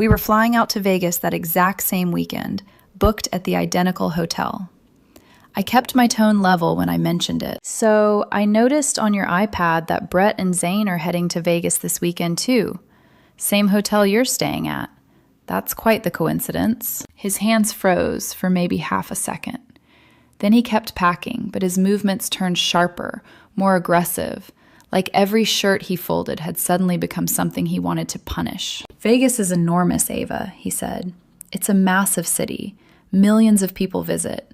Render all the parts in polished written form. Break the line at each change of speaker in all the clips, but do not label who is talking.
We were flying out to Vegas that exact same weekend, booked at the identical hotel. I kept my tone level when I mentioned it. So I noticed on your iPad that Brett and Zane are heading to Vegas this weekend too. Same hotel you're staying at. That's quite the coincidence. His hands froze for maybe half a second. Then he kept packing, but his movements turned sharper, more aggressive, like every shirt he folded had suddenly become something he wanted to punish. Vegas is enormous, Ava, he said. It's a massive city. Millions of people visit.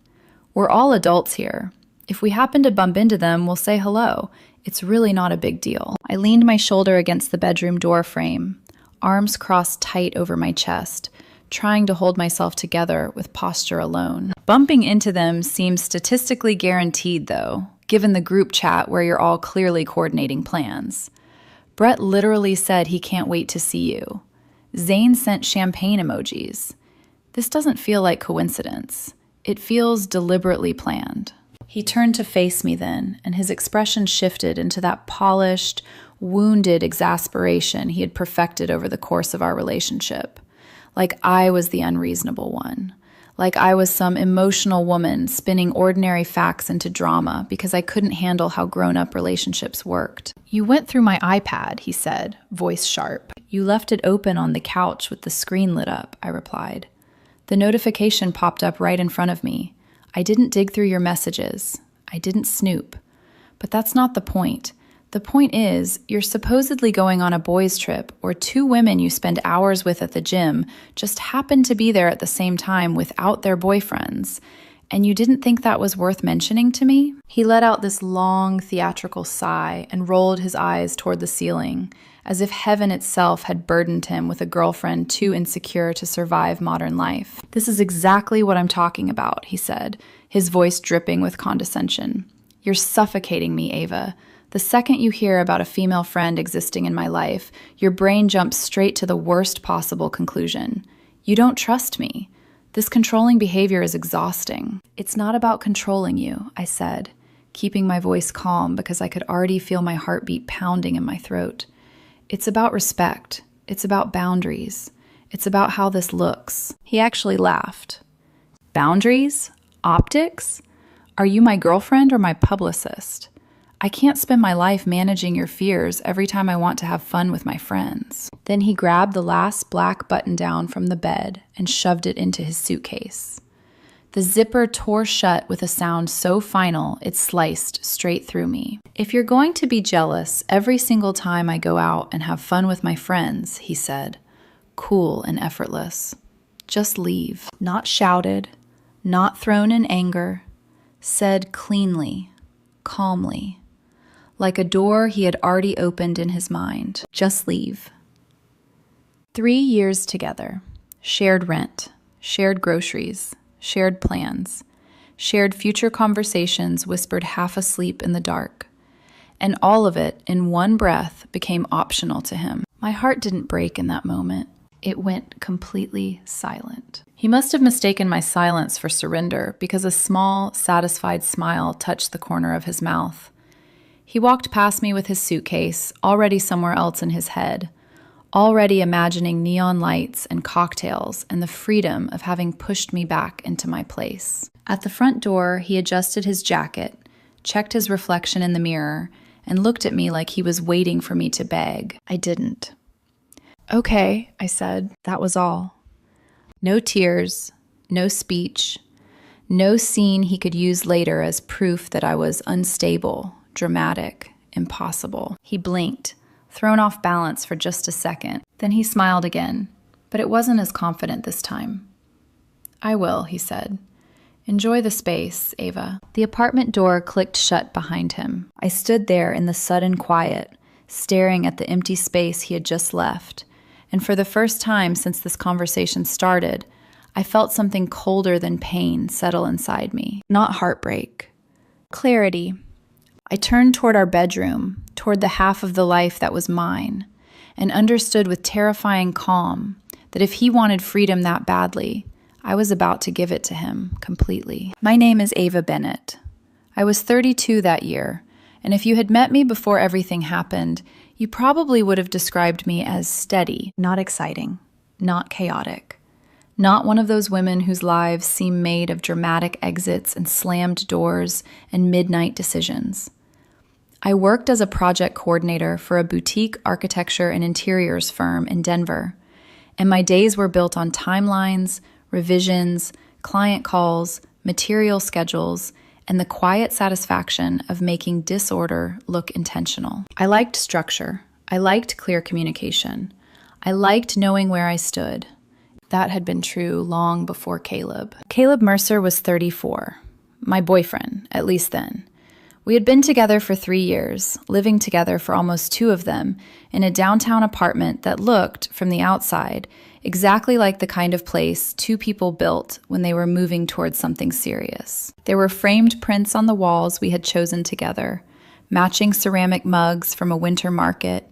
We're all adults here. If we happen to bump into them, we'll say hello. It's really not a big deal. I leaned my shoulder against the bedroom door frame, arms crossed tight over my chest, trying to hold myself together with posture alone. Bumping into them seems statistically guaranteed, though, given the group chat where you're all clearly coordinating plans. Brett literally said he can't wait to see you. Zane sent champagne emojis. This doesn't feel like coincidence. It feels deliberately planned. He turned to face me then, and his expression shifted into that polished, wounded exasperation he had perfected over the course of our relationship. Like I was the unreasonable one. Like I was some emotional woman spinning ordinary facts into drama because I couldn't handle how grown-up relationships worked. You went through my iPad, he said, voice sharp. You left it open on the couch with the screen lit up, I replied. The notification popped up right in front of me. I didn't dig through your messages. I didn't snoop. But that's not the point. The point is, you're supposedly going on a boys' trip, or two women you spend hours with at the gym just happen to be there at the same time without their boyfriends. And you didn't think that was worth mentioning to me? He let out this long, theatrical sigh and rolled his eyes toward the ceiling, as if heaven itself had burdened him with a girlfriend too insecure to survive modern life. This is exactly what I'm talking about, he said, his voice dripping with condescension. You're suffocating me, Ava. The second you hear about a female friend existing in my life, your brain jumps straight to the worst possible conclusion. You don't trust me. This controlling behavior is exhausting. It's not about controlling you, I said, keeping my voice calm because I could already feel my heartbeat pounding in my throat. It's about respect. It's about boundaries. It's about how this looks. He actually laughed. Boundaries? Optics? Are you my girlfriend or my publicist? I can't spend my life managing your fears every time I want to have fun with my friends. Then he grabbed the last black button-down from the bed and shoved it into his suitcase. The zipper tore shut with a sound so final it sliced straight through me. If you're going to be jealous every single time I go out and have fun with my friends, he said, cool and effortless, just leave. Not shouted, not thrown in anger, said cleanly, calmly, like a door he had already opened in his mind. Just leave. 3 years together, shared rent, shared groceries, shared plans, shared future conversations whispered half asleep in the dark. And all of it, in one breath, became optional to him. My heart didn't break in that moment. It went completely silent. He must have mistaken my silence for surrender because a small, satisfied smile touched the corner of his mouth. He walked past me with his suitcase, already somewhere else in his head, already imagining neon lights and cocktails and the freedom of having pushed me back into my place. At the front door, he adjusted his jacket, checked his reflection in the mirror, and looked at me like he was waiting for me to beg. I didn't. Okay, I said. That was all. No tears, no speech, no scene he could use later as proof that I was unstable, dramatic, impossible. He blinked, thrown off balance for just a second. Then he smiled again, but it wasn't as confident this time. I will, he said. Enjoy the space, Ava. The apartment door clicked shut behind him. I stood there in the sudden quiet, staring at the empty space he had just left. And for the first time since this conversation started, I felt something colder than pain settle inside me. Not heartbreak. Clarity. I turned toward our bedroom, toward the half of the life that was mine, and understood with terrifying calm that if he wanted freedom that badly, I was about to give it to him completely. My name is Ava Bennett. I was 32 that year, and if you had met me before everything happened, you probably would have described me as steady, not exciting. not chaotic. Not one of those women whose lives seem made of dramatic exits and slammed doors and midnight decisions. I worked as a project coordinator for a boutique architecture and interiors firm in Denver, and my days were built on timelines, revisions, client calls, material schedules, and the quiet satisfaction of making disorder look intentional. I liked structure. I liked clear communication. I liked knowing where I stood. That had been true long before Caleb. Caleb Mercer was 34, my boyfriend, at least then. We had been together for 3 years, living together for almost 2 of them, in a downtown apartment that looked, from the outside, exactly like the kind of place 2 people built when they were moving towards something serious. There were framed prints on the walls we had chosen together, matching ceramic mugs from a winter market,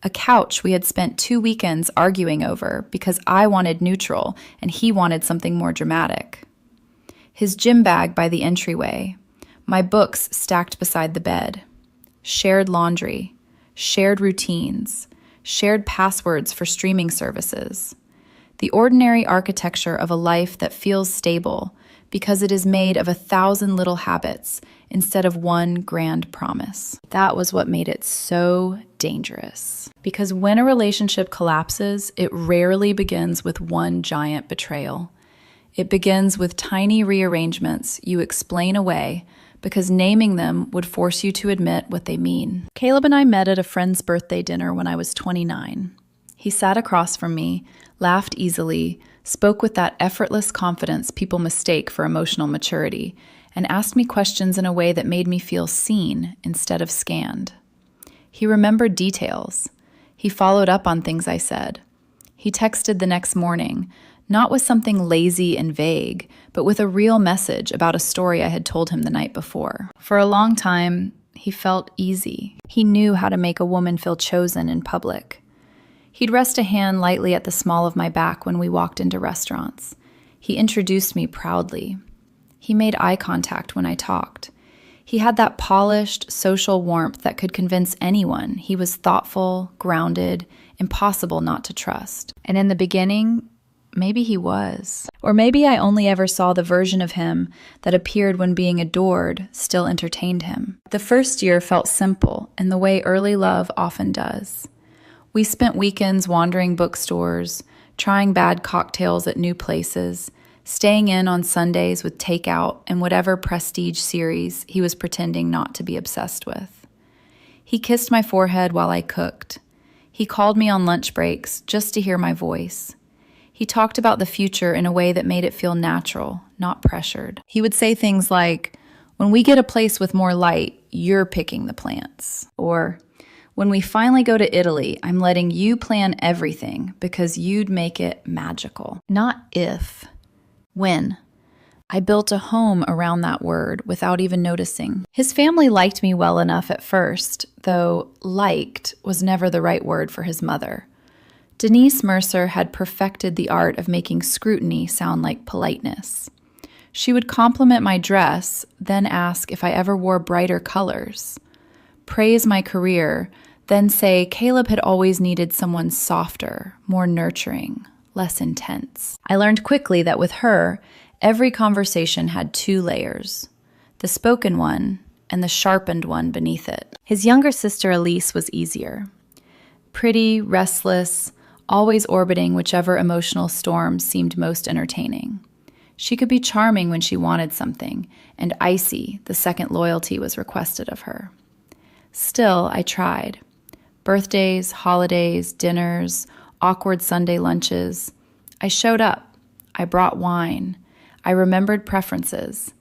a couch we had spent 2 weekends arguing over because I wanted neutral and he wanted something more dramatic. His gym bag by the entryway, my books stacked beside the bed, shared laundry, shared routines, shared passwords for streaming services. The ordinary architecture of a life that feels stable because it is made of 1,000 little habits instead of one grand promise. That was what made it so dangerous. Because when a relationship collapses, it rarely begins with one giant betrayal. It begins with tiny rearrangements you explain away because naming them would force you to admit what they mean. Caleb and I met at a friend's birthday dinner when I was 29. He sat across from me, laughed easily, spoke with that effortless confidence people mistake for emotional maturity, and asked me questions in a way that made me feel seen instead of scanned. He remembered details. He followed up on things I said. He texted the next morning, not with something lazy and vague, but with a real message about a story I had told him the night before. For a long time, he felt easy. He knew how to make a woman feel chosen in public. He'd rest a hand lightly at the small of my back when we walked into restaurants. He introduced me proudly. He made eye contact when I talked. He had that polished, social warmth that could convince anyone he was thoughtful, grounded, impossible not to trust. And in the beginning, maybe he was. Or maybe I only ever saw the version of him that appeared when being adored still entertained him. The first year felt simple in the way early love often does. We spent weekends wandering bookstores, trying bad cocktails at new places, staying in on Sundays with takeout and whatever prestige series he was pretending not to be obsessed with. He kissed my forehead while I cooked. He called me on lunch breaks just to hear my voice. He talked about the future in a way that made it feel natural, not pressured. He would say things like, "When we get a place with more light, you're picking the plants." Or, "When we finally go to Italy, I'm letting you plan everything because you'd make it magical." Not if, when. I built a home around that word without even noticing. His family liked me well enough at first, though liked was never the right word for his mother. Denise Mercer had perfected the art of making scrutiny sound like politeness. She would compliment my dress, then ask if I ever wore brighter colors, praise my career, then say Caleb had always needed someone softer, more nurturing, less intense. I learned quickly that with her, every conversation had 2 layers, the spoken one and the sharpened one beneath it. His younger sister Elise was easier. Pretty, restless, always orbiting whichever emotional storm seemed most entertaining. She could be charming when she wanted something, and icy the second loyalty was requested of her. Still, I tried. Birthdays, holidays, dinners, awkward Sunday lunches. I showed up. I brought wine. I remembered preferences.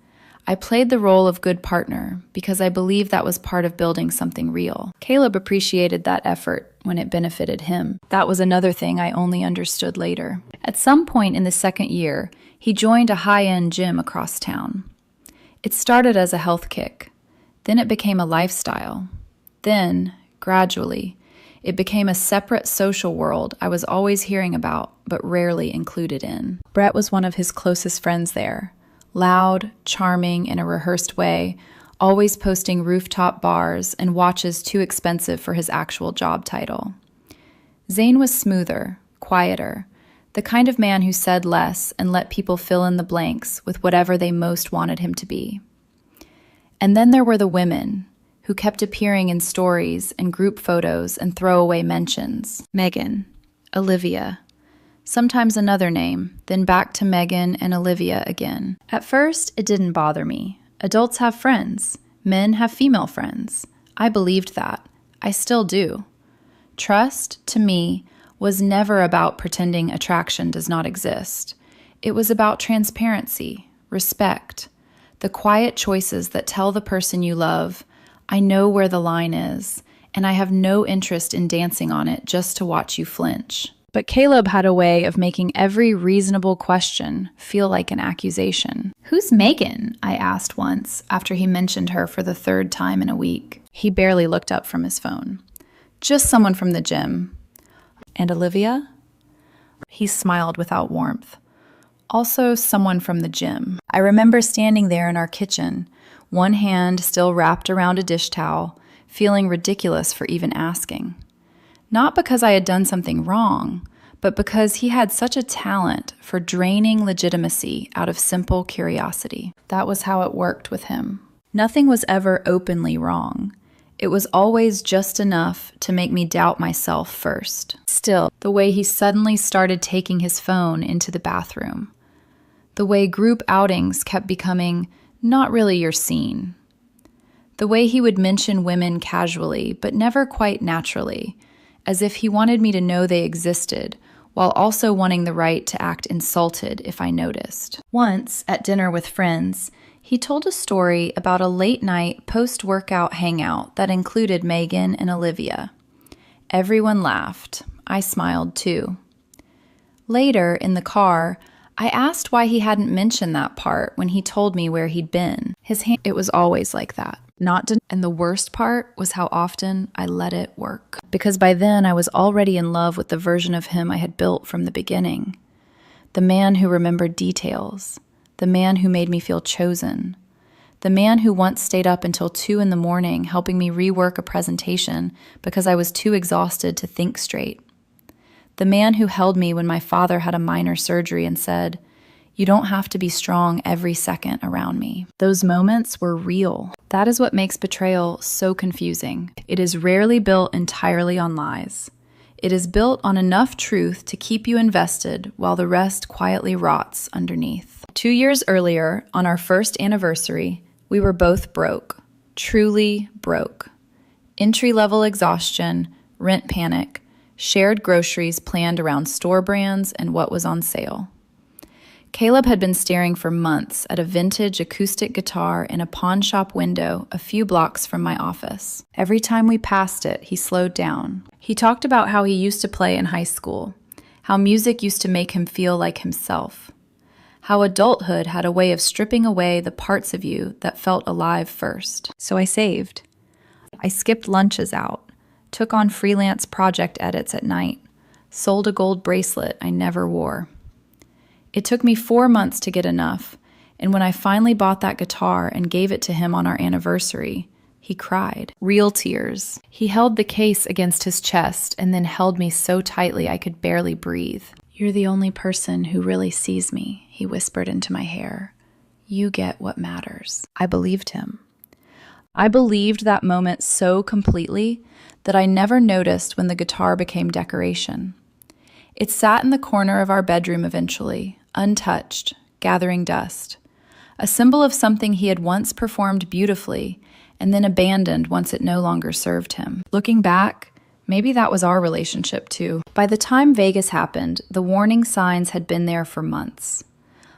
I played the role of good partner because I believed that was part of building something real. Caleb appreciated that effort when it benefited him. That was another thing I only understood later. At some point in the second year, he joined a high-end gym across town. It started as a health kick. Then it became a lifestyle. Then, gradually, it became a separate social world I was always hearing about but rarely included in. Brett was one of his closest friends there. Loud, charming in a rehearsed way, always posting rooftop bars and watches too expensive for his actual job title. Zane was smoother, quieter, The kind of man who said less and let people fill in the blanks with whatever they most wanted him to be. And then there were the women who kept appearing in stories and group photos and throwaway mentions. Megan, Olivia, sometimes another name, then back to Megan and Olivia again. At first, it didn't bother me. Adults have friends. Men have female friends. I believed that. I still do. Trust, to me, was never about pretending attraction does not exist. It was about transparency, respect, the quiet choices that tell the person you love, I know where the line is, and I have no interest in dancing on it just to watch you flinch. But Caleb had a way of making every reasonable question feel like an accusation. "Who's Megan?" I asked once, after he mentioned her for the third time in a week. He barely looked up from his phone. "Just someone from the gym." "And Olivia?" He smiled without warmth. "Also someone from the gym." I remember standing there in our kitchen, one hand still wrapped around a dish towel, feeling ridiculous for even asking. Not because I had done something wrong, but because he had such a talent for draining legitimacy out of simple curiosity. That was how it worked with him. Nothing was ever openly wrong. It was always just enough to make me doubt myself first. Still, the way he suddenly started taking his phone into the bathroom. The way group outings kept becoming not really your scene. The way he would mention women casually, but never quite naturally, as if he wanted me to know they existed, while also wanting the right to act insulted if I noticed. Once, at dinner with friends, he told a story about a late-night post-workout hangout that included Megan and Olivia. Everyone laughed. I smiled too. Later, in the car, I asked why he hadn't mentioned that part when he told me where he'd been. It was always like that. And the worst part was how often I let it work. Because by then I was already in love with the version of him I had built from the beginning. The man who remembered details. The man who made me feel chosen. The man who once stayed up until 2 a.m. helping me rework a presentation because I was too exhausted to think straight. The man who held me when my father had a minor surgery and said, "You don't have to be strong every second around me." Those moments were real. That is what makes betrayal so confusing. It is rarely built entirely on lies. It is built on enough truth to keep you invested while the rest quietly rots underneath. 2 years earlier, on our first anniversary, we were both broke. Truly broke. Entry-level exhaustion, rent panic, shared groceries planned around store brands and what was on sale. Caleb had been staring for months at a vintage acoustic guitar in a pawn shop window a few blocks from my office. Every time we passed it, he slowed down. He talked about how he used to play in high school, how music used to make him feel like himself, how adulthood had a way of stripping away the parts of you that felt alive first. So I saved. I skipped lunches out, took on freelance project edits at night, sold a gold bracelet I never wore. It took me 4 months to get enough, and when I finally bought that guitar and gave it to him on our anniversary, he cried. Real tears. He held the case against his chest and then held me so tightly I could barely breathe. "You're the only person who really sees me," he whispered into my hair. "You get what matters." I believed him. I believed that moment so completely that I never noticed when the guitar became decoration. It sat in the corner of our bedroom eventually, untouched, gathering dust, a symbol of something he had once performed beautifully and then abandoned once it no longer served him. Looking back, maybe that was our relationship too. By the time Vegas happened, the warning signs had been there for months.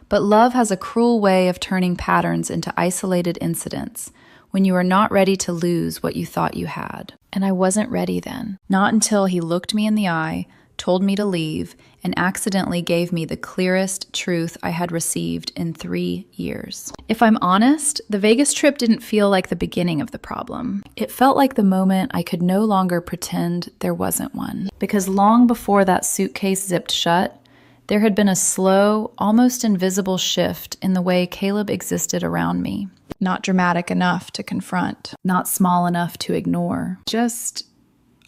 But love has a cruel way of turning patterns into isolated incidents when you are not ready to lose what you thought you had. And I wasn't ready then. Not until he looked me in the eye, told me to leave, and accidentally gave me the clearest truth I had received in 3 years. If I'm honest, the Vegas trip didn't feel like the beginning of the problem. It felt like the moment I could no longer pretend there wasn't one. Because long before that suitcase zipped shut, there had been a slow, almost invisible shift in the way Caleb existed around me. Not dramatic enough to confront, not small enough to ignore, just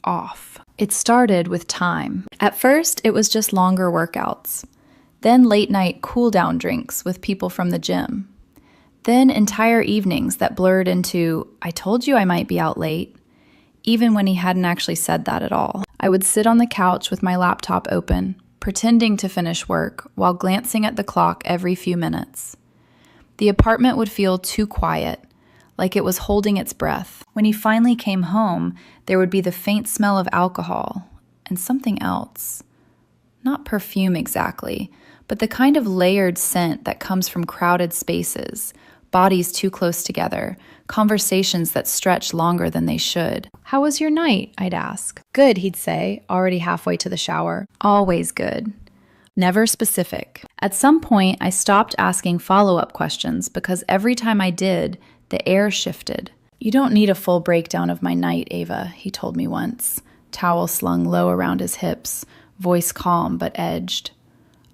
off. It started with time. At first, it was just longer workouts. Then late-night cool-down drinks with people from the gym. Then entire evenings that blurred into, I told you I might be out late, even when he hadn't actually said that at all. I would sit on the couch with my laptop open, pretending to finish work while glancing at the clock every few minutes. The apartment would feel too quiet, like it was holding its breath. When he finally came home, there would be the faint smell of alcohol and something else. Not perfume exactly, but the kind of layered scent that comes from crowded spaces, bodies too close together, conversations that stretch longer than they should. How was your night? I'd ask. Good, he'd say, already halfway to the shower. Always good. Never specific. At some point, I stopped asking follow-up questions because every time I did, the air shifted. You don't need a full breakdown of my night, Ava, he told me once, towel slung low around his hips, voice calm but edged.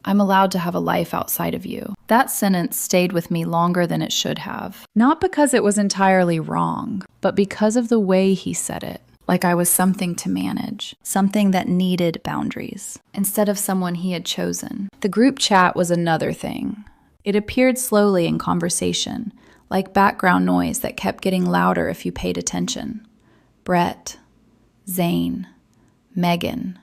I'm allowed to have a life outside of you. That sentence stayed with me longer than it should have. Not because it was entirely wrong, but because of the way he said it. Like I was something to manage, something that needed boundaries, instead of someone he had chosen. The group chat was another thing. It appeared slowly in conversation, like background noise that kept getting louder if you paid attention. Brett, Zane, Megan,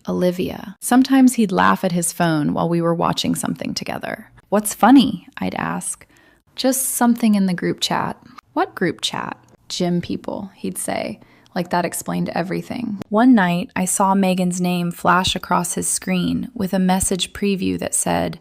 Olivia. Sometimes he'd laugh at his phone while we were watching something together. What's funny? I'd ask. Just something in the group chat. What group chat? Gym people, he'd say, like that explained everything. One night, I saw Megan's name flash across his screen with a message preview that said,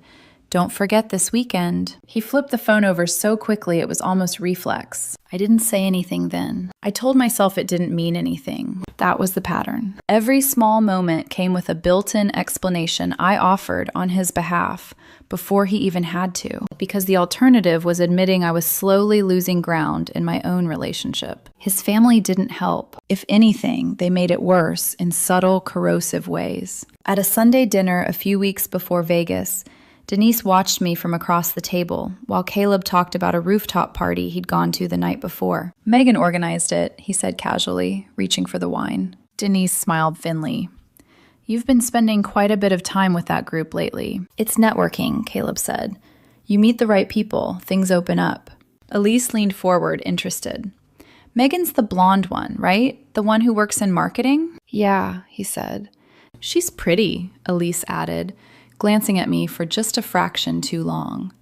"Don't forget this weekend." He flipped the phone over so quickly it was almost reflex. I didn't say anything then. I told myself it didn't mean anything. That was the pattern. Every small moment came with a built-in explanation I offered on his behalf before he even had to, because the alternative was admitting I was slowly losing ground in my own relationship. His family didn't help. If anything, they made it worse in subtle, corrosive ways. At a Sunday dinner a few weeks before Vegas, Denise watched me from across the table while Caleb talked about a rooftop party he'd gone to the night before. Megan organized it, he said casually, reaching for the wine. Denise smiled thinly. You've been spending quite a bit of time with that group lately. It's networking, Caleb said. You meet the right people, things open up. Elise leaned forward, interested. Megan's the blonde one, right? The one who works in marketing? Yeah, he said. She's pretty, Elise added, glancing at me for just a fraction too long.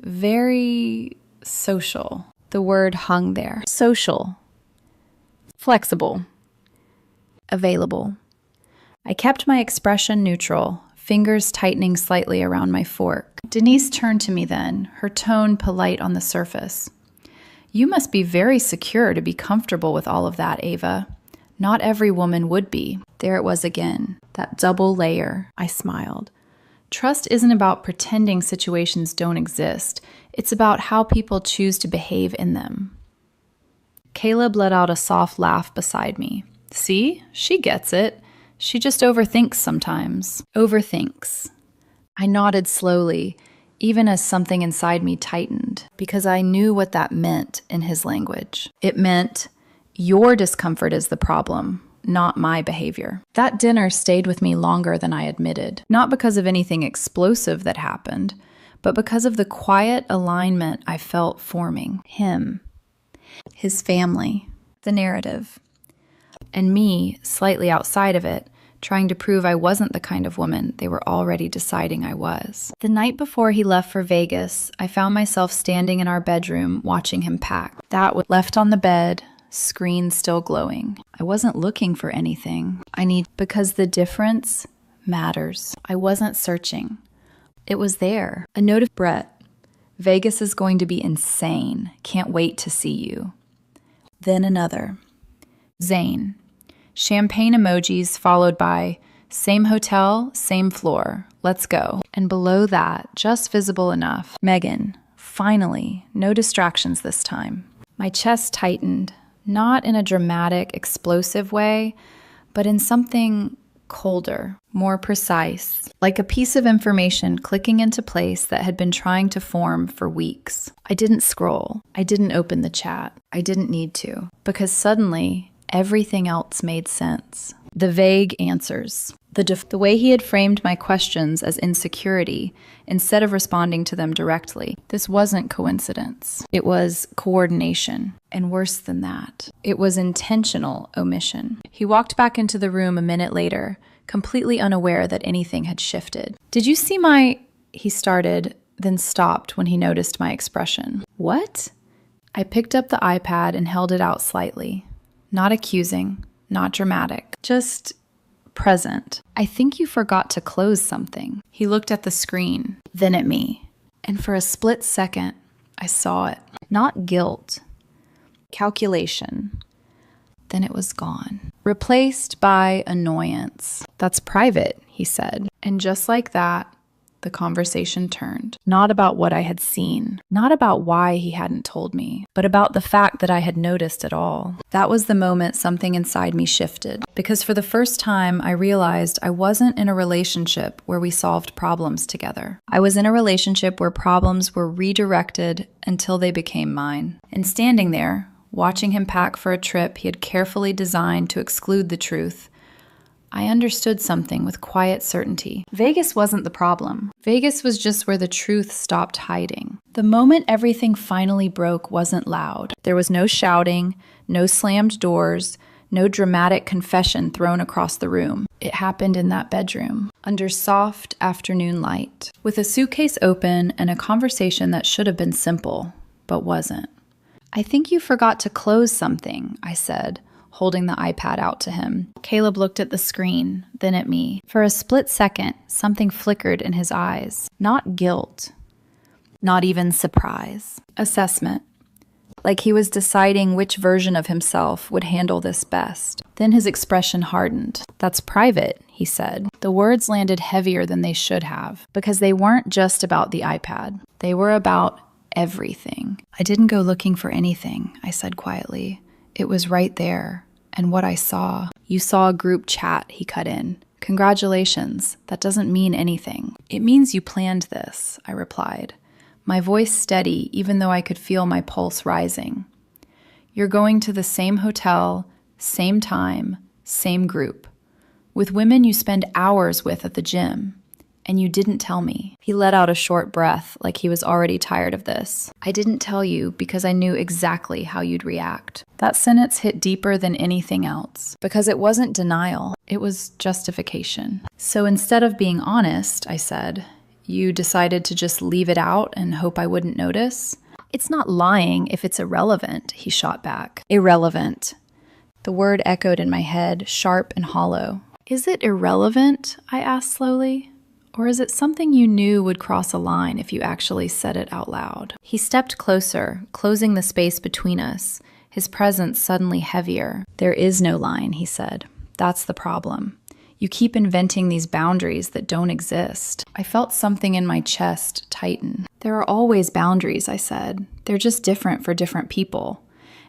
Very social. The word hung there. Social. Flexible. Available. I kept my expression neutral, fingers tightening slightly around my fork. Denise turned to me then, her tone polite on the surface. You must be very secure to be comfortable with all of that, Ava. Not every woman would be. There it was again, that double layer. I smiled. Trust isn't about pretending situations don't exist. It's about how people choose to behave in them. Caleb let out a soft laugh beside me. See? She gets it. She just overthinks sometimes. Overthinks. I nodded slowly, even as something inside me tightened, because I knew what that meant in his language. It meant, your discomfort is the problem, not my behavior. That dinner stayed with me longer than I admitted, not because of anything explosive that happened, but because of the quiet alignment I felt forming. Him, his family, the narrative, and me, slightly outside of it, trying to prove I wasn't the kind of woman they were already deciding I was. The night before he left for Vegas, I found myself standing in our bedroom watching him pack. That was left on the bed, screen still glowing. I wasn't looking for anything. Because the difference matters. I wasn't searching. It was there. A note of Brett. Vegas is going to be insane. Can't wait to see you. Then another. Zane. Champagne emojis followed by same hotel, same floor. Let's go. And below that, just visible enough. Megan. Finally. No distractions this time. My chest tightened. Not in a dramatic, explosive way, but in something colder, more precise, like a piece of information clicking into place that had been trying to form for weeks. I didn't scroll. I didn't open the chat. I didn't need to, because suddenly everything else made sense. The vague answers. The way he had framed my questions as insecurity instead of responding to them directly. This wasn't coincidence. It was coordination. And worse than that, it was intentional omission. He walked back into the room a minute later, completely unaware that anything had shifted. Did you see my... He started, then stopped when he noticed my expression. What? I picked up the iPad and held it out slightly. Not accusing, not dramatic, just present. I think you forgot to close something. He looked at the screen, then at me. And for a split second, I saw it. Not guilt, calculation. Then it was gone. Replaced by annoyance. That's private, he said. And just like that, the conversation turned. Not about what I had seen, not about why he hadn't told me, but about the fact that I had noticed at all. That was the moment something inside me shifted, because for the first time I realized I wasn't in a relationship where we solved problems together. I was in a relationship where problems were redirected until they became mine. And standing there, watching him pack for a trip he had carefully designed to exclude the truth, I understood something with quiet certainty. Vegas wasn't the problem. Vegas was just where the truth stopped hiding. The moment everything finally broke wasn't loud. There was no shouting, no slammed doors, no dramatic confession thrown across the room. It happened in that bedroom, under soft afternoon light, with a suitcase open and a conversation that should have been simple, but wasn't. I think you forgot to close something, I said, holding the iPad out to him. Caleb looked at the screen, then at me. For a split second, something flickered in his eyes. Not guilt. Not even surprise. Assessment. Like he was deciding which version of himself would handle this best. Then his expression hardened. That's private, he said. The words landed heavier than they should have, because they weren't just about the iPad. They were about everything. I didn't go looking for anything, I said quietly. It was right there. And what I saw. You saw a group chat, he cut in. Congratulations. That doesn't mean anything. It means you planned this, I replied, my voice steady even though I could feel my pulse rising. You're going to the same hotel, same time, same group, with women you spend hours with at the gym. And you didn't tell me. He let out a short breath, like he was already tired of this. I didn't tell you because I knew exactly how you'd react. That sentence hit deeper than anything else, because it wasn't denial, it was justification. So instead of being honest, I said, you decided to just leave it out and hope I wouldn't notice? It's not lying if it's irrelevant, he shot back. Irrelevant. The word echoed in my head, sharp and hollow. Is it irrelevant? I asked slowly. Or is it something you knew would cross a line if you actually said it out loud? He stepped closer, closing the space between us, his presence suddenly heavier. There is no line, he said. That's the problem. You keep inventing these boundaries that don't exist. I felt something in my chest tighten. There are always boundaries, I said. They're just different for different people.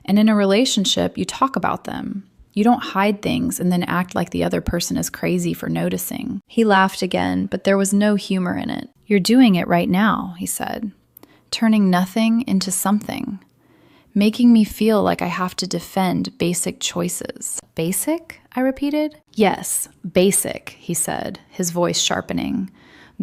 And in a relationship, you talk about them. You don't hide things and then act like the other person is crazy for noticing. He laughed again, but there was no humor in it. You're doing it right now, he said, turning nothing into something, making me feel like I have to defend basic choices. Basic? I repeated. Yes, basic, he said, his voice sharpening.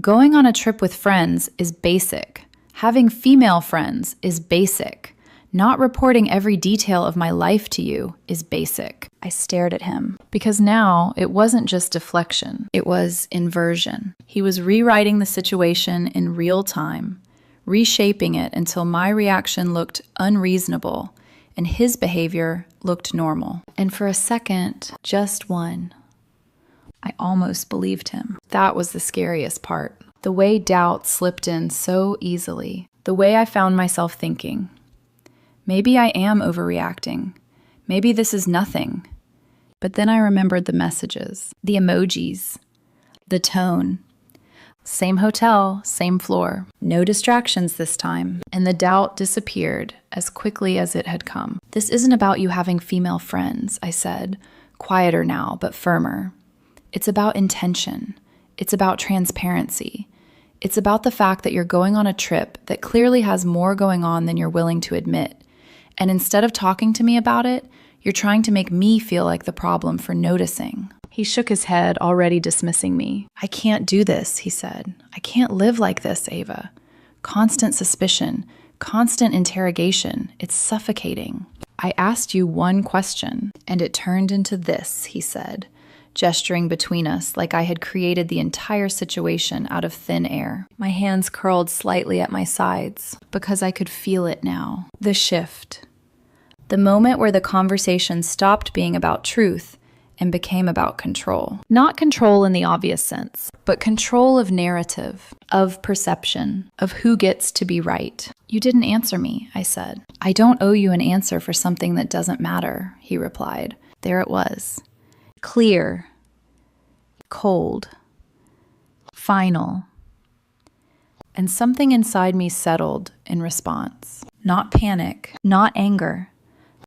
Going on a trip with friends is basic. Having female friends is basic. Not reporting every detail of my life to you is basic. I stared at him, because now it wasn't just deflection, it was inversion. He was rewriting the situation in real time, reshaping it until my reaction looked unreasonable and his behavior looked normal. And for a second, just one, I almost believed him. That was the scariest part. The way doubt slipped in so easily. The way I found myself thinking, maybe I am overreacting. Maybe this is nothing. But then I remembered the messages, the emojis, the tone. Same hotel, same floor. No distractions this time. And the doubt disappeared as quickly as it had come. This isn't about you having female friends, I said, quieter now, but firmer. It's about intention. It's about transparency. It's about the fact that you're going on a trip that clearly has more going on than you're willing to admit. And instead of talking to me about it, you're trying to make me feel like the problem for noticing. He shook his head, already dismissing me. I can't do this, he said. I can't live like this, Ava. Constant suspicion, constant interrogation. It's suffocating. I asked you one question, and it turned into this, he said, gesturing between us like I had created the entire situation out of thin air. My hands curled slightly at my sides because I could feel it now. The shift. The moment where the conversation stopped being about truth and became about control. Not control in the obvious sense, but control of narrative, of perception, of who gets to be right. You didn't answer me, I said. I don't owe you an answer for something that doesn't matter, he replied. There it was. Clear, cold, final. And something inside me settled in response. Not panic, not anger.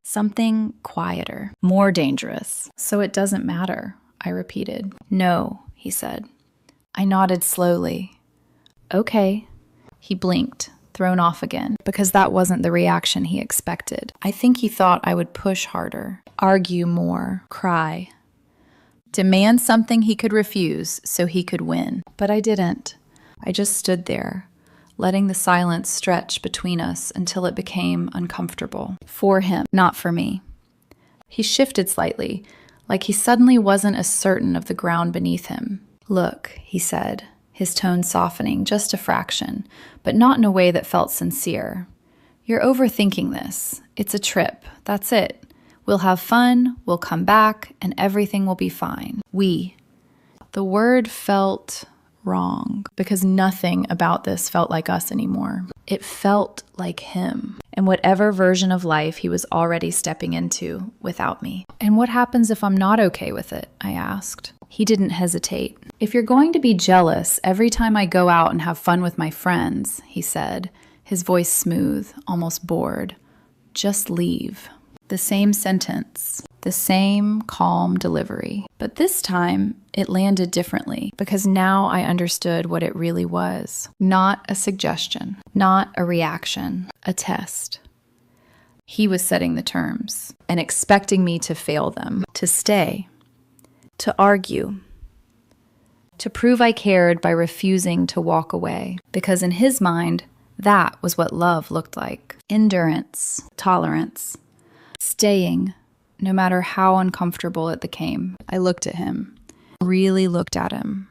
Something quieter, more dangerous. So it doesn't matter, I repeated. No, he said. I nodded slowly. Okay. He blinked, thrown off again, because that wasn't the reaction he expected. I think he thought I would push harder, argue more, cry, demand something he could refuse so he could win. But I didn't. I just stood there, letting the silence stretch between us until it became uncomfortable. For him, not for me. He shifted slightly, like he suddenly wasn't as certain of the ground beneath him. Look, he said, his tone softening just a fraction, but not in a way that felt sincere. You're overthinking this. It's a trip. That's it. We'll have fun, we'll come back, and everything will be fine. We. The word felt wrong because nothing about this felt like us anymore. It felt like him and whatever version of life he was already stepping into without me. And what happens if I'm not okay with it? I asked. He didn't hesitate. If you're going to be jealous every time I go out and have fun with my friends, he said, his voice smooth, almost bored, just leave. The same sentence, the same calm delivery. But this time, it landed differently because now I understood what it really was. Not a suggestion, not a reaction, a test. He was setting the terms and expecting me to fail them, to stay, to argue, to prove I cared by refusing to walk away. Because in his mind, that was what love looked like. Endurance, tolerance. Staying, no matter how uncomfortable it became. I looked at him, really looked at him,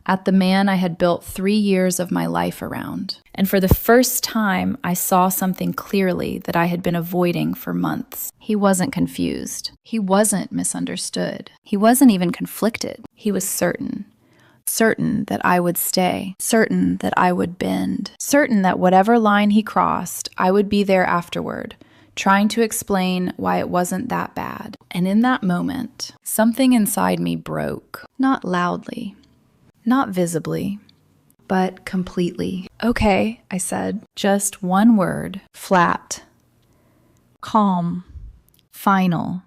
at the man I had built 3 years of my life around. And for the first time, I saw something clearly that I had been avoiding for months. He wasn't confused. He wasn't misunderstood. He wasn't even conflicted. He was certain. Certain that I would stay. Certain that I would bend. Certain that whatever line he crossed, I would be there afterward, trying to explain why it wasn't that bad. And in that moment, something inside me broke. Not loudly, not visibly, but completely. Okay, I said, just one word, flat, calm, final.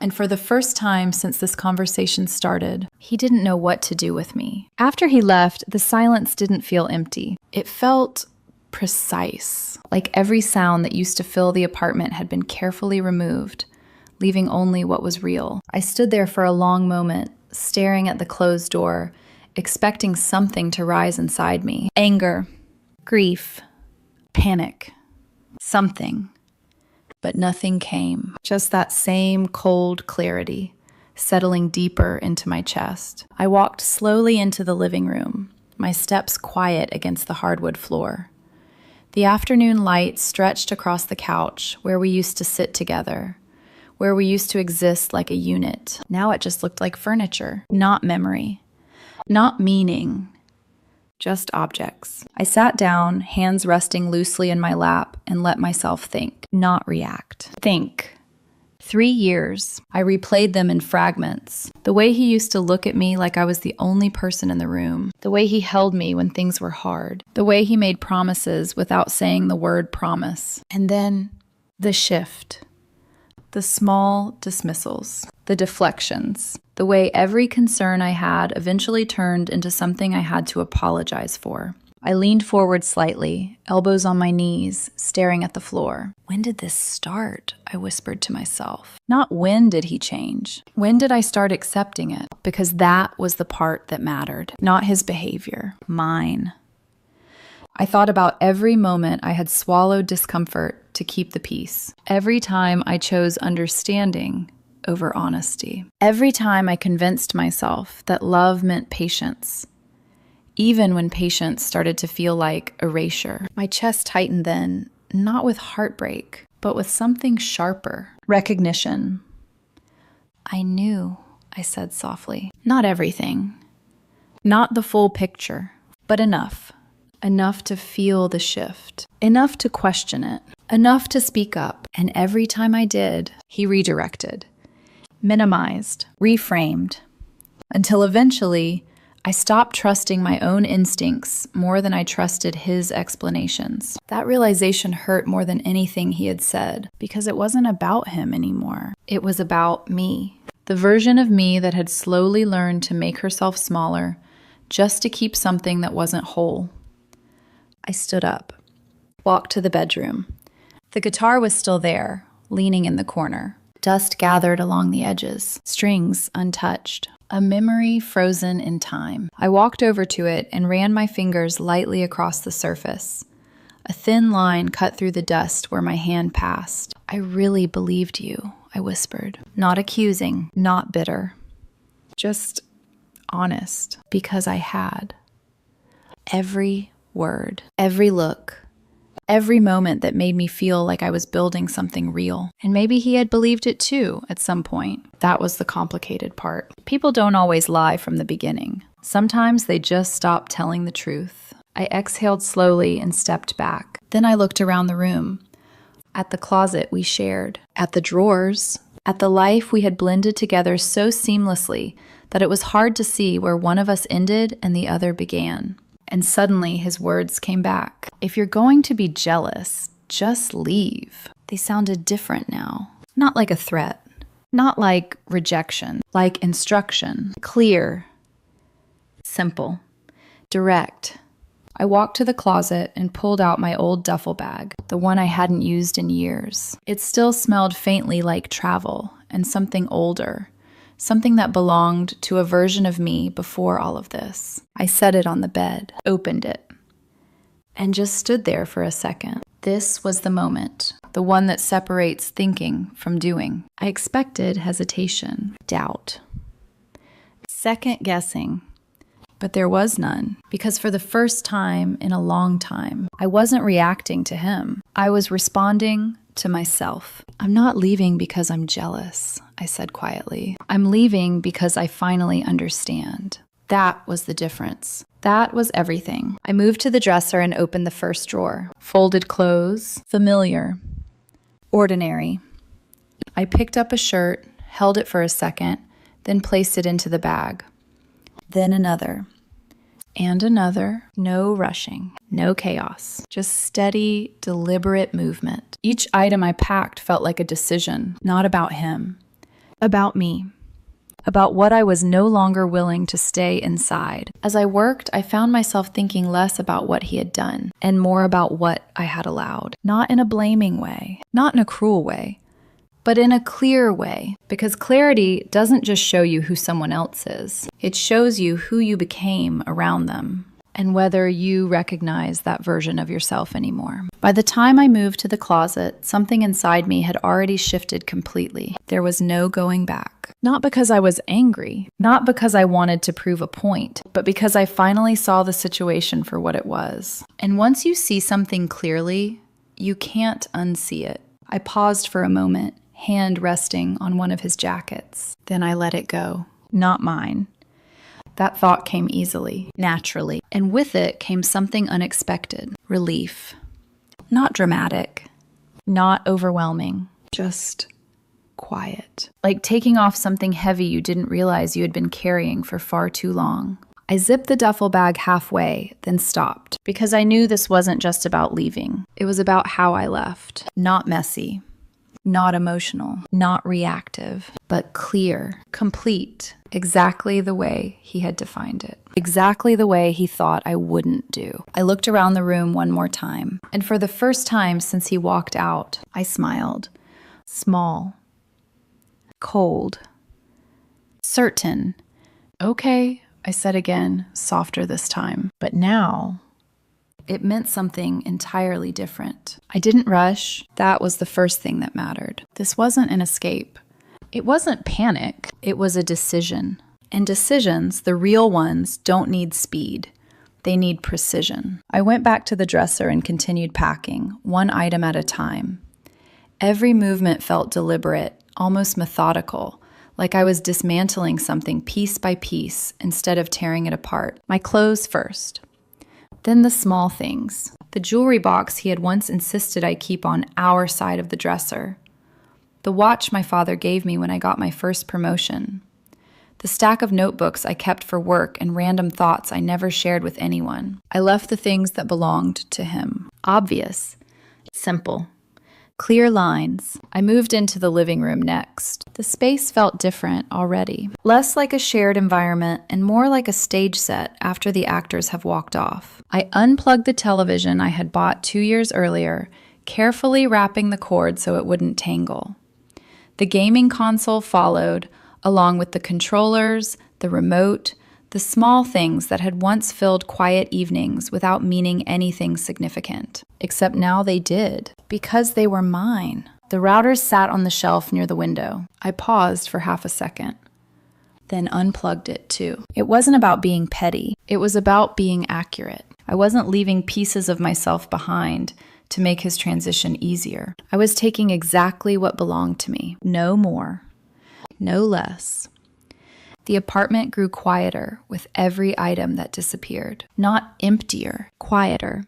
And for the first time since this conversation started, he didn't know what to do with me. After he left, the silence didn't feel empty. It felt precise, like every sound that used to fill the apartment had been carefully removed, leaving only what was real. I stood there for a long moment, staring at the closed door, expecting something to rise inside me. Anger, grief, panic, something. But nothing came. Just that same cold clarity, settling deeper into my chest. I walked slowly into the living room, my steps quiet against the hardwood floor. The afternoon light stretched across the couch where we used to sit together, where we used to exist like a unit. Now it just looked like furniture, not memory, not meaning, just objects. I sat down, hands resting loosely in my lap, and let myself think, not react. Think. 3 years. I replayed them in fragments. The way he used to look at me like I was the only person in the room. The way he held me when things were hard. The way he made promises without saying the word promise. And then the shift. The small dismissals. The deflections. The way every concern I had eventually turned into something I had to apologize for. I leaned forward slightly, elbows on my knees, staring at the floor. When did this start? I whispered to myself. Not when did he change. When did I start accepting it? Because that was the part that mattered. Not his behavior. Mine. I thought about every moment I had swallowed discomfort to keep the peace. Every time I chose understanding over honesty. Every time I convinced myself that love meant patience. Even when patience started to feel like erasure. My chest tightened then, not with heartbreak, but with something sharper. Recognition. I knew, I said softly. Not everything. Not the full picture, but enough. Enough to feel the shift. Enough to question it. Enough to speak up. And every time I did, he redirected. Minimized. Reframed. Until eventually, I stopped trusting my own instincts more than I trusted his explanations. That realization hurt more than anything he had said, because it wasn't about him anymore. It was about me. The version of me that had slowly learned to make herself smaller, just to keep something that wasn't whole. I stood up, walked to the bedroom. The guitar was still there, leaning in the corner. Dust gathered along the edges, strings untouched. A memory frozen in time. I walked over to it and ran my fingers lightly across the surface. A thin line cut through the dust where my hand passed. I really believed you, I whispered. Not accusing, not bitter. Just honest, because I had. Every word, every look, every moment that made me feel like I was building something real. And maybe he had believed it too at some point. That was the complicated part. People don't always lie from the beginning. Sometimes they just stop telling the truth. I exhaled slowly and stepped back. Then I looked around the room. At the closet we shared. At the drawers. At the life we had blended together so seamlessly that it was hard to see where one of us ended and the other began. And suddenly his words came back. If you're going to be jealous, just leave. They sounded different now. Not like a threat. Not like rejection. Like instruction. Clear. Simple. Direct. I walked to the closet and pulled out my old duffel bag, the one I hadn't used in years. It still smelled faintly like travel and something older. Something that belonged to a version of me before all of this. I set it on the bed, opened it, and just stood there for a second. This was the moment, the one that separates thinking from doing. I expected hesitation, doubt, second guessing, but there was none, because for the first time in a long time, I wasn't reacting to him. I was responding to myself. I'm not leaving because I'm jealous, I said quietly. I'm leaving because I finally understand. That was the difference. That was everything. I moved to the dresser and opened the first drawer. Folded clothes, familiar, ordinary. I picked up a shirt, held it for a second, then placed it into the bag. Then another. And another. No rushing, no chaos, just steady, deliberate movement. Each item I packed felt like a decision, not about him, about me, about what I was no longer willing to stay inside. As I worked, I found myself thinking less about what he had done and more about what I had allowed. Not in a blaming way, not in a cruel way, but in a clear way, because clarity doesn't just show you who someone else is. It shows you who you became around them and whether you recognize that version of yourself anymore. By the time I moved to the closet, something inside me had already shifted completely. There was no going back. Not because I was angry, not because I wanted to prove a point, but because I finally saw the situation for what it was. And once you see something clearly, you can't unsee it. I paused for a moment, hand resting on one of his jackets. Then I let it go. Not mine. That thought came easily, naturally, and with it came something unexpected. Relief. Not dramatic. Not overwhelming. Just quiet. Like taking off something heavy you didn't realize you had been carrying for far too long. I zipped the duffel bag halfway, then stopped, because I knew this wasn't just about leaving. It was about how I left. Not messy. Not emotional, not reactive, but clear, complete, exactly the way he had defined it. Exactly the way he thought I wouldn't do. I looked around the room one more time, and for the first time since he walked out, I smiled. Small. Cold. Certain. Okay, I said again, softer this time. But now, it meant something entirely different. I didn't rush. That was the first thing that mattered. This wasn't an escape. It wasn't panic. It was a decision. And decisions, the real ones, don't need speed. They need precision. I went back to the dresser and continued packing, one item at a time. Every movement felt deliberate, almost methodical, like I was dismantling something piece by piece instead of tearing it apart. My clothes first. Then the small things. The jewelry box he had once insisted I keep on our side of the dresser. The watch my father gave me when I got my first promotion. The stack of notebooks I kept for work and random thoughts I never shared with anyone. I left the things that belonged to him. Obvious. Simple. Clear lines. I moved into the living room next. The space felt different already. Less like a shared environment and more like a stage set after the actors have walked off. I unplugged the television I had bought 2 years earlier, carefully wrapping the cord so it wouldn't tangle. The gaming console followed, along with the controllers, the remote, the small things that had once filled quiet evenings without meaning anything significant. Except now they did, because they were mine. The routers sat on the shelf near the window. I paused for half a second, then unplugged it too. It wasn't about being petty. It was about being accurate. I wasn't leaving pieces of myself behind to make his transition easier. I was taking exactly what belonged to me, no more, no less. The apartment grew quieter with every item that disappeared. Not emptier, quieter.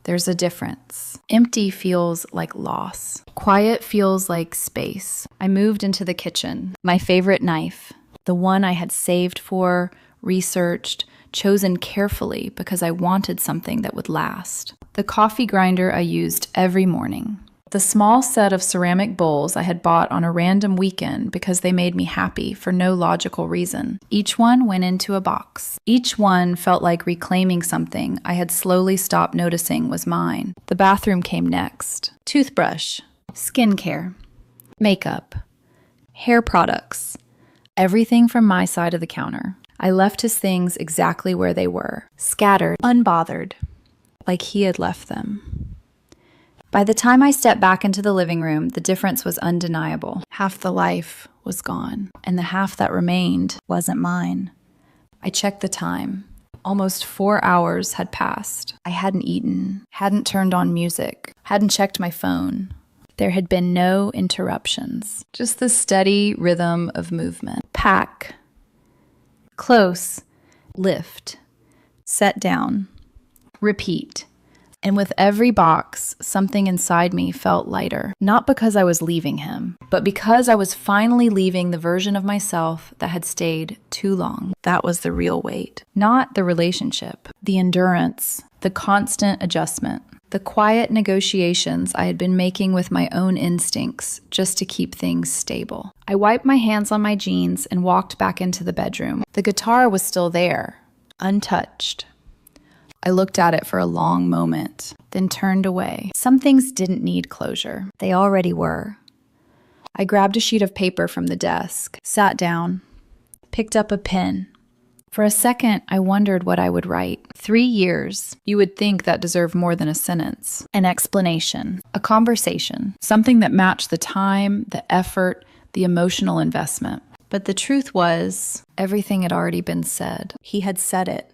There's a difference. Empty feels like loss. Quiet feels like space. I moved into the kitchen. My favorite knife, the one I had saved for, researched, chosen carefully because I wanted something that would last. The coffee grinder I used every morning. The small set of ceramic bowls I had bought on a random weekend because they made me happy for no logical reason. Each one went into a box. Each one felt like reclaiming something I had slowly stopped noticing was mine. The bathroom came next. Toothbrush, skincare, makeup, hair products, everything from my side of the counter. I left his things exactly where they were, scattered, unbothered, like he had left them. By the time I stepped back into the living room, the difference was undeniable. Half the life was gone, and the half that remained wasn't mine. I checked the time. Almost 4 hours had passed. I hadn't eaten, hadn't turned on music, hadn't checked my phone. There had been no interruptions, just the steady rhythm of movement. Pack, close, lift, set down, repeat. And with every box, something inside me felt lighter. Not because I was leaving him, but because I was finally leaving the version of myself that had stayed too long. That was the real weight. Not the relationship, the endurance, the constant adjustment, the quiet negotiations I had been making with my own instincts just to keep things stable. I wiped my hands on my jeans and walked back into the bedroom. The guitar was still there, untouched. I looked at it for a long moment, then turned away. Some things didn't need closure. They already were. I grabbed a sheet of paper from the desk, sat down, picked up a pen. For a second, I wondered what I would write. 3 years. You would think that deserved more than a sentence. An explanation. A conversation. Something that matched the time, the effort, the emotional investment. But the truth was, everything had already been said. He had said it.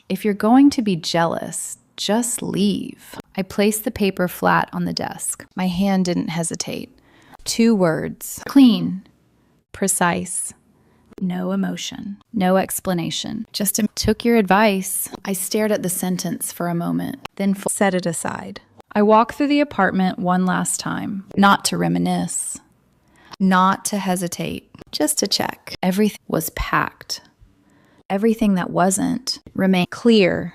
If you're going to be jealous, just leave. I placed the paper flat on the desk. My hand didn't hesitate. 2 words. Clean. Precise. No emotion. No explanation. Just took your advice. I stared at the sentence for a moment, then set it aside. I walked through the apartment one last time. Not to reminisce. Not to hesitate. Just to check. Everything was packed. Everything that wasn't remained clear,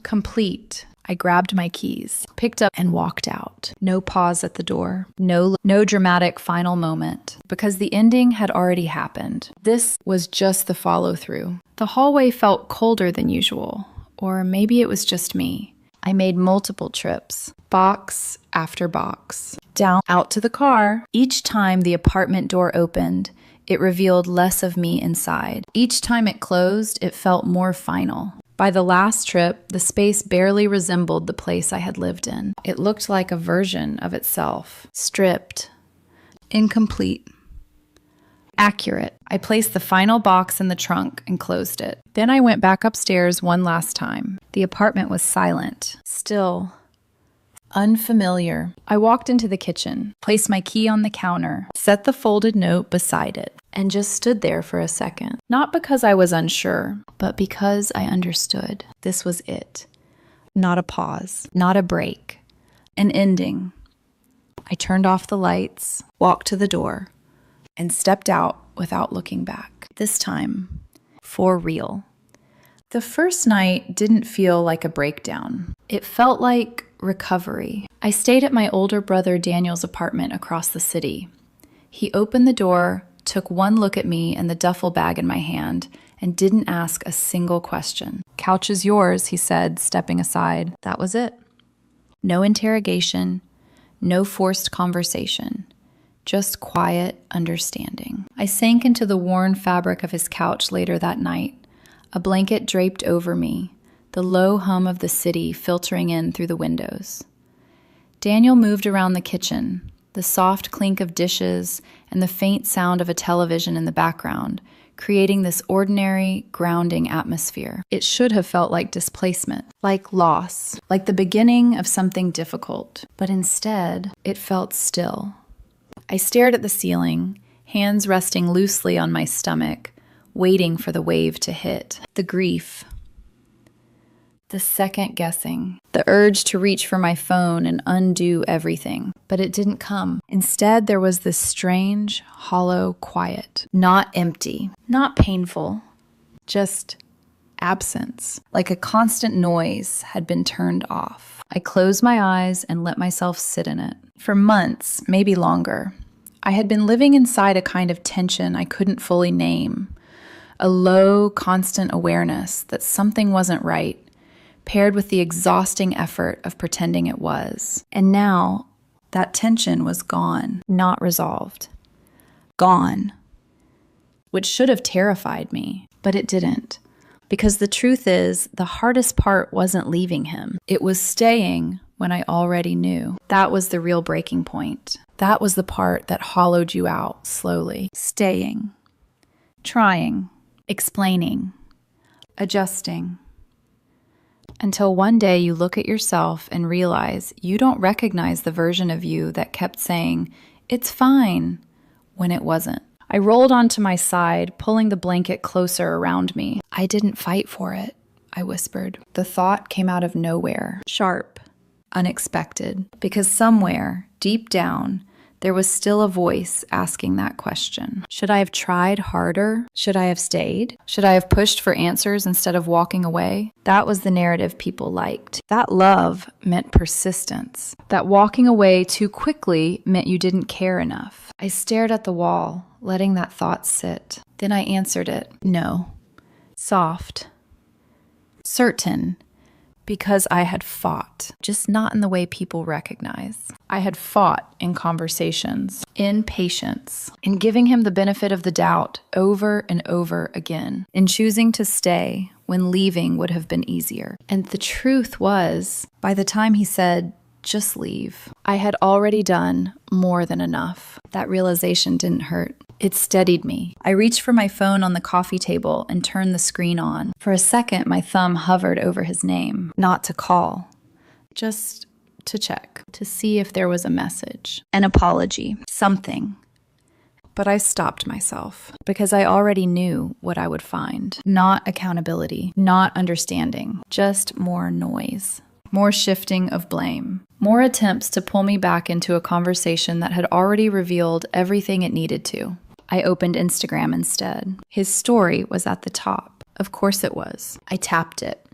complete. I grabbed my keys, picked up, and walked out. stopped. No pause at the door. No dramatic final moment. Because the ending had already happened. This was just the follow-through. The hallway felt colder than usual. Or maybe it was just me. I made multiple trips. Box after box. Down, out to the car. Each time the apartment door opened, it revealed less of me inside. Each time it closed, it felt more final. By the last trip, the space barely resembled the place I had lived in. It looked like a version of itself. Stripped. Incomplete. Accurate. I placed the final box in the trunk and closed it. Then I went back upstairs one last time. The apartment was silent. Still. Unfamiliar. I walked into the kitchen, placed my key on the counter, set the folded note beside it, and just stood there for a second. Not because I was unsure, but because I understood. This was it. Not a pause, not a break, an ending. I turned off the lights, walked to the door, and stepped out without looking back. This time, for real. The first night didn't feel like a breakdown. It felt like recovery. I stayed at my older brother Daniel's apartment across the city. He opened the door, took one look at me and the duffel bag in my hand, and didn't ask a single question. "Couch is yours," he said, stepping aside. That was it. No interrogation, no forced conversation, just quiet understanding. I sank into the worn fabric of his couch later that night, a blanket draped over me, the low hum of the city filtering in through the windows. Daniel moved around the kitchen, the soft clink of dishes and the faint sound of a television in the background, creating this ordinary, grounding atmosphere. It should have felt like displacement, like loss, like the beginning of something difficult. But instead, it felt still. I stared at the ceiling, hands resting loosely on my stomach, waiting for the wave to hit. The grief. The second guessing, the urge to reach for my phone and undo everything. But it didn't come. Instead, there was this strange, hollow quiet. Not empty, not painful, just absence. Like a constant noise had been turned off. I closed my eyes and let myself sit in it. For months, maybe longer, I had been living inside a kind of tension I couldn't fully name. A low, constant awareness that something wasn't right, paired with the exhausting effort of pretending it was. And now, that tension was gone, not resolved. Gone. Which should have terrified me, but it didn't. Because the truth is, the hardest part wasn't leaving him. It was staying when I already knew. That was the real breaking point. That was the part that hollowed you out slowly. Staying. Trying. Explaining. Adjusting. Until one day you look at yourself and realize you don't recognize the version of you that kept saying, "It's fine," when it wasn't. I rolled onto my side, pulling the blanket closer around me. "I didn't fight for it," I whispered. The thought came out of nowhere, sharp, unexpected, because somewhere, deep down, there was still a voice asking that question. Should I have tried harder? Should I have stayed? Should I have pushed for answers instead of walking away? That was the narrative people liked. That love meant persistence. That walking away too quickly meant you didn't care enough. I stared at the wall, letting that thought sit. Then I answered it. No. Soft. Certain. Because I had fought, just not in the way people recognize. I had fought in conversations, in patience, in giving him the benefit of the doubt over and over again, in choosing to stay when leaving would have been easier. And the truth was, by the time he said, "Just leave," I had already done more than enough. That realization didn't hurt. It steadied me. I reached for my phone on the coffee table and turned the screen on. For a second, my thumb hovered over his name. Not to call, just to check, to see if there was a message, an apology, something. But I stopped myself because I already knew what I would find. Not accountability, not understanding, just more noise. More shifting of blame. More attempts to pull me back into a conversation that had already revealed everything it needed to. I opened Instagram instead. His story was at the top. Of course it was. I tapped it.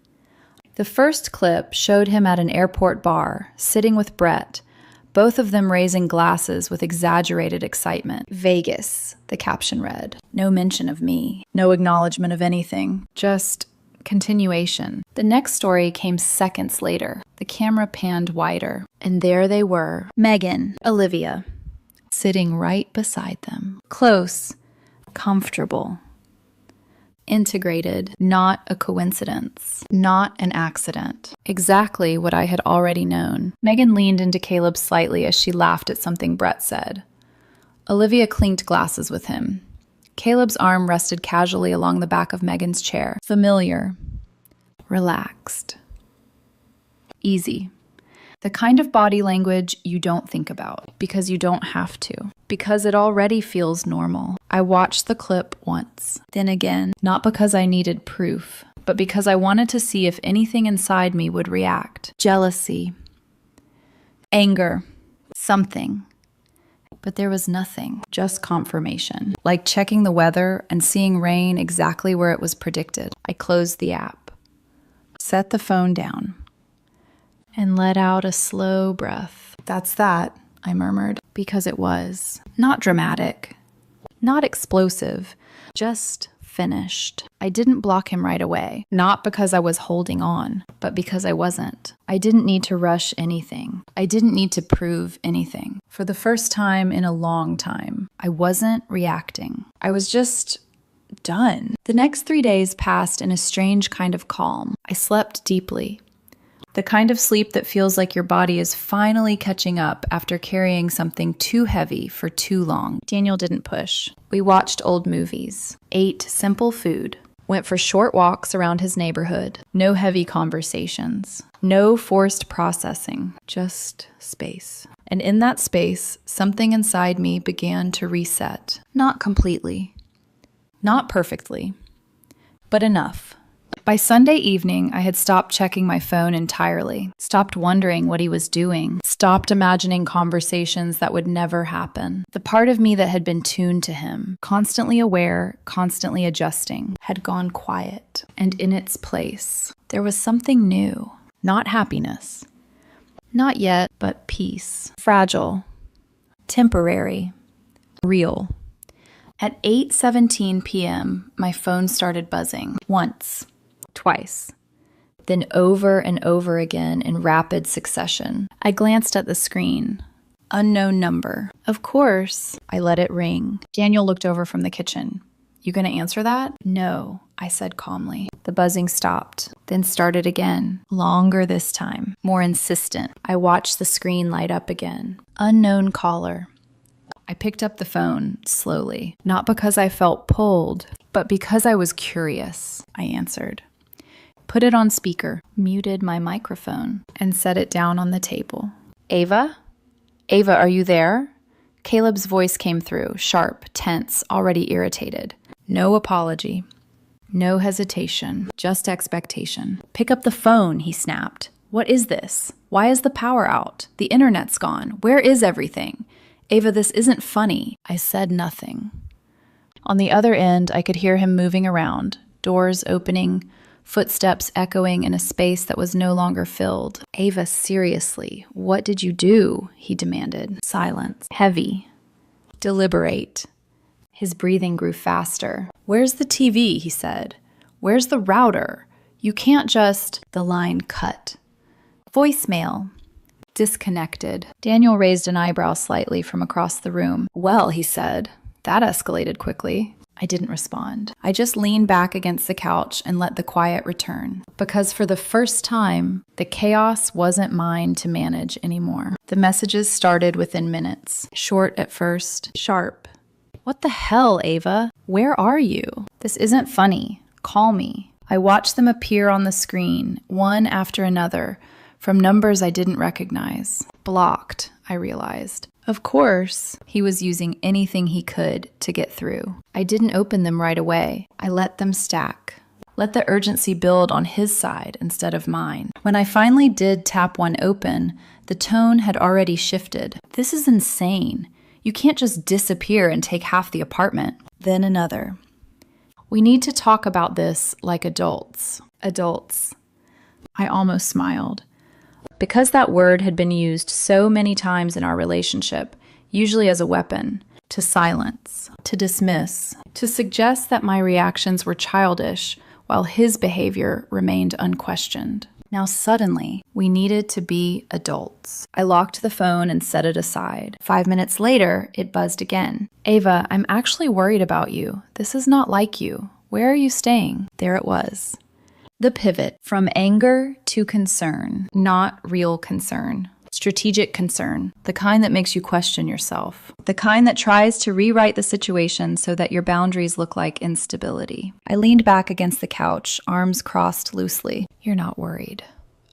The first clip showed him at an airport bar, sitting with Brett, both of them raising glasses with exaggerated excitement. Vegas, the caption read. No mention of me. No acknowledgement of anything. Just continuation. The next story came seconds later. The camera panned wider, and there they were, Megan, Olivia, sitting right beside them. Close, comfortable, integrated, not a coincidence, not an accident. Exactly what I had already known. Megan leaned into Caleb slightly as she laughed at something Brett said. Olivia clinked glasses with him. Caleb's arm rested casually along the back of Megan's chair. Familiar. Relaxed. Easy. The kind of body language you don't think about, because you don't have to, because it already feels normal. I watched the clip once, then again, not because I needed proof, but because I wanted to see if anything inside me would react. Jealousy. Anger. Something. But there was nothing, just confirmation, like checking the weather and seeing rain exactly where it was predicted. I closed the app, set the phone down, and let out a slow breath. That's that, I murmured, because it was. Not dramatic, not explosive, just finished. I didn't block him right away, not because I was holding on, but because I wasn't. I didn't need to rush anything. I didn't need to prove anything. For the first time in a long time, I wasn't reacting. I was just done. The next 3 days passed in a strange kind of calm. I slept deeply. The kind of sleep that feels like your body is finally catching up after carrying something too heavy for too long. Daniel didn't push. We watched old movies, ate simple food, went for short walks around his neighborhood. No heavy conversations, no forced processing, just space. And in that space, something inside me began to reset. Not completely, not perfectly, but enough. By Sunday evening, I had stopped checking my phone entirely, stopped wondering what he was doing, stopped imagining conversations that would never happen. The part of me that had been tuned to him, constantly aware, constantly adjusting, had gone quiet. And in its place, there was something new. Not happiness. Not yet, but peace. Fragile. Temporary. Real. At 8:17 p.m., my phone started buzzing. Once. Twice. Then over and over again in rapid succession. I glanced at the screen. Unknown number. Of course, I let it ring. Daniel looked over from the kitchen. You gonna answer that? No, I said calmly. The buzzing stopped, then started again. Longer this time. More insistent. I watched the screen light up again. Unknown caller. I picked up the phone slowly. Not because I felt pulled, but because I was curious. I answered. Put it on speaker, muted my microphone, and set it down on the table. Ava? Ava, are you there? Caleb's voice came through, sharp, tense, already irritated. No apology. No hesitation. Just expectation. Pick up the phone, he snapped. What is this? Why is the power out? The internet's gone. Where is everything? Ava, this isn't funny. I said nothing. On the other end, I could hear him moving around, doors opening, footsteps echoing in a space that was no longer filled. Ava, seriously, what did you do? He demanded. Silence. Heavy. Deliberate. His breathing grew faster. Where's the TV? He said. Where's the router? You can't just... The line cut. Voicemail. Disconnected. Daniel raised an eyebrow slightly from across the room. Well, he said. That escalated quickly. I didn't respond. I just leaned back against the couch and let the quiet return. Because for the first time, the chaos wasn't mine to manage anymore. The messages started within minutes. Short at first. Sharp. What the hell, Ava? Where are you? This isn't funny. Call me. I watched them appear on the screen, one after another, from numbers I didn't recognize. Blocked, I realized. Of course, he was using anything he could to get through. I didn't open them right away. I let them stack. Let the urgency build on his side instead of mine. When I finally did tap one open, the tone had already shifted. This is insane. You can't just disappear and take half the apartment. Then another. We need to talk about this like adults. Adults. I almost smiled. Because that word had been used so many times in our relationship, usually as a weapon, to silence, to dismiss, to suggest that my reactions were childish while his behavior remained unquestioned. Now suddenly, we needed to be adults. I locked the phone and set it aside. 5 minutes later, it buzzed again. Ava, I'm actually worried about you. This is not like you. Where are you staying? There it was. The pivot from anger to concern, not real concern. Strategic concern, the kind that makes you question yourself. The kind that tries to rewrite the situation so that your boundaries look like instability. I leaned back against the couch, arms crossed loosely. You're not worried,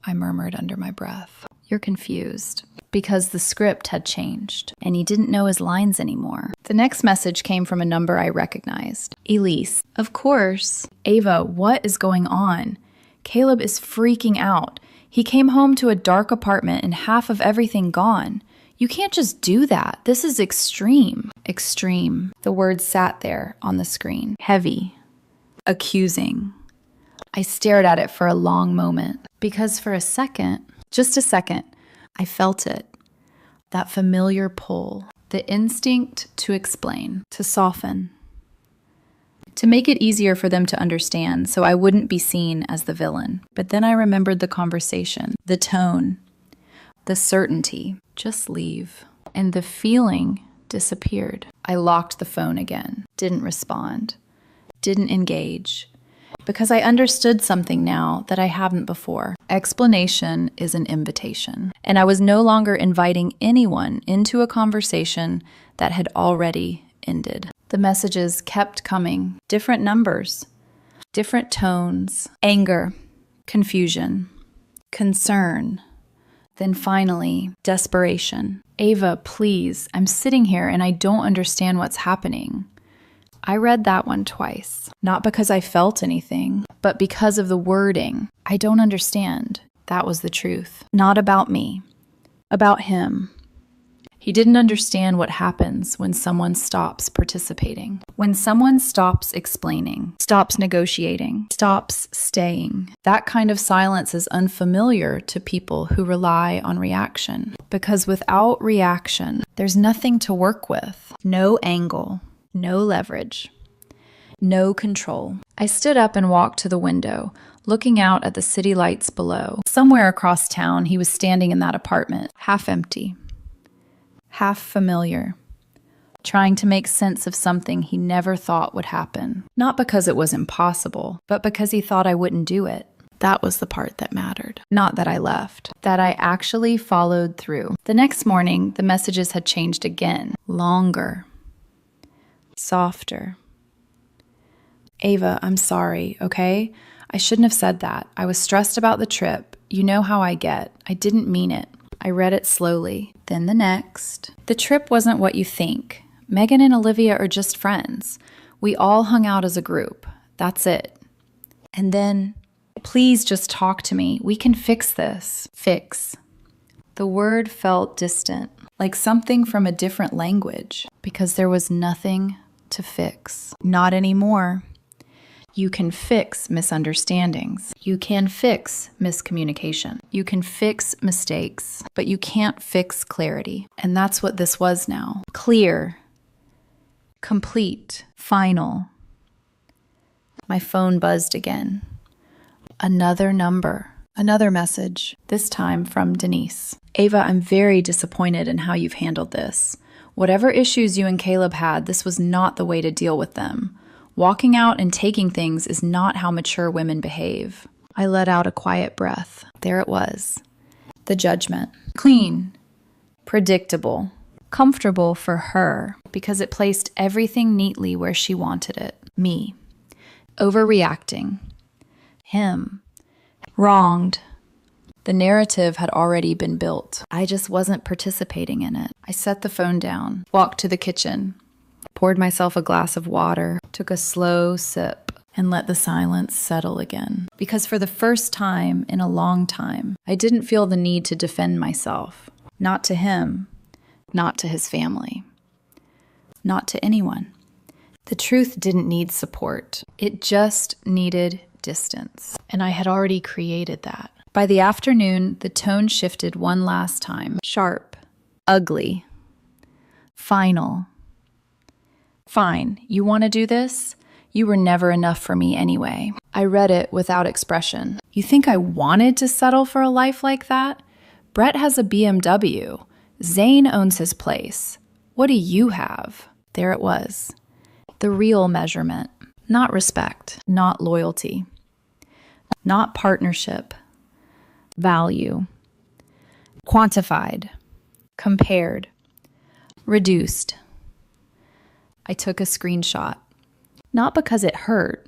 I murmured under my breath. You're confused. Because the script had changed, and he didn't know his lines anymore. The next message came from a number I recognized. Elise. Of course. Ava, what is going on? Caleb is freaking out. He came home to a dark apartment and half of everything gone. You can't just do that. This is extreme. Extreme. The word sat there on the screen. Heavy. Accusing. I stared at it for a long moment because for a second, just a second, I felt it. That familiar pull. The instinct to explain, to soften. To make it easier for them to understand so I wouldn't be seen as the villain. But then I remembered the conversation, the tone, the certainty. Just leave. And the feeling disappeared. I locked the phone again, didn't respond, didn't engage. Because I understood something now that I hadn't before. Explanation is an invitation. And I was no longer inviting anyone into a conversation that had already ended. The messages kept coming. Different numbers, different tones, anger, confusion, concern, then finally, desperation. Ava, please, I'm sitting here and I don't understand what's happening. I read that one twice, not because I felt anything, but because of the wording. I don't understand. That was the truth. Not about me, about him. He didn't understand what happens when someone stops participating, when someone stops explaining, stops negotiating, stops staying. That kind of silence is unfamiliar to people who rely on reaction, because without reaction, there's nothing to work with. No angle, no leverage, no control. I stood up and walked to the window, looking out at the city lights below. Somewhere across town, he was standing in that apartment, half empty, half familiar, trying to make sense of something he never thought would happen. Not because it was impossible, but because he thought I wouldn't do it. That was the part that mattered. Not that I left, that I actually followed through. The next morning, the messages had changed again. Longer. Softer. Ava, I'm sorry, okay? I shouldn't have said that. I was stressed about the trip. You know how I get. I didn't mean it. I read it slowly. Then the next. The trip wasn't what you think. Megan and Olivia are just friends. We all hung out as a group. That's it. And then, please just talk to me. We can fix this. Fix. The word felt distant, like something from a different language, because there was nothing to fix. Not anymore. You can fix misunderstandings. You can fix miscommunication. You can fix mistakes, but you can't fix clarity. And that's what this was now. Clear, complete, final. My phone buzzed again. Another number, another message, this time from Denise. Ava, I'm very disappointed in how you've handled this. Whatever issues you and Caleb had, this was not the way to deal with them. Walking out and taking things is not how mature women behave. I let out a quiet breath. There it was. The judgment. Clean. Predictable. Comfortable for her, because it placed everything neatly where she wanted it. Me. Overreacting. Him. Wronged. The narrative had already been built. I just wasn't participating in it. I set the phone down, walked to the kitchen, poured myself a glass of water, took a slow sip, and let the silence settle again. Because for the first time in a long time, I didn't feel the need to defend myself. Not to him, not to his family, not to anyone. The truth didn't need support. It just needed distance. And I had already created that. By the afternoon, the tone shifted one last time. Sharp. Ugly. Final. Fine, you want to do this? You were never enough for me anyway. I read it without expression. You think I wanted to settle for a life like that? Brett has a BMW. Zane owns his place. What do you have? There it was. The real measurement. Not respect. Not loyalty. Not partnership. Value. Quantified. Compared. Reduced. I took a screenshot. Not because it hurt,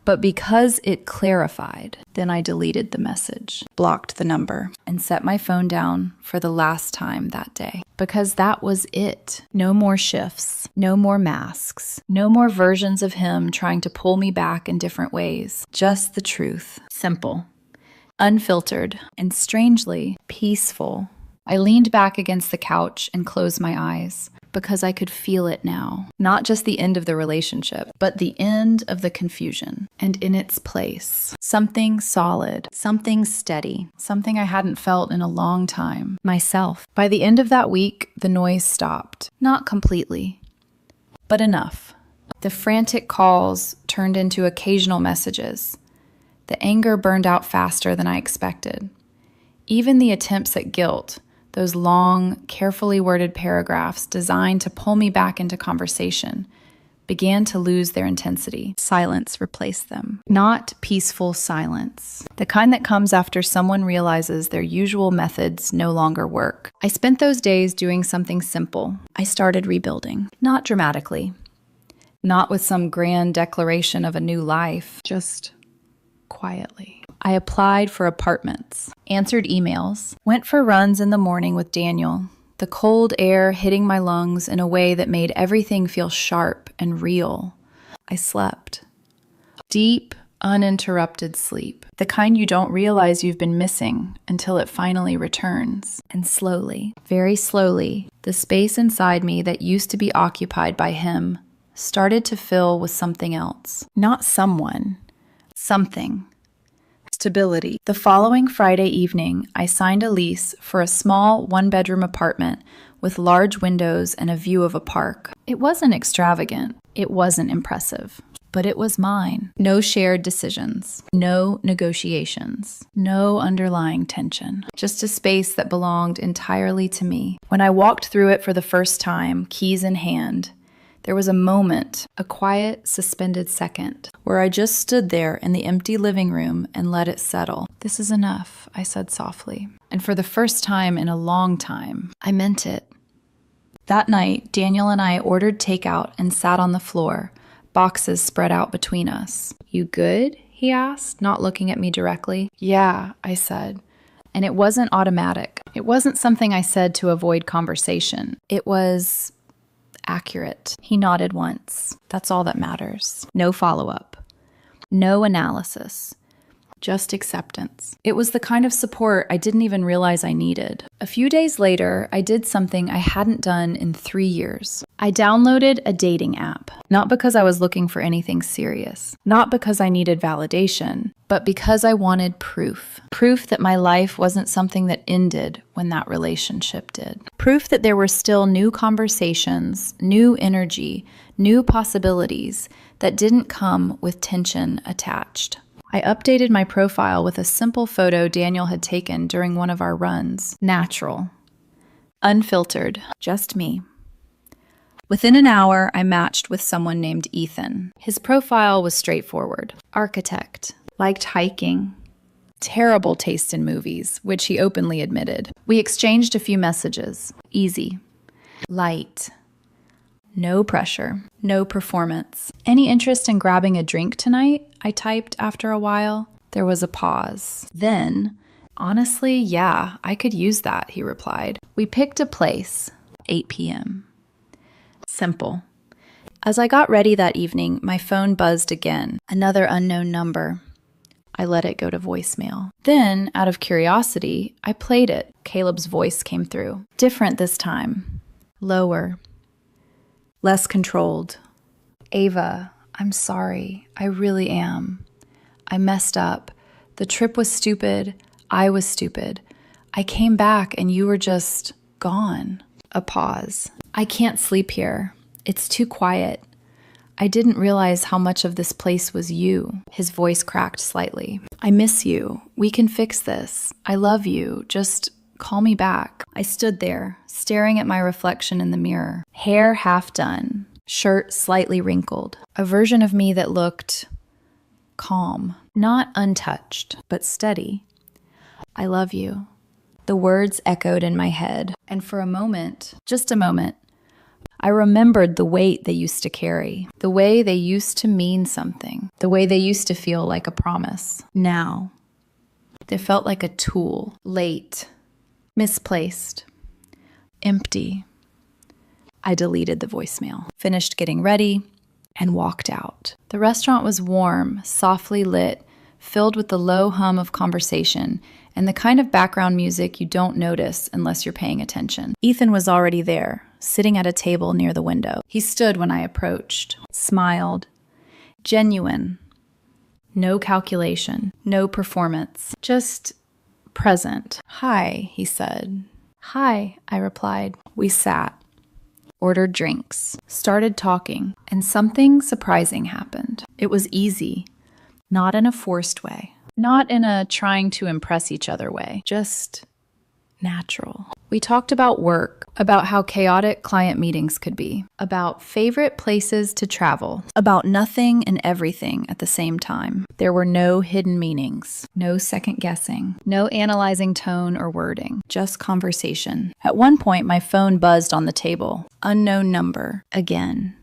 but because it clarified. Then I deleted the message, blocked the number, and set my phone down for the last time that day. Because that was it. No more shifts, no more masks, no more versions of him trying to pull me back in different ways. Just the truth. Simple, unfiltered, and strangely peaceful. I leaned back against the couch and closed my eyes. Because I could feel it now. Not just the end of the relationship, but the end of the confusion. And in its place, something solid, something steady, something I hadn't felt in a long time. Myself. By the end of that week, the noise stopped. Not completely, but enough. The frantic calls turned into occasional messages. The anger burned out faster than I expected. Even the attempts at guilt, those long, carefully worded paragraphs designed to pull me back into conversation, began to lose their intensity. Silence replaced them. Not peaceful silence. The kind that comes after someone realizes their usual methods no longer work. I spent those days doing something simple. I started rebuilding. Not dramatically. Not with some grand declaration of a new life. Just quietly. I applied for apartments, answered emails, went for runs in the morning with Daniel, the cold air hitting my lungs in a way that made everything feel sharp and real. I slept. Deep, uninterrupted sleep. The kind you don't realize you've been missing until it finally returns. And slowly, very slowly, the space inside me that used to be occupied by him started to fill with something else. Not someone. Something. Stability. The following Friday evening, I signed a lease for a small one-bedroom apartment with large windows and a view of a park. It wasn't extravagant. It wasn't impressive. But it was mine. No shared decisions. No negotiations. No underlying tension. Just a space that belonged entirely to me. When I walked through it for the first time, keys in hand, there was a moment, a quiet, suspended second, where I just stood there in the empty living room and let it settle. This is enough, I said softly. And for the first time in a long time, I meant it. That night, Daniel and I ordered takeout and sat on the floor, boxes spread out between us. You good? He asked, not looking at me directly. Yeah, I said. And it wasn't automatic. It wasn't something I said to avoid conversation. It was accurate. He nodded once. That's all that matters. No follow-up. No analysis. Just acceptance. It was the kind of support I didn't even realize I needed. A few days later, I did something I hadn't done in 3 years. I downloaded a dating app. Not because I was looking for anything serious. Not because I needed validation, but because I wanted proof. Proof that my life wasn't something that ended when that relationship did. Proof that there were still new conversations, new energy, new possibilities that didn't come with tension attached. I updated my profile with a simple photo Daniel had taken during one of our runs. Natural. Unfiltered. Just me. Within an hour, I matched with someone named Ethan. His profile was straightforward. Architect. Liked hiking. Terrible taste in movies, which he openly admitted. We exchanged a few messages. Easy. Light. No pressure. No performance. Any interest in grabbing a drink tonight? I typed after a while. There was a pause. Then, honestly, yeah, I could use that, he replied. We picked a place. 8 p.m. Simple. As I got ready that evening, my phone buzzed again. Another unknown number. I let it go to voicemail. Then, out of curiosity, I played it. Caleb's voice came through. Different this time. Lower. Less controlled. Ava, I'm sorry. I really am. I messed up. The trip was stupid. I was stupid. I came back and you were just gone. A pause. I can't sleep here. It's too quiet. I didn't realize how much of this place was you. His voice cracked slightly. I miss you. We can fix this. I love you. Just call me back. I stood there, staring at my reflection in the mirror. Hair half done. Shirt slightly wrinkled. A version of me that looked calm. Not untouched, but steady. I love you. The words echoed in my head, and for a moment, just a moment, I remembered the weight they used to carry, the way they used to mean something, the way they used to feel like a promise. Now, they felt like a tool, late, misplaced, empty. I deleted the voicemail, finished getting ready, and walked out. The restaurant was warm, softly lit, filled with the low hum of conversation and the kind of background music you don't notice unless you're paying attention. Ethan was already there, sitting at a table near the window. He stood when I approached, smiled. Genuine. No calculation, no performance, just present. Hi, he said. Hi, I replied. We sat, ordered drinks, started talking, and something surprising happened. It was easy, not in a forced way. Not in a trying to impress each other way, just natural. We talked about work, about how chaotic client meetings could be, about favorite places to travel, about nothing and everything at the same time. There were no hidden meanings, no second guessing, no analyzing tone or wording, just conversation. At one point, my phone buzzed on the table. Unknown number, again.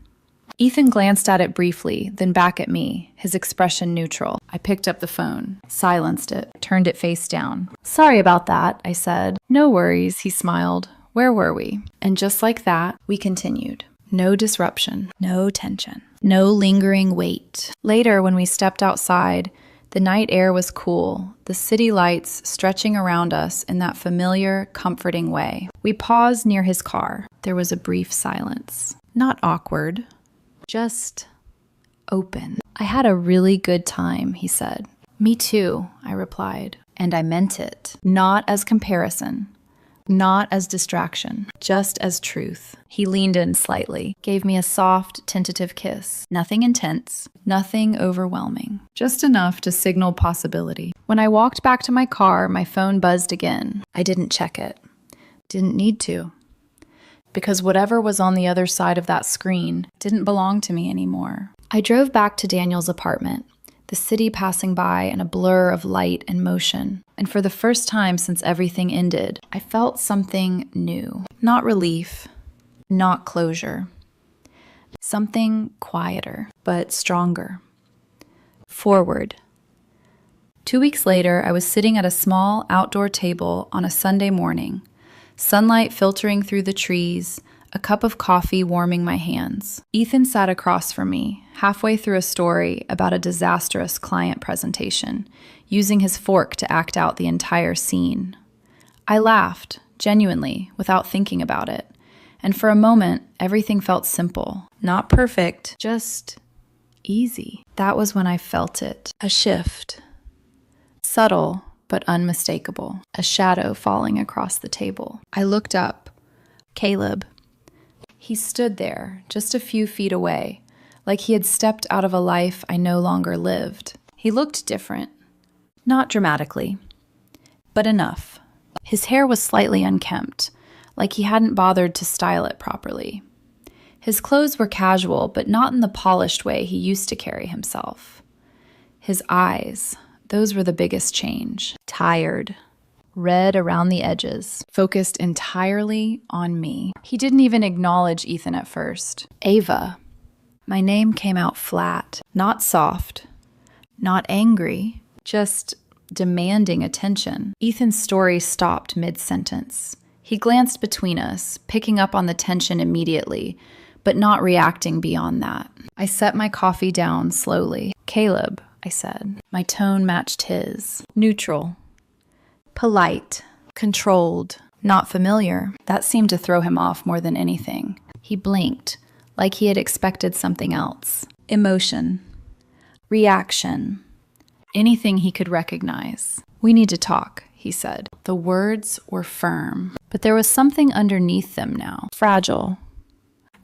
Ethan glanced at it briefly, then back at me, his expression neutral. I picked up the phone, silenced it, turned it face down. Sorry about that, I said. No worries, he smiled. Where were we? And just like that, we continued. No disruption, no tension, no lingering weight. Later, when we stepped outside, the night air was cool, the city lights stretching around us in that familiar, comforting way. We paused near his car. There was a brief silence. Not awkward. Just open. I had a really good time, he said. Me too, I replied. And I meant it. Not as comparison. Not as distraction. Just as truth. He leaned in slightly, gave me a soft, tentative kiss. Nothing intense. Nothing overwhelming. Just enough to signal possibility. When I walked back to my car, my phone buzzed again. I didn't check it. Didn't need to. Because whatever was on the other side of that screen didn't belong to me anymore. I drove back to Daniel's apartment, the city passing by in a blur of light and motion. And for the first time since everything ended, I felt something new. Not relief, not closure. Something quieter, but stronger. Forward. 2 weeks later, I was sitting at a small outdoor table on a Sunday morning. Sunlight filtering through the trees, a cup of coffee warming my hands. Ethan sat across from me, halfway through a story about a disastrous client presentation, using his fork to act out the entire scene. I laughed, genuinely, without thinking about it. And for a moment, everything felt simple. Not perfect, just easy. That was when I felt it. A shift. Subtle, but unmistakable, a shadow falling across the table. I looked up. Caleb. He stood there, just a few feet away, like he had stepped out of a life I no longer lived. He looked different. Not dramatically, but enough. His hair was slightly unkempt, like he hadn't bothered to style it properly. His clothes were casual, but not in the polished way he used to carry himself. His eyes, those were the biggest change. Tired, red around the edges, focused entirely on me. He didn't even acknowledge Ethan at first. Ava. My name came out flat, not soft, not angry, just demanding attention. Ethan's story stopped mid-sentence. He glanced between us, picking up on the tension immediately, but not reacting beyond that. I set my coffee down slowly. Caleb, I said. My tone matched his. Neutral. Polite. Controlled. Not familiar. That seemed to throw him off more than anything. He blinked, like he had expected something else. Emotion. Reaction. Anything he could recognize. We need to talk, he said. The words were firm, but there was something underneath them now, fragile.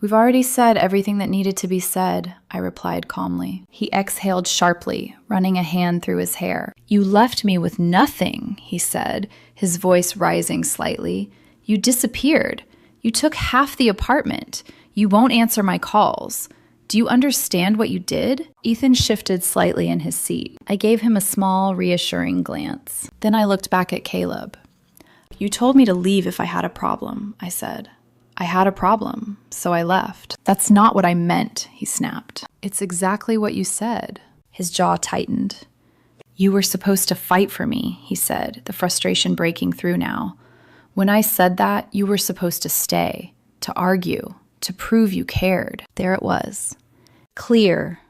We've already said everything that needed to be said, I replied calmly. He exhaled sharply, running a hand through his hair. You left me with nothing, he said, his voice rising slightly. You disappeared. You took half the apartment. You won't answer my calls. Do you understand what you did? Ethan shifted slightly in his seat. I gave him a small, reassuring glance. Then I looked back at Caleb. You told me to leave if I had a problem, I said. I had a problem, so I left. That's not what I meant, he snapped. It's exactly what you said. His jaw tightened. You were supposed to fight for me, he said, the frustration breaking through now. When I said that, you were supposed to stay, to argue, to prove you cared. There it was. Clear.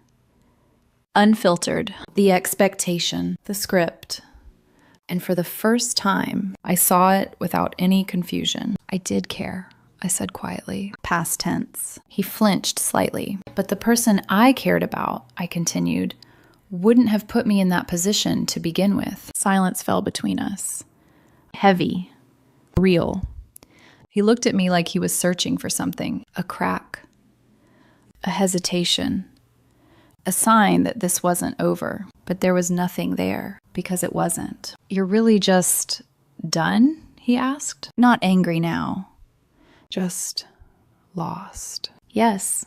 Unfiltered. The expectation. The script. And for the first time, I saw it without any confusion. I did care, I said quietly, past tense. He flinched slightly. But the person I cared about, I continued, wouldn't have put me in that position to begin with. Silence fell between us. Heavy. Real. He looked at me like he was searching for something. A crack. A hesitation. A sign that this wasn't over. But there was nothing there, because it wasn't. You're really just done? He asked. Not angry now. Just lost. Yes.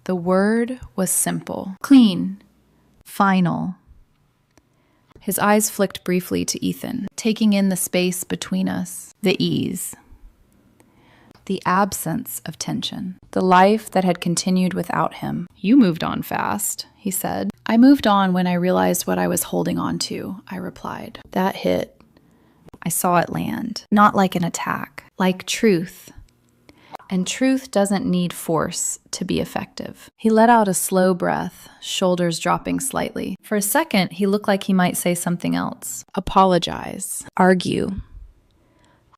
The word was simple. Clean. Final. His eyes flicked briefly to Ethan, taking in the space between us, the ease. The absence of tension. The life that had continued without him. You moved on fast, he said. I moved on when I realized what I was holding on to, I replied. That hit. I saw it land. Not like an attack. Like truth. And truth doesn't need force to be effective. He let out a slow breath, shoulders dropping slightly. For a second, he looked like he might say something else. Apologize. Argue.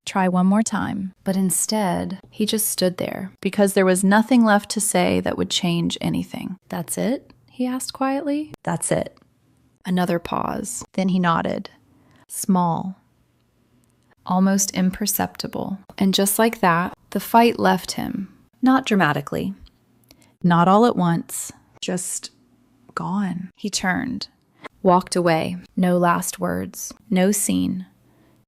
Try one more time. But instead, he just stood there, because there was nothing left to say that would change anything. That's it? He asked quietly. That's it. Another pause. Then he nodded. Small. Almost imperceptible. And just like that, the fight left him. Not dramatically. Not all at once. Just gone. He turned. Walked away. No last words. No scene.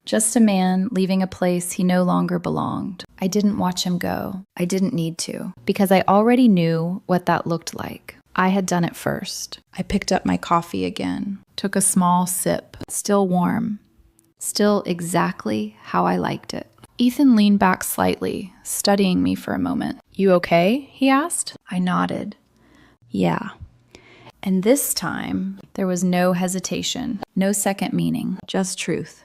Just a man leaving a place he no longer belonged. I didn't watch him go. I didn't need to. Because I already knew what that looked like. I had done it first. I picked up my coffee again. Took a small sip. Still warm. Still exactly how I liked it. Ethan leaned back slightly, studying me for a moment. You okay? He asked. I nodded. Yeah. And this time, there was no hesitation, no second meaning, just truth.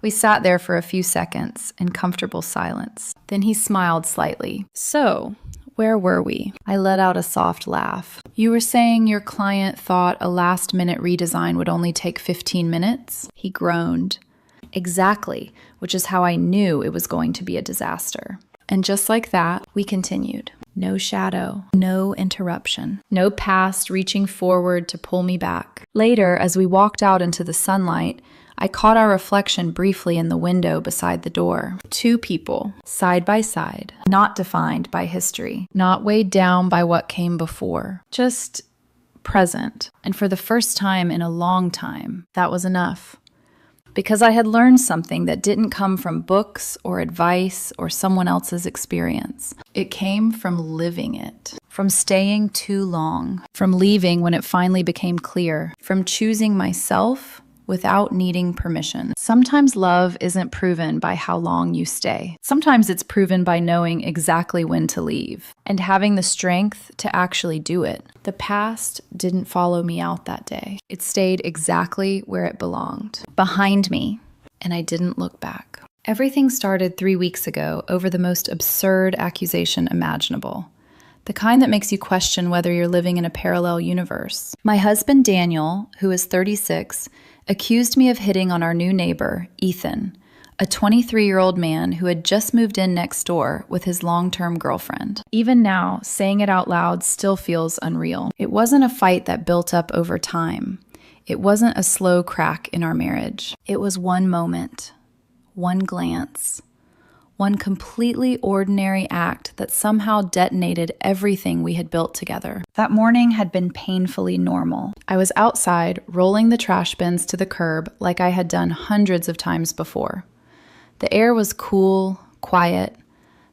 We sat there for a few seconds in comfortable silence. Then he smiled slightly. So, where were we? I let out a soft laugh. You were saying your client thought a last-minute redesign would only take 15 minutes? He groaned. Exactly, which is how I knew it was going to be a disaster. And just like that, we continued. No shadow, no interruption, no past reaching forward to pull me back. Later, as we walked out into the sunlight, I caught our reflection briefly in the window beside the door. Two people, side by side, not defined by history, not weighed down by what came before, just present. And for the first time in a long time, that was enough. Because I had learned something that didn't come from books or advice or someone else's experience. It came from living it, from staying too long, from leaving when it finally became clear, from choosing myself without needing permission. Sometimes love isn't proven by how long you stay. Sometimes it's proven by knowing exactly when to leave and having the strength to actually do it. The past didn't follow me out that day. It stayed exactly where it belonged, behind me, and I didn't look back. Everything started 3 weeks ago over the most absurd accusation imaginable. The kind that makes you question whether you're living in a parallel universe. My husband, Daniel, who is 36, accused me of hitting on our new neighbor, Ethan, a 23-year-old man who had just moved in next door with his long-term girlfriend. Even now, saying it out loud still feels unreal. It wasn't a fight that built up over time. It wasn't a slow crack in our marriage. It was one moment, one glance, one completely ordinary act that somehow detonated everything we had built together. That morning had been painfully normal. I was outside, rolling the trash bins to the curb like I had done hundreds of times before. The air was cool, quiet,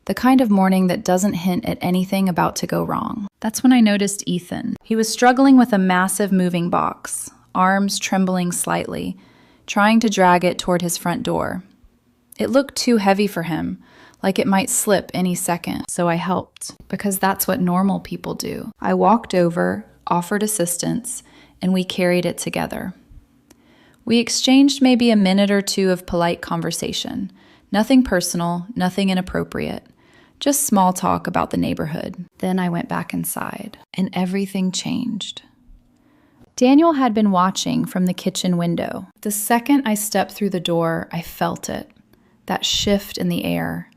the kind of morning that doesn't hint at anything about to go wrong. That's when I noticed Ethan. He was struggling with a massive moving box, arms trembling slightly, trying to drag it toward his front door. It looked too heavy for him, like it might slip any second, so I helped, because that's what normal people do. I walked over, offered assistance, and we carried it together. We exchanged maybe a minute or two of polite conversation. Nothing personal, nothing inappropriate. Just small talk about the neighborhood. Then I went back inside, and everything changed. Daniel had been watching from the kitchen window. The second I stepped through the door, I felt it. That shift in the air.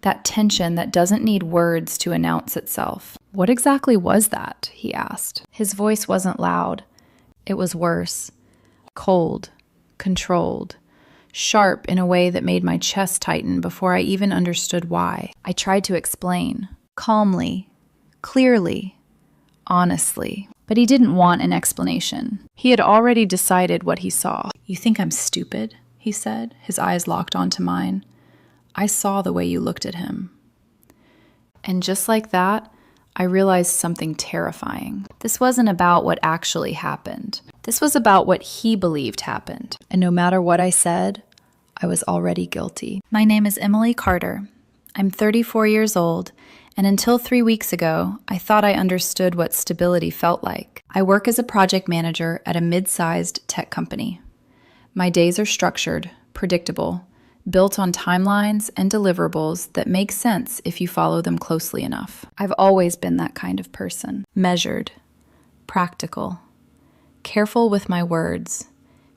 That tension that doesn't need words to announce itself. "What exactly was that?" he asked. His voice wasn't loud. It was worse. Cold. Controlled. Sharp in a way that made my chest tighten before I even understood why. I tried to explain. Calmly. Clearly. Honestly. But he didn't want an explanation. He had already decided what he saw. "You think I'm stupid?" he said, his eyes locked onto mine. I saw the way you looked at him. And just like that, I realized something terrifying. This wasn't about what actually happened. This was about what he believed happened. And no matter what I said, I was already guilty. My name is Emily Carter. I'm 34 years old, and until 3 weeks ago, I thought I understood what stability felt like. I work as a project manager at a mid-sized tech company. My days are structured, predictable, built on timelines and deliverables that make sense if you follow them closely enough. I've always been that kind of person. Measured, practical, careful with my words,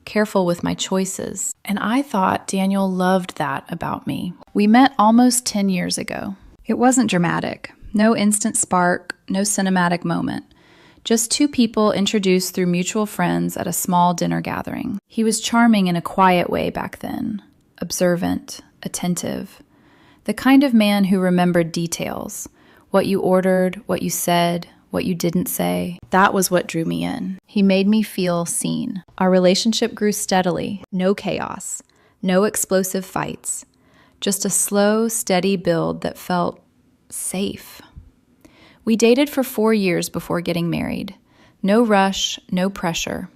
careful with my choices. And I thought Daniel loved that about me. We met almost 10 years ago. It wasn't dramatic. No instant spark, no cinematic moment. Just two people introduced through mutual friends at a small dinner gathering. He was charming in a quiet way back then. Observant, attentive. The kind of man who remembered details. What you ordered, what you said, what you didn't say. That was what drew me in. He made me feel seen. Our relationship grew steadily. No chaos. No explosive fights. Just a slow, steady build that felt safe. We dated for 4 years before getting married. No rush, no pressure.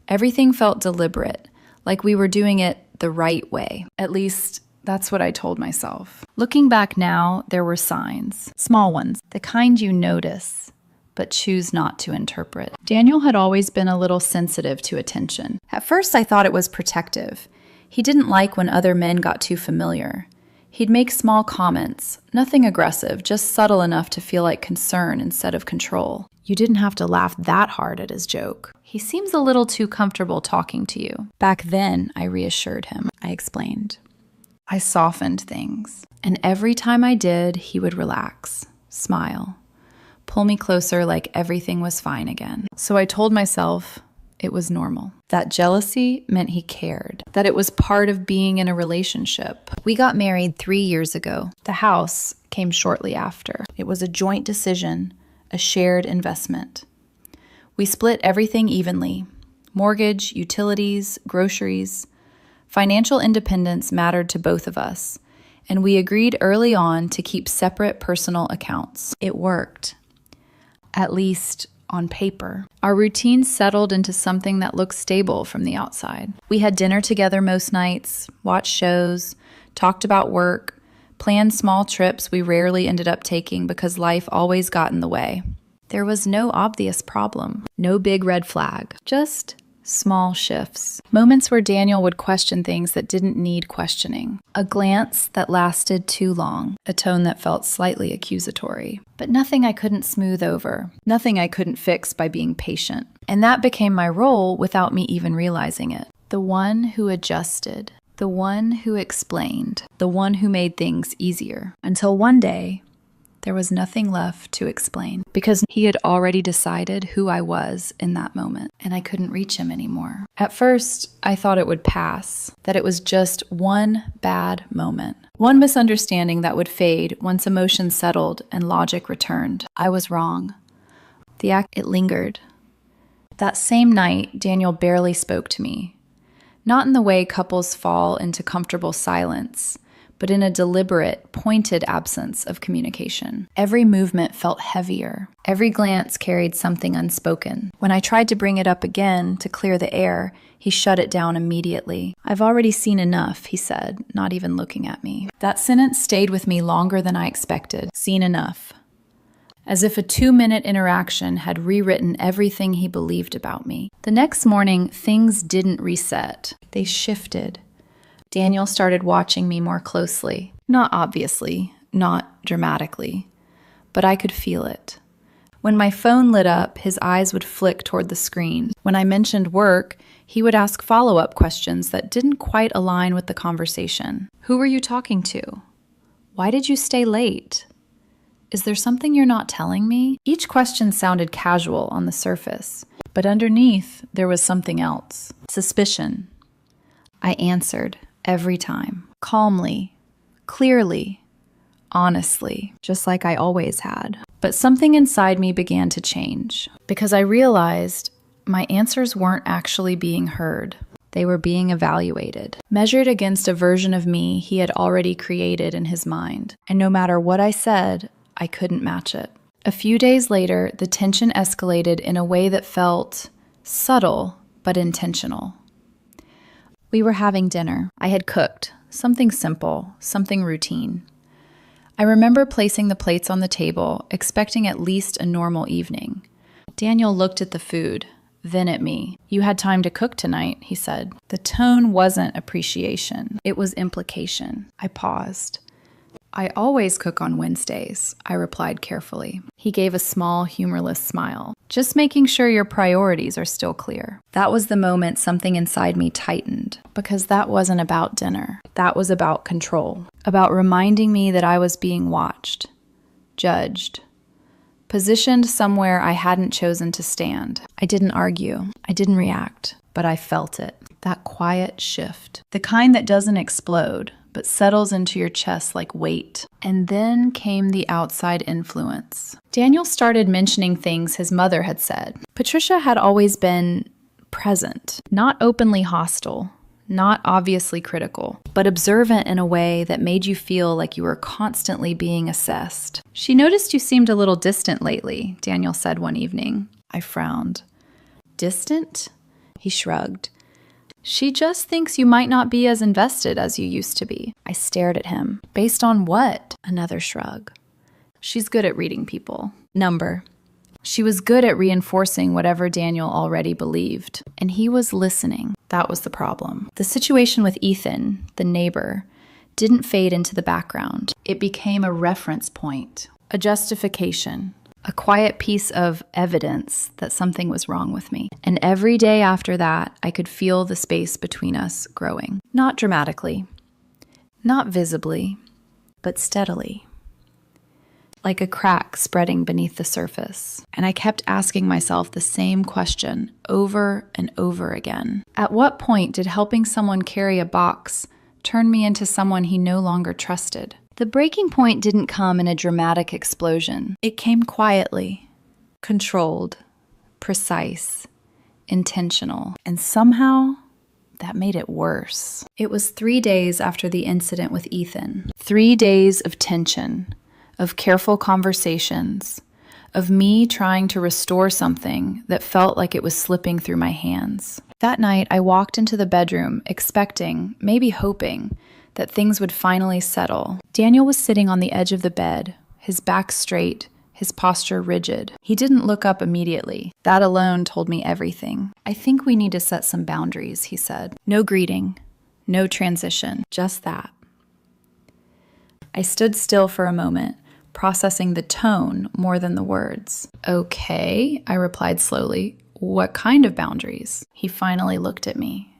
Everything felt deliberate, like we were doing it the right way. At least, that's what I told myself. Looking back now, there were signs. Small ones. The kind you notice, but choose not to interpret. Daniel had always been a little sensitive to attention. At first, I thought it was protective. He didn't like when other men got too familiar. He'd make small comments, nothing aggressive, just subtle enough to feel like concern instead of control. You didn't have to laugh that hard at his joke. He seems a little too comfortable talking to you. Back then, I reassured him. I explained. I softened things. And every time I did, he would relax, smile, pull me closer like everything was fine again. So I told myself it was normal. That jealousy meant he cared, that it was part of being in a relationship. We got married 3 years ago. The house came shortly after. It was a joint decision, a shared investment. We split everything evenly. Mortgage, utilities, groceries. Financial independence mattered to both of us, and we agreed early on to keep separate personal accounts. It worked. At least on paper. Our routine settled into something that looked stable from the outside. We had dinner together most nights, watched shows, talked about work, planned small trips we rarely ended up taking because life always got in the way. There was no obvious problem, no big red flag, just small shifts. Moments where Daniel would question things that didn't need questioning. A glance that lasted too long. A tone that felt slightly accusatory. But nothing I couldn't smooth over. Nothing I couldn't fix by being patient. And that became my role without me even realizing it. The one who adjusted. The one who explained. The one who made things easier. Until one day, There was nothing left to explain because he had already decided who I was in that moment, and I couldn't reach him anymore. At first, I thought it would pass, that it was just one bad moment, one misunderstanding that would fade once emotion settled and logic returned. I was wrong. It lingered. That same night, Daniel barely spoke to me. Not in the way couples fall into comfortable silence, but in a deliberate, pointed absence of communication. Every movement felt heavier. Every glance carried something unspoken. When I tried to bring it up again to clear the air, he shut it down immediately. "I've already seen enough," he said, not even looking at me. That sentence stayed with me longer than I expected. Seen enough. As if a 2-minute interaction had rewritten everything he believed about me. The next morning, things didn't reset. They shifted. Daniel started watching me more closely. Not obviously, not dramatically, but I could feel it. When my phone lit up, his eyes would flick toward the screen. When I mentioned work, he would ask follow-up questions that didn't quite align with the conversation. Who were you talking to? Why did you stay late? Is there something you're not telling me? Each question sounded casual on the surface, but underneath there was something else. Suspicion. I answered. Every time. Calmly, clearly, honestly, just like I always had. But something inside me began to change because I realized my answers weren't actually being heard. They were being evaluated, measured against a version of me he had already created in his mind. And no matter what I said, I couldn't match it. A few days later, the tension escalated in a way that felt subtle but intentional. We were having dinner. I had cooked, something simple, something routine. I remember placing the plates on the table, expecting at least a normal evening. Daniel looked at the food, then at me. "You had time to cook tonight," he said. The tone wasn't appreciation, it was implication. I paused. "I always cook on Wednesdays," I replied carefully. He gave a small, humorless smile. "Just making sure your priorities are still clear." That was the moment something inside me tightened, because that wasn't about dinner. That was about control, about reminding me that I was being watched, judged, positioned somewhere I hadn't chosen to stand. I didn't argue. I didn't react, but I felt it. That quiet shift, the kind that doesn't explode, but settles into your chest like weight. And then came the outside influence. Daniel started mentioning things his mother had said. Patricia had always been present, not openly hostile, not obviously critical, but observant in a way that made you feel like you were constantly being assessed. "She noticed you seemed a little distant lately," Daniel said one evening. I frowned. "Distant?" He shrugged. "She just thinks you might not be as invested as you used to be." I stared at him. "Based on what?" Another shrug. "She's good at reading people." Number. She was good at reinforcing whatever Daniel already believed, and he was listening. That was the problem. The situation with Ethan, the neighbor, didn't fade into the background. It became a reference point, a justification, a quiet piece of evidence that something was wrong with me. And every day after that, I could feel the space between us growing. Not dramatically, not visibly, but steadily. Like a crack spreading beneath the surface. And I kept asking myself the same question over and over again. At what point did helping someone carry a box turn me into someone he no longer trusted? The breaking point didn't come in a dramatic explosion. It came quietly, controlled, precise, intentional, and somehow that made it worse. It was 3 days after the incident with Ethan. 3 days of tension, of careful conversations, of me trying to restore something that felt like it was slipping through my hands. That night, I walked into the bedroom expecting, maybe hoping, that things would finally settle. Daniel was sitting on the edge of the bed, his back straight, his posture rigid. He didn't look up immediately. That alone told me everything. "I think we need to set some boundaries," he said. "No greeting, no transition, just that." I stood still for a moment, processing the tone more than the words. "Okay," I replied slowly. "What kind of boundaries?" He finally looked at me.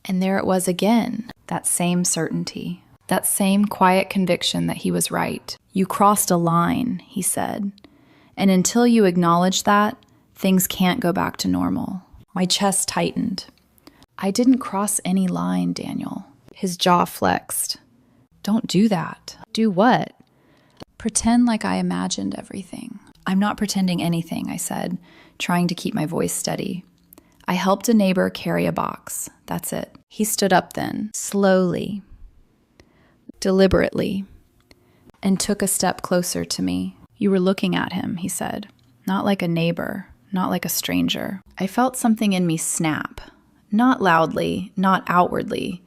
And there it was again, that same certainty. That same quiet conviction that he was right. You crossed a line, he said. And until you acknowledge that, things can't go back to normal. My chest tightened. I didn't cross any line, Daniel. His jaw flexed. Don't do that. Do what? Pretend like I imagined everything. I'm not pretending anything, I said, trying to keep my voice steady. I helped a neighbor carry a box. That's it. He stood up then, slowly, deliberately, and took a step closer to me. You were looking at him, he said. Not like a neighbor, not like a stranger. I felt something in me snap. Not loudly, not outwardly,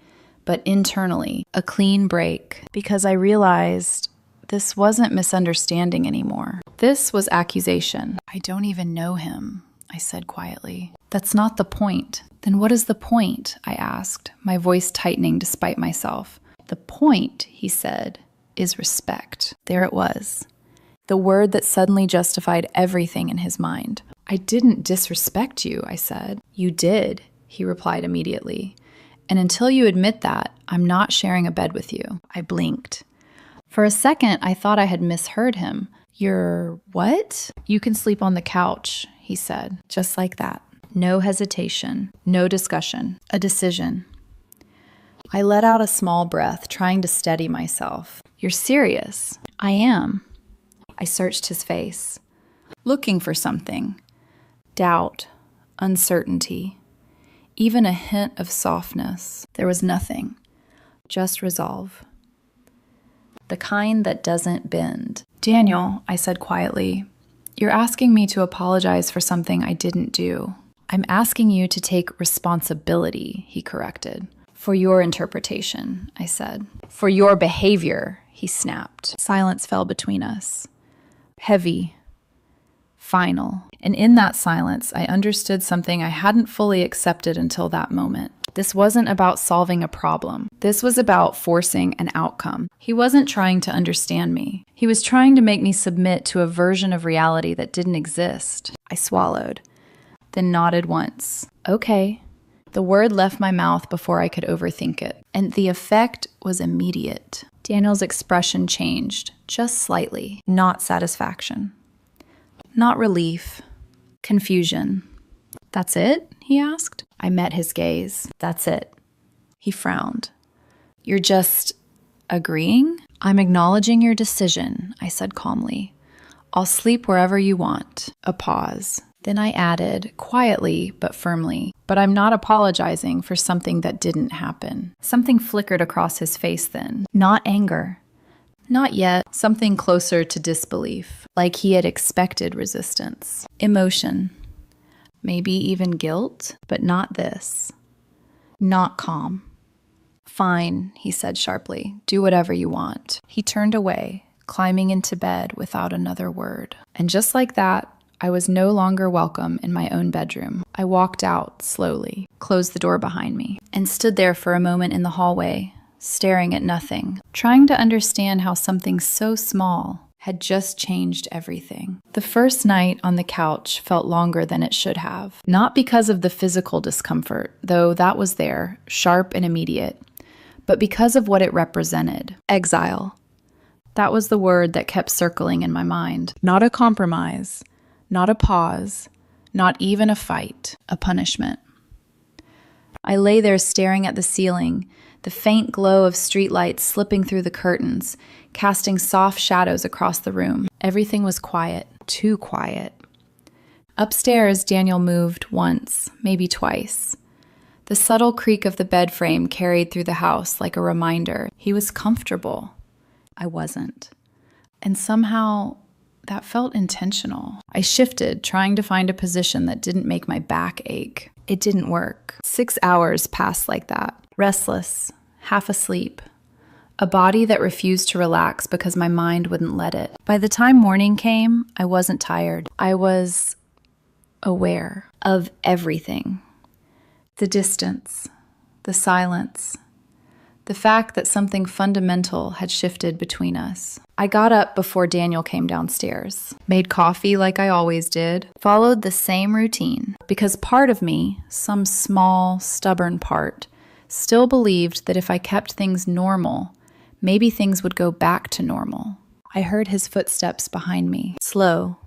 but internally. A clean break. Because I realized this wasn't misunderstanding anymore. This was accusation. I don't even know him, I said quietly. That's not the point. Then what is the point? I asked, my voice tightening despite myself. The point, he said, is respect. There it was. The word that suddenly justified everything in his mind. I didn't disrespect you, I said. You did, he replied immediately. And until you admit that, I'm not sharing a bed with you. I blinked. For a second, I thought I had misheard him. You're what? You can sleep on the couch, he said, just like that. No hesitation, no discussion, a decision. I let out a small breath, trying to steady myself. You're serious? I am. I searched his face, looking for something. Doubt, uncertainty, even a hint of softness. There was nothing, just resolve. The kind that doesn't bend. Daniel, I said quietly, you're asking me to apologize for something I didn't do. I'm asking you to take responsibility, he corrected. For your interpretation, I said. For your behavior, he snapped. Silence fell between us. Heavy, final. And in that silence, I understood something I hadn't fully accepted until that moment. This wasn't about solving a problem. This was about forcing an outcome. He wasn't trying to understand me. He was trying to make me submit to a version of reality that didn't exist. I swallowed, then nodded once. Okay. The word left my mouth before I could overthink it, and the effect was immediate. Daniel's expression changed, just slightly. Not satisfaction. Not relief. Confusion. That's it? He asked. I met his gaze. That's it. He frowned. You're just agreeing? I'm acknowledging your decision, I said calmly. I'll sleep wherever you want. A pause. Then I added, quietly but firmly, but I'm not apologizing for something that didn't happen. Something flickered across his face then. Not anger. Not yet. Something closer to disbelief, like he had expected resistance. Emotion. Maybe even guilt, but not this. Not calm. Fine, he said sharply. Do whatever you want. He turned away, climbing into bed without another word. And just like that, I was no longer welcome in my own bedroom. I walked out slowly, closed the door behind me, and stood there for a moment in the hallway, staring at nothing, trying to understand how something so small had just changed everything. The first night on the couch felt longer than it should have, not because of the physical discomfort, though that was there, sharp and immediate, but because of what it represented. Exile. That was the word that kept circling in my mind. Not a compromise. Not a pause, not even a fight, a punishment. I lay there staring at the ceiling, the faint glow of streetlights slipping through the curtains, casting soft shadows across the room. Everything was quiet, too quiet. Upstairs, Daniel moved once, maybe twice. The subtle creak of the bed frame carried through the house like a reminder. He was comfortable. I wasn't. And somehow, that felt intentional. I shifted, trying to find a position that didn't make my back ache. It didn't work. 6 hours passed like that. Restless, half asleep. A body that refused to relax because my mind wouldn't let it. By the time morning came, I wasn't tired. I was aware of everything. The distance, the silence, the fact that something fundamental had shifted between us. I got up before Daniel came downstairs, made coffee like I always did, followed the same routine, because part of me, some small, stubborn part, still believed that if I kept things normal, maybe things would go back to normal. I heard his footsteps behind me. Slow,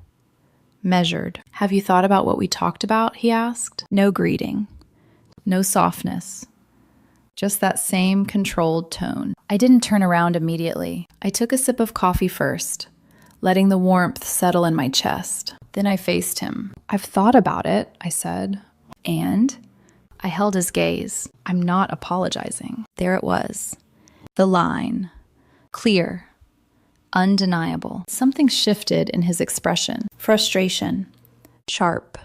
measured. "Have you thought about what we talked about?" he asked. No greeting, no softness, just that same controlled tone. I didn't turn around immediately. I took a sip of coffee first, letting the warmth settle in my chest. Then I faced him. "I've thought about it," I said. "And?" I held his gaze. "I'm not apologizing." There it was. The line. Clear. Undeniable. Something shifted in his expression. Frustration. Sharp.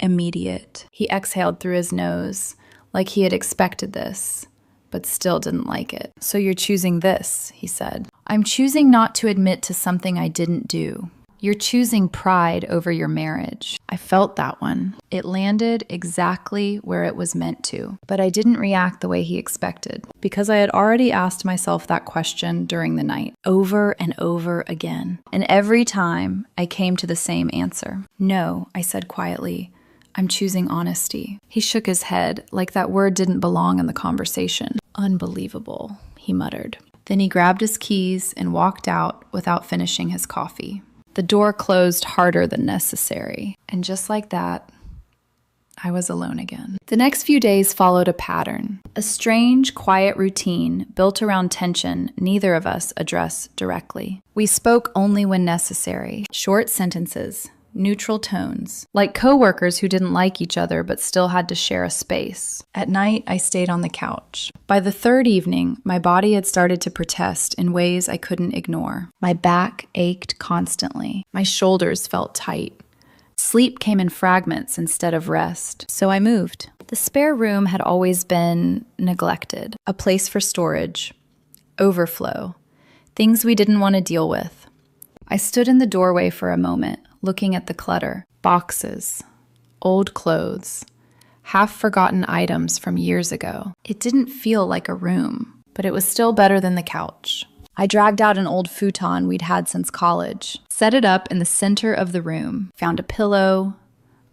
Immediate. He exhaled through his nose, like he had expected this, but still didn't like it. "So you're choosing this," he said. "I'm choosing not to admit to something I didn't do. You're choosing pride over your marriage." I felt that one. It landed exactly where it was meant to, but I didn't react the way he expected, because I had already asked myself that question during the night, over and over again. And every time I came to the same answer. "No," I said quietly. "I'm choosing honesty." He shook his head, like that word didn't belong in the conversation. "Unbelievable," he muttered. Then he grabbed his keys and walked out without finishing his coffee. The door closed harder than necessary, and just like that, I was alone again. The next few days followed a pattern, a strange, quiet routine built around tension neither of us addressed directly. We spoke only when necessary, short sentences, neutral tones, like coworkers who didn't like each other but still had to share a space. At night, I stayed on the couch. By the third evening, my body had started to protest in ways I couldn't ignore. My back ached constantly. My shoulders felt tight. Sleep came in fragments instead of rest, so I moved. The spare room had always been neglected, a place for storage, overflow, things we didn't want to deal with. I stood in the doorway for a moment, looking at the clutter, boxes, old clothes, half-forgotten items from years ago. It didn't feel like a room, but it was still better than the couch. I dragged out an old futon we'd had since college, set it up in the center of the room, found a pillow,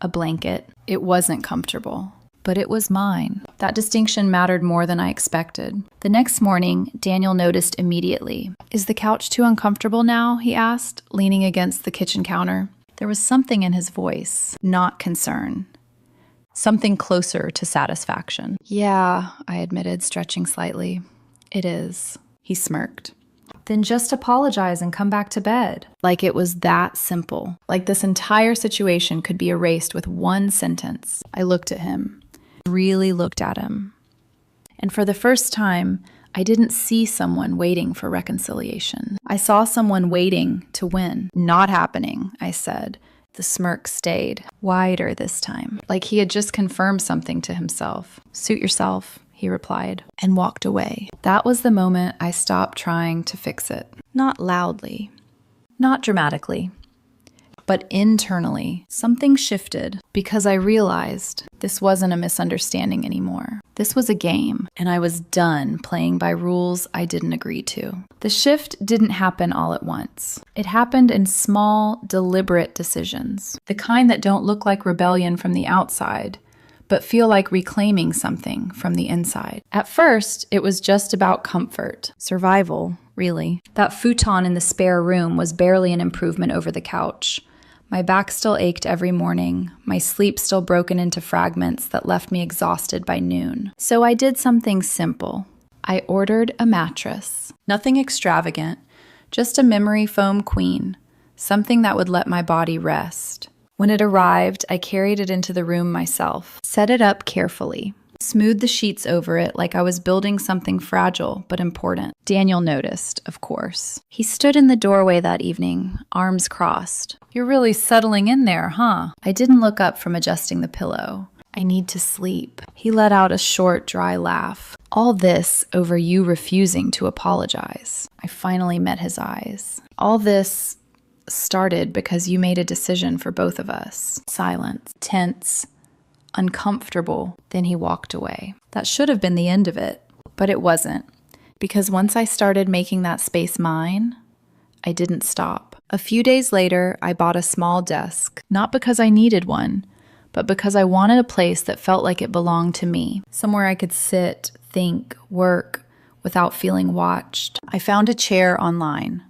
a blanket. It wasn't comfortable, but it was mine. That distinction mattered more than I expected. The next morning, Daniel noticed immediately. "Is the couch too uncomfortable now?" he asked, leaning against the kitchen counter. There was something in his voice, not concern. Something closer to satisfaction. "Yeah," I admitted, stretching slightly. "It is." He smirked. "Then just apologize and come back to bed." Like it was that simple. Like this entire situation could be erased with one sentence. I looked at him, really looked at him. And for the first time, I didn't see someone waiting for reconciliation. I saw someone waiting to win. "Not happening," I said. The smirk stayed, wider this time, like he had just confirmed something to himself. "Suit yourself," he replied, and walked away. That was the moment I stopped trying to fix it. Not loudly, not dramatically, but internally, something shifted because I realized this wasn't a misunderstanding anymore. This was a game, and I was done playing by rules I didn't agree to. The shift didn't happen all at once. It happened in small, deliberate decisions, the kind that don't look like rebellion from the outside, but feel like reclaiming something from the inside. At first, it was just about comfort, survival, really. That futon in the spare room was barely an improvement over the couch. My back still ached every morning, my sleep still broken into fragments that left me exhausted by noon. So I did something simple. I ordered a mattress. Nothing extravagant, just a memory foam queen, something that would let my body rest. When it arrived, I carried it into the room myself, set it up carefully, smoothed the sheets over it like I was building something fragile but important. Daniel noticed, of course. He stood in the doorway that evening, arms crossed. "You're really settling in there, huh?" I didn't look up from adjusting the pillow. "I need to sleep." He let out a short, dry laugh. "All this over you refusing to apologize." I finally met his eyes. "All this started because you made a decision for both of us." Silence, tense, uncomfortable. Then he walked away. That should have been the end of it, but it wasn't. Because once I started making that space mine, I didn't stop. A few days later, I bought a small desk, not because I needed one, but because I wanted a place that felt like it belonged to me, somewhere I could sit, think, work, without feeling watched. I found a chair online.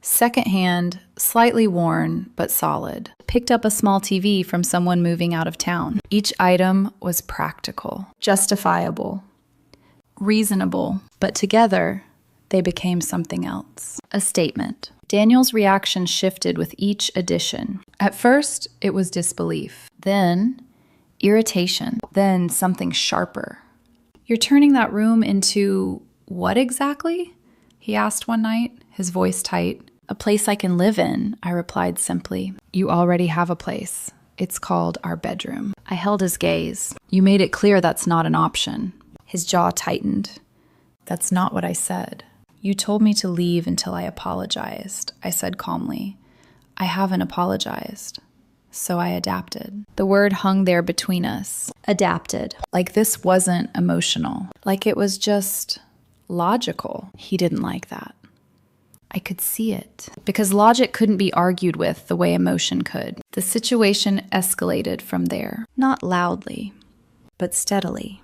Secondhand, slightly worn, but solid. Picked up a small TV from someone moving out of town. Each item was practical, justifiable, reasonable, but together, they became something else. A statement. Daniel's reaction shifted with each addition. At first, it was disbelief. Then, irritation. Then, something sharper. "You're turning that room into what exactly?" he asked one night, his voice tight. "A place I can live in," I replied simply. "You already have a place. It's called our bedroom." I held his gaze. "You made it clear that's not an option." His jaw tightened. "That's not what I said." "You told me to leave until I apologized," I said calmly. "I haven't apologized." So I adapted. The word hung there between us. Adapted. Like this wasn't emotional. Like it was just logical. He didn't like that. I could see it. Because logic couldn't be argued with the way emotion could. The situation escalated from there. Not loudly, but steadily.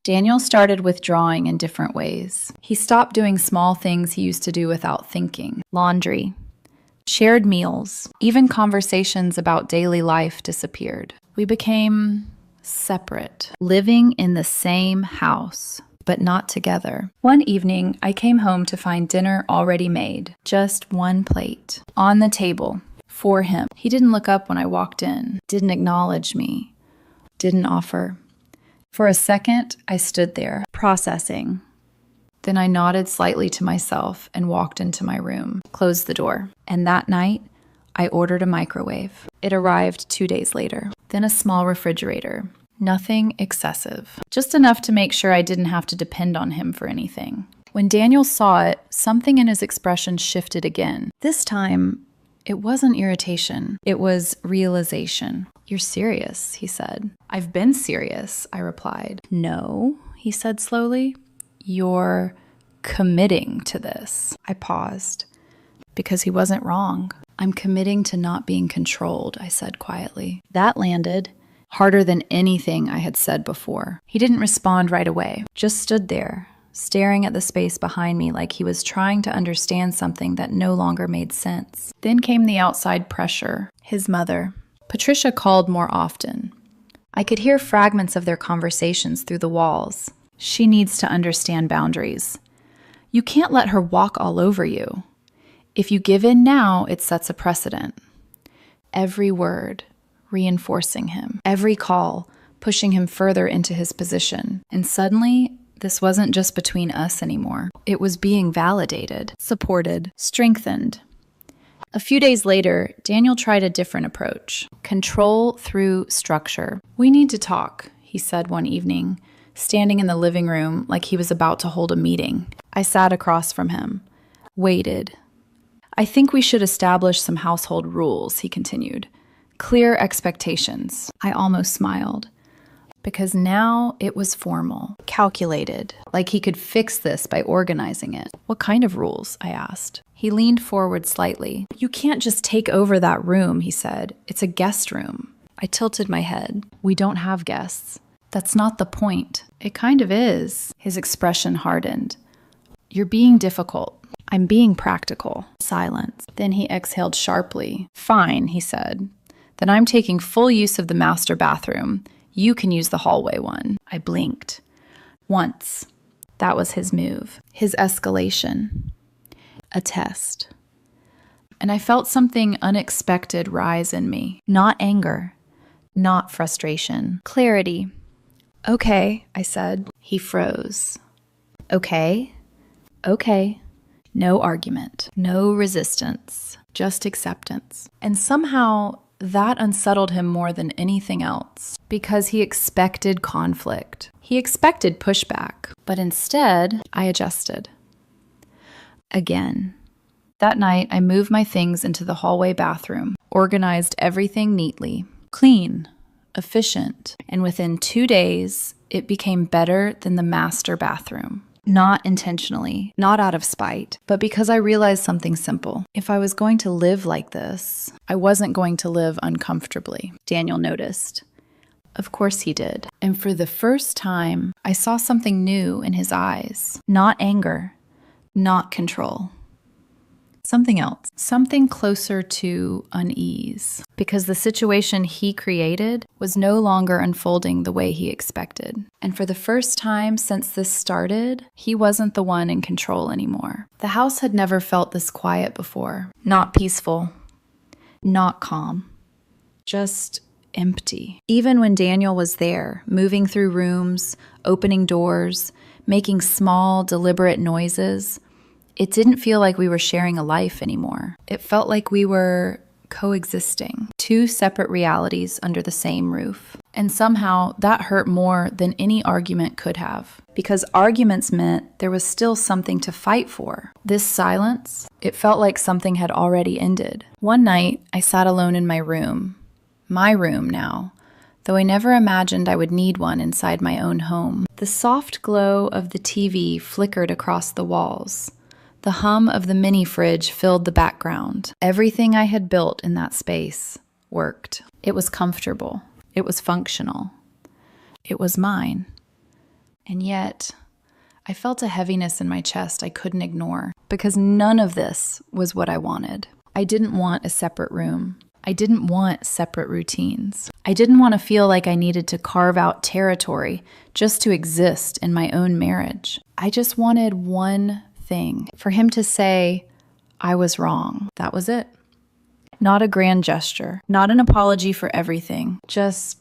Daniel started withdrawing in different ways. He stopped doing small things he used to do without thinking. Laundry. Shared meals. Even conversations about daily life disappeared. We became separate. Living in the same house, but not together. One evening, I came home to find dinner already made. Just one plate. On the table. For him. He didn't look up when I walked in. Didn't acknowledge me. Didn't offer. For a second, I stood there, processing. Then I nodded slightly to myself and walked into my room, closed the door. And that night, I ordered a microwave. It arrived 2 days later. Then a small refrigerator. Nothing excessive. Just enough to make sure I didn't have to depend on him for anything. When Daniel saw it, something in his expression shifted again. This time, it wasn't irritation. It was realization. "You're serious," he said. "I've been serious," I replied. "No," he said slowly. "You're committing to this." I paused. Because he wasn't wrong. "I'm committing to not being controlled," I said quietly. That landed harder than anything I had said before. He didn't respond right away, just stood there, staring at the space behind me like he was trying to understand something that no longer made sense. Then came the outside pressure. His mother. Patricia called more often. I could hear fragments of their conversations through the walls. "She needs to understand boundaries. You can't let her walk all over you. If you give in now, it sets a precedent." Every word reinforcing him. Every call pushing him further into his position. And suddenly, this wasn't just between us anymore. It was being validated, supported, strengthened. A few days later, Daniel tried a different approach. Control through structure. "We need to talk," he said one evening, standing in the living room like he was about to hold a meeting. I sat across from him, waited. "I think we should establish some household rules," he continued. "Clear expectations." I almost smiled. Because now it was formal, calculated, like he could fix this by organizing it. "What kind of rules?" I asked. He leaned forward slightly. "You can't just take over that room," he said. "It's a guest room." I tilted my head. "We don't have guests." "That's not the point." "It kind of is." His expression hardened. "You're being difficult." "I'm being practical." Silence. Then he exhaled sharply. "Fine," he said. "Then I'm taking full use of the master bathroom. You can use the hallway one." I blinked. Once. That was his move. His escalation. A test. And I felt something unexpected rise in me. Not anger. Not frustration. Clarity. "Okay," I said. He froze. "Okay. Okay." No argument. No resistance. Just acceptance. And somehow, that unsettled him more than anything else, because he expected conflict. He expected pushback, but instead, I adjusted. Again. That night, I moved my things into the hallway bathroom, organized everything neatly, clean, efficient, and within 2 days, it became better than the master bathroom. Not intentionally, not out of spite, but because I realized something simple. If I was going to live like this, I wasn't going to live uncomfortably. Daniel noticed. Of course he did. And for the first time, I saw something new in his eyes. Not anger, not control. Something else. Something closer to unease. Because the situation he created was no longer unfolding the way he expected. And for the first time since this started, he wasn't the one in control anymore. The house had never felt this quiet before. Not peaceful. Not calm. Just empty. Even when Daniel was there, moving through rooms, opening doors, making small, deliberate noises, it didn't feel like we were sharing a life anymore. It felt like we were coexisting, two separate realities under the same roof. And somehow that hurt more than any argument could have, because arguments meant there was still something to fight for. This silence, it felt like something had already ended. One night, I sat alone in my room now, though I never imagined I would need one inside my own home. The soft glow of the TV flickered across the walls. The hum of the mini fridge filled the background. Everything I had built in that space worked. It was comfortable. It was functional. It was mine. And yet, I felt a heaviness in my chest I couldn't ignore, because none of this was what I wanted. I didn't want a separate room. I didn't want separate routines. I didn't want to feel like I needed to carve out territory just to exist in my own marriage. I just wanted one thing, for him to say, I was wrong. That was it. Not a grand gesture, not an apology for everything, just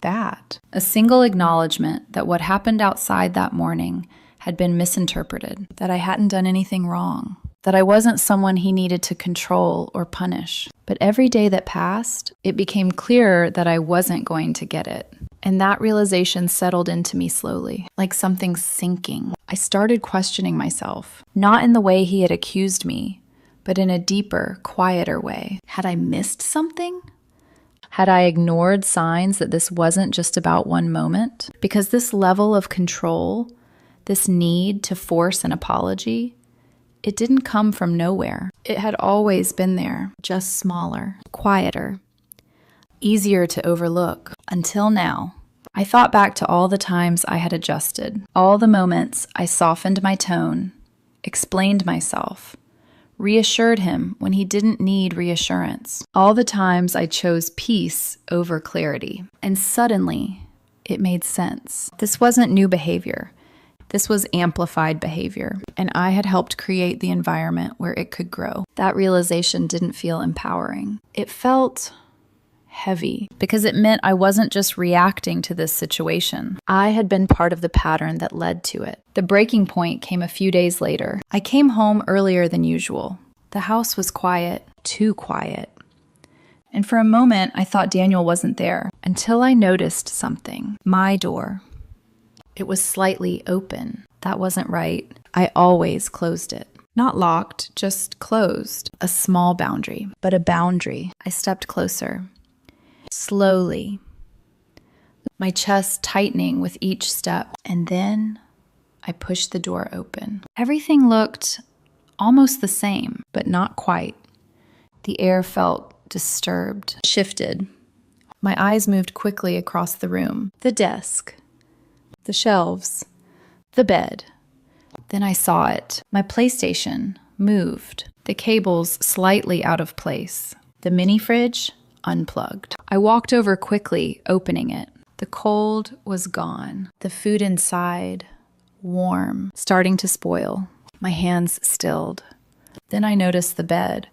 that. A single acknowledgement that what happened outside that morning had been misinterpreted, that I hadn't done anything wrong, that I wasn't someone he needed to control or punish. But every day that passed, it became clearer that I wasn't going to get it. And that realization settled into me slowly, like something sinking. I started questioning myself, not in the way he had accused me, but in a deeper, quieter way. Had I missed something? Had I ignored signs that this wasn't just about one moment? Because this level of control, this need to force an apology, it didn't come from nowhere. It had always been there, just smaller, quieter, easier to overlook. Until now, I thought back to all the times I had adjusted, all the moments I softened my tone, explained myself, reassured him when he didn't need reassurance, all the times I chose peace over clarity. And suddenly, it made sense. This wasn't new behavior. This was amplified behavior, and I had helped create the environment where it could grow. That realization didn't feel empowering. It felt heavy, because it meant I wasn't just reacting to this situation. I had been part of the pattern that led to it. The breaking point came a few days later. I came home earlier than usual. The house was quiet, too quiet. And for a moment, I thought Daniel wasn't there, until I noticed something. My door. It was slightly open. That wasn't right. I always closed it. Not locked, just closed. A small boundary, but a boundary. I stepped closer. Slowly, my chest tightening with each step, and then I pushed the door open. Everything looked almost the same, but not quite. The air felt disturbed, shifted. My eyes moved quickly across the room. The desk, the shelves, the bed. Then I saw it. My PlayStation moved, the cables slightly out of place, the mini fridge unplugged. I walked over quickly, opening it. The cold was gone. The food inside, warm, starting to spoil. My hands stilled. Then I noticed the bed.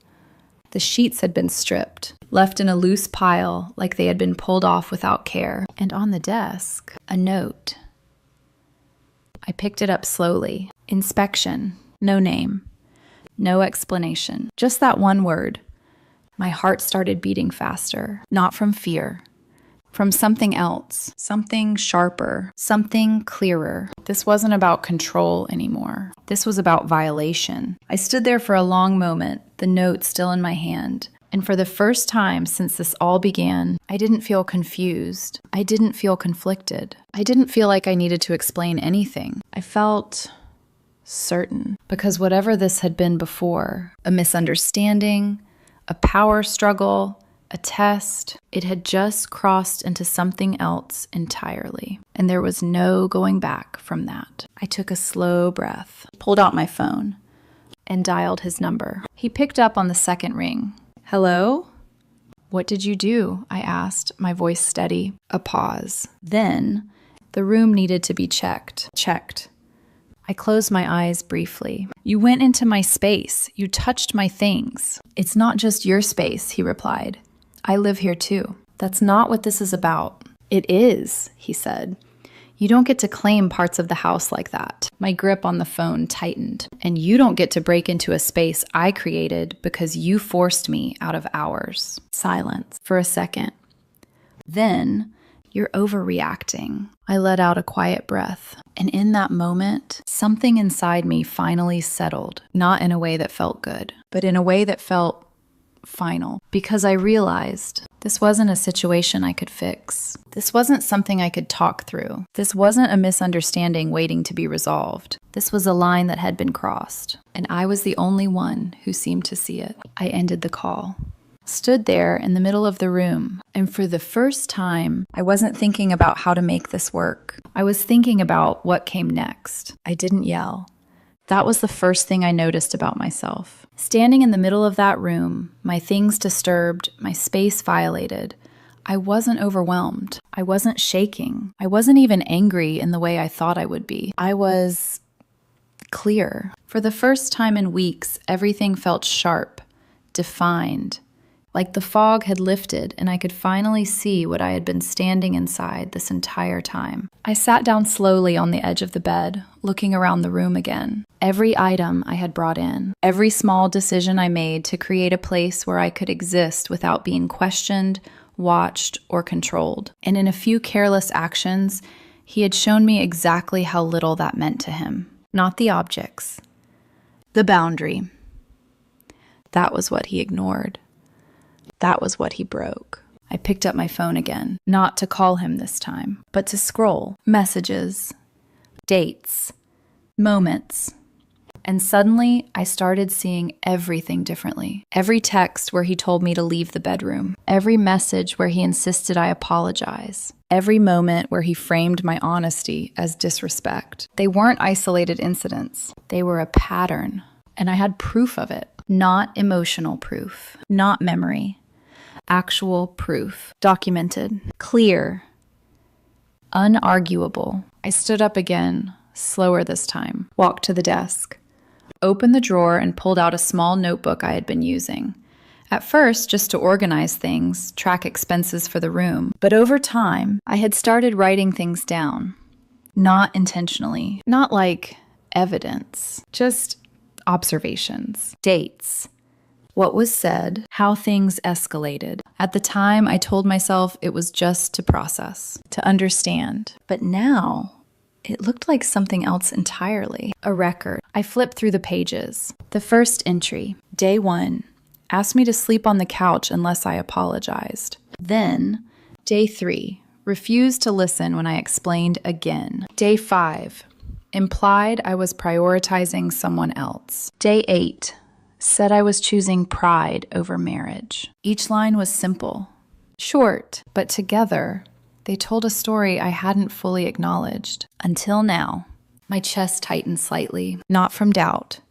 The sheets had been stripped, left in a loose pile like they had been pulled off without care. And on the desk, a note. I picked it up slowly. Inspection. No name. No explanation. Just that one word. My heart started beating faster, not from fear, from something else, something sharper, something clearer. This wasn't about control anymore. This was about violation. I stood there for a long moment, the note still in my hand. And for the first time since this all began, I didn't feel confused. I didn't feel conflicted. I didn't feel like I needed to explain anything. I felt certain, because whatever this had been before, a misunderstanding, a power struggle, a test, It had just crossed into something else entirely, and there was no going back from that. I took a slow breath, pulled out my phone, and dialed his number. He picked up on the second ring. "Hello?" "What did you do?" I asked, my voice steady. A pause. Then, the room needed to be checked. Checked. I closed my eyes briefly. "You went into my space. You touched my things." "It's not just your space," he replied. "I live here too." "That's not what this is about." "It is," he said. "You don't get to claim parts of the house like that." My grip on the phone tightened. "And you don't get to break into a space I created because you forced me out of ours." Silence for a second. "Then, you're overreacting." I let out a quiet breath. And in that moment, something inside me finally settled. Not in a way that felt good, but in a way that felt final. Because I realized this wasn't a situation I could fix. This wasn't something I could talk through. This wasn't a misunderstanding waiting to be resolved. This was a line that had been crossed, and I was the only one who seemed to see it. I ended the call. Stood there in the middle of the room, and for the first time, I wasn't thinking about how to make this work. I was thinking about what came next. I didn't yell. That was the first thing I noticed about myself. Standing in the middle of that room, my things disturbed, my space violated, I wasn't overwhelmed. I wasn't shaking. I wasn't even angry in the way I thought I would be. I was clear. For the first time in weeks, everything felt sharp, defined, like the fog had lifted and I could finally see what I had been standing inside this entire time. I sat down slowly on the edge of the bed, looking around the room again. Every item I had brought in, every small decision I made to create a place where I could exist without being questioned, watched, or controlled. And in a few careless actions, he had shown me exactly how little that meant to him. Not the objects. The boundary. That was what he ignored. That was what he broke. I picked up my phone again, not to call him this time, but to scroll. Messages, dates, moments. And suddenly, I started seeing everything differently. Every text where he told me to leave the bedroom. Every message where he insisted I apologize. Every moment where he framed my honesty as disrespect. They weren't isolated incidents. They were a pattern, and I had proof of it. Not emotional proof, not memory. Actual proof, documented, clear, unarguable. I stood up again, slower this time, walked to the desk, opened the drawer and pulled out a small notebook I had been using. At first, just to organize things, track expenses for the room. But over time, I had started writing things down. Not intentionally, not like evidence, just observations, dates. What was said, how things escalated. At the time, I told myself it was just to process, to understand. But now, it looked like something else entirely. A record. I flipped through the pages. The first entry, day 1, asked me to sleep on the couch unless I apologized. Then, day 3, refused to listen when I explained again. Day 5, implied I was prioritizing someone else. Day 8, said I was choosing pride over marriage. Each line was simple, short, but together, they told a story I hadn't fully acknowledged. Until now, my chest tightened slightly, not from doubt,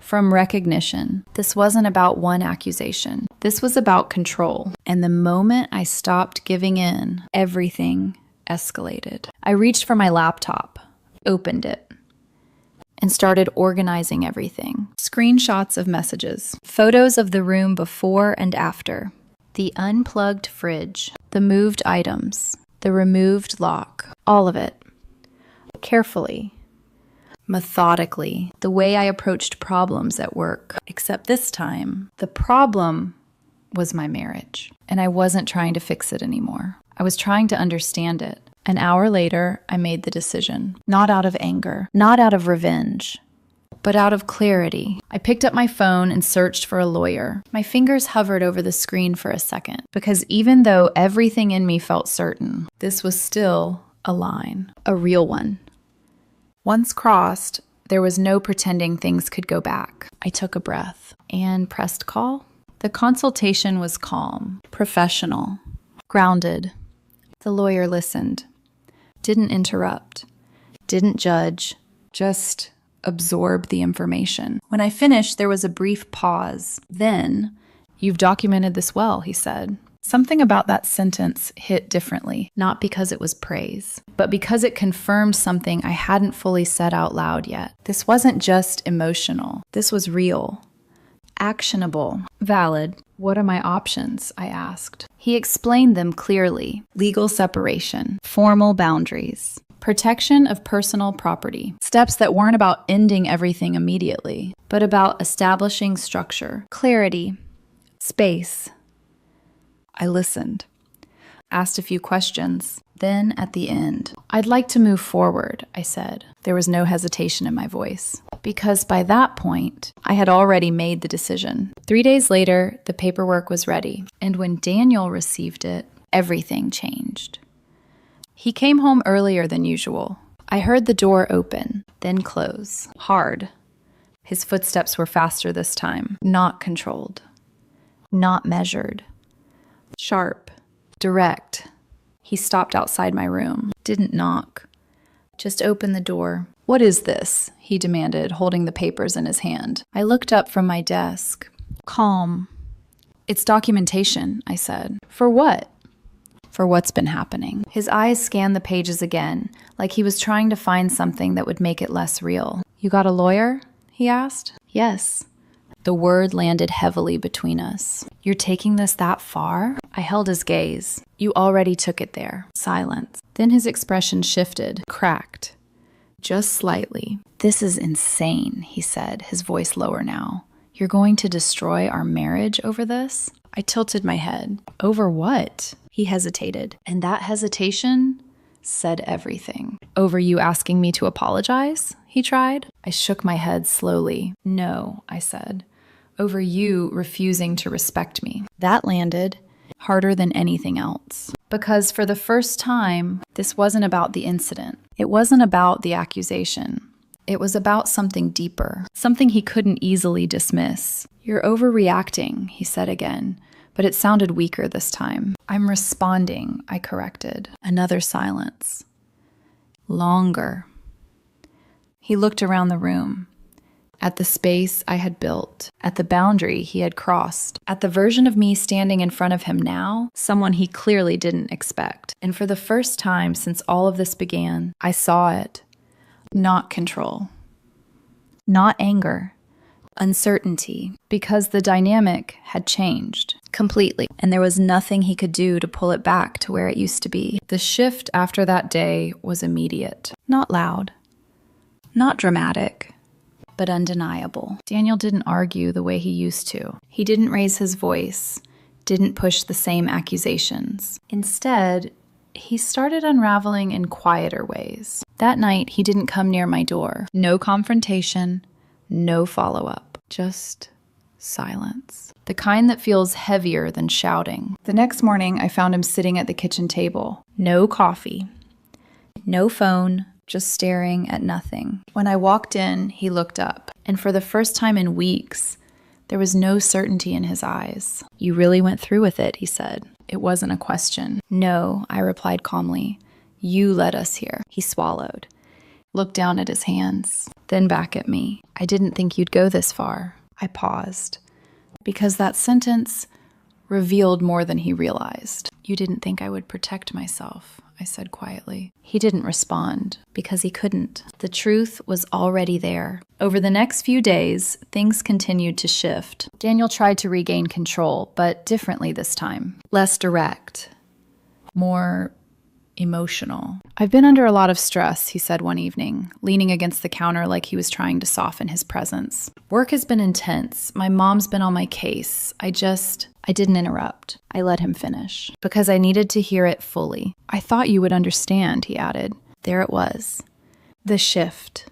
from recognition. This wasn't about one accusation. This was about control. And the moment I stopped giving in, everything escalated. I reached for my laptop, opened it, and started organizing everything. Screenshots of messages, photos of the room before and after, the unplugged fridge, the moved items, the removed lock, all of it. Carefully, methodically, the way I approached problems at work. Except this time, the problem was my marriage, and I wasn't trying to fix it anymore. I was trying to understand it. An hour later, I made the decision. Not out of anger, not out of revenge, but out of clarity. I picked up my phone and searched for a lawyer. My fingers hovered over the screen for a second, because even though everything in me felt certain, this was still a line, a real one. Once crossed, there was no pretending things could go back. I took a breath and pressed call. The consultation was calm, professional. Grounded. The lawyer listened. Didn't interrupt. Didn't judge. Just absorb the information. When I finished, there was a brief pause. Then, "You've documented this well," he said. Something about that sentence hit differently, not because it was praise, but because it confirmed something I hadn't fully said out loud yet. This wasn't just emotional. This was real, actionable, valid. "What are my options?" I asked. He explained them clearly. Legal separation, formal boundaries, protection of personal property. Steps that weren't about ending everything immediately, but about establishing structure, clarity, space. I listened, asked a few questions. Then at the end, "I'd like to move forward," I said. There was no hesitation in my voice, because by that point, I had already made the decision. 3 days later, the paperwork was ready, and when Daniel received it, everything changed. He came home earlier than usual. I heard the door open, then close. Hard. His footsteps were faster this time, not controlled, not measured. Sharp, direct. He stopped outside my room, didn't knock, just opened the door. "What is this?" he demanded, holding the papers in his hand. I looked up from my desk, calm. "It's documentation," I said. "For what?" "For what's been happening." His eyes scanned the pages again, like he was trying to find something that would make it less real. "You got a lawyer?" he asked. "Yes." The word landed heavily between us. "You're taking this that far?" I held his gaze. "You already took it there." Silence. Then his expression shifted, cracked. Just slightly. "This is insane," he said, his voice lower now. "You're going to destroy our marriage over this?" I tilted my head. "Over what?" He hesitated. And that hesitation said everything. "Over you asking me to apologize?" he tried. I shook my head slowly. "No," I said. "Over you refusing to respect me." That landed harder than anything else. Because for the first time, this wasn't about the incident. It wasn't about the accusation. It was about something deeper, something he couldn't easily dismiss. "You're overreacting," he said again, but it sounded weaker this time. "I'm responding," I corrected. Another silence. Longer. He looked around the room. At the space I had built, at the boundary he had crossed, at the version of me standing in front of him now, someone he clearly didn't expect. And for the first time since all of this began, I saw it. Not control. Not anger. Uncertainty. Because the dynamic had changed completely, and there was nothing he could do to pull it back to where it used to be. The shift after that day was immediate. Not loud. Not dramatic. But undeniable. Daniel didn't argue the way he used to. He didn't raise his voice, didn't push the same accusations. Instead, he started unraveling in quieter ways. That night, he didn't come near my door. No confrontation, no follow-up, just silence. The kind that feels heavier than shouting. The next morning, I found him sitting at the kitchen table. No coffee, no phone, just staring at nothing. When I walked in, he looked up, and for the first time in weeks, there was no certainty in his eyes. "You really went through with it," he said. It wasn't a question. "No," I replied calmly. "You led us here." He swallowed, looked down at his hands, then back at me. "I didn't think you'd go this far." I paused, because that sentence revealed more than he realized. "You didn't think I would protect myself," I said quietly. He didn't respond, because he couldn't. The truth was already there. Over the next few days, things continued to shift. Daniel tried to regain control, but differently this time. Less direct. More emotional. "I've been under a lot of stress," he said one evening, leaning against the counter like he was trying to soften his presence. "Work has been intense. My mom's been on my case. I didn't interrupt. I let him finish, because I needed to hear it fully. "I thought you would understand," he added. There it was. The shift.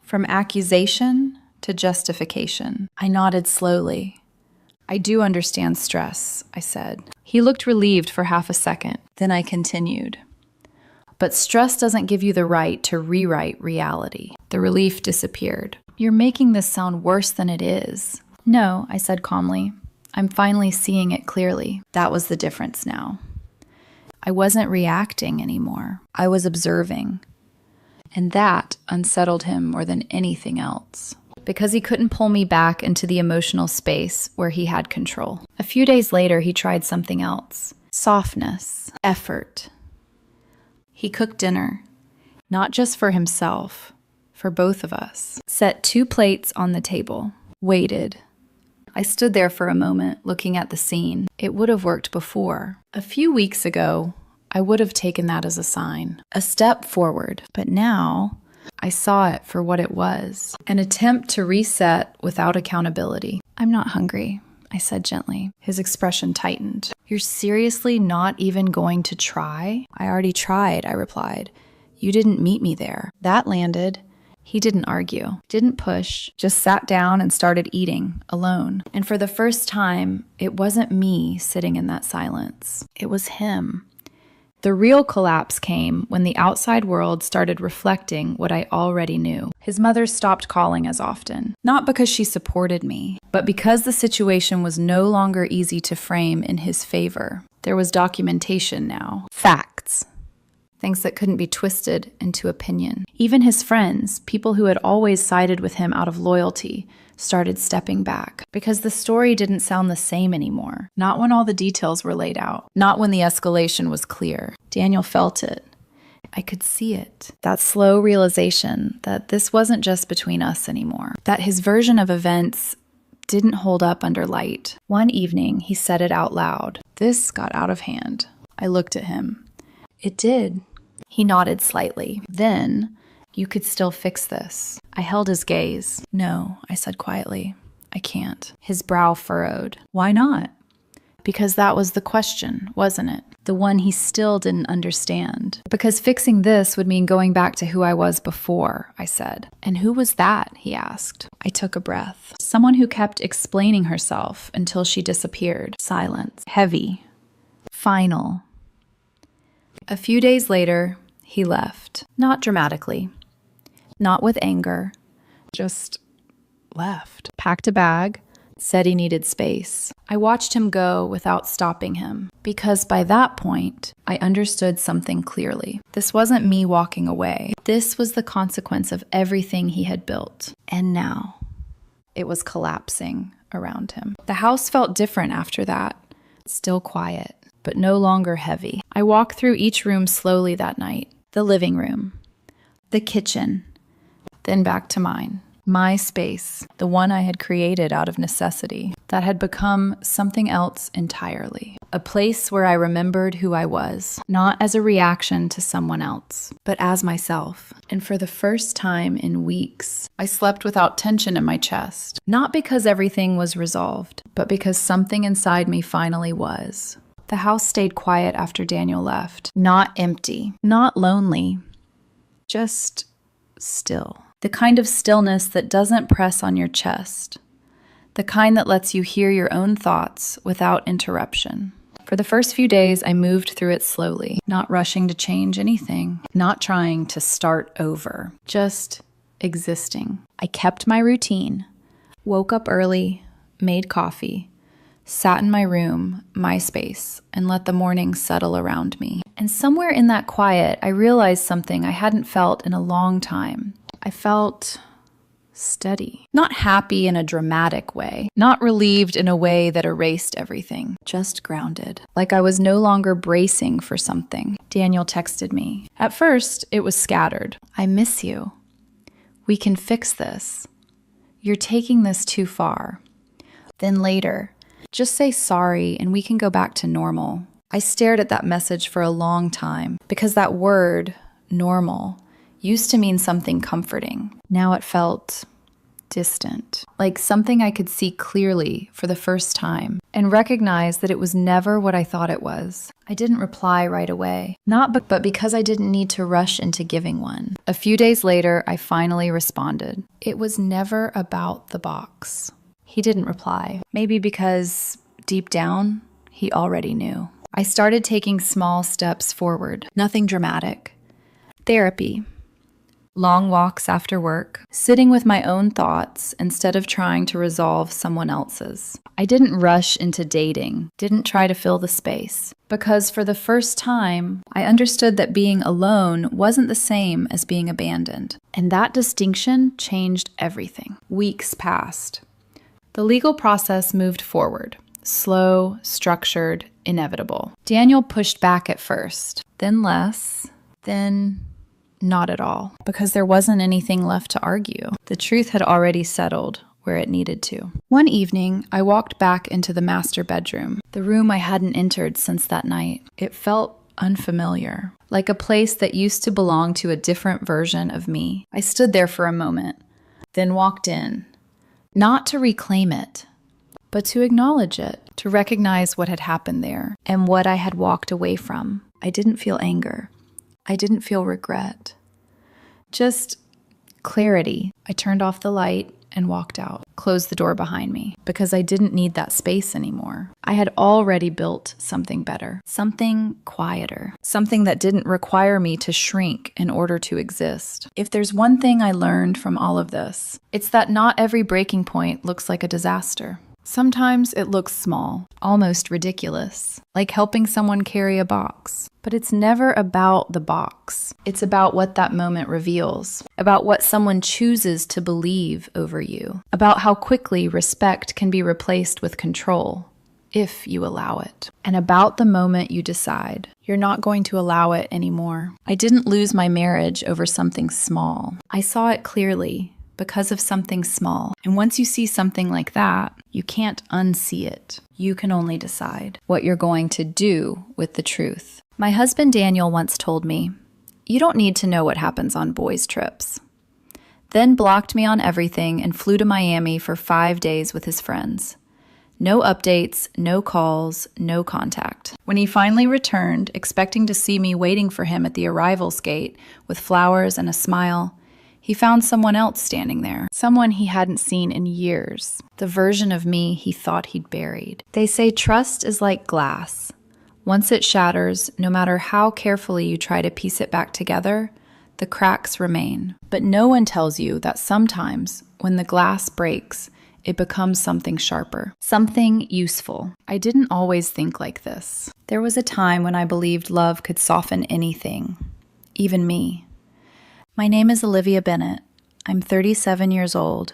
From accusation to justification. I nodded slowly. "I do understand stress," I said. He looked relieved for half a second. Then I continued. "But stress doesn't give you the right to rewrite reality." The relief disappeared. "You're making this sound worse than it is." "No," I said calmly. "I'm finally seeing it clearly." That was the difference now. I wasn't reacting anymore. I was observing. And that unsettled him more than anything else, because he couldn't pull me back into the emotional space where he had control. A few days later, he tried something else. Softness, effort. He cooked dinner, not just for himself, for both of us. Set 2 plates on the table. Waited. I stood there for a moment, looking at the scene. It would have worked before. A few weeks ago, I would have taken that as a sign, a step forward. But now, I saw it for what it was, an attempt to reset without accountability. "I'm not hungry," I said gently. His expression tightened. "You're seriously not even going to try?" "I already tried," I replied. "You didn't meet me there." That landed. He didn't argue, didn't push, just sat down and started eating, alone. And for the first time, it wasn't me sitting in that silence. It was him. The real collapse came when the outside world started reflecting what I already knew. His mother stopped calling as often, not because she supported me, but because the situation was no longer easy to frame in his favor. There was documentation now, facts. Things that couldn't be twisted into opinion. Even his friends, people who had always sided with him out of loyalty, started stepping back because the story didn't sound the same anymore. Not when all the details were laid out. Not when the escalation was clear. Daniel felt it. I could see it. That slow realization that this wasn't just between us anymore. That his version of events didn't hold up under light. One evening, he said it out loud. This got out of hand. I looked at him. It did. He nodded slightly. Then, "You could still fix this." I held his gaze. "No," I said quietly. "I can't." His brow furrowed. "Why not?" Because that was the question, wasn't it? The one he still didn't understand. "Because fixing this would mean going back to who I was before," I said. "And who was that?" he asked. I took a breath. Someone who kept explaining herself until she disappeared. Silence. Heavy. Final. A few days later, he left. Not dramatically. Not with anger. Just left. Packed a bag. Said he needed space. I watched him go without stopping him, because by that point, I understood something clearly. This wasn't me walking away. This was the consequence of everything he had built. And now, it was collapsing around him. The house felt different after that. Still quiet, but no longer heavy. I walked through each room slowly that night. The living room, the kitchen, then back to mine. My space, the one I had created out of necessity, that had become something else entirely. A place where I remembered who I was, not as a reaction to someone else, but as myself. And for the first time in weeks, I slept without tension in my chest. Not because everything was resolved, but because something inside me finally was. The house stayed quiet after Daniel left. Not empty, not lonely, just still. The kind of stillness that doesn't press on your chest. The kind that lets you hear your own thoughts without interruption. For the first few days, I moved through it slowly, not rushing to change anything, not trying to start over, just existing. I kept my routine, woke up early, made coffee, sat in my room, my space, and let the morning settle around me. And somewhere in that quiet, I realized something I hadn't felt in a long time. I felt steady. Not happy in a dramatic way. Not relieved in a way that erased everything. Just grounded. Like I was no longer bracing for something. Daniel texted me. At first, it was scattered. "I miss you. We can fix this. You're taking this too far." Then later, "Just say sorry and we can go back to normal." I stared at that message for a long time because that word, normal, used to mean something comforting. Now it felt distant, like something I could see clearly for the first time and recognize that it was never what I thought it was. I didn't reply right away, but because I didn't need to rush into giving one. A few days later, I finally responded. It was never about the box. He didn't reply, maybe because deep down, he already knew. I started taking small steps forward, nothing dramatic. Therapy. long walks after work, sitting with my own thoughts instead of trying to resolve someone else's. I didn't rush into dating, didn't try to fill the space, because for the first time, I understood that being alone wasn't the same as being abandoned. And that distinction changed everything. Weeks passed. The legal process moved forward. Slow, structured, inevitable. Daniel pushed back at first, then less, then not at all, because there wasn't anything left to argue. The truth had already settled where it needed to. One evening, I walked back into the master bedroom, the room I hadn't entered since that night. It felt unfamiliar, like a place that used to belong to a different version of me. I stood there for a moment, then walked in, not to reclaim it, but to acknowledge it, to recognize what had happened there and what I had walked away from. I didn't feel anger. I didn't feel regret. Just clarity. I turned off the light and walked out, closed the door behind me, because I didn't need that space anymore. I had already built something better, something quieter, something that didn't require me to shrink in order to exist. If there's one thing I learned from all of this, it's that not every breaking point looks like a disaster. Sometimes it looks small, almost ridiculous, like helping someone carry a box. But it's never about the box. It's about what that moment reveals, about what someone chooses to believe over you, about how quickly respect can be replaced with control, if you allow it, and about the moment you decide you're not going to allow it anymore. I didn't lose my marriage over something small. I saw it clearly because of something small. And once you see something like that, you can't unsee it. You can only decide what you're going to do with the truth. My husband Daniel once told me, "You don't need to know what happens on boys' trips." Then blocked me on everything and flew to Miami for 5 days with his friends. No updates, no calls, no contact. When he finally returned, expecting to see me waiting for him at the arrivals gate with flowers and a smile, he found someone else standing there, someone he hadn't seen in years, the version of me he thought he'd buried. They say trust is like glass. Once it shatters, no matter how carefully you try to piece it back together, the cracks remain. But no one tells you that sometimes, when the glass breaks, it becomes something sharper, something useful. I didn't always think like this. There was a time when I believed love could soften anything, even me. My name is Olivia Bennett. I'm 37 years old,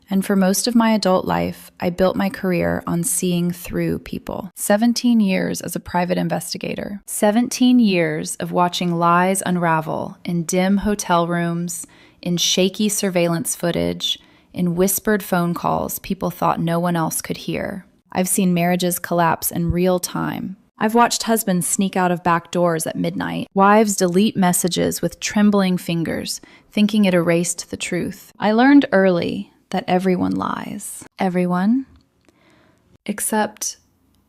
and for most of my adult life, I built my career on seeing through people. 17 years as a private investigator. 17 years of watching lies unravel in dim hotel rooms, in shaky surveillance footage, in whispered phone calls people thought no one else could hear. I've seen marriages collapse in real time. I've watched husbands sneak out of back doors at midnight, wives delete messages with trembling fingers, thinking it erased the truth. I learned early that everyone lies. Everyone. Except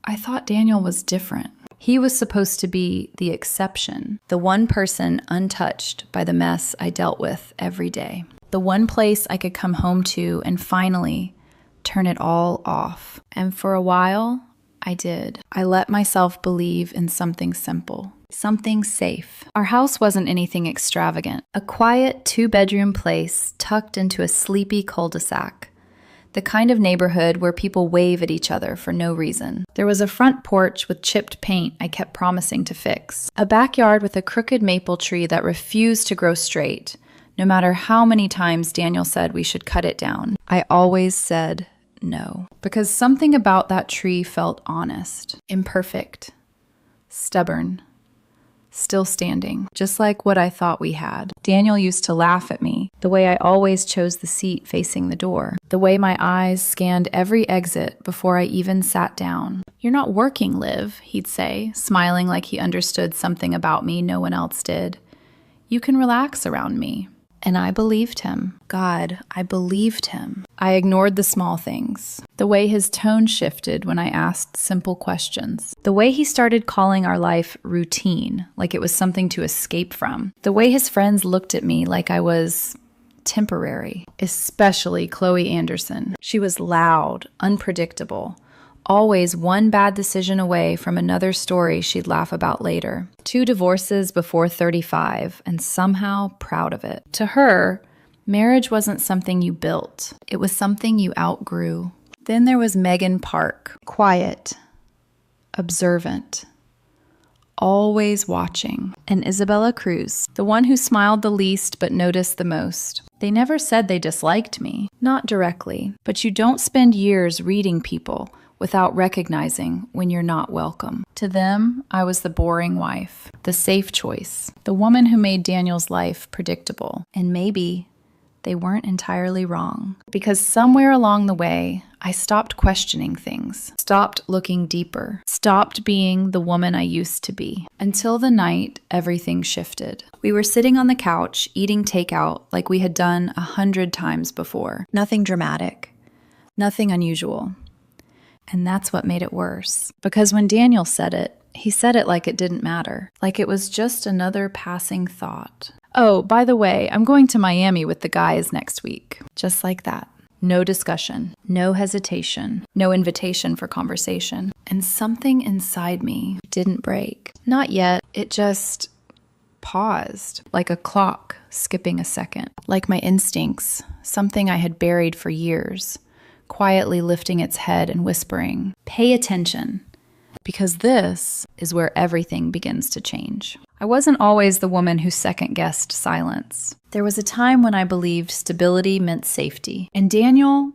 I thought Daniel was different. He was supposed to be the exception, the one person untouched by the mess I dealt with every day, the one place I could come home to and finally turn it all off. And for a while, I did. I let myself believe in something simple, something safe. Our house wasn't anything extravagant. A quiet 2-bedroom place tucked into a sleepy cul-de-sac. The kind of neighborhood where people wave at each other for no reason. There was a front porch with chipped paint I kept promising to fix. A backyard with a crooked maple tree that refused to grow straight. No matter how many times Daniel said we should cut it down, I always said no, because something about that tree felt honest, imperfect, stubborn, still standing, just like what I thought we had. Daniel used to laugh at me, the way I always chose the seat facing the door, the way my eyes scanned every exit before I even sat down. "You're not working, Liv," he'd say, smiling like he understood something about me no one else did. "You can relax around me." And I believed him. God, I believed him. I ignored the small things. The way his tone shifted when I asked simple questions. The way he started calling our life routine, like it was something to escape from. The way his friends looked at me like I was temporary. Especially Qley Anderson. She was loud, unpredictable, always one bad decision away from another story she'd laugh about later. 2 divorces before 35, and somehow proud of it. To her, marriage wasn't something you built. It was something you outgrew. Then there was Megan Park. Quiet, observant, always watching. And Isabella Cruz, the one who smiled the least but noticed the most. They never said they disliked me. Not directly. But you don't spend years reading people without recognizing when you're not welcome. To them, I was the boring wife, the safe choice, the woman who made Daniel's life predictable. And maybe they weren't entirely wrong. Because somewhere along the way, I stopped questioning things, stopped looking deeper, stopped being the woman I used to be. Until the night, everything shifted. We were sitting on the couch, eating takeout like we had done 100 times before. Nothing dramatic, nothing unusual. And that's what made it worse. Because when Daniel said it, he said it like it didn't matter, like it was just another passing thought. Oh, by the way, I'm going to Miami with the guys next week. Just like that. No discussion, no hesitation, no invitation for conversation. And something inside me didn't break. Not yet. It just paused, like a clock skipping a second. Like my instincts, something I had buried for years, quietly lifting its head and whispering, "Pay attention." Because this is where everything begins to change. I wasn't always the woman who second-guessed silence. There was a time when I believed stability meant safety. And Daniel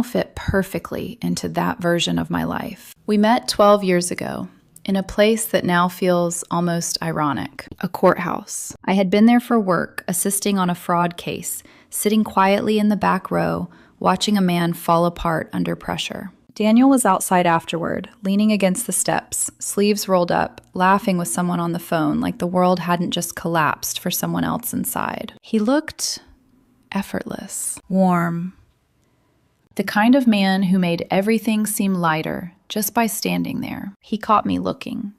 fit perfectly into that version of my life. We met 12 years ago in a place that now feels almost ironic, a courthouse. I had been there for work, assisting on a fraud case, sitting quietly in the back row, watching a man fall apart under pressure. Daniel was outside afterward, leaning against the steps, sleeves rolled up, laughing with someone on the phone like the world hadn't just collapsed for someone else inside. He looked effortless, warm. The kind of man who made everything seem lighter just by standing there. He caught me looking,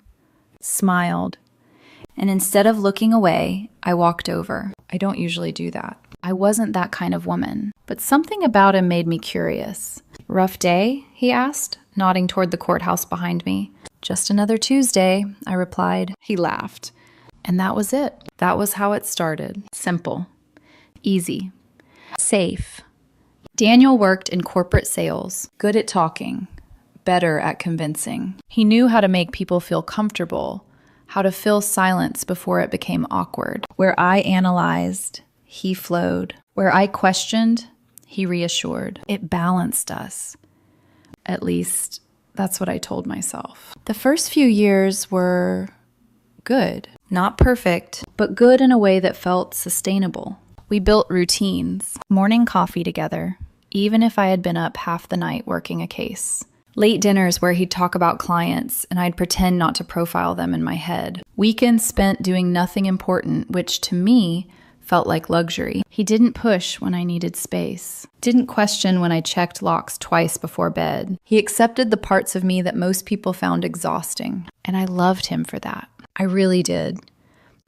smiled, and instead of looking away, I walked over. I don't usually do that. I wasn't that kind of woman, but something about him made me curious. "Rough day?" he asked, nodding toward the courthouse behind me. "Just another Tuesday," I replied. He laughed. And that was it. That was how it started. Simple. Easy. Safe. Daniel worked in corporate sales, good at talking, better at convincing. He knew how to make people feel comfortable, how to fill silence before it became awkward. Where I analyzed, he flowed. Where I questioned, he reassured. It balanced us. At least, that's what I told myself. The first few years were good. Not perfect, but good in a way that felt sustainable. We built routines. Morning coffee together, even if I had been up half the night working a case. Late dinners where he'd talk about clients and I'd pretend not to profile them in my head. Weekends spent doing nothing important, which to me felt like luxury. He didn't push when I needed space. Didn't question when I checked locks twice before bed. He accepted the parts of me that most people found exhausting. And I loved him for that. I really did.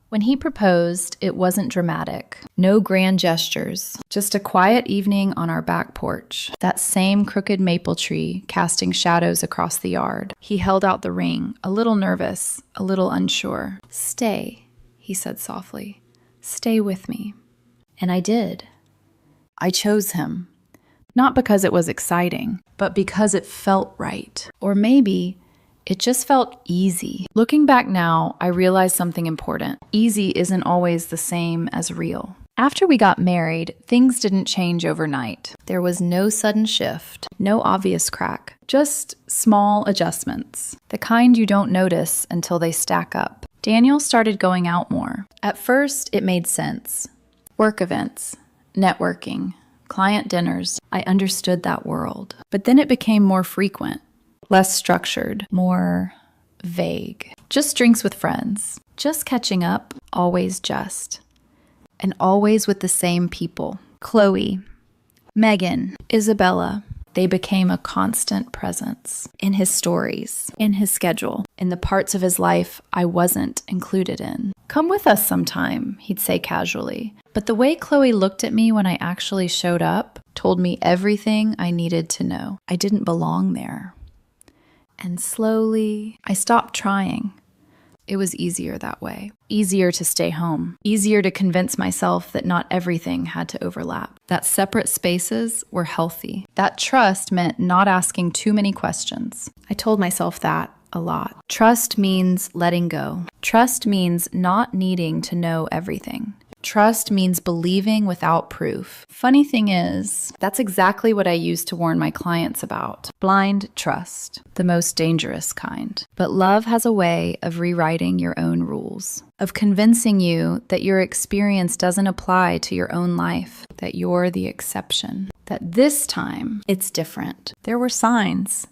When he proposed, it wasn't dramatic. No grand gestures. Just a quiet evening on our back porch. That same crooked maple tree casting shadows across the yard. He held out the ring, a little nervous, a little unsure. "Stay," he said softly. "Stay with me." And I did. I chose him. Not because it was exciting, but because it felt right. Or maybe it just felt easy. Looking back now, I realized something important. Easy isn't always the same as real. After we got married, things didn't change overnight. There was no sudden shift, no obvious crack, just small adjustments. The kind you don't notice until they stack up. Daniel started going out more. At first, it made sense. Work events, networking, client dinners. I understood that world. But then it became more frequent. Less structured, more vague. Just drinks with friends. Just catching up, always just. And always with the same people. Qley, Megan, Isabella. They became a constant presence. In his stories, in his schedule, in the parts of his life I wasn't included in. "Come with us sometime," he'd say casually. But the way Qley looked at me when I actually showed up told me everything I needed to know. I didn't belong there. And slowly, I stopped trying. It was easier that way. Easier to stay home. Easier to convince myself that not everything had to overlap. That separate spaces were healthy. That trust meant not asking too many questions. I told myself that a lot. Trust means letting go. Trust means not needing to know everything. Trust means believing without proof. Funny thing is, that's exactly what I used to warn my clients about. Blind trust, the most dangerous kind. But love has a way of rewriting your own rules, of convincing you that your experience doesn't apply to your own life, that you're the exception, that this time it's different. There were signs.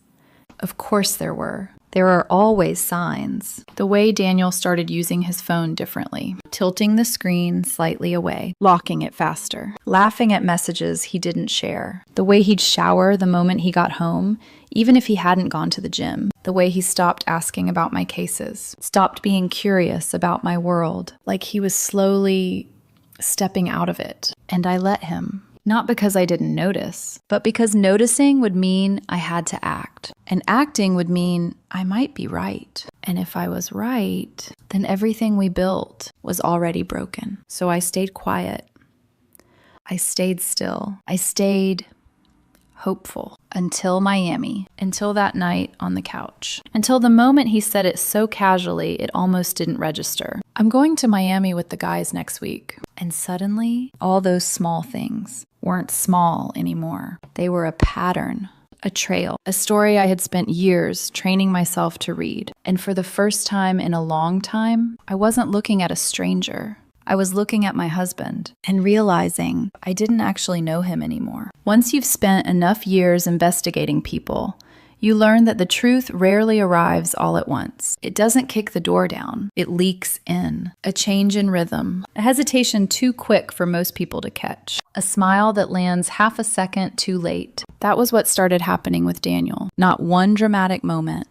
Of course there were. There are always signs. The way Daniel started using his phone differently, tilting the screen slightly away, locking it faster, laughing at messages he didn't share, the way he'd shower the moment he got home, even if he hadn't gone to the gym, the way he stopped asking about my cases, stopped being curious about my world, like he was slowly stepping out of it. And I let him. Not because I didn't notice, but because noticing would mean I had to act. And acting would mean I might be right. And if I was right, then everything we built was already broken. So I stayed quiet. I stayed still. I stayed hopeful until Miami, until that night on the couch, until the moment he said it so casually it almost didn't register. I'm going to Miami with the guys next week. And suddenly, all those small things weren't small anymore. They were a pattern, a trail, a story I had spent years training myself to read. And for the first time in a long time, I wasn't looking at a stranger. I was looking at my husband and realizing I didn't actually know him anymore. Once you've spent enough years investigating people, you learn that the truth rarely arrives all at once. It doesn't kick the door down. It leaks in. A change in rhythm. A hesitation too quick for most people to catch. A smile that lands half a second too late. That was what started happening with Daniel. Not one dramatic moment.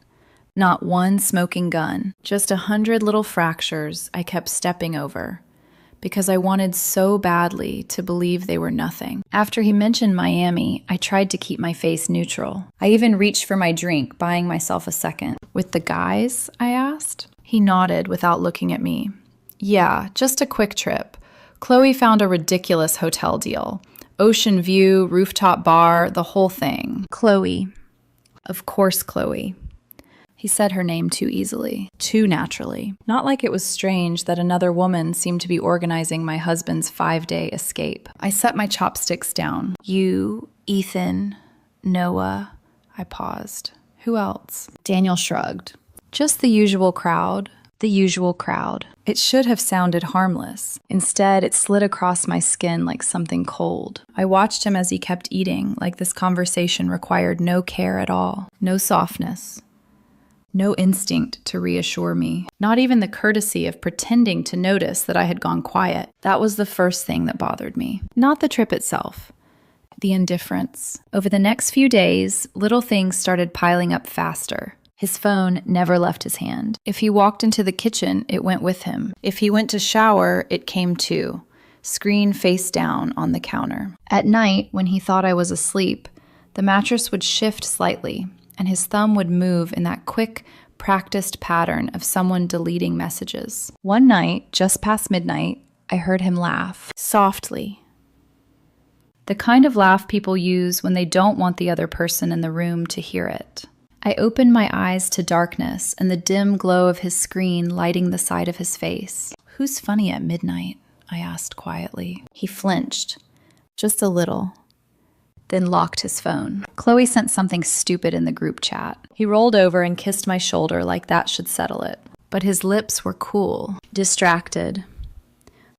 Not one smoking gun. Just 100 little fractures I kept stepping over, because I wanted so badly to believe they were nothing. After he mentioned Miami, I tried to keep my face neutral. I even reached for my drink, buying myself a second. With the guys? I asked. He nodded without looking at me. Yeah, just a quick trip. Qley found a ridiculous hotel deal. Ocean view, rooftop bar, the whole thing. Qley. Of course, Qley. He said her name too easily, too naturally. Not like it was strange that another woman seemed to be organizing my husband's 5-day escape. I set my chopsticks down. You, Ethan, Noah. I paused. Who else? Daniel shrugged. Just the usual crowd. The usual crowd. It should have sounded harmless. Instead, it slid across my skin like something cold. I watched him as he kept eating, like this conversation required no care at all, no softness. No instinct to reassure me. Not even the courtesy of pretending to notice that I had gone quiet. That was the first thing that bothered me. Not the trip itself. The indifference. Over the next few days, little things started piling up faster. His phone never left his hand. If he walked into the kitchen, it went with him. If he went to shower, it came too. Screen face down on the counter. At night, when he thought I was asleep, the mattress would shift slightly, and his thumb would move in that quick, practiced pattern of someone deleting messages. One night, just past midnight, I heard him laugh, softly. The kind of laugh people use when they don't want the other person in the room to hear it. I opened my eyes to darkness and the dim glow of his screen lighting the side of his face. "Who's funny at midnight?" I asked quietly. He flinched, just a little, then locked his phone. Qley sent something stupid in the group chat. He rolled over and kissed my shoulder like that should settle it. But his lips were cool, distracted.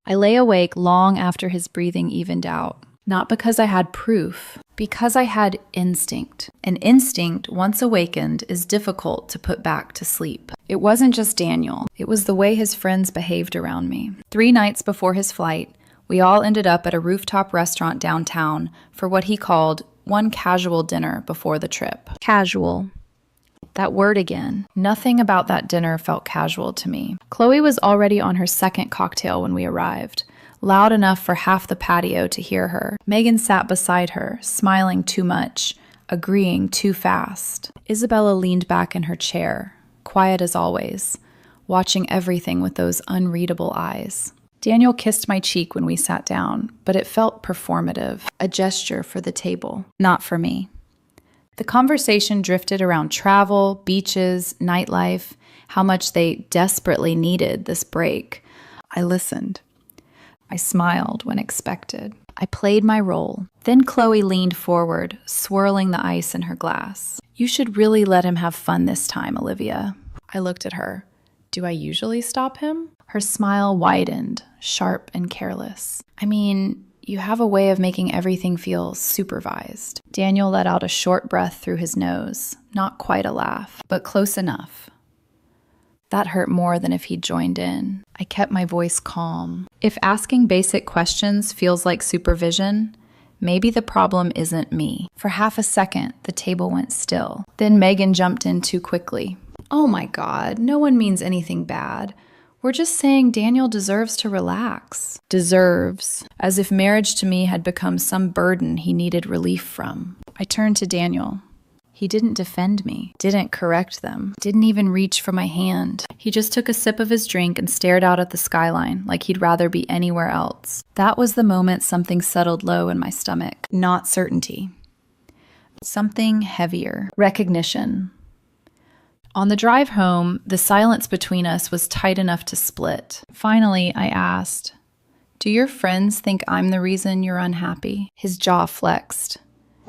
I lay awake long after his breathing evened out. Not because I had proof, because I had instinct. An instinct, once awakened, is difficult to put back to sleep. It wasn't just Daniel. It was the way his friends behaved around me. 3 nights before his flight, we all ended up at a rooftop restaurant downtown for what he called one casual dinner before the trip. Casual. That word again. Nothing about that dinner felt casual to me. Qley was already on her second cocktail when we arrived, loud enough for half the patio to hear her. Megan sat beside her, smiling too much, agreeing too fast. Isabella leaned back in her chair, quiet as always, watching everything with those unreadable eyes. Daniel kissed my cheek when we sat down, but it felt performative, a gesture for the table, not for me. The conversation drifted around travel, beaches, nightlife, how much they desperately needed this break. I listened. I smiled when expected. I played my role. Then Qley leaned forward, swirling the ice in her glass. "You should really let him have fun this time, Olivia." I looked at her. "Do I usually stop him?" Her smile widened, sharp and careless. "I mean, you have a way of making everything feel supervised." Daniel let out a short breath through his nose, not quite a laugh, but close enough. That hurt more than if he'd joined in. I kept my voice calm. If asking basic questions feels like supervision, maybe the problem isn't me. For half a second, the table went still. Then Megan jumped in too quickly. "Oh my God, no one means anything bad. We're just saying Daniel deserves to relax." Deserves, as if marriage to me had become some burden he needed relief from. I turned to Daniel. He didn't defend me, didn't correct them, didn't even reach for my hand. He just took a sip of his drink and stared out at the skyline like he'd rather be anywhere else. That was the moment something settled low in my stomach. Not certainty. Something heavier. Recognition. On the drive home, the silence between us was tight enough to split. Finally, I asked, "Do your friends think I'm the reason you're unhappy?" His jaw flexed.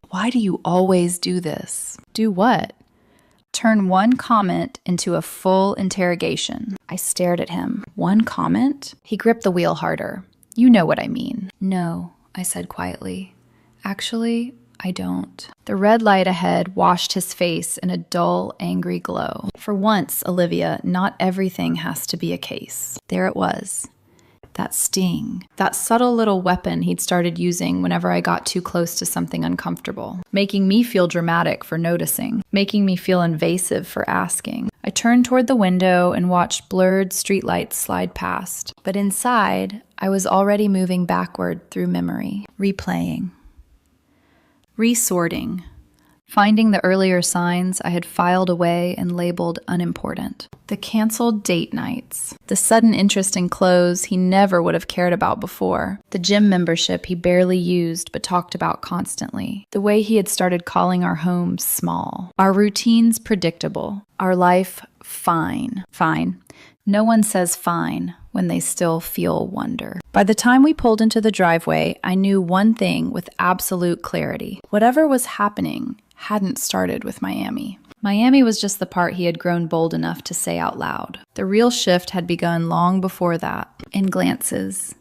"Why do you always do this?" "Do what?" "Turn one comment into a full interrogation." I stared at him. "One comment?" He gripped the wheel harder. "You know what I mean." "No," I said quietly. "Actually, I don't." The red light ahead washed his face in a dull, angry glow. For once, Olivia, not everything has to be a case. There it was. That sting. That subtle little weapon he'd started using whenever I got too close to something uncomfortable. Making me feel dramatic for noticing. Making me feel invasive for asking. I turned toward the window and watched blurred streetlights slide past. But inside, I was already moving backward through memory. Replaying. Resorting. Finding the earlier signs I had filed away and labeled unimportant. The canceled date nights. The sudden interest in clothes he never would have cared about before. The gym membership he barely used but talked about constantly. The way he had started calling our home small. Our routines predictable. Our life fine. Fine. No one says fine when they still feel wonder. By the time we pulled into the driveway, I knew one thing with absolute clarity. Whatever was happening hadn't started with Miami. Miami was just the part he had grown bold enough to say out loud. The real shift had begun long before that. In glances.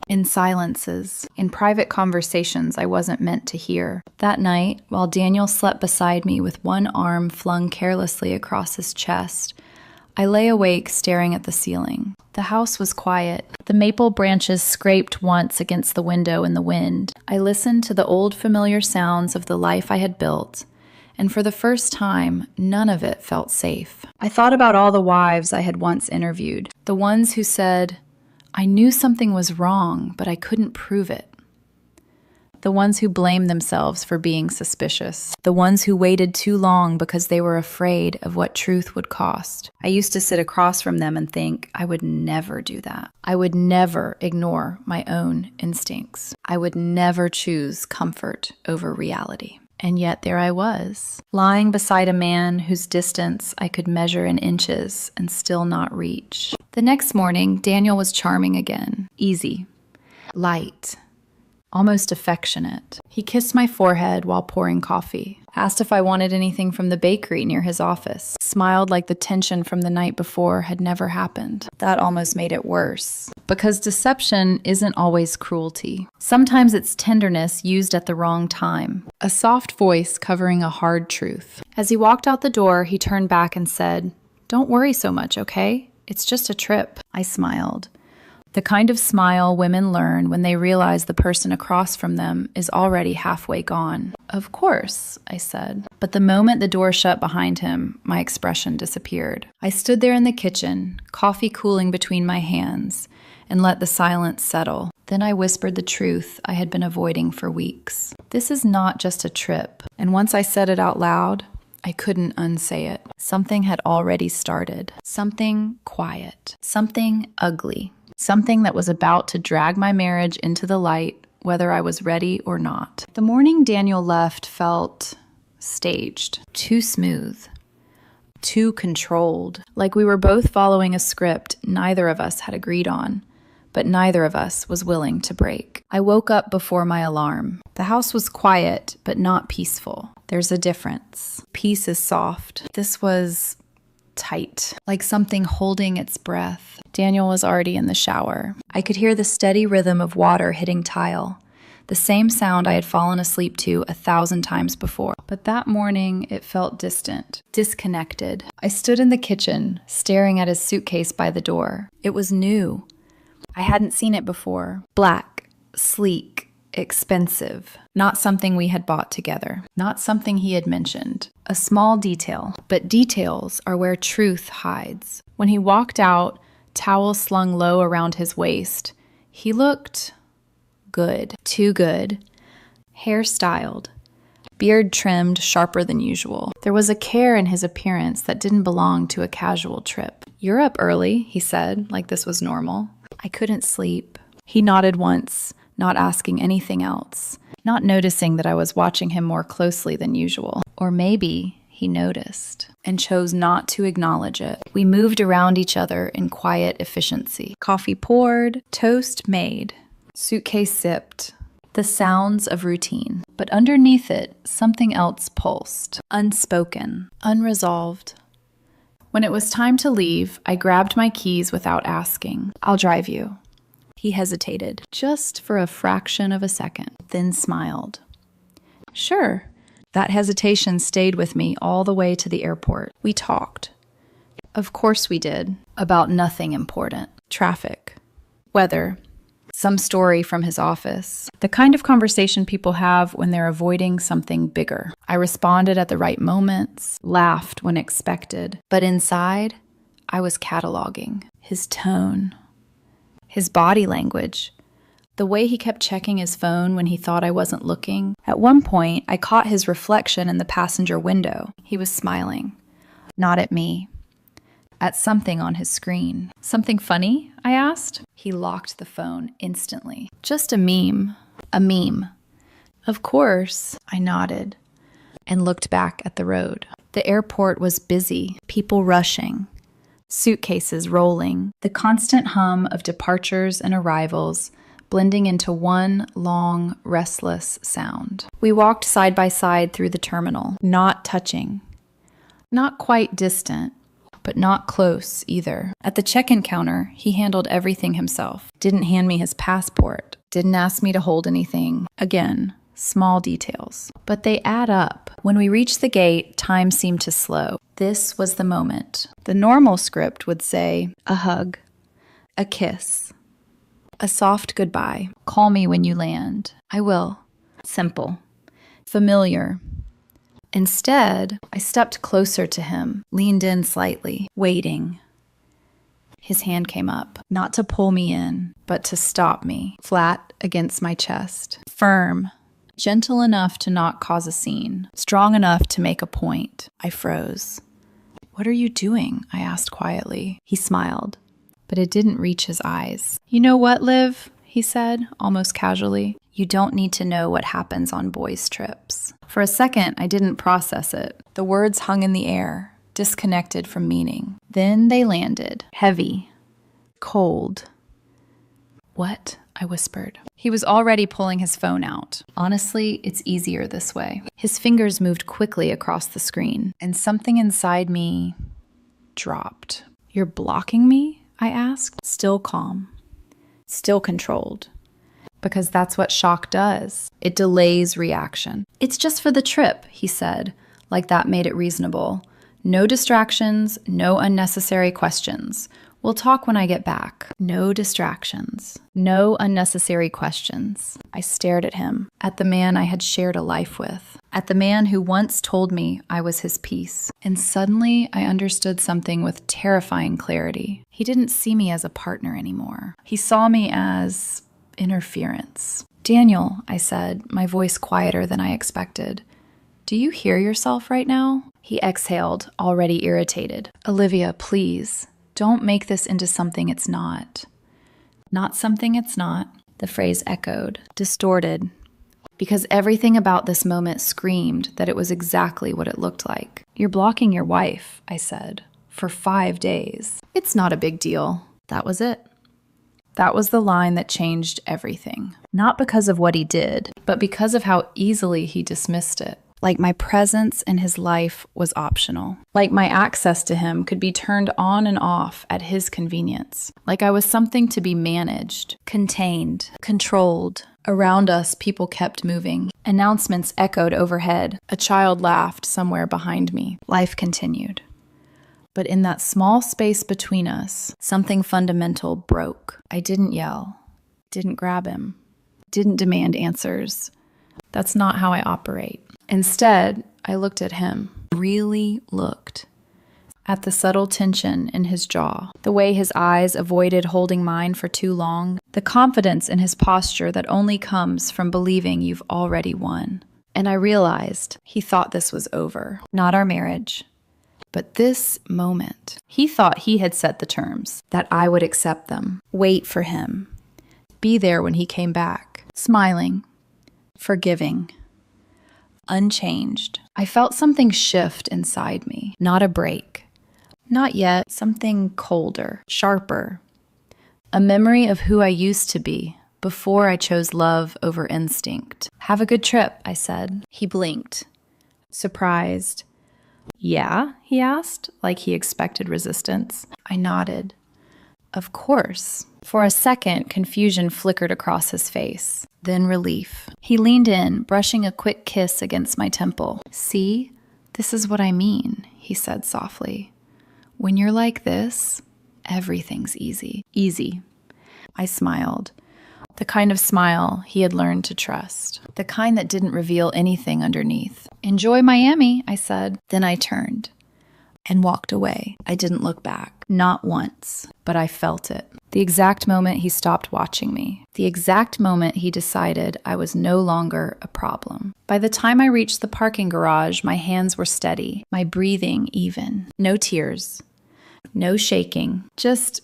In silences. In private conversations I wasn't meant to hear. That night, while Daniel slept beside me with one arm flung carelessly across his chest, I lay awake staring at the ceiling. The house was quiet. The maple branches scraped once against the window in the wind. I listened to the old familiar sounds of the life I had built, and for the first time, none of it felt safe. I thought about all the wives I had once interviewed, the ones who said, "I knew something was wrong, but I couldn't prove it." The ones who blamed themselves for being suspicious. The ones who waited too long because they were afraid of what truth would cost. I used to sit across from them and think, I would never do that. I would never ignore my own instincts. I would never choose comfort over reality. And yet there I was, lying beside a man whose distance I could measure in inches and still not reach. The next morning, Daniel was charming again. Easy. Light. Almost affectionate. He kissed my forehead while pouring coffee, asked if I wanted anything from the bakery near his office, smiled like the tension from the night before had never happened. That almost made it worse. Because deception isn't always cruelty. Sometimes it's tenderness used at the wrong time. A soft voice covering a hard truth. As he walked out the door, he turned back and said, "Don't worry so much, okay? It's just a trip." I smiled. The kind of smile women learn when they realize the person across from them is already halfway gone. "Of course," I said. But the moment the door shut behind him, my expression disappeared. I stood there in the kitchen, coffee cooling between my hands, and let the silence settle. Then I whispered the truth I had been avoiding for weeks. This is not just a trip. And once I said it out loud, I couldn't unsay it. Something had already started. Something quiet. Something ugly. Something that was about to drag my marriage into the light, whether I was ready or not. The morning Daniel left felt staged. Too smooth. Too controlled. Like we were both following a script neither of us had agreed on, but neither of us was willing to break. I woke up before my alarm. The house was quiet, but not peaceful. There's a difference. Peace is soft. This was tight, like something holding its breath. Daniel was already in the shower. I could hear the steady rhythm of water hitting tile, the same sound I had fallen asleep to 1,000 times before. But that morning, it felt distant, disconnected. I stood in the kitchen, staring at his suitcase by the door. It was new. I hadn't seen it before. Black, sleek, expensive. Not something we had bought together. Not something he had mentioned. A small detail. But details are where truth hides. When he walked out, towel slung low around his waist, he looked good. Too good. Hair styled. Beard trimmed sharper than usual. There was a care in his appearance that didn't belong to a casual trip. "You're up early," he said, like this was normal. I couldn't sleep. He nodded once, not asking anything else, not noticing that I was watching him more closely than usual. Or maybe he noticed and chose not to acknowledge it. We moved around each other in quiet efficiency. Coffee poured, toast made, suitcase zipped. The sounds of routine. But underneath it, something else pulsed. Unspoken. Unresolved. When it was time to leave, I grabbed my keys without asking. "I'll drive you." He hesitated, just for a fraction of a second, then smiled. "Sure." That hesitation stayed with me all the way to the airport. We talked. Of course we did. About nothing important. Traffic. Weather. Some story from his office. The kind of conversation people have when they're avoiding something bigger. I responded at the right moments, laughed when expected. But inside, I was cataloging. His tone. His body language. The way he kept checking his phone when he thought I wasn't looking. At one point, I caught his reflection in the passenger window. He was smiling. Not at me. At something on his screen. "Something funny?" I asked. He locked the phone instantly. "Just a meme." "A meme." "Of course," I nodded and looked back at the road. The airport was busy, people rushing, suitcases rolling, the constant hum of departures and arrivals blending into one long, restless sound. We walked side by side through the terminal, not touching, not quite distant, but not close either. At the check-in counter, he handled everything himself. Didn't hand me his passport. Didn't ask me to hold anything. Again, small details. But they add up. When we reached the gate, time seemed to slow. This was the moment. The normal script would say, a hug, a kiss, a soft goodbye. Call me when you land. I will. Simple. Familiar. Instead, I stepped closer to him, leaned in slightly, waiting. His hand came up, not to pull me in, but to stop me, flat against my chest. Firm, gentle enough to not cause a scene, strong enough to make a point. I froze. "What are you doing?" I asked quietly. He smiled, but it didn't reach his eyes. "You know what, Liv?" he said, almost casually. "You don't need to know what happens on boys' trips." For a second, I didn't process it. The words hung in the air, disconnected from meaning. Then they landed, heavy, cold. "What?" I whispered. He was already pulling his phone out. Honestly, it's easier this way. His fingers moved quickly across the screen, and something inside me dropped. "You're blocking me?" I asked, still calm, still controlled. Because that's what shock does. It delays reaction. "It's just for the trip," he said, like that made it reasonable. "No distractions, no unnecessary questions. We'll talk when I get back." No distractions. No unnecessary questions. I stared at him, at the man I had shared a life with, at the man who once told me I was his peace. And suddenly I understood something with terrifying clarity. He didn't see me as a partner anymore. He saw me as Interference. Daniel, I said, my voice quieter than I expected. Do you hear yourself right now? He exhaled, already irritated. Olivia, please, don't make this into something it's not. Not something it's not, the phrase echoed, distorted, because everything about this moment screamed that it was exactly what it looked like. You're blocking your wife, I said, for 5 days. It's not a big deal. That was it. That was the line that changed everything. Not because of what he did, but because of how easily he dismissed it. Like my presence in his life was optional. Like my access to him could be turned on and off at his convenience. Like I was something to be managed, contained, controlled. Around us, people kept moving. Announcements echoed overhead. A child laughed somewhere behind me. Life continued. But in that small space between us, something fundamental broke. I didn't yell, didn't grab him, didn't demand answers. That's not how I operate. Instead, I looked at him, really looked. At the subtle tension in his jaw, the way his eyes avoided holding mine for too long, the confidence in his posture that only comes from believing you've already won. And I realized he thought this was over, not our marriage. But this moment, he thought he had set the terms, that I would accept them, wait for him, be there when he came back, smiling, forgiving, unchanged. I felt something shift inside me, not a break. Not yet, something colder, sharper. A memory of who I used to be before I chose love over instinct. Have a good trip, I said. He blinked, surprised. Yeah, he asked, like he expected resistance. I nodded. Of course. For a second, confusion flickered across his face, then relief. He leaned in, brushing a quick kiss against my temple. See, this is what I mean, he said softly. When you're like this, everything's easy. Easy. I smiled. The kind of smile he had learned to trust. The kind that didn't reveal anything underneath. Enjoy Miami, I said. Then I turned and walked away. I didn't look back. Not once, but I felt it. The exact moment he stopped watching me. The exact moment he decided I was no longer a problem. By the time I reached the parking garage, my hands were steady, my breathing even. No tears, no shaking, just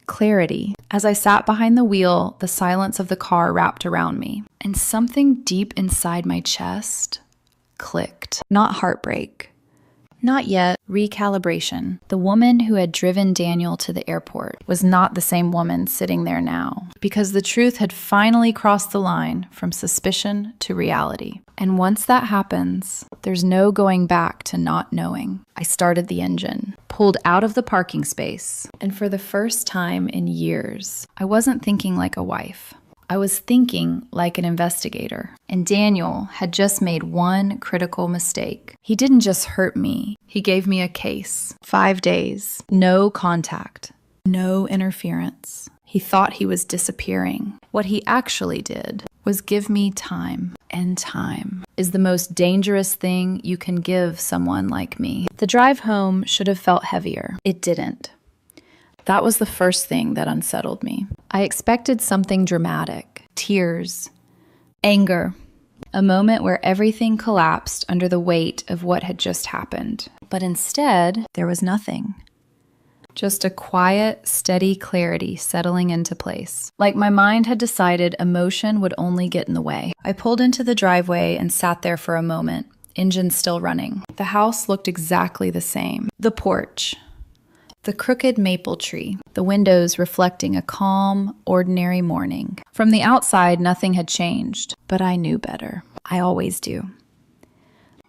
clarity. As I sat behind the wheel, the silence of the car wrapped around me, and something deep inside my chest clicked. Not heartbreak. Not yet. Recalibration. The woman who had driven Daniel to the airport was not the same woman sitting there now, because the truth had finally crossed the line from suspicion to reality. And once that happens, there's no going back to not knowing. I started the engine, pulled out of the parking space, and for the first time in years, I wasn't thinking like a wife. I was thinking like an investigator, and Daniel had just made one critical mistake. He didn't just hurt me, he gave me a case. 5 days, no contact, no interference. He thought he was disappearing. What he actually did was give me time, and time is the most dangerous thing you can give someone like me. The drive home should have felt heavier. It didn't. That was the first thing that unsettled me. I expected something dramatic, tears, anger, a moment where everything collapsed under the weight of what had just happened. But instead, there was nothing. Just a quiet, steady clarity settling into place. Like my mind had decided emotion would only get in the way. I pulled into the driveway and sat there for a moment, engine still running. The house looked exactly the same. The porch. The crooked maple tree, the windows reflecting a calm, ordinary morning. From the outside, nothing had changed, but I knew better. I always do.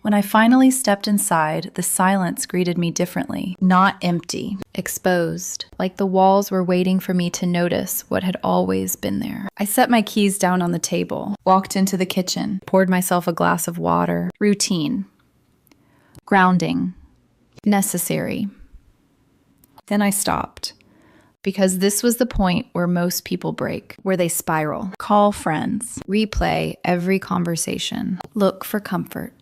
When I finally stepped inside, the silence greeted me differently. Not empty, exposed, like the walls were waiting for me to notice what had always been there. I set my keys down on the table, walked into the kitchen, poured myself a glass of water. Routine. Grounding. Necessary. Then I stopped, because this was the point where most people break, where they spiral. Call friends, replay every conversation, look for comfort.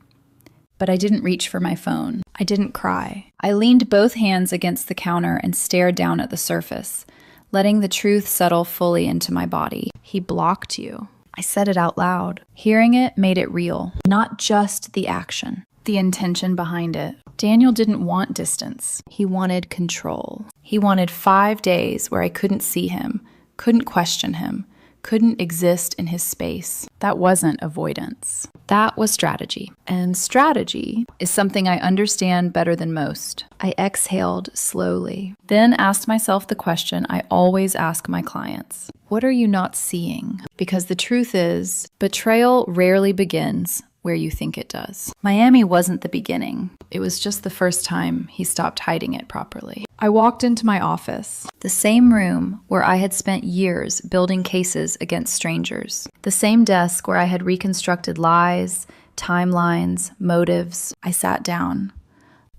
But I didn't reach for my phone. I didn't cry. I leaned both hands against the counter and stared down at the surface, letting the truth settle fully into my body. He blocked you. I said it out loud. Hearing it made it real, not just the action, the intention behind it. Daniel didn't want distance. He wanted control. He wanted 5 days where I couldn't see him, couldn't question him, couldn't exist in his space. That wasn't avoidance. That was strategy. And strategy is something I understand better than most. I exhaled slowly, then asked myself the question I always ask my clients. What are you not seeing? Because the truth is, betrayal rarely begins where you think it does. Miami wasn't the beginning. It was just the first time he stopped hiding it properly. I walked into my office, the same room where I had spent years building cases against strangers, the same desk where I had reconstructed lies, timelines, motives. I sat down,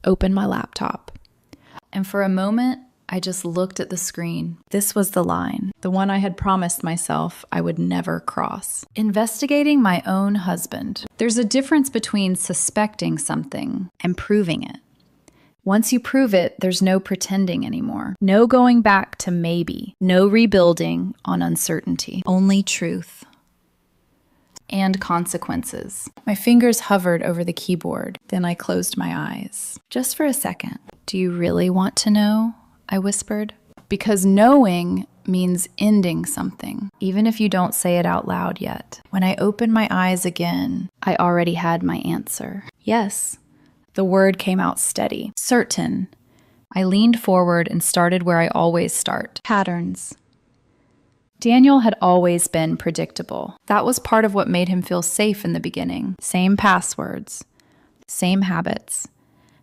opened my laptop, and for a moment, I just looked at the screen. This was the line, the one I had promised myself I would never cross. Investigating my own husband. There's a difference between suspecting something and proving it. Once you prove it, there's no pretending anymore. No going back to maybe. No rebuilding on uncertainty. Only truth. And consequences. My fingers hovered over the keyboard. Then I closed my eyes. Just for a second. Do you really want to know? I whispered. Because knowing means ending something, even if you don't say it out loud yet. When I opened my eyes again, I already had my answer. Yes. The word came out steady. Certain. I leaned forward and started where I always start. Patterns. Daniel had always been predictable. That was part of what made him feel safe in the beginning. Same passwords. Same habits.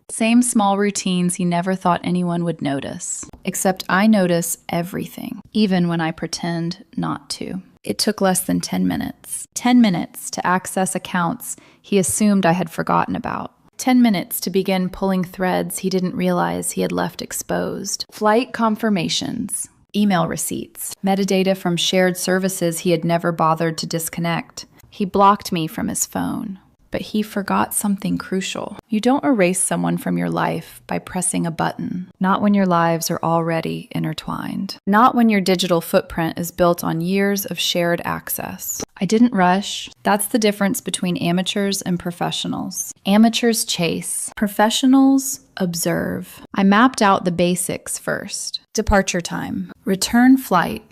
Same small routines he never thought anyone would notice. Except I notice everything, even when I pretend not to. It took less than 10 minutes. 10 minutes to access accounts he assumed I had forgotten about. 10 minutes to begin pulling threads he didn't realize he had left exposed. Flight confirmations, email receipts, metadata from shared services he had never bothered to disconnect. He blocked me from his phone. But he forgot something crucial. You don't erase someone from your life by pressing a button. Not when your lives are already intertwined. Not when your digital footprint is built on years of shared access. I didn't rush. That's the difference between amateurs and professionals. Amateurs chase. Professionals observe. I mapped out the basics first. Departure time. Return flight.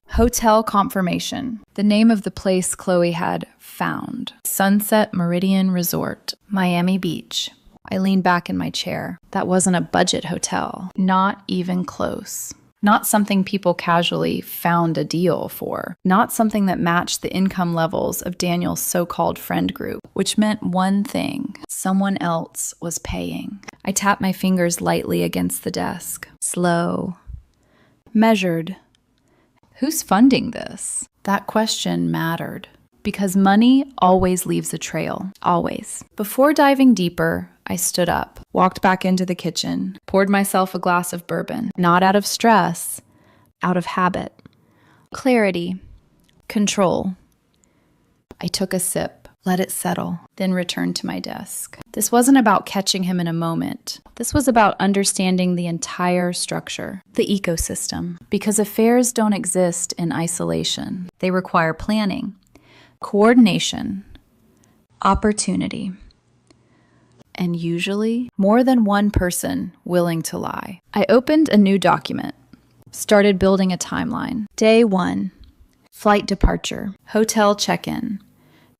Hotel confirmation. The name of the place Qley had found. Sunset Meridian Resort, Miami Beach. I leaned back in my chair. That wasn't a budget hotel. Not even close. Not something people casually found a deal for. Not something that matched the income levels of Daniel's so-called friend group, which meant one thing. Someone else was paying. I tapped my fingers lightly against the desk. Slow. Measured. Who's funding this? That question mattered. Because money always leaves a trail. Always. Before diving deeper, I stood up, walked back into the kitchen, poured myself a glass of bourbon. Not out of stress, out of habit. Clarity. Control. I took a sip, let it settle, then returned to my desk. This wasn't about catching him in a moment. This was about understanding the entire structure, the ecosystem. Because affairs don't exist in isolation. They require planning. Coordination, opportunity, and usually more than one person willing to lie. I opened a new document, started building a timeline. Day 1, flight departure, hotel check-in,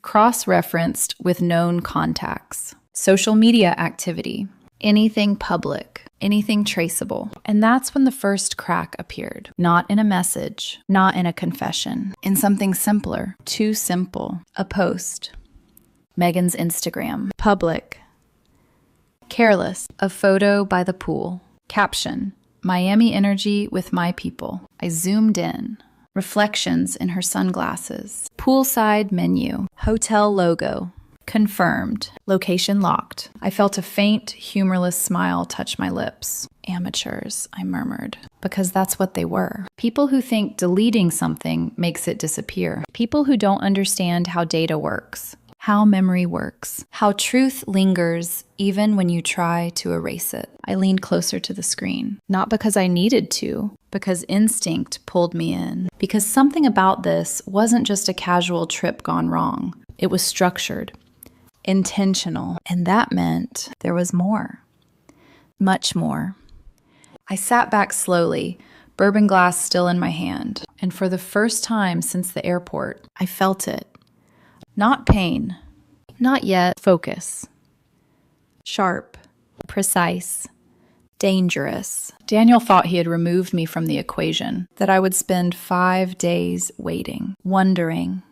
cross-referenced with known contacts, social media activity, anything public, anything traceable. And that's when the first crack appeared. Not in a message, not in a confession, in something simpler, too simple. A post. Megan's Instagram. Public. Careless. A photo by the pool. Caption. Miami energy with my people. I zoomed in. Reflections in her sunglasses. Poolside menu. Hotel logo. Confirmed. Location locked. I felt a faint, humorless smile touch my lips. Amateurs, I murmured. Because that's what they were. People who think deleting something makes it disappear. People who don't understand how data works. How memory works. How truth lingers even when you try to erase it. I leaned closer to the screen, not because I needed to, because instinct pulled me in. Because something about this wasn't just a casual trip gone wrong. It was structured, intentional, and that meant there was more. Much more. I sat back slowly, bourbon glass still in my hand, and for the first time since the airport, I felt it. Not pain. Not yet. Focus. Sharp. Precise. Dangerous. Daniel thought he had removed me from the equation, that I would spend 5 days waiting, wondering,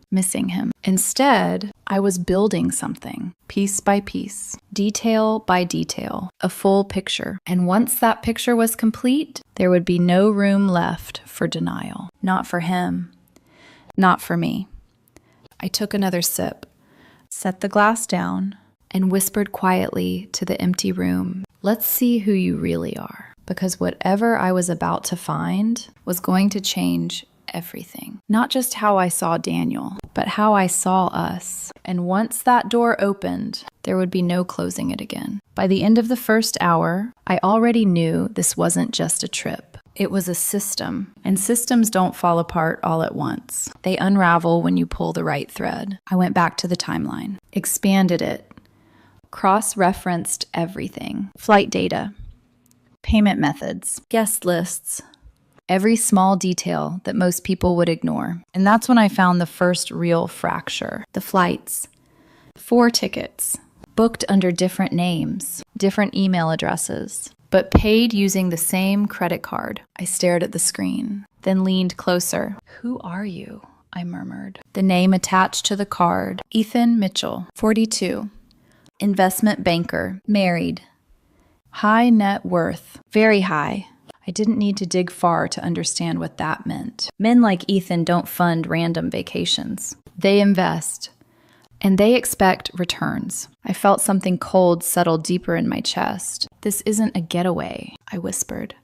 missing him. Instead, I was building something, piece by piece, detail by detail, a full picture. And once that picture was complete, there would be no room left for denial. Not for him. Not for me. I took another sip, set the glass down, and whispered quietly to the empty room, "Let's see who you really are." Because whatever I was about to find was going to change everything. Not just how I saw Daniel, but how I saw us. And once that door opened, there would be no closing it again. By the end of the first hour, I already knew this wasn't just a trip. It was a system, and systems don't fall apart all at once. They unravel when you pull the right thread. I went back to the timeline, expanded it, cross-referenced everything. Flight data, payment methods, guest lists, every small detail that most people would ignore. And that's when I found the first real fracture. The flights, 4 tickets, booked under different names, different email addresses, but paid using the same credit card. I stared at the screen, then leaned closer. "Who are you?" I murmured. The name attached to the card, Ethan Mitchell, 42, investment banker, married, high net worth, very high. I didn't need to dig far to understand what that meant. Men like Ethan don't fund random vacations. They invest. And they expect returns. I felt something cold settle deeper in my chest. "This isn't a getaway," I whispered.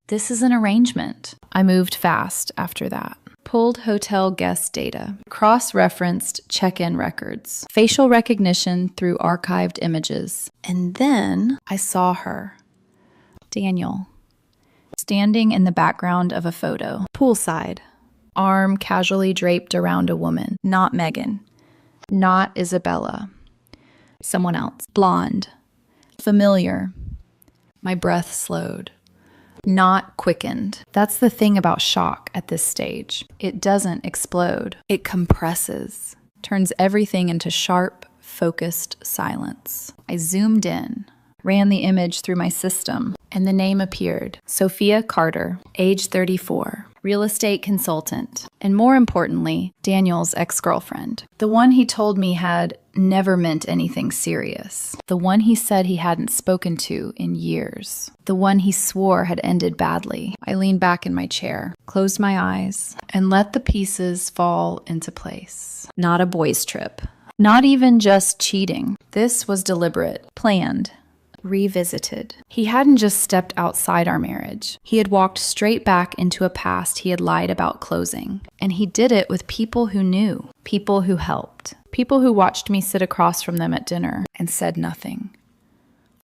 "This is an arrangement." I moved fast after that. Pulled hotel guest data, cross-referenced check-in records, facial recognition through archived images. And then I saw her. Daniel. Standing in the background of a photo. Poolside. Arm casually draped around a woman. Not Megan. Not Isabella. Someone else. Blonde. Familiar. My breath slowed. Not quickened. That's the thing about shock at this stage. It doesn't explode. It compresses. Turns everything into sharp, focused silence. I zoomed in, ran the image through my system, and the name appeared. Sophia Carter, age 34. Real estate consultant, and more importantly, Daniel's ex-girlfriend. The one he told me had never meant anything serious. The one he said he hadn't spoken to in years. The one he swore had ended badly. I leaned back in my chair, closed my eyes, and let the pieces fall into place. Not a boys' trip. Not even just cheating. This was deliberate, planned, revisited. He hadn't just stepped outside our marriage. He had walked straight back into a past he had lied about closing. And he did it with people who knew, people who helped, people who watched me sit across from them at dinner and said nothing.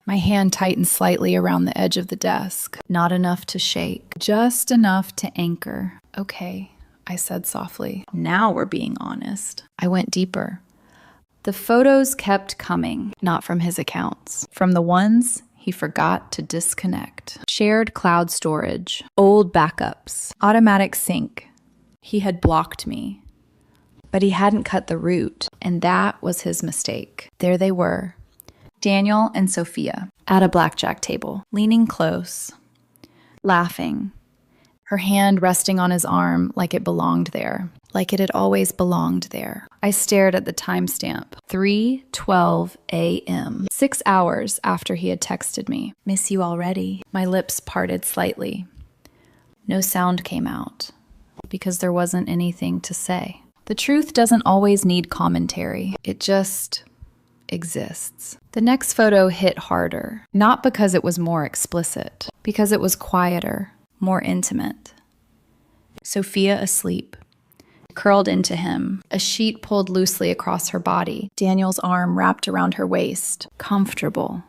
My hand tightened slightly around the edge of the desk. Not enough to shake, just enough to anchor. "Okay," I said softly. "Now we're being honest." I went deeper. The photos kept coming, not from his accounts, from the ones he forgot to disconnect. Shared cloud storage, old backups, automatic sync. He had blocked me, but he hadn't cut the root, and that was his mistake. There they were, Daniel and Sophia, at a blackjack table, leaning close, laughing, her hand resting on his arm like it belonged there, like it had always belonged there. I stared at the timestamp, 3:12 a.m., 6 hours after he had texted me. "Miss you already." My lips parted slightly. No sound came out, because there wasn't anything to say. The truth doesn't always need commentary. It just exists. The next photo hit harder, not because it was more explicit, because it was quieter, more intimate. Sophia asleep, curled into him, a sheet pulled loosely across her body, Daniel's arm wrapped around her waist. Comfortable.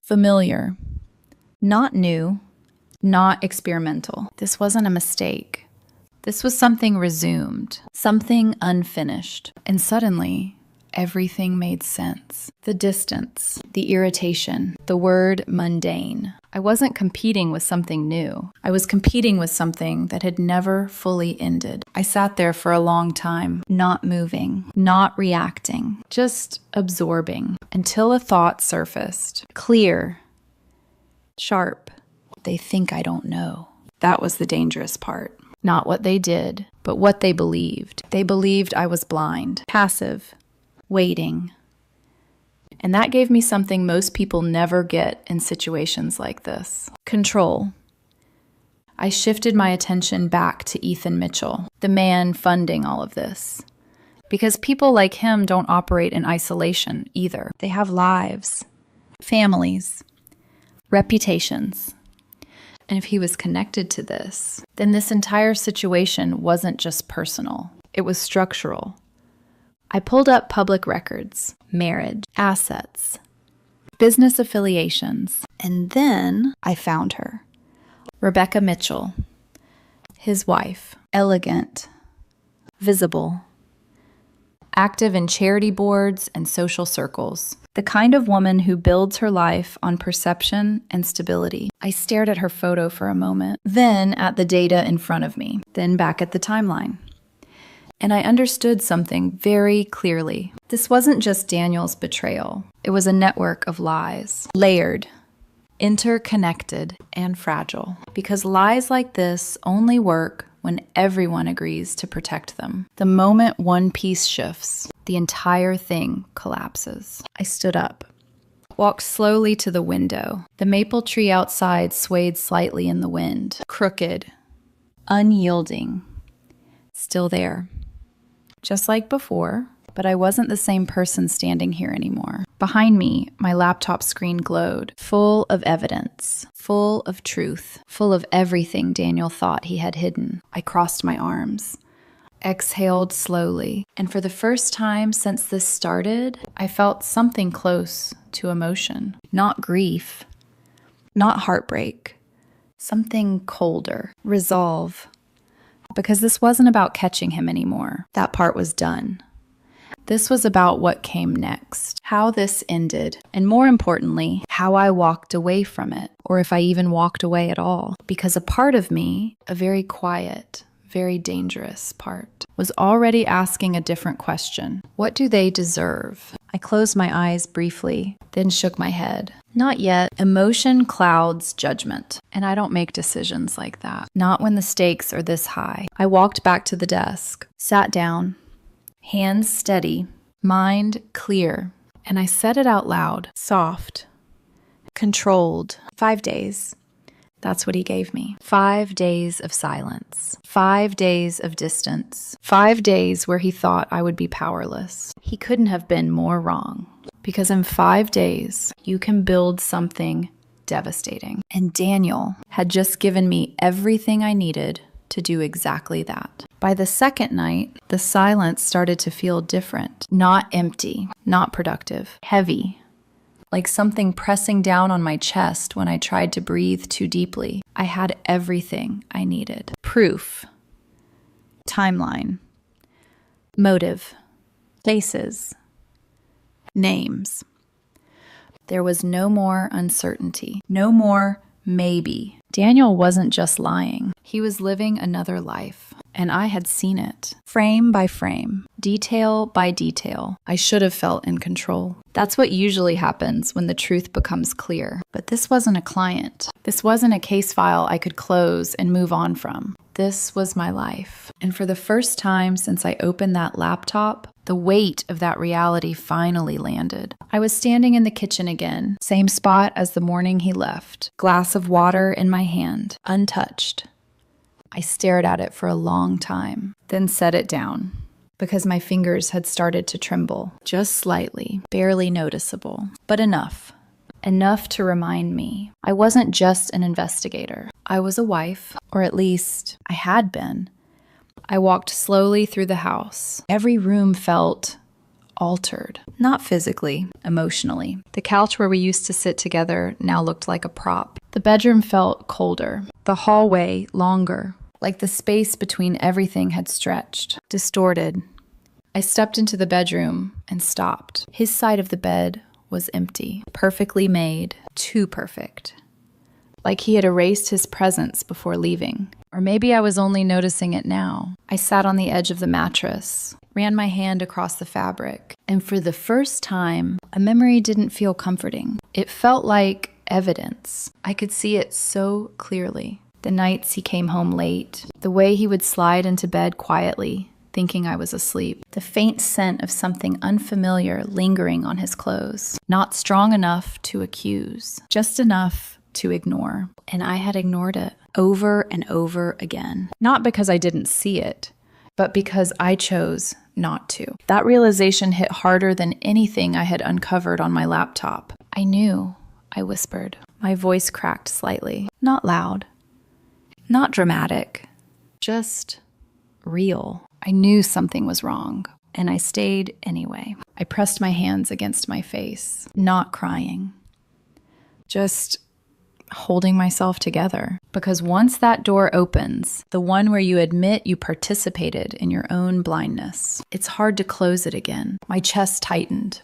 Familiar. Not new. Not experimental. This wasn't a mistake. This was something resumed, something unfinished. And suddenly, everything made sense. The distance, the irritation, the word mundane. I wasn't competing with something new. I was competing with something that had never fully ended. I sat there for a long time, not moving, not reacting, just absorbing, until a thought surfaced. Clear. Sharp. They think I don't know. That was the dangerous part. Not what they did, but what they believed. They believed I was blind, passive, waiting. And that gave me something most people never get in situations like this. Control. I shifted my attention back to Ethan Mitchell, the man funding all of this. Because people like him don't operate in isolation either. They have lives, families, reputations. And if he was connected to this, then this entire situation wasn't just personal. It was structural. I pulled up public records, marriage, assets, business affiliations, and then I found her. Rebecca Mitchell, his wife, elegant, visible, active in charity boards and social circles, the kind of woman who builds her life on perception and stability. I stared at her photo for a moment, then at the data in front of me, then back at the timeline. And I understood something very clearly. This wasn't just Daniel's betrayal. It was a network of lies, layered, interconnected, and fragile. Because lies like this only work when everyone agrees to protect them. The moment one piece shifts, the entire thing collapses. I stood up, walked slowly to the window. The maple tree outside swayed slightly in the wind, crooked, unyielding, still there. Just like before, but I wasn't the same person standing here anymore. Behind me, my laptop screen glowed, full of evidence, full of truth, full of everything Daniel thought he had hidden. I crossed my arms, exhaled slowly, and for the first time since this started, I felt something close to emotion. Not grief, not heartbreak, something colder, resolve. Because this wasn't about catching him anymore. That part was done. This was about what came next, how this ended, and more importantly, how I walked away from it, or if I even walked away at all. Because a part of me, a very quiet, very dangerous part, was already asking a different question. What do they deserve? I closed my eyes briefly, then shook my head. Not yet. Emotion clouds judgment, and I don't make decisions like that. Not when the stakes are this high. I walked back to the desk, sat down, hands steady, mind clear, and I said it out loud, soft, controlled. 5 days. That's what he gave me. 5 days of silence. 5 days of distance. 5 days where he thought I would be powerless. He couldn't have been more wrong. Because in 5 days, you can build something devastating. And Daniel had just given me everything I needed to do exactly that. By the second night, the silence started to feel different. Not empty, not productive, heavy. Like something pressing down on my chest when I tried to breathe too deeply. I had everything I needed. Proof. Timeline. Motive. Faces. Names. There was no more uncertainty. No more maybe. Daniel wasn't just lying. He was living another life. And I had seen it, frame by frame, detail by detail. I should have felt in control. That's what usually happens when the truth becomes clear. But this wasn't a client. This wasn't a case file I could close and move on from. This was my life. And for the first time since I opened that laptop, the weight of that reality finally landed. I was standing in the kitchen again, same spot as the morning he left, glass of water in my hand, untouched. I stared at it for a long time, then set it down because my fingers had started to tremble, just slightly, barely noticeable, but enough. Enough to remind me I wasn't just an investigator. I was a wife, or at least I had been. I walked slowly through the house. Every room felt altered, not physically, emotionally. The couch where we used to sit together now looked like a prop. The bedroom felt colder, the hallway longer, like the space between everything had stretched, distorted. I stepped into the bedroom and stopped. His side of the bed was empty, perfectly made, too perfect. Like he had erased his presence before leaving. Or maybe I was only noticing it now. I sat on the edge of the mattress, ran my hand across the fabric, and for the first time, a memory didn't feel comforting. It felt like evidence. I could see it so clearly. The nights he came home late, the way he would slide into bed quietly, thinking I was asleep, the faint scent of something unfamiliar lingering on his clothes, not strong enough to accuse, just enough to ignore. And I had ignored it over and over again. Not because I didn't see it, but because I chose not to. That realization hit harder than anything I had uncovered on my laptop. I knew, I whispered. My voice cracked slightly. Not loud, not dramatic, just real. I knew something was wrong, and I stayed anyway. I pressed my hands against my face, not crying, just holding myself together. Because once that door opens, the one where you admit you participated in your own blindness, it's hard to close it again. My chest tightened.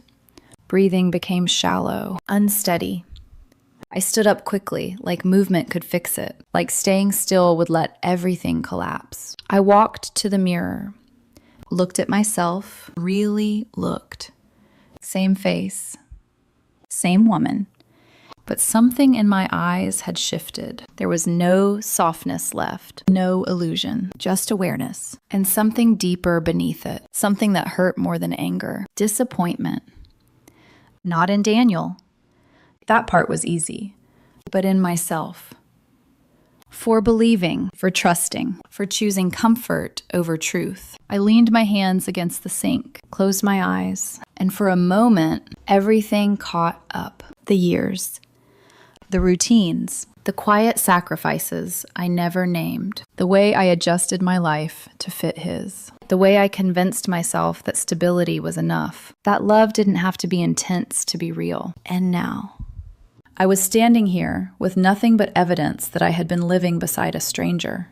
Breathing became shallow, unsteady. I stood up quickly, like movement could fix it, like staying still would let everything collapse. I walked to the mirror, looked at myself, really looked. Same face, same woman. But something in my eyes had shifted. There was no softness left, no illusion, just awareness, and something deeper beneath it, something that hurt more than anger, disappointment. Not in Daniel. That part was easy, but in myself. For believing, for trusting, for choosing comfort over truth. I leaned my hands against the sink, closed my eyes, and for a moment, everything caught up. The years, the routines, the quiet sacrifices I never named, the way I adjusted my life to fit his, the way I convinced myself that stability was enough, that love didn't have to be intense to be real. And now, I was standing here with nothing but evidence that I had been living beside a stranger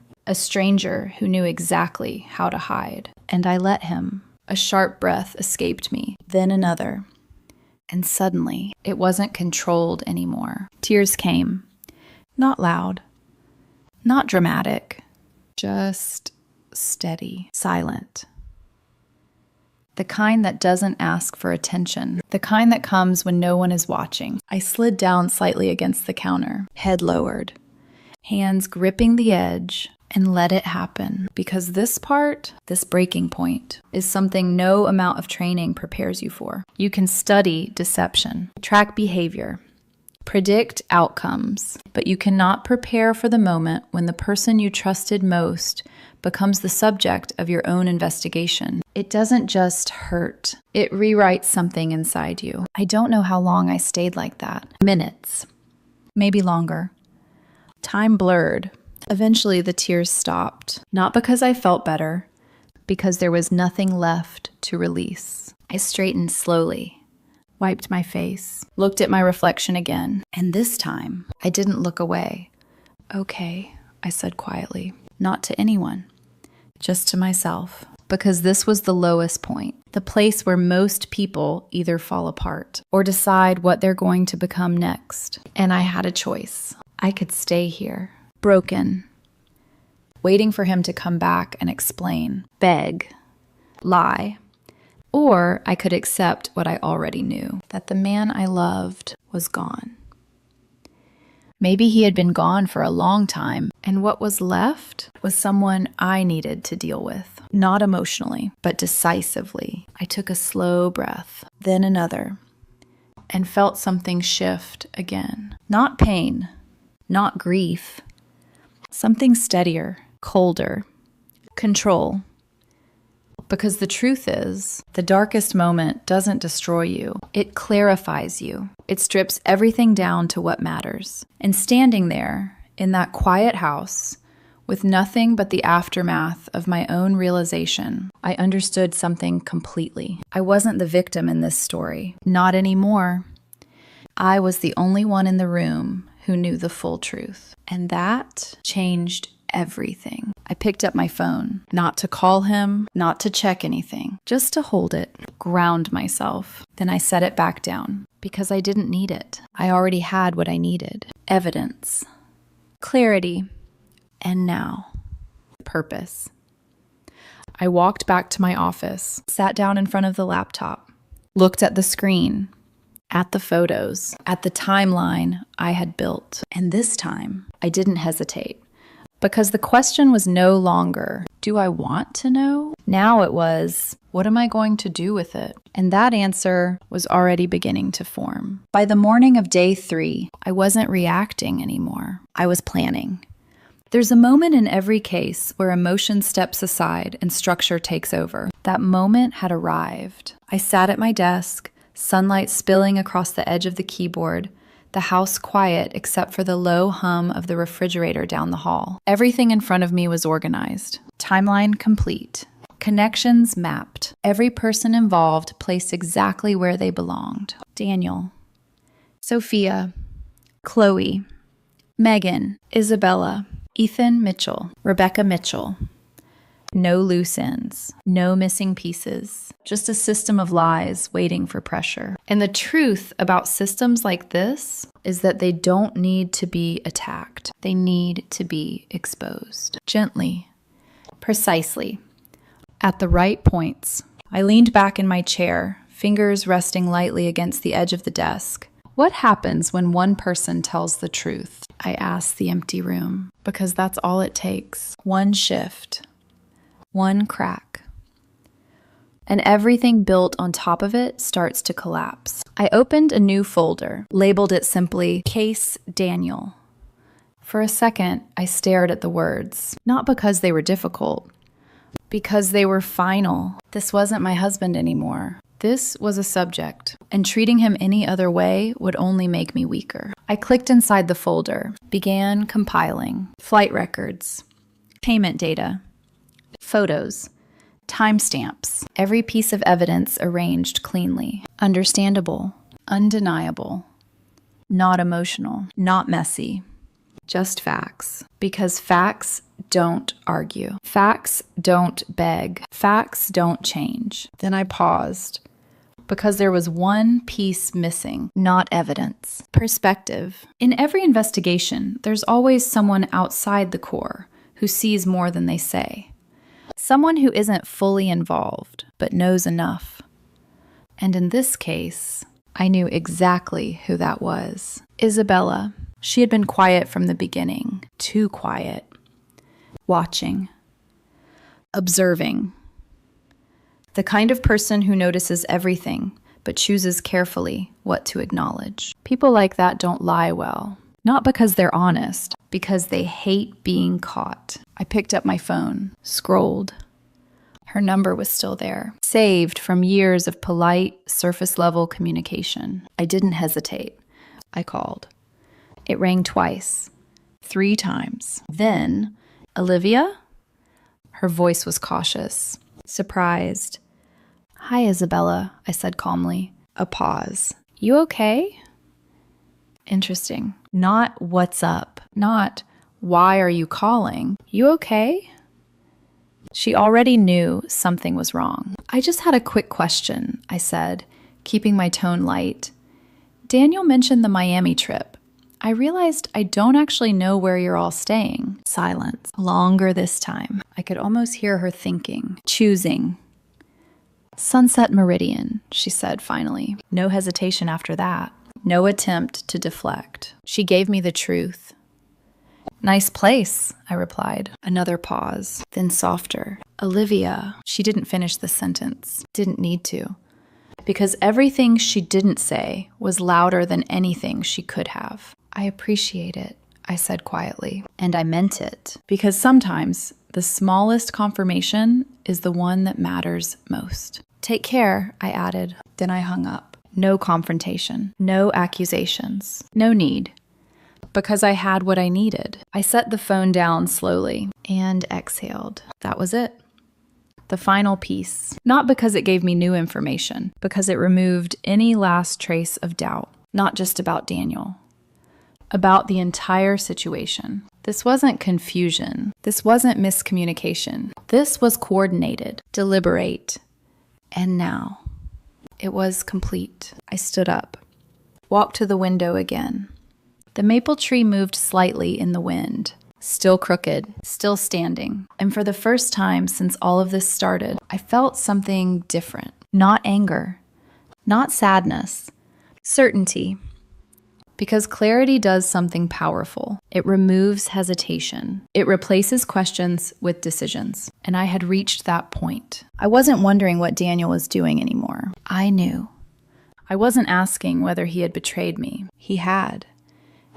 who knew exactly how to hide. And I let him. A sharp breath escaped me, then another. And suddenly, it wasn't controlled anymore. Tears came. Not loud, not dramatic, just steady, silent. The kind that doesn't ask for attention. The kind that comes when no one is watching. I slid down slightly against the counter, head lowered, hands gripping the edge, and let it happen. Because this part, this breaking point, is something no amount of training prepares you for. You can study deception, track behavior, predict outcomes, but you cannot prepare for the moment when the person you trusted most becomes the subject of your own investigation. It doesn't just hurt. It rewrites something inside you. I don't know how long I stayed like that. Minutes, maybe longer. Time blurred. Eventually the tears stopped. Not because I felt better, because there was nothing left to release. I straightened slowly, wiped my face, looked at my reflection again, and this time I didn't look away. Okay, I said quietly, not to anyone, just to myself, because this was the lowest point, the place where most people either fall apart or decide what they're going to become next. And I had a choice. I could stay here, broken, waiting for him to come back and explain, beg, lie. Or I could accept what I already knew, that the man I loved was gone. Maybe he had been gone for a long time, and what was left was someone I needed to deal with, not emotionally, but decisively. I took a slow breath, then another, and felt something shift again. Not pain, not grief, something steadier, colder, control. Because the truth is, the darkest moment doesn't destroy you. It clarifies you. It strips everything down to what matters. And standing there, in that quiet house, With nothing but the aftermath of my own realization, I understood something completely. I wasn't the victim in this story. Not anymore. I was the only one in the room who knew the full truth. And that changed everything. I picked up my phone, not to call him, not to check anything, just to hold it, ground myself. Then I set it back down because I didn't need it. I already had what I needed. Evidence, clarity, and now, purpose. I walked back to my office, sat down in front of the laptop, looked at the screen, at the photos, at the timeline I had built. And this time, I didn't hesitate. Because the question was no longer, do I want to know? Now it was, what am I going to do with it? And that answer was already beginning to form. By the morning of day 3, I wasn't reacting anymore. I was planning. There's a moment in every case where emotion steps aside and structure takes over. That moment had arrived. I sat at my desk, sunlight spilling across the edge of the keyboard, the house quiet except for the low hum of the refrigerator down the hall. Everything in front of me was organized. Timeline complete. Connections mapped. Every person involved placed exactly where they belonged. Daniel, Sophia, Qley, Megan, Isabella, Ethan Mitchell, Rebecca Mitchell. No loose ends, no missing pieces, just a system of lies waiting for pressure. And the truth about systems like this is that they don't need to be attacked. They need to be exposed. Gently, precisely, at the right points. I leaned back in my chair, fingers resting lightly against the edge of the desk. What happens when one person tells the truth? I asked the empty room, because that's all it takes. One shift. One crack. And everything built on top of it starts to collapse. I opened a new folder, labeled it simply Case Daniel. For a second, I stared at the words, not because they were difficult, because they were final. This wasn't my husband anymore. This was a subject, and treating him any other way would only make me weaker. I clicked inside the folder, began compiling flight records, payment data, photos, timestamps, every piece of evidence arranged cleanly. Understandable, undeniable, not emotional, not messy, just facts. Because facts don't argue. Facts don't beg. Facts don't change. Then I paused, because there was one piece missing, not evidence. Perspective. In every investigation, there's always someone outside the core who sees more than they say. Someone who isn't fully involved, but knows enough. And in this case, I knew exactly who that was. Isabella. She had been quiet from the beginning, too quiet. Watching. Observing. The kind of person who notices everything, but chooses carefully what to acknowledge. People like that don't lie well. Not because they're honest, because they hate being caught. I picked up my phone, scrolled. Her number was still there, saved from years of polite, surface-level communication. I didn't hesitate. I called. It rang twice, 3 times. Then, Olivia? Her voice was cautious, surprised. Hi, Isabella, I said calmly. A pause. You okay? Interesting. Not what's up. Not why are you calling? You okay? She already knew something was wrong. I just had a quick question, I said, keeping my tone light. Daniel mentioned the Miami trip. I realized I don't actually know where you're all staying. Silence. Longer this time. I could almost hear her thinking, choosing. Sunset Meridian, she said finally. No hesitation after that. No attempt to deflect. She gave me the truth. Nice place, I replied. Another pause, then softer. Olivia. She didn't finish the sentence. Didn't need to. Because everything she didn't say was louder than anything she could have. I appreciate it, I said quietly. And I meant it. Because sometimes the smallest confirmation is the one that matters most. Take care, I added. Then I hung up. No confrontation. No accusations. No need. because I had what I needed. I set the phone down slowly and exhaled. That was it. The final piece. Not because it gave me new information, because it removed any last trace of doubt. Not just about Daniel. About the entire situation. This wasn't confusion. This wasn't miscommunication. This was coordinated, deliberate, and now. It was complete. I stood up, walked to the window again. The maple tree moved slightly in the wind, still crooked, still standing. And for the first time since all of this started, I felt something different. Not anger, not sadness, certainty. Because clarity does something powerful. It removes hesitation. It replaces questions with decisions. And I had reached that point. I wasn't wondering what Daniel was doing anymore. I knew. I wasn't asking whether he had betrayed me. He had.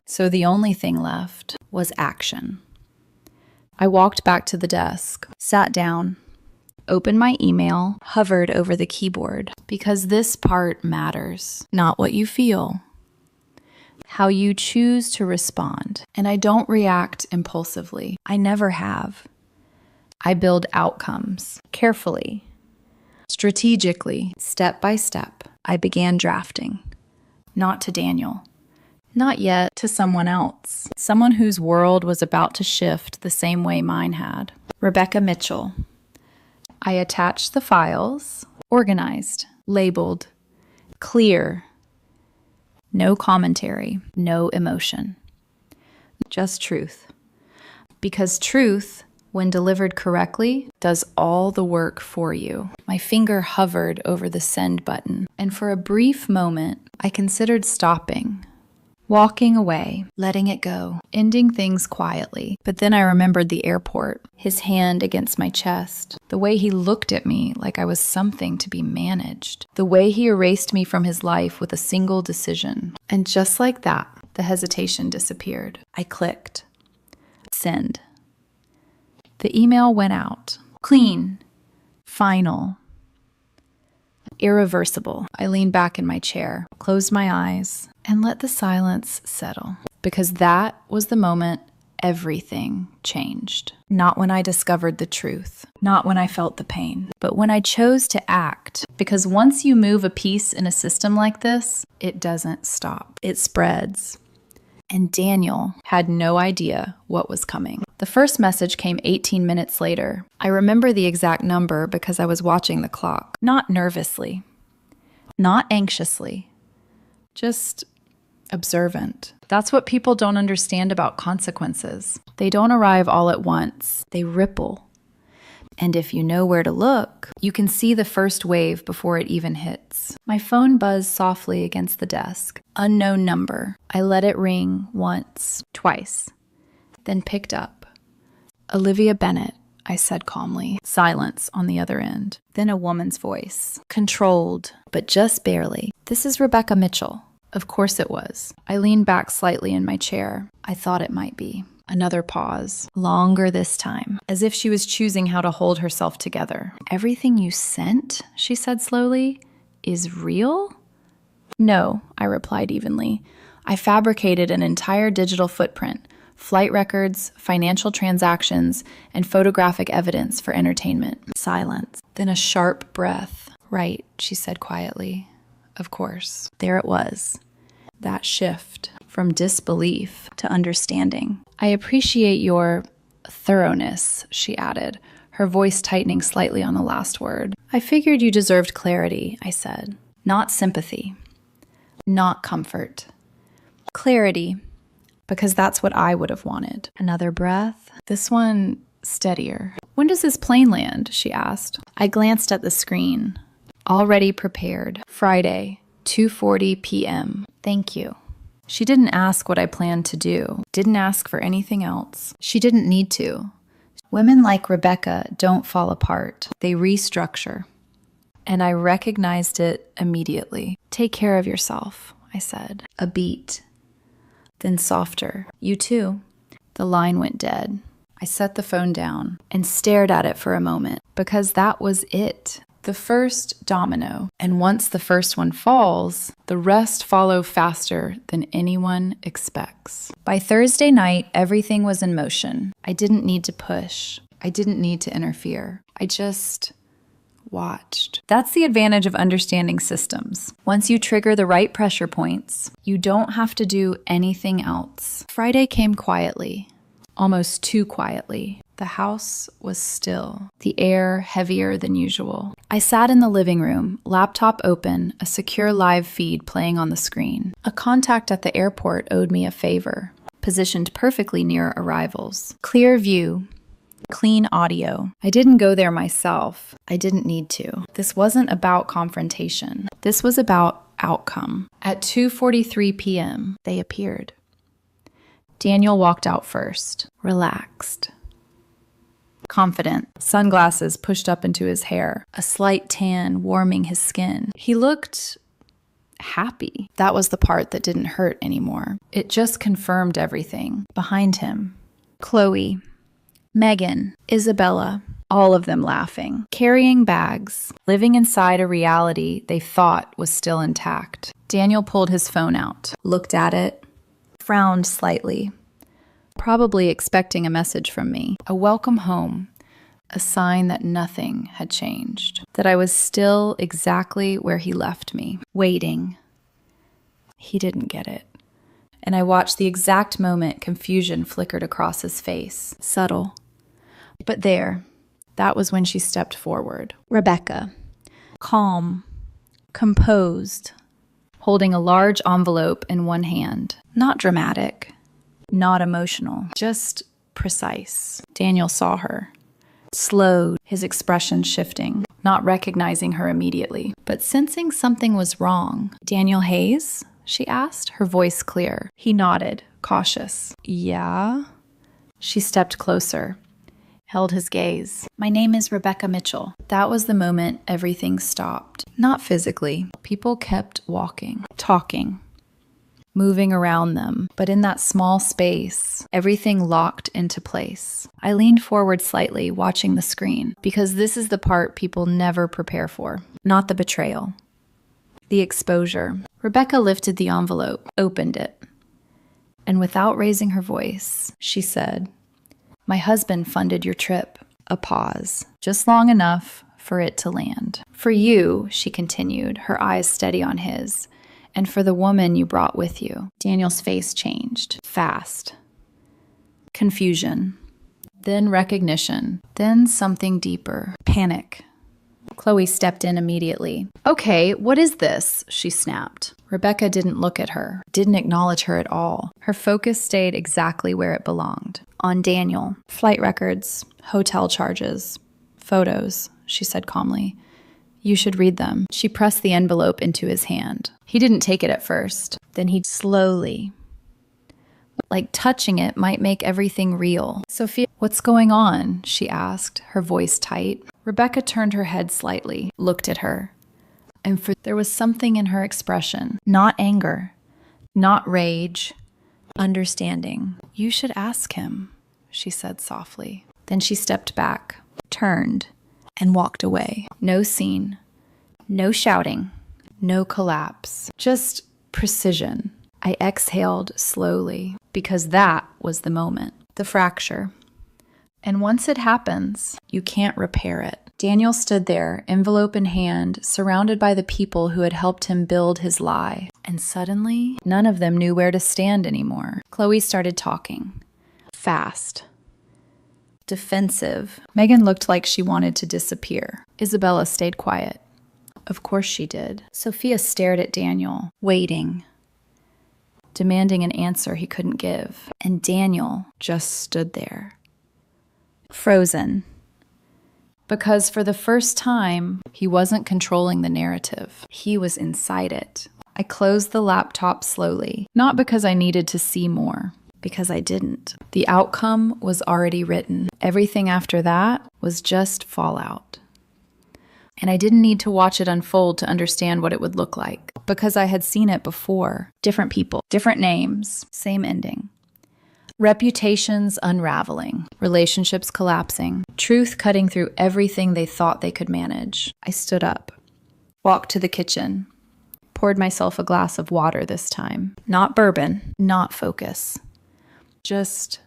So the only thing left was action. I walked back to the desk, sat down, opened my email, hovered over the keyboard. Because this part matters. Not what you feel. How you choose to respond. And I don't react impulsively. I never have. I build outcomes carefully, strategically, step by step. I began drafting. Not to Daniel. Not yet to someone else. Someone whose world was about to shift the same way mine had. Rebecca Mitchell. I attached the files, organized, labeled, clear. No commentary, no emotion. Just truth. Because truth, when delivered correctly, does all the work for you. My finger hovered over the send button, and for a brief moment, I considered stopping, walking away, letting it go, ending things quietly. But then I remembered the airport, his hand against my chest, the way he looked at me like I was something to be managed, the way he erased me from his life with a single decision. And just like that, the hesitation disappeared. I clicked. Send. The email went out. Clean. Final. Irreversible. I leaned back in my chair, closed my eyes, and let the silence settle. Because that was the moment everything changed. Not when I discovered the truth, not when I felt the pain, but when I chose to act. Because once you move a piece in a system like this, it doesn't stop. It spreads. And Daniel had no idea what was coming. The first message came 18 minutes later. I remember the exact number because I was watching the clock. Not nervously, not anxiously, just observant. That's what people don't understand about consequences. They don't arrive all at once. They ripple. And if you know where to look, you can see the first wave before it even hits. My phone buzzed softly against the desk. Unknown number. I let it ring once, twice, then picked up. Olivia Bennett, I said calmly. Silence on the other end. Then a woman's voice. Controlled, but just barely. This is Rebecca Mitchell. Of course it was. I leaned back slightly in my chair. I thought it might be. Another pause. Longer this time. As if she was choosing how to hold herself together. Everything you sent, she said slowly, is real? No, I replied evenly. I fabricated an entire digital footprint. Flight records, financial transactions, and photographic evidence for entertainment. Silence. Then a sharp breath. Right, she said quietly. Of course. There it was. That shift from disbelief to understanding. I appreciate your thoroughness, she added, her voice tightening slightly on the last word. I figured you deserved clarity, I said. Not sympathy. Not comfort. Clarity. Because that's what I would have wanted. Another breath. This one steadier. When does this plane land? She asked. I glanced at the screen. Already prepared. Friday, 2:40 p.m. Thank you. She didn't ask what I planned to do. Didn't ask for anything else. She didn't need to. Women like Rebecca don't fall apart. They restructure. And I recognized it immediately. Take care of yourself, I said. A beat. Then softer. You too. The line went dead. I set the phone down and stared at it for a moment because that was it. the first domino. And once the first one falls, the rest follow faster than anyone expects. By Thursday night, everything was in motion. I didn't need to push. I didn't need to interfere. I just watched. That's the advantage of understanding systems. Once you trigger the right pressure points, you don't have to do anything else. Friday came quietly, almost too quietly. The house was still, the air heavier than usual. I sat in the living room, laptop open, a secure live feed playing on the screen. A contact at the airport owed me a favor, positioned perfectly near arrivals. Clear view. Clean audio. I didn't go there myself. I didn't need to. This wasn't about confrontation. This was about outcome. At 2:43 p.m., they appeared. Daniel walked out first, relaxed, confident, sunglasses pushed up into his hair, a slight tan warming his skin. He looked happy. That was the part that didn't hurt anymore. It just confirmed everything. Behind him, Qley, Megan, Isabella, all of them laughing, carrying bags, living inside a reality they thought was still intact. Daniel pulled his phone out, looked at it, frowned slightly, probably expecting a message from me. A welcome home, a sign that nothing had changed, that I was still exactly where he left me, waiting. He didn't get it. And I watched the exact moment confusion flickered across his face, subtle. But there, that was when she stepped forward. Rebecca, calm, composed, holding a large envelope in one hand. Not dramatic, not emotional, just precise. Daniel saw her, slowed, his expression shifting, not recognizing her immediately, but sensing something was wrong. Daniel Hayes? She asked, her voice clear. He nodded, cautious. Yeah? She stepped closer, held his gaze. My name is Rebecca Mitchell. That was the moment everything stopped. Not physically. People kept walking, talking, moving around them. But in that small space, everything locked into place. I leaned forward slightly, watching the screen, because this is the part people never prepare for. Not the betrayal. The exposure. Rebecca lifted the envelope, opened it, and without raising her voice, she said, "My husband funded your trip." A pause, just long enough for it to land. "For you," she continued, her eyes steady on his, "and for the woman you brought with you." Daniel's face changed, fast. Confusion, then recognition, then something deeper, panic. Qley stepped in immediately. "Okay, what is this?" she snapped. Rebecca didn't look at her, didn't acknowledge her at all. Her focus stayed exactly where it belonged. On Daniel. "Flight records, hotel charges, photos," she said calmly. "You should read them." She pressed the envelope into his hand. He didn't take it at first. Then he slowly, like touching it might make everything real. "Sophia, what's going on?" she asked, her voice tight. Rebecca turned her head slightly, looked at her, and there was something in her expression, not anger, not rage, understanding. "You should ask him," she said softly. Then she stepped back, turned, and walked away. No scene, no shouting, no collapse, just precision. I exhaled slowly, because that was the moment, the fracture. And once it happens, you can't repair it. Daniel stood there, envelope in hand, surrounded by the people who had helped him build his lie. And suddenly, none of them knew where to stand anymore. Qley started talking. Fast. Defensive. Megan looked like she wanted to disappear. Isabella stayed quiet. Of course she did. Sophia stared at Daniel, waiting, demanding an answer he couldn't give. And Daniel just stood there, frozen. Because for the first time, he wasn't controlling the narrative. He was inside it. I closed the laptop slowly, not because I needed to see more, because I didn't. The outcome was already written. Everything after that was just fallout. And I didn't need to watch it unfold to understand what it would look like, because I had seen it before. Different people, different names, same ending. Reputations unraveling, relationships collapsing, truth cutting through everything they thought they could manage. I stood up, walked to the kitchen, poured myself a glass of water this time. Not bourbon, not focus, just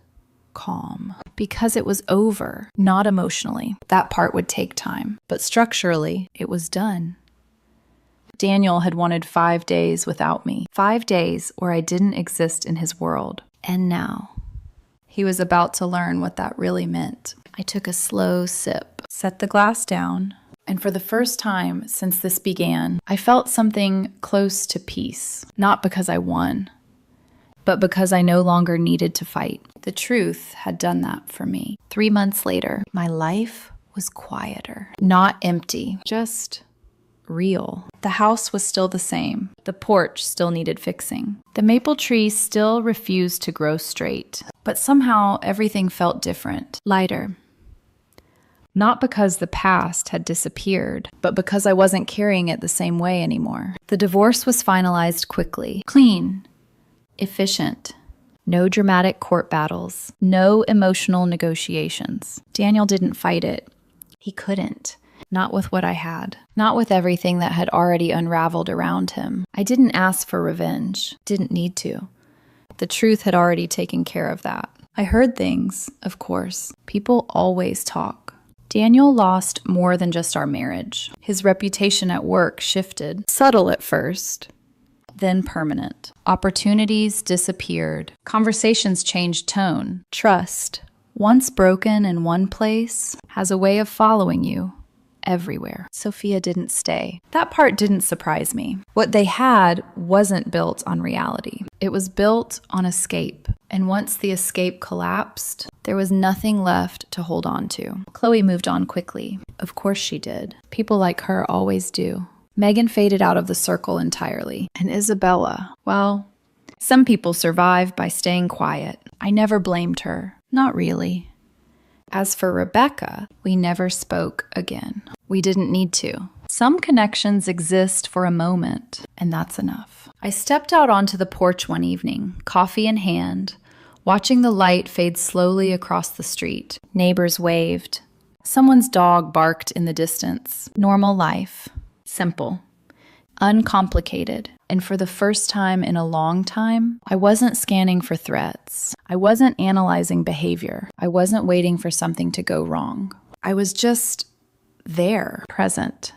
calm. Because it was over, not emotionally. That part would take time, but structurally, it was done. Daniel had wanted 5 days without me. 5 days where I didn't exist in his world. And now, he was about to learn what that really meant. I took a slow sip, set the glass down, and for the first time since this began, I felt something close to peace. Not because I won, but because I no longer needed to fight. The truth had done that for me. 3 months later, my life was quieter. Not empty, just real. The house was still the same. The porch still needed fixing. The maple tree still refused to grow straight. But somehow everything felt different, lighter. Not because the past had disappeared, but because I wasn't carrying it the same way anymore. The divorce was finalized quickly. Clean. Efficient. No dramatic court battles. No emotional negotiations. Daniel didn't fight it. He couldn't. Not with what I had. Not with everything that had already unraveled around him. I didn't ask for revenge. Didn't need to. The truth had already taken care of that. I heard things, of course. People always talk. Daniel lost more than just our marriage. His reputation at work shifted. Subtle at first, then permanent. Opportunities disappeared. Conversations changed tone. Trust, once broken in one place, has a way of following you everywhere. Sophia didn't stay. That part didn't surprise me. What they had wasn't built on reality. It was built on escape. And once the escape collapsed, there was nothing left to hold on to. Qley moved on quickly. Of course she did. People like her always do. Megan faded out of the circle entirely. And Isabella, well, some people survive by staying quiet. I never blamed her. Not really. As for Rebecca, we never spoke again. We didn't need to. Some connections exist for a moment, and that's enough. I stepped out onto the porch one evening, coffee in hand, watching the light fade slowly across the street. Neighbors waved. Someone's dog barked in the distance. Normal life. Simple. Uncomplicated. And for the first time in a long time, I wasn't scanning for threats. I wasn't analyzing behavior. I wasn't waiting for something to go wrong. I was just there, present.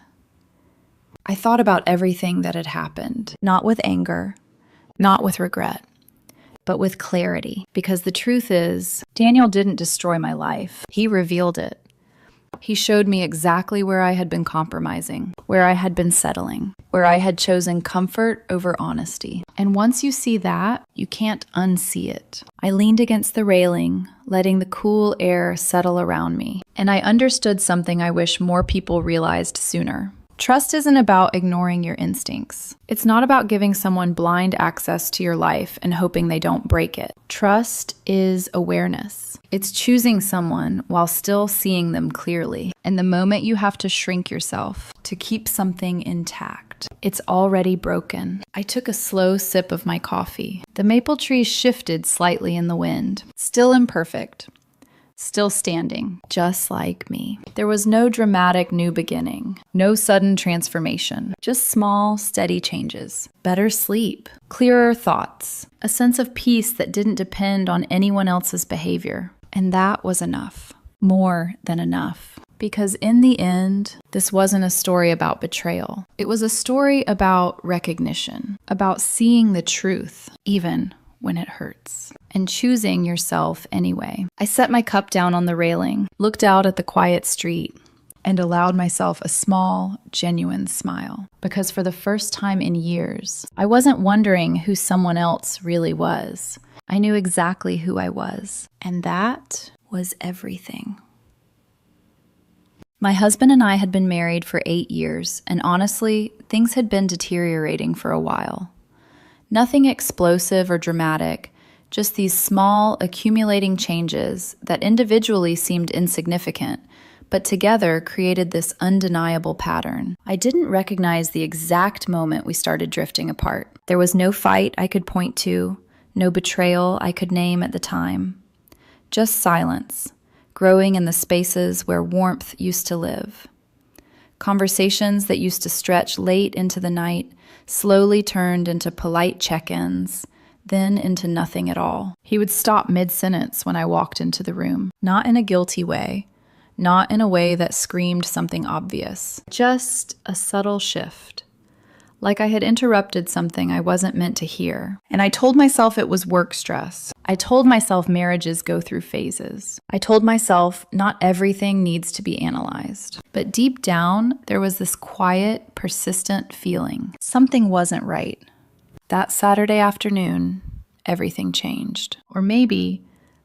I thought about everything that had happened, not with anger, not with regret, but with clarity. Because the truth is, Daniel didn't destroy my life. He revealed it. He showed me exactly where I had been compromising, where I had been settling, where I had chosen comfort over honesty. And once you see that, you can't unsee it. I leaned against the railing, letting the cool air settle around me. And I understood something I wish more people realized sooner. Trust isn't about ignoring your instincts. It's not about giving someone blind access to your life and hoping they don't break it. Trust is awareness. It's choosing someone while still seeing them clearly. And the moment you have to shrink yourself to keep something intact, it's already broken. I took a slow sip of my coffee. The maple tree shifted slightly in the wind. Still imperfect. Still standing, just like me. There was no dramatic new beginning, no sudden transformation, just small, steady changes. Better sleep, clearer thoughts, a sense of peace that didn't depend on anyone else's behavior. And that was enough, more than enough. Because in the end, this wasn't a story about betrayal. It was a story about recognition, about seeing the truth, even when it hurts, and choosing yourself anyway. I set my cup down on the railing, looked out at the quiet street, and allowed myself a small, genuine smile. Because for the first time in years, I wasn't wondering who someone else really was. I knew exactly who I was, and that was everything. My husband and I had been married for 8 years, and honestly, things had been deteriorating for a while. Nothing explosive or dramatic, just these small, accumulating changes that individually seemed insignificant, but together created this undeniable pattern. I didn't recognize the exact moment we started drifting apart. There was no fight I could point to, no betrayal I could name at the time. Just silence, growing in the spaces where warmth used to live. Conversations that used to stretch late into the night slowly turned into polite check-ins, then into nothing at all. He would stop mid-sentence when I walked into the room, not in a guilty way, not in a way that screamed something obvious, just a subtle shift. Like I had interrupted something I wasn't meant to hear. And I told myself it was work stress. I told myself marriages go through phases. I told myself not everything needs to be analyzed. But deep down, there was this quiet, persistent feeling. Something wasn't right. That Saturday afternoon, everything changed. Or maybe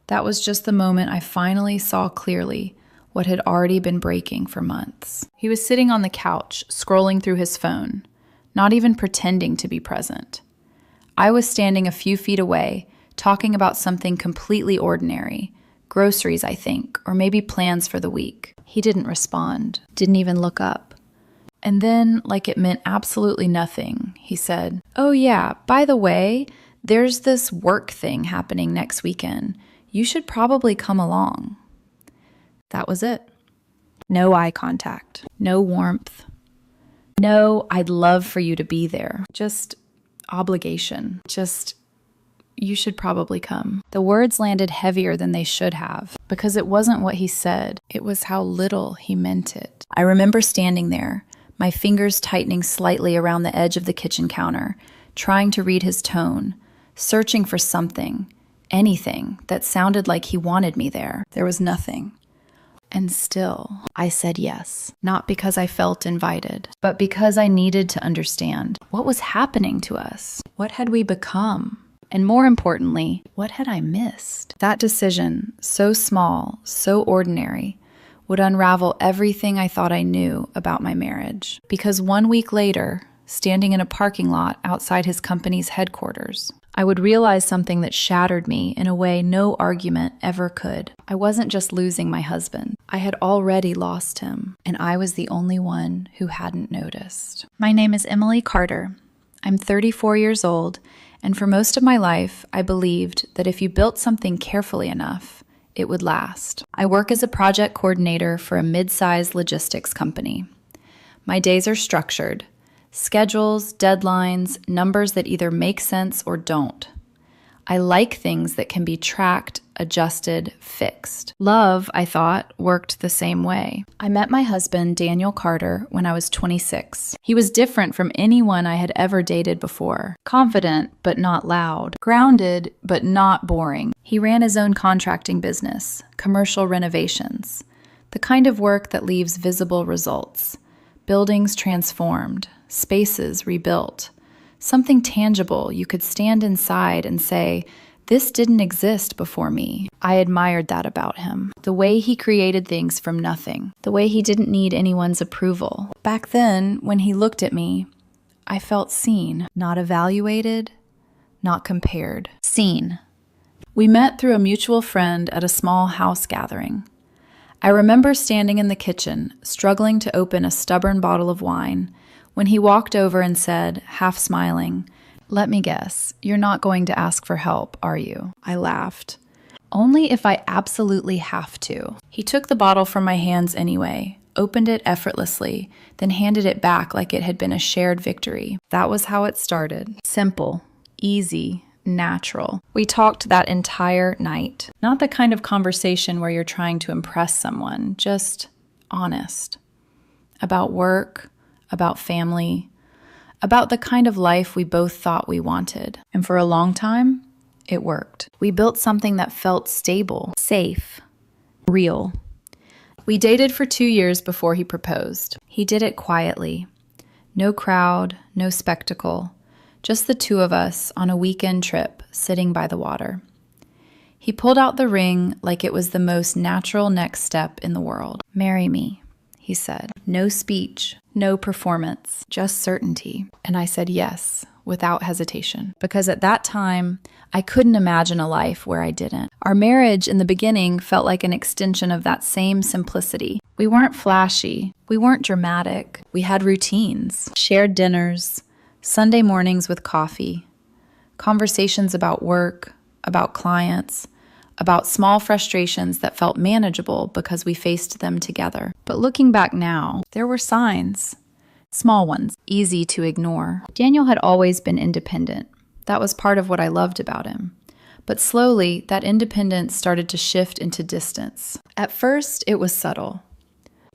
that was just the moment I finally saw clearly what had already been breaking for months. He was sitting on the couch, scrolling through his phone, not even pretending to be present. I was standing a few feet away, talking about something completely ordinary, groceries, I think, or maybe plans for the week. He didn't respond, didn't even look up. And then, like it meant absolutely nothing, he said, "Oh yeah, by the way, there's this work thing happening next weekend. You should probably come along." That was it. No eye contact, no warmth. No, I'd love for you to be there. Just obligation. Just, you should probably come. The words landed heavier than they should have, because it wasn't what he said. It was how little he meant it. I remember standing there, my fingers tightening slightly around the edge of the kitchen counter, trying to read his tone, searching for something, anything that sounded like he wanted me there. There was nothing. And still, I said yes, not because I felt invited, but because I needed to understand what was happening to us. What had we become? And more importantly, what had I missed? That decision, so small, so ordinary, would unravel everything I thought I knew about my marriage. Because 1 week later, standing in a parking lot outside his company's headquarters, I would realize something that shattered me in a way no argument ever could. I wasn't just losing my husband. I had already lost him, and I was the only one who hadn't noticed. My name is Emily Carter. I'm 34 years old, and for most of my life, I believed that if you built something carefully enough, it would last. I work as a project coordinator for a mid-sized logistics company. My days are structured. Schedules, deadlines, numbers that either make sense or don't. I like things that can be tracked, adjusted, fixed. Love, I thought, worked the same way. I met my husband, Daniel Carter, when I was 26. He was different from anyone I had ever dated before. Confident, but not loud. Grounded, but not boring. He ran his own contracting business, commercial renovations, the kind of work that leaves visible results. Buildings transformed, spaces rebuilt, something tangible you could stand inside and say, this didn't exist before me. I admired that about him. The way he created things from nothing. The way he didn't need anyone's approval. Back then, when he looked at me, I felt seen, not evaluated, not compared. Seen. We met through a mutual friend at a small house gathering. I remember standing in the kitchen, struggling to open a stubborn bottle of wine, when he walked over and said, half smiling, "Let me guess, you're not going to ask for help, are you?" I laughed. "Only if I absolutely have to." He took the bottle from my hands anyway, opened it effortlessly, then handed it back like it had been a shared victory. That was how it started. Simple, easy, natural. We talked that entire night. Not the kind of conversation where you're trying to impress someone, just honest. About work, about family, about the kind of life we both thought we wanted. And for a long time, it worked. We built something that felt stable, safe, real. We dated for 2 years before he proposed. He did it quietly. No crowd, no spectacle. Just the two of us on a weekend trip, sitting by the water. He pulled out the ring like it was the most natural next step in the world. "Marry me," he said. No speech, no performance, just certainty. And I said yes, without hesitation. Because at that time, I couldn't imagine a life where I didn't. Our marriage in the beginning felt like an extension of that same simplicity. We weren't flashy. We weren't dramatic. We had routines, shared dinners, Sunday mornings with coffee, Conversations about work, about clients, about small frustrations that felt manageable because we faced them together. But looking back now, there were signs. Small ones, easy to ignore. Daniel had always been independent. That was part of what I loved about him. But slowly, that independence started to shift into distance. At first, it was subtle.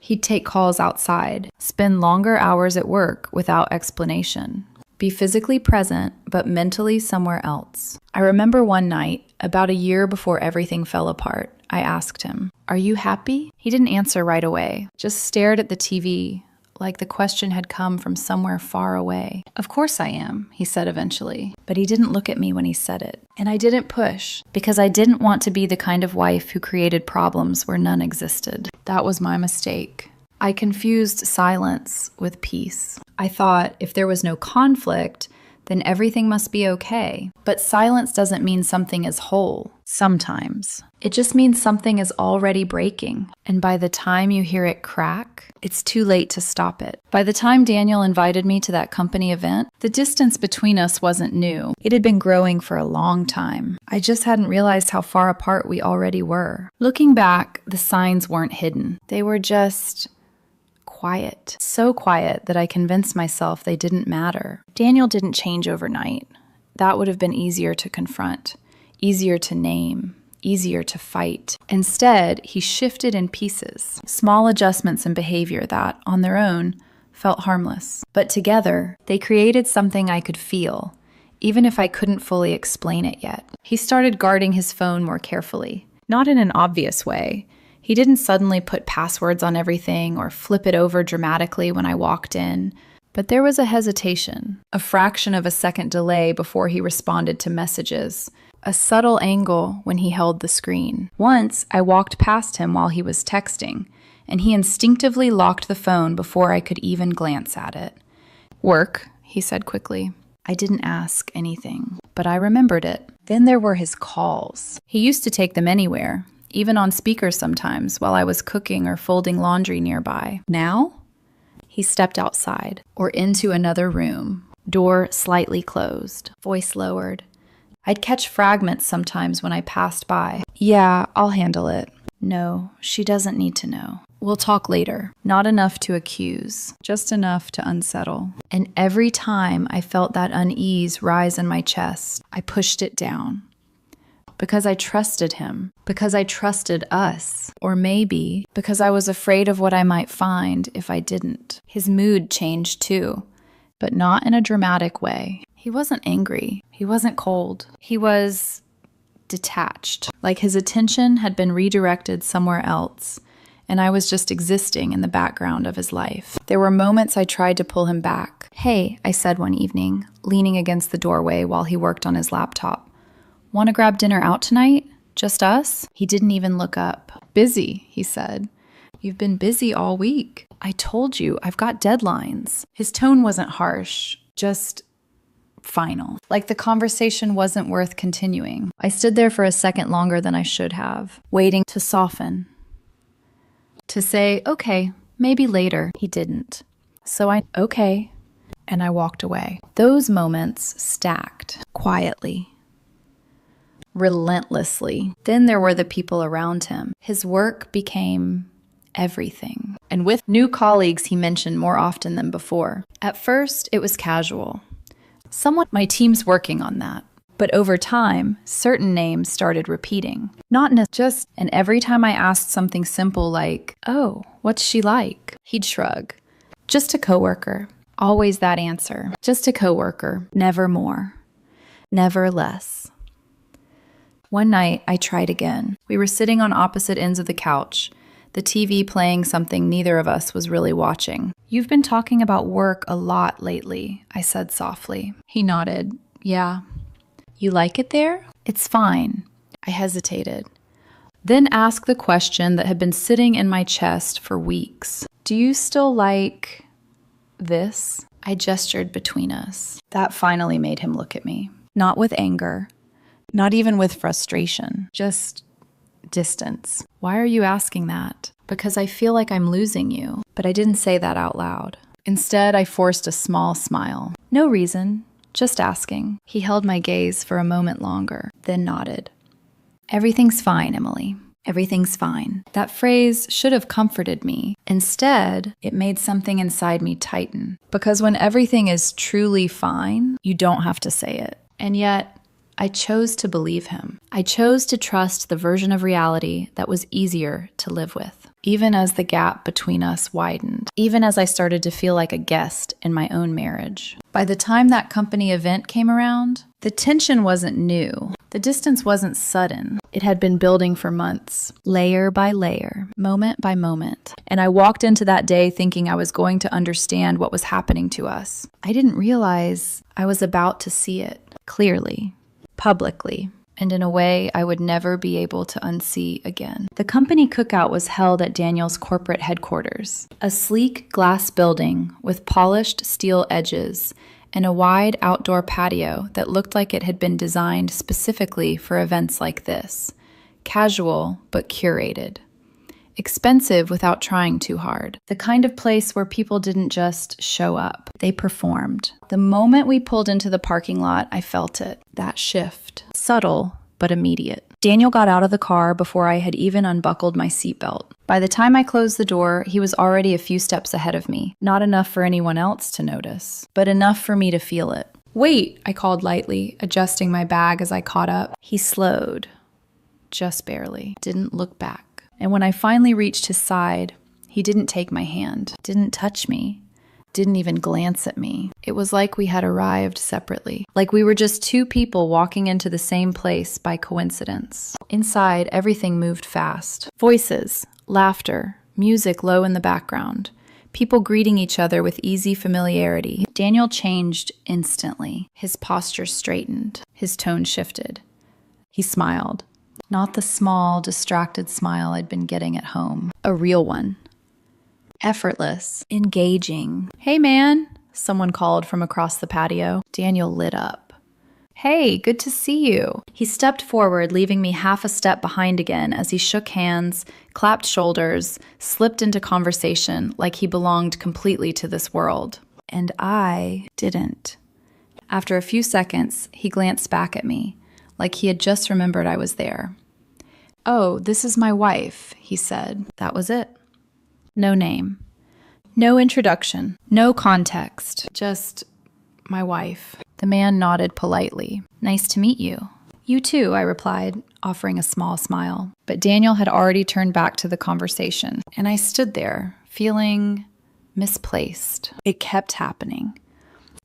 He'd take calls outside, spend longer hours at work without explanation, be physically present, but mentally somewhere else. I remember one night, about a year before everything fell apart, I asked him, "Are you happy?" He didn't answer right away, just stared at the TV, like the question had come from somewhere far away. "Of course I am," he said eventually. But he didn't look at me when he said it. And I didn't push, because I didn't want to be the kind of wife who created problems where none existed. That was my mistake. I confused silence with peace. I thought if there was no conflict, then everything must be okay. But silence doesn't mean something is whole. Sometimes. It just means something is already breaking. And by the time you hear it crack, it's too late to stop it. By the time Daniel invited me to that company event, the distance between us wasn't new. It had been growing for a long time. I just hadn't realized how far apart we already were. Looking back, the signs weren't hidden. They were just quiet. So quiet that I convinced myself they didn't matter. Daniel didn't change overnight. That would have been easier to confront, easier to name, easier to fight. Instead, he shifted in pieces, small adjustments in behavior that, on their own, felt harmless. But together, they created something I could feel, even if I couldn't fully explain it yet. He started guarding his phone more carefully, not in an obvious way. He didn't suddenly put passwords on everything or flip it over dramatically when I walked in, but there was a hesitation, a fraction of a second delay before he responded to messages, a subtle angle when he held the screen. Once, I walked past him while he was texting, and he instinctively locked the phone before I could even glance at it. "Work," he said quickly. I didn't ask anything, but I remembered it. Then there were his calls. He used to take them anywhere, even on speaker sometimes while I was cooking or folding laundry nearby. Now, he stepped outside or into another room, door slightly closed, voice lowered. I'd catch fragments sometimes when I passed by. "Yeah, I'll handle it." "No, she doesn't need to know. We'll talk later." Not enough to accuse, just enough to unsettle. And every time I felt that unease rise in my chest, I pushed it down. Because I trusted him, because I trusted us, or maybe because I was afraid of what I might find if I didn't. His mood changed too, but not in a dramatic way. He wasn't angry. He wasn't cold. He was detached, like his attention had been redirected somewhere else, and I was just existing in the background of his life. There were moments I tried to pull him back. "Hey," I said one evening, leaning against the doorway while he worked on his laptop. "Want to grab dinner out tonight? Just us?" He didn't even look up. "Busy," he said. "You've been busy all week." "I told you, I've got deadlines." His tone wasn't harsh, just final. Like the conversation wasn't worth continuing. I stood there for a second longer than I should have, waiting to soften. To say, "Okay, maybe later." He didn't. So okay, and I walked away. Those moments stacked, quietly, relentlessly. Then there were the people around him. His work became everything. And with new colleagues, he mentioned more often than before. At first, it was casual. My team's working on that. But over time, certain names started repeating. And every time I asked something simple like, "Oh, what's she like?" he'd shrug. "Just a coworker." Always that answer. Just a coworker. Never more. Never less. One night, I tried again. We were sitting on opposite ends of the couch, the TV playing something neither of us was really watching. "You've been talking about work a lot lately," I said softly. He nodded. "Yeah." "You like it there?" "It's fine." I hesitated. Then asked the question that had been sitting in my chest for weeks. "Do you still like this?" I gestured between us. That finally made him look at me. Not with anger. Not even with frustration, just distance. "Why are you asking that?" "Because I feel like I'm losing you." But I didn't say that out loud. Instead, I forced a small smile. "No reason. Just asking. He held my gaze for a moment longer, then nodded. Everything's fine, Emily. Everything's fine. That phrase should have comforted me. Instead, it made something inside me tighten. Because when everything is truly fine, you don't have to say it. And yet, I chose to believe him. I chose to trust the version of reality that was easier to live with. Even as the gap between us widened. Even as I started to feel like a guest in my own marriage. By the time that company event came around, the tension wasn't new. The distance wasn't sudden. It had been building for months, layer by layer, moment by moment. And I walked into that day thinking I was going to understand what was happening to us. I didn't realize I was about to see it clearly, publicly, and in a way I would never be able to unsee again. The company cookout was held at Daniel's corporate headquarters, a sleek glass building with polished steel edges and a wide outdoor patio that looked like it had been designed specifically for events like this. Casual, but curated. Expensive without trying too hard. The kind of place where people didn't just show up. They performed. The moment we pulled into the parking lot, I felt it. That shift. Subtle, but immediate. Daniel got out of the car before I had even unbuckled my seatbelt. By the time I closed the door, he was already a few steps ahead of me. Not enough for anyone else to notice, but enough for me to feel it. "Wait," I called lightly, adjusting my bag as I caught up. He slowed. Just barely. Didn't look back. And when I finally reached his side, he didn't take my hand, didn't touch me, didn't even glance at me. It was like we had arrived separately, like we were just two people walking into the same place by coincidence. Inside, everything moved fast. Voices, laughter, music low in the background, people greeting each other with easy familiarity. Daniel changed instantly. His posture straightened, his tone shifted. He smiled. Not the small, distracted smile I'd been getting at home. A real one. Effortless. Engaging. "Hey, man," someone called from across the patio. Daniel lit up. "Hey, good to see you." He stepped forward, leaving me half a step behind again as he shook hands, clapped shoulders, slipped into conversation like he belonged completely to this world. And I didn't. After a few seconds, he glanced back at me, like he had just remembered I was there. "Oh, this is my wife," he said. That was it. No name. No introduction. No context. Just my wife. The man nodded politely. "Nice to meet you." "You too," I replied, offering a small smile. But Daniel had already turned back to the conversation, and I stood there, feeling misplaced. It kept happening.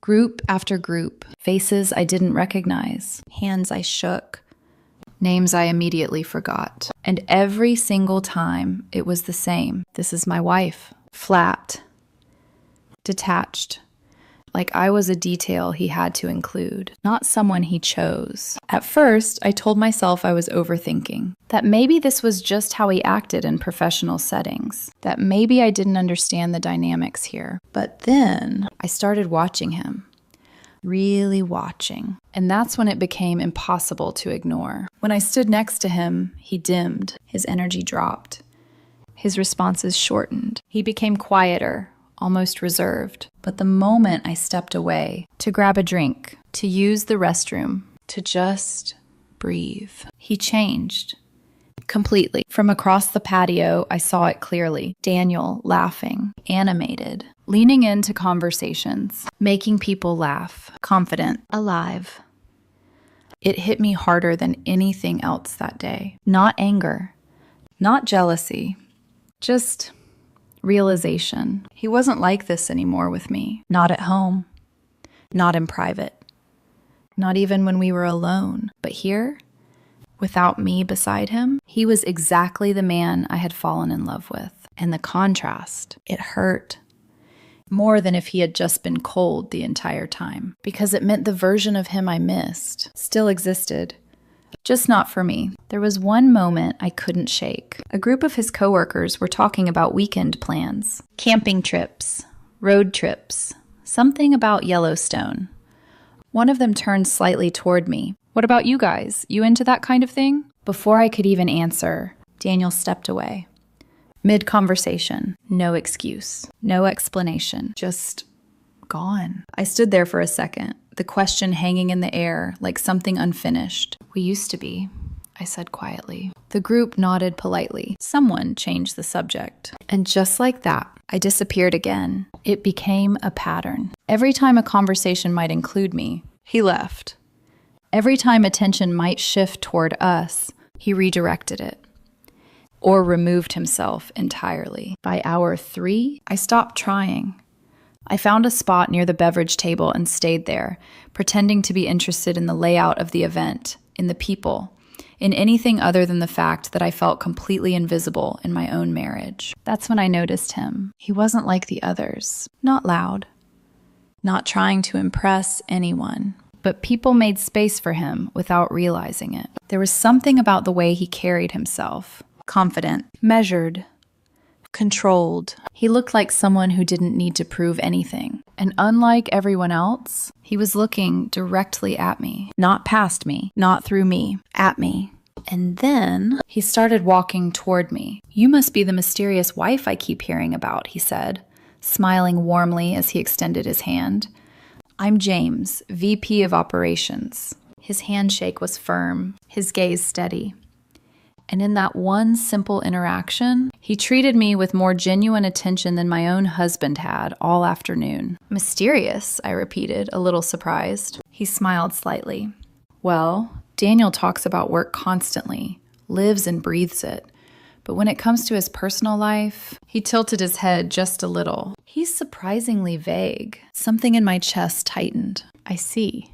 Group after group, faces I didn't recognize, hands I shook, names I immediately forgot. And every single time, it was the same. "This is my wife." Flat. Detached. Like I was a detail he had to include, not someone he chose. At first, I told myself I was overthinking, that maybe this was just how he acted in professional settings, that maybe I didn't understand the dynamics here. But then, I started watching him. Really watching. And that's when it became impossible to ignore. When I stood next to him, he dimmed. His energy dropped. His responses shortened. He became quieter, almost reserved. But the moment I stepped away to grab a drink, to use the restroom, to just breathe, he changed. Completely. From across the patio, I saw it clearly. Daniel laughing, animated, leaning into conversations, making people laugh, confident, alive. It hit me harder than anything else that day. Not anger, not jealousy, just realization. He wasn't like this anymore with me. Not at home, not in private, not even when we were alone. But here, without me beside him, he was exactly the man I had fallen in love with. And the contrast, it hurt. More than if he had just been cold the entire time. Because it meant the version of him I missed still existed. Just not for me. There was one moment I couldn't shake. A group of his coworkers were talking about weekend plans. Camping trips, road trips, something about Yellowstone. One of them turned slightly toward me. "What about you guys? You into that kind of thing?" Before I could even answer, Daniel stepped away. Mid-conversation, no excuse, no explanation, just gone. I stood there for a second, the question hanging in the air like something unfinished. We used to be, I said quietly. The group nodded politely. Someone changed the subject. And just like that, I disappeared again. It became a pattern. Every time a conversation might include me, he left. Every time attention might shift toward us, he redirected it. Or removed himself entirely. By hour 3, I stopped trying. I found a spot near the beverage table and stayed there, pretending to be interested in the layout of the event, in the people, in anything other than the fact that I felt completely invisible in my own marriage. That's when I noticed him. He wasn't like the others. Not loud. Not trying to impress anyone. But people made space for him without realizing it. There was something about the way he carried himself. Confident, measured, controlled. He looked like someone who didn't need to prove anything. And unlike everyone else, he was looking directly at me. Not past me, not through me, at me. And then he started walking toward me. "You must be the mysterious wife I keep hearing about," he said, smiling warmly as he extended his hand. "I'm James, VP of Operations." His handshake was firm, his gaze steady. And in that one simple interaction, he treated me with more genuine attention than my own husband had all afternoon. "Mysterious," I repeated, a little surprised. He smiled slightly. "Well, Daniel talks about work constantly, lives and breathes it. But when it comes to his personal life," he tilted his head just a little. "He's surprisingly vague." Something in my chest tightened. "I see."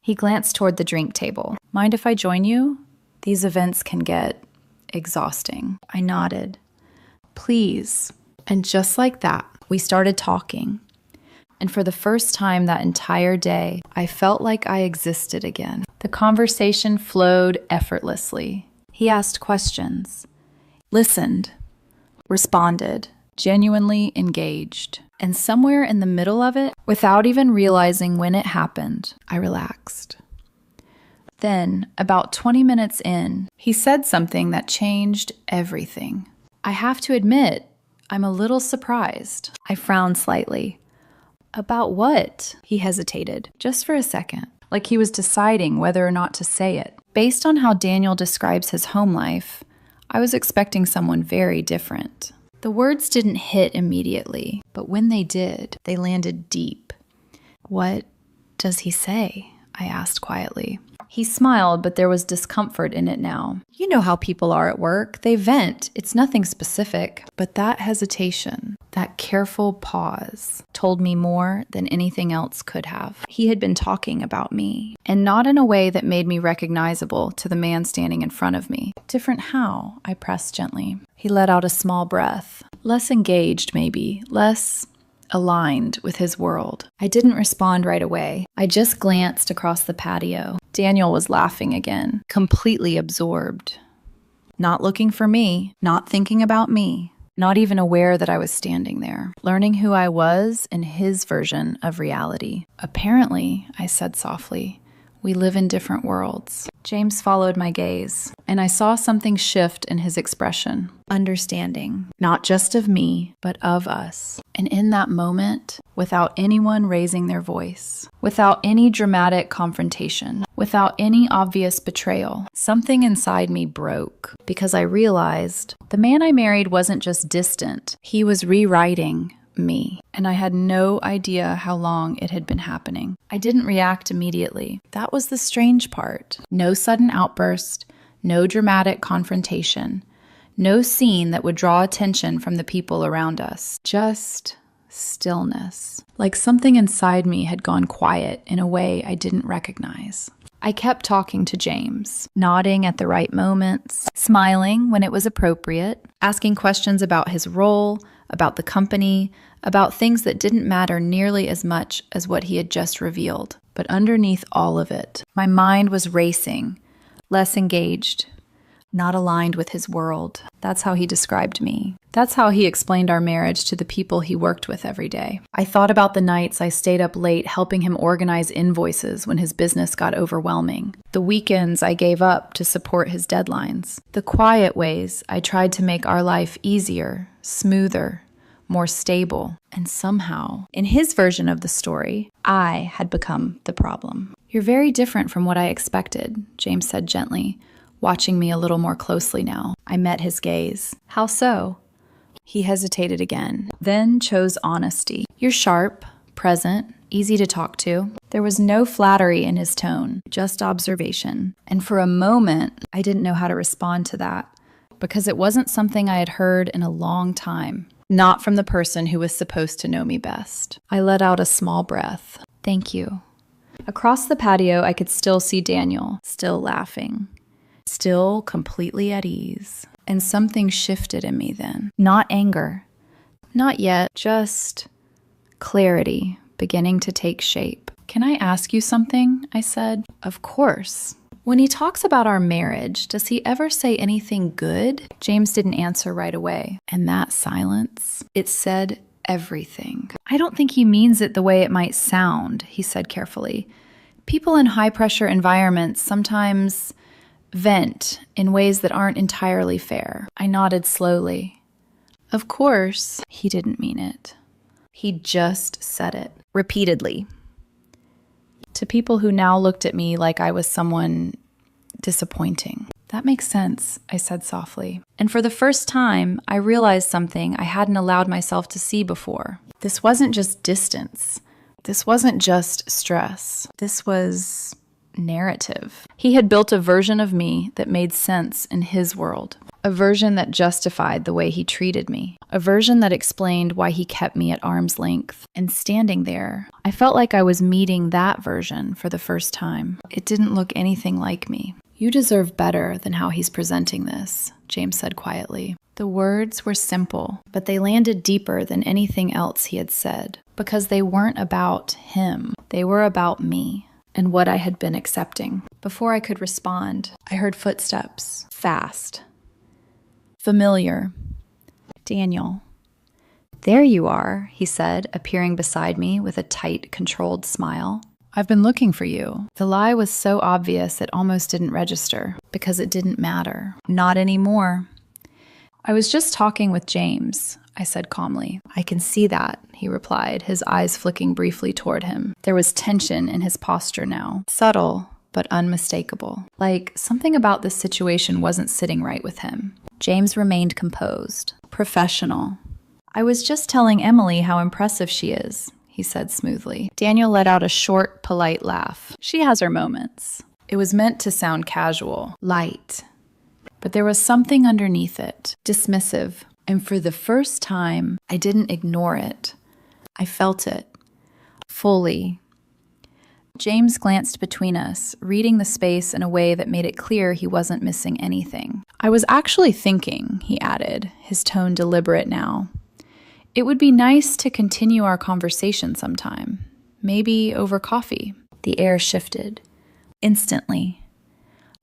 He glanced toward the drink table. "Mind if I join you? These events can get exhausting." I nodded. "Please." And just like that, we started talking. And for the first time that entire day, I felt like I existed again. The conversation flowed effortlessly. He asked questions, listened, responded, genuinely engaged. And somewhere in the middle of it, without even realizing when it happened, I relaxed. Then, about 20 minutes in, he said something that changed everything. I have to admit, I'm a little surprised. I frowned slightly. "About what?" He hesitated, just for a second, like he was deciding whether or not to say it. Based on how Daniel describes his home life, I was expecting someone very different. The words didn't hit immediately, but when they did, they landed deep. "What does he say?" I asked quietly. He smiled, but there was discomfort in it now. "You know how people are at work. They vent. It's nothing specific." But that hesitation, that careful pause, told me more than anything else could have. He had been talking about me, and not in a way that made me recognizable to the man standing in front of me. "Different how?" I pressed gently. He let out a small breath. Less engaged, maybe. Less aligned with his world. I didn't respond right away. I just glanced across the patio. Daniel was laughing again, completely absorbed. Not looking for me, not thinking about me, not even aware that I was standing there, learning who I was in his version of reality. "Apparently," I said softly, "we live in different worlds." James followed my gaze, and I saw something shift in his expression. Understanding, not just of me, but of us. And in that moment, without anyone raising their voice, without any dramatic confrontation, without any obvious betrayal, something inside me broke, because I realized the man I married wasn't just distant, he was rewriting me, and I had no idea how long it had been happening. I didn't react immediately. That was the strange part. No sudden outburst, no dramatic confrontation, no scene that would draw attention from the people around us. Just stillness. Like something inside me had gone quiet in a way I didn't recognize. I kept talking to James, nodding at the right moments, smiling when it was appropriate, asking questions about his role, about the company, about things that didn't matter nearly as much as what he had just revealed. But underneath all of it, my mind was racing, less engaged, not aligned with his world. That's how he described me. That's how he explained our marriage to the people he worked with every day. I thought about the nights I stayed up late helping him organize invoices when his business got overwhelming. The weekends I gave up to support his deadlines. The quiet ways I tried to make our life easier, smoother, more stable. And somehow, in his version of the story, I had become the problem. "You're very different from what I expected," James said gently, watching me a little more closely now. I met his gaze. "How so?" He hesitated again, then chose honesty. "You're sharp, present, easy to talk to." There was no flattery in his tone, just observation. And for a moment, I didn't know how to respond to that, because it wasn't something I had heard in a long time, not from the person who was supposed to know me best. I let out a small breath. "Thank you." Across the patio, I could still see Daniel, still laughing, still completely at ease. And something shifted in me then. Not anger. Not yet, just clarity beginning to take shape. "Can I ask you something?" I said. "Of course." "When he talks about our marriage, does he ever say anything good?" James didn't answer right away. And that silence, it said everything. "I don't think he means it the way it might sound," he said carefully. "People in high-pressure environments sometimes vent in ways that aren't entirely fair." I nodded slowly. Of course, he didn't mean it. He just said it, repeatedly, to people who now looked at me like I was someone disappointing. "That makes sense," I said softly. And for the first time, I realized something I hadn't allowed myself to see before. This wasn't just distance. This wasn't just stress. This was narrative. He had built a version of me that made sense in his world. A version that justified the way he treated me. A version that explained why he kept me at arm's length. And standing there, I felt like I was meeting that version for the first time. It didn't look anything like me. "You deserve better than how he's presenting this," James said quietly. The words were simple, but they landed deeper than anything else he had said. Because they weren't about him. They were about me. And what I had been accepting. Before I could respond, I heard footsteps. Fast. Familiar. "Daniel." "There you are," he said, appearing beside me with a tight, controlled smile. "I've been looking for you." The lie was so obvious it almost didn't register, because it didn't matter. Not anymore. "I was just talking with James," I said calmly. "I can see that," he replied, his eyes flicking briefly toward him. There was tension in his posture now, subtle but unmistakable. Like something about this situation wasn't sitting right with him. James remained composed, professional. "I was just telling Emily how impressive she is," he said smoothly. Daniel let out a short, polite laugh. "She has her moments." It was meant to sound casual, light. But there was something underneath it, dismissive. And for the first time, I didn't ignore it. I felt it. Fully. James glanced between us, reading the space in a way that made it clear he wasn't missing anything. "I was actually thinking," he added, his tone deliberate now. "It would be nice to continue our conversation sometime. Maybe over coffee." The air shifted. Instantly.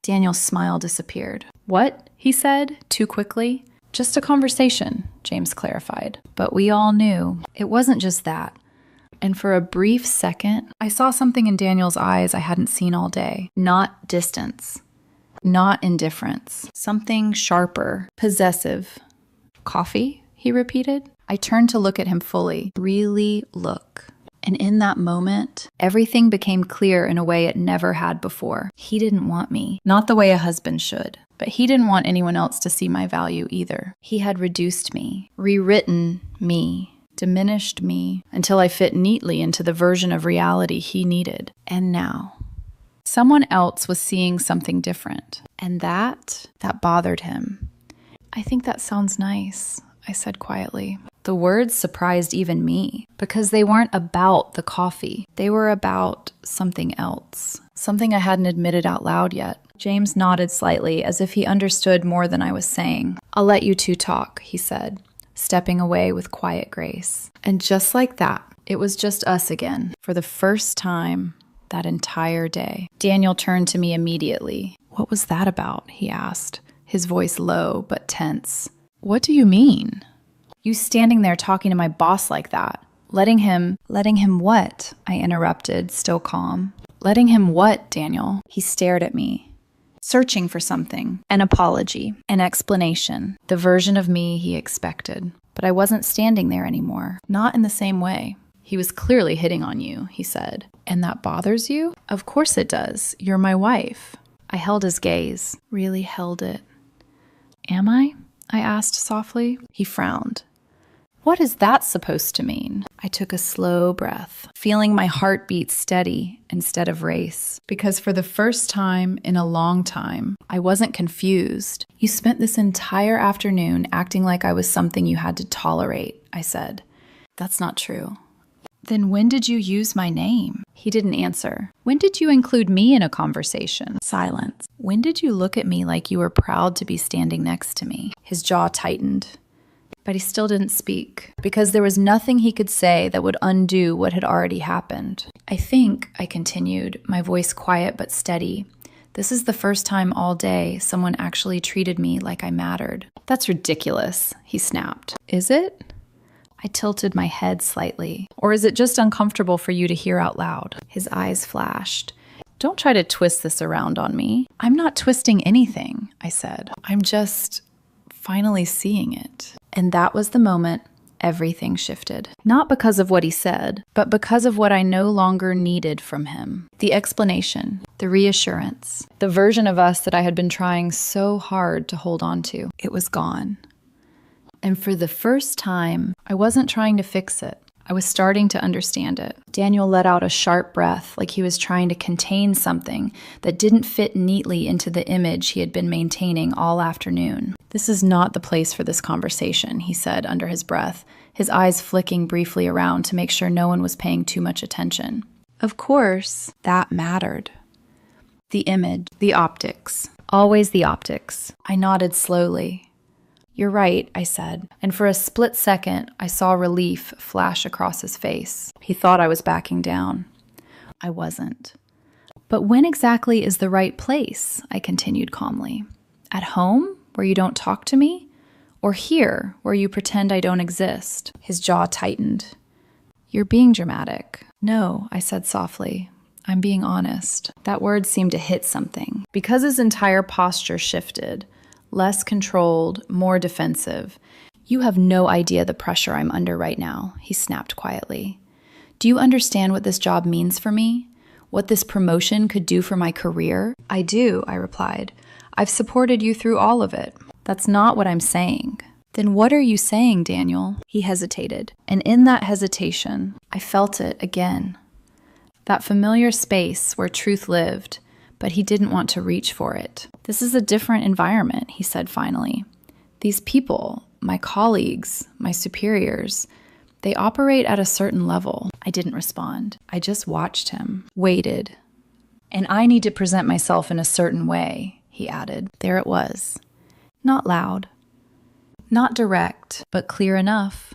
Daniel's smile disappeared. "What?" he said, too quickly. "Just a conversation," James clarified. But we all knew it wasn't just that. And for a brief second, I saw something in Daniel's eyes I hadn't seen all day. Not distance. Not indifference. Something sharper. Possessive. "Coffee?" he repeated. I turned to look at him fully. Really look. And in that moment, everything became clear in a way it never had before. He didn't want me. Not the way a husband should. But he didn't want anyone else to see my value either. He had reduced me, rewritten me, diminished me, until I fit neatly into the version of reality he needed. And now, someone else was seeing something different. And that bothered him. "I think that sounds nice," I said quietly. The words surprised even me, because they weren't about the coffee. They were about something else. Something I hadn't admitted out loud yet. James nodded slightly, as if he understood more than I was saying. "I'll let you two talk," he said, stepping away with quiet grace. And just like that, it was just us again, for the first time that entire day. Daniel turned to me immediately. "What was that about?" he asked, his voice low but tense. "What do you mean?" "You standing there talking to my boss like that. Letting him what?" I interrupted, still calm. "Letting him what, Daniel?" He stared at me, searching for something. An apology, an explanation, the version of me he expected. but I wasn't standing there anymore. Not in the same way. He was clearly hitting on you, he said. And that bothers you? Of course it does. You're my wife. I held his gaze. Really held it. Am I? I asked softly. He frowned. What is that supposed to mean? I took a slow breath, feeling my heart beat steady instead of race. Because for the first time in a long time, I wasn't confused. You spent this entire afternoon acting like I was something you had to tolerate, I said. That's not true. Then when did you use my name? He didn't answer. When did you include me in a conversation? Silence. When did you look at me like you were proud to be standing next to me? His jaw tightened. But he still didn't speak, because there was nothing he could say that would undo what had already happened. I think, I continued, my voice quiet but steady, this is the first time all day someone actually treated me like I mattered. That's ridiculous, he snapped. Is it? I tilted my head slightly. Or is it just uncomfortable for you to hear out loud? His eyes flashed. Don't try to twist this around on me. I'm not twisting anything, I said. I'm just finally seeing it. And that was the moment everything shifted. Not because of what he said, but because of what I no longer needed from him. The explanation, the reassurance, the version of us that I had been trying so hard to hold on to. It was gone. And for the first time, I wasn't trying to fix it. I was starting to understand it. Daniel let out a sharp breath, like he was trying to contain something that didn't fit neatly into the image he had been maintaining all afternoon. This is not the place for this conversation, he said under his breath, his eyes flicking briefly around to make sure no one was paying too much attention. Of course, that mattered. The image, the optics, always the optics. I nodded slowly. You're right, I said, and for a split second, I saw relief flash across his face. He thought I was backing down. I wasn't. But when exactly is the right place? I continued calmly. At home, where you don't talk to me? Or here, where you pretend I don't exist? His jaw tightened. You're being dramatic. No, I said softly. I'm being honest. That word seemed to hit something. Because his entire posture shifted, less controlled, more defensive. You have no idea the pressure I'm under right now, he snapped quietly. Do you understand what this job means for me? What this promotion could do for my career? I do, I replied. I've supported you through all of it. That's not what I'm saying. Then what are you saying, Daniel? He hesitated. And in that hesitation, I felt it again. That familiar space where truth lived, but he didn't want to reach for it. This is a different environment, he said finally. These people, my colleagues, my superiors, they operate at a certain level. I didn't respond. I just watched him, waited. And I need to present myself in a certain way, he added. There it was. Not loud. Not direct, but clear enough.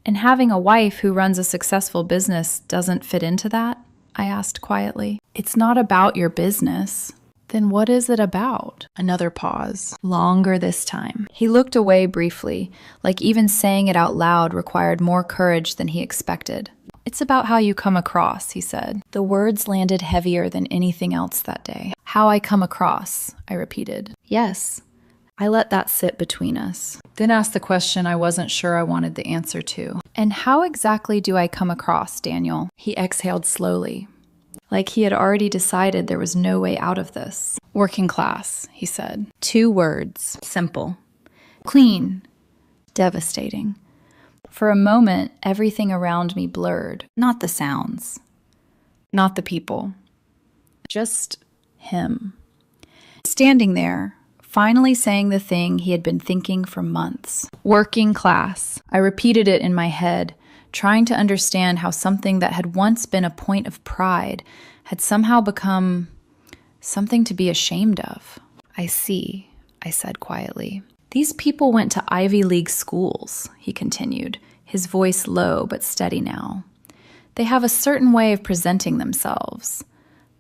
And having a wife who runs a successful business doesn't fit into that? I asked quietly. It's not about your business. Then what is it about? Another pause. Longer this time. He looked away briefly, like even saying it out loud required more courage than he expected. It's about how you come across, he said. The words landed heavier than anything else that day. How I come across, I repeated. Yes. I let that sit between us. Then asked the question I wasn't sure I wanted the answer to. And how exactly do I come across, Daniel? He exhaled slowly, like he had already decided there was no way out of this. Working class, he said. 2 words. Simple. Clean. Devastating. For a moment, everything around me blurred. Not the sounds. Not the people. Just him. Standing there, finally saying the thing he had been thinking for months. Working class. I repeated it in my head, trying to understand how something that had once been a point of pride had somehow become something to be ashamed of. I see, I said quietly. These people went to Ivy League schools, he continued, his voice low but steady now. They have a certain way of presenting themselves.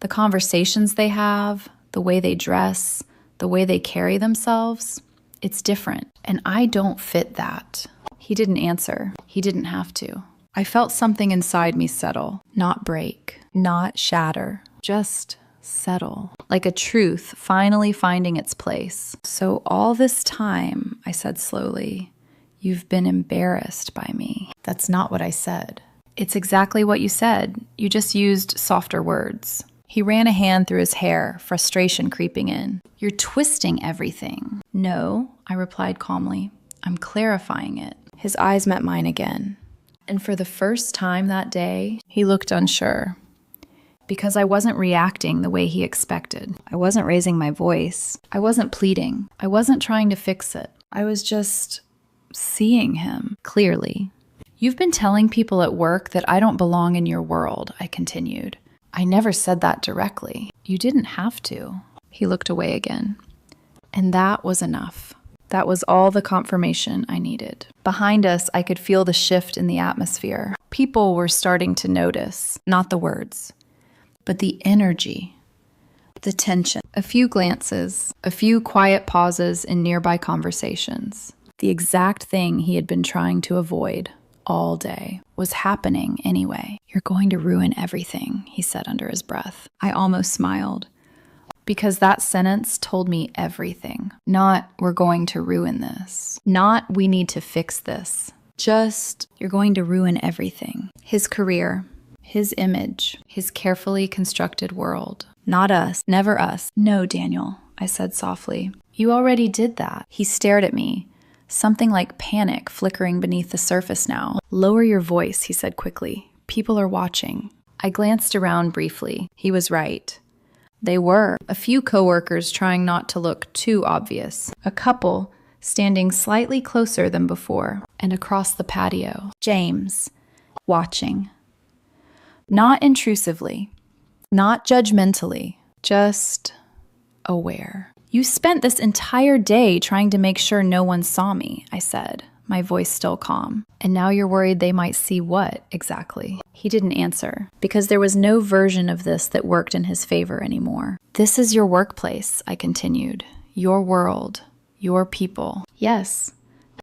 The conversations they have, the way they dress, the way they carry themselves, it's different. And I don't fit that. He didn't answer. He didn't have to. I felt something inside me settle, not break, not shatter, just settle, like a truth finally finding its place. So all this time, I said slowly, You've been embarrassed by me. That's not what I said. It's exactly what you said. You just used softer words. He ran a hand through his hair, frustration creeping in. You're twisting everything. No, I replied calmly. I'm clarifying it. His eyes met mine again. And for the first time that day, he looked unsure. Because I wasn't reacting the way he expected. I wasn't raising my voice. I wasn't pleading. I wasn't trying to fix it. I was just seeing him clearly. You've been telling people at work that I don't belong in your world, I continued. I never said that directly. You didn't have to. He looked away again. And that was enough. That was all the confirmation I needed. Behind us, I could feel the shift in the atmosphere. People were starting to notice, not the words, but the energy, the tension. A few glances, a few quiet pauses in nearby conversations. The exact thing he had been trying to avoid all day was happening anyway. You're going to ruin everything, he said under his breath. I almost smiled. Because that sentence told me everything. Not, we're going to ruin this. Not, we need to fix this. Just, you're going to ruin everything. His career, his image, his carefully constructed world. Not us, never us. No, Daniel, I said softly. You already did that. He stared at me, something like panic flickering beneath the surface now. Lower your voice, he said quickly. People are watching. I glanced around briefly. He was right. They were. A few coworkers trying not to look too obvious. A couple standing slightly closer than before. And across the patio, James, watching. Not intrusively, not judgmentally, just aware. You spent this entire day trying to make sure no one saw me, I said, my voice still calm. And now you're worried they might see what exactly? He didn't answer, because there was no version of this that worked in his favor anymore. This is your workplace, I continued. Your world, your people. Yes,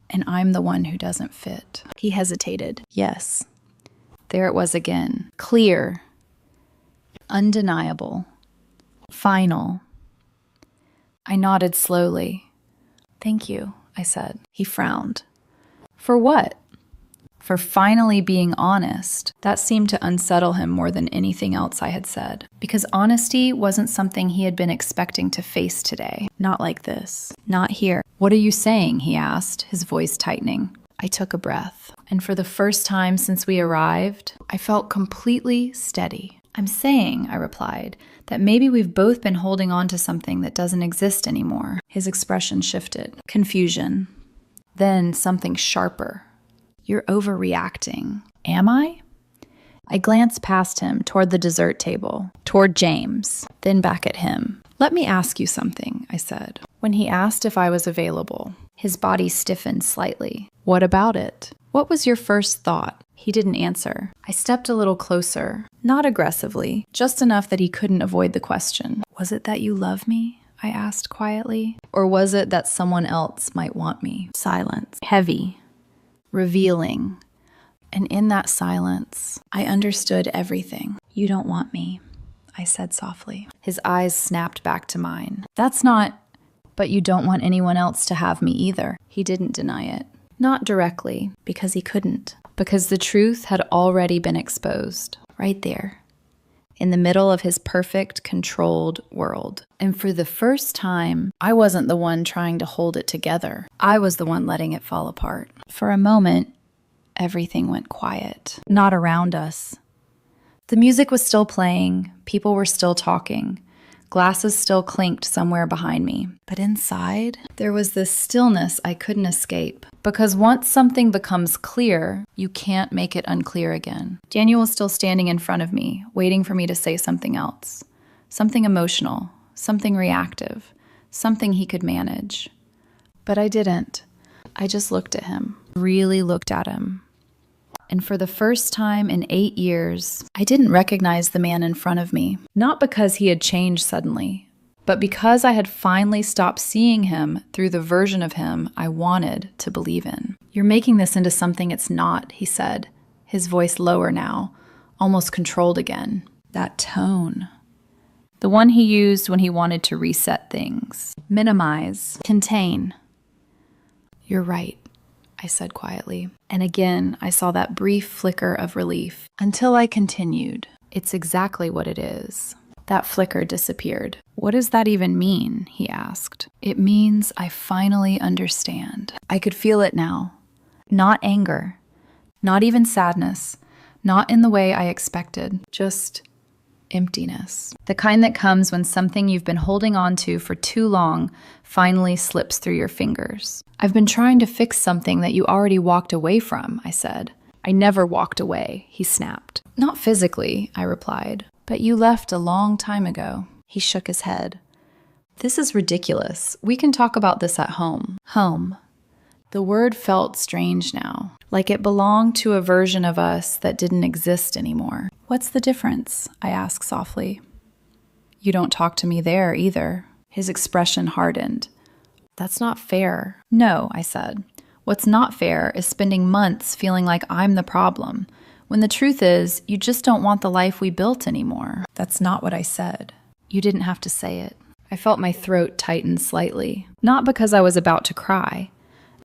and I'm the one who doesn't fit. He hesitated. Yes. There it was again. Clear. Undeniable. Final. I nodded slowly. Thank you, I said. He frowned. For what? For finally being honest. That seemed to unsettle him more than anything else I had said. Because honesty wasn't something he had been expecting to face today. Not like this. Not here. What are you saying? He asked, his voice tightening. I took a breath. And for the first time since we arrived, I felt completely steady. I'm saying, I replied, that maybe we've both been holding on to something that doesn't exist anymore. His expression shifted. Confusion. Then something sharper. You're overreacting. Am I? I glanced past him toward the dessert table, toward James, then back at him. Let me ask you something, I said. When he asked if I was available, his body stiffened slightly. What about it? What was your first thought? He didn't answer. I stepped a little closer, not aggressively, just enough that he couldn't avoid the question. Was it that you love me? I asked quietly. Or was it that someone else might want me? Silence. Heavy. Revealing. And in that silence, I understood everything. You don't want me, I said softly. His eyes snapped back to mine. That's not, but you don't want anyone else to have me either. He didn't deny it. Not directly, because he couldn't. Because the truth had already been exposed. Right there. In the middle of his perfect, controlled world. And for the first time, I wasn't the one trying to hold it together. I was the one letting it fall apart. For a moment, everything went quiet. Not around us. The music was still playing. People were still talking. Glasses still clinked somewhere behind me. But inside, there was this stillness I couldn't escape. Because once something becomes clear, you can't make it unclear again. Daniel was still standing in front of me, waiting for me to say something else. Something emotional, something reactive, something he could manage. But I didn't. I just looked at him, really looked at him. And for the first time in 8 years, I didn't recognize the man in front of me. Not because he had changed suddenly, but because I had finally stopped seeing him through the version of him I wanted to believe in. You're making this into something it's not, he said, his voice lower now, almost controlled again. That tone. The one he used when he wanted to reset things. Minimize. Contain. You're right, I I said quietly. And again, I saw that brief flicker of relief until I continued. It's exactly what it is. That flicker disappeared. What does that even mean? He asked. It means I finally understand. I could feel it now. Not anger, not even sadness, not in the way I expected, just emptiness. The kind that comes when something you've been holding on to for too long finally slips through your fingers. I've been trying to fix something that you already walked away from, I said. I never walked away, he snapped. Not physically, I replied, but you left a long time ago. He shook his head. This is ridiculous. We can talk about this at home. Home. The word felt strange now, like it belonged to a version of us that didn't exist anymore. What's the difference? I asked softly. You don't talk to me there either. His expression hardened. That's not fair. No, I said. What's not fair is spending months feeling like I'm the problem, when the truth is you just don't want the life we built anymore. That's not what I said. You didn't have to say it. I felt my throat tighten slightly, not because I was about to cry,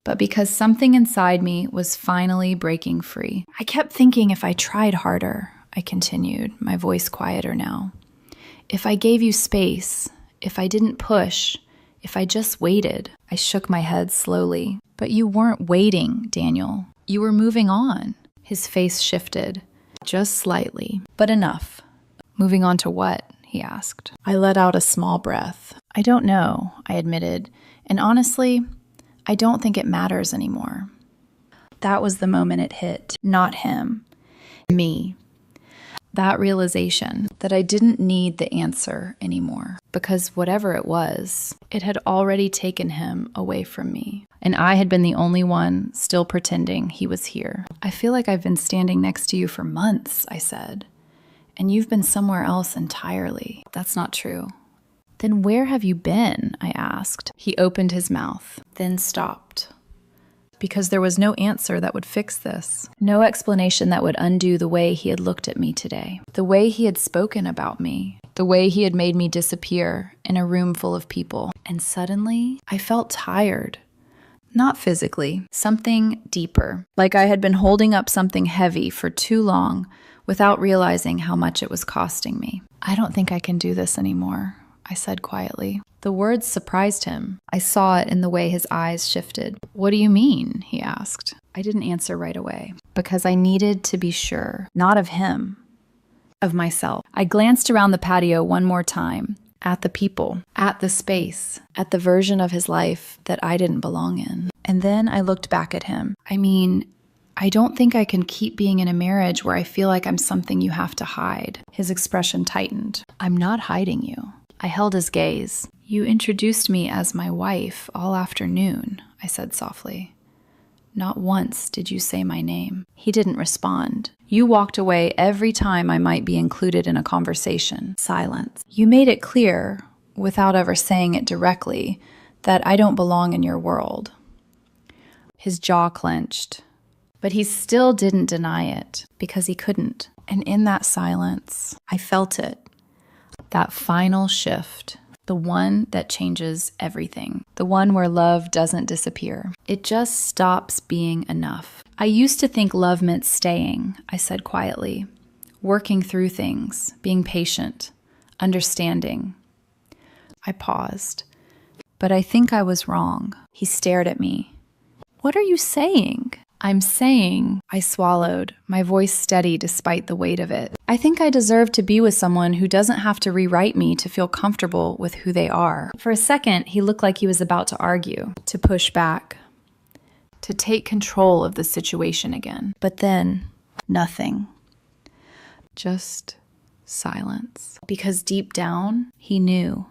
but because something inside me was finally breaking free. I kept thinking if I tried harder, I continued, my voice quieter now. If I gave you space, if I didn't push, if I just waited. I shook my head slowly. But you weren't waiting, Daniel. You were moving on. His face shifted, just slightly, but enough. Moving on to what? He asked. I let out a small breath. I don't know, I admitted, and honestly, I don't think it matters anymore. That was the moment it hit, not him, me. That realization that I didn't need the answer anymore, because whatever it was, it had already taken him away from me, and I had been the only one still pretending he was here. I feel like I've been standing next to you for months, I said, and you've been somewhere else entirely. That's not true. Then where have you been? I asked. He opened his mouth, then stopped. Because there was no answer that would fix this. No explanation that would undo the way he had looked at me today. The way he had spoken about me. The way he had made me disappear in a room full of people. And suddenly, I felt tired. Not physically, something deeper. Like I had been holding up something heavy for too long without realizing how much it was costing me. I don't think I can do this anymore, I said quietly. The words surprised him. I saw it in the way his eyes shifted. What do you mean? He asked. I didn't answer right away because I needed to be sure, not of him, of myself. I glanced around the patio one more time, at the people, at the space, at the version of his life that I didn't belong in. And then I looked back at him. I don't think I can keep being in a marriage where I feel like I'm something you have to hide. His expression tightened. I'm not hiding you. I held his gaze. You introduced me as my wife all afternoon, I said softly. Not once did you say my name. He didn't respond. You walked away every time I might be included in a conversation. Silence. You made it clear, without ever saying it directly, that I don't belong in your world. His jaw clenched. But he still didn't deny it, because he couldn't. And in that silence, I felt it. That final shift, the one that changes everything, the one where love doesn't disappear. It just stops being enough. I used to think love meant staying, I said quietly, working through things, being patient, understanding. I paused, but I think I was wrong. He stared at me. What are you saying? I'm saying, I swallowed, my voice steady despite the weight of it. I think I deserve to be with someone who doesn't have to rewrite me to feel comfortable with who they are. For a second, he looked like he was about to argue, to push back, to take control of the situation again. But then, nothing. Just silence. Because deep down, he knew.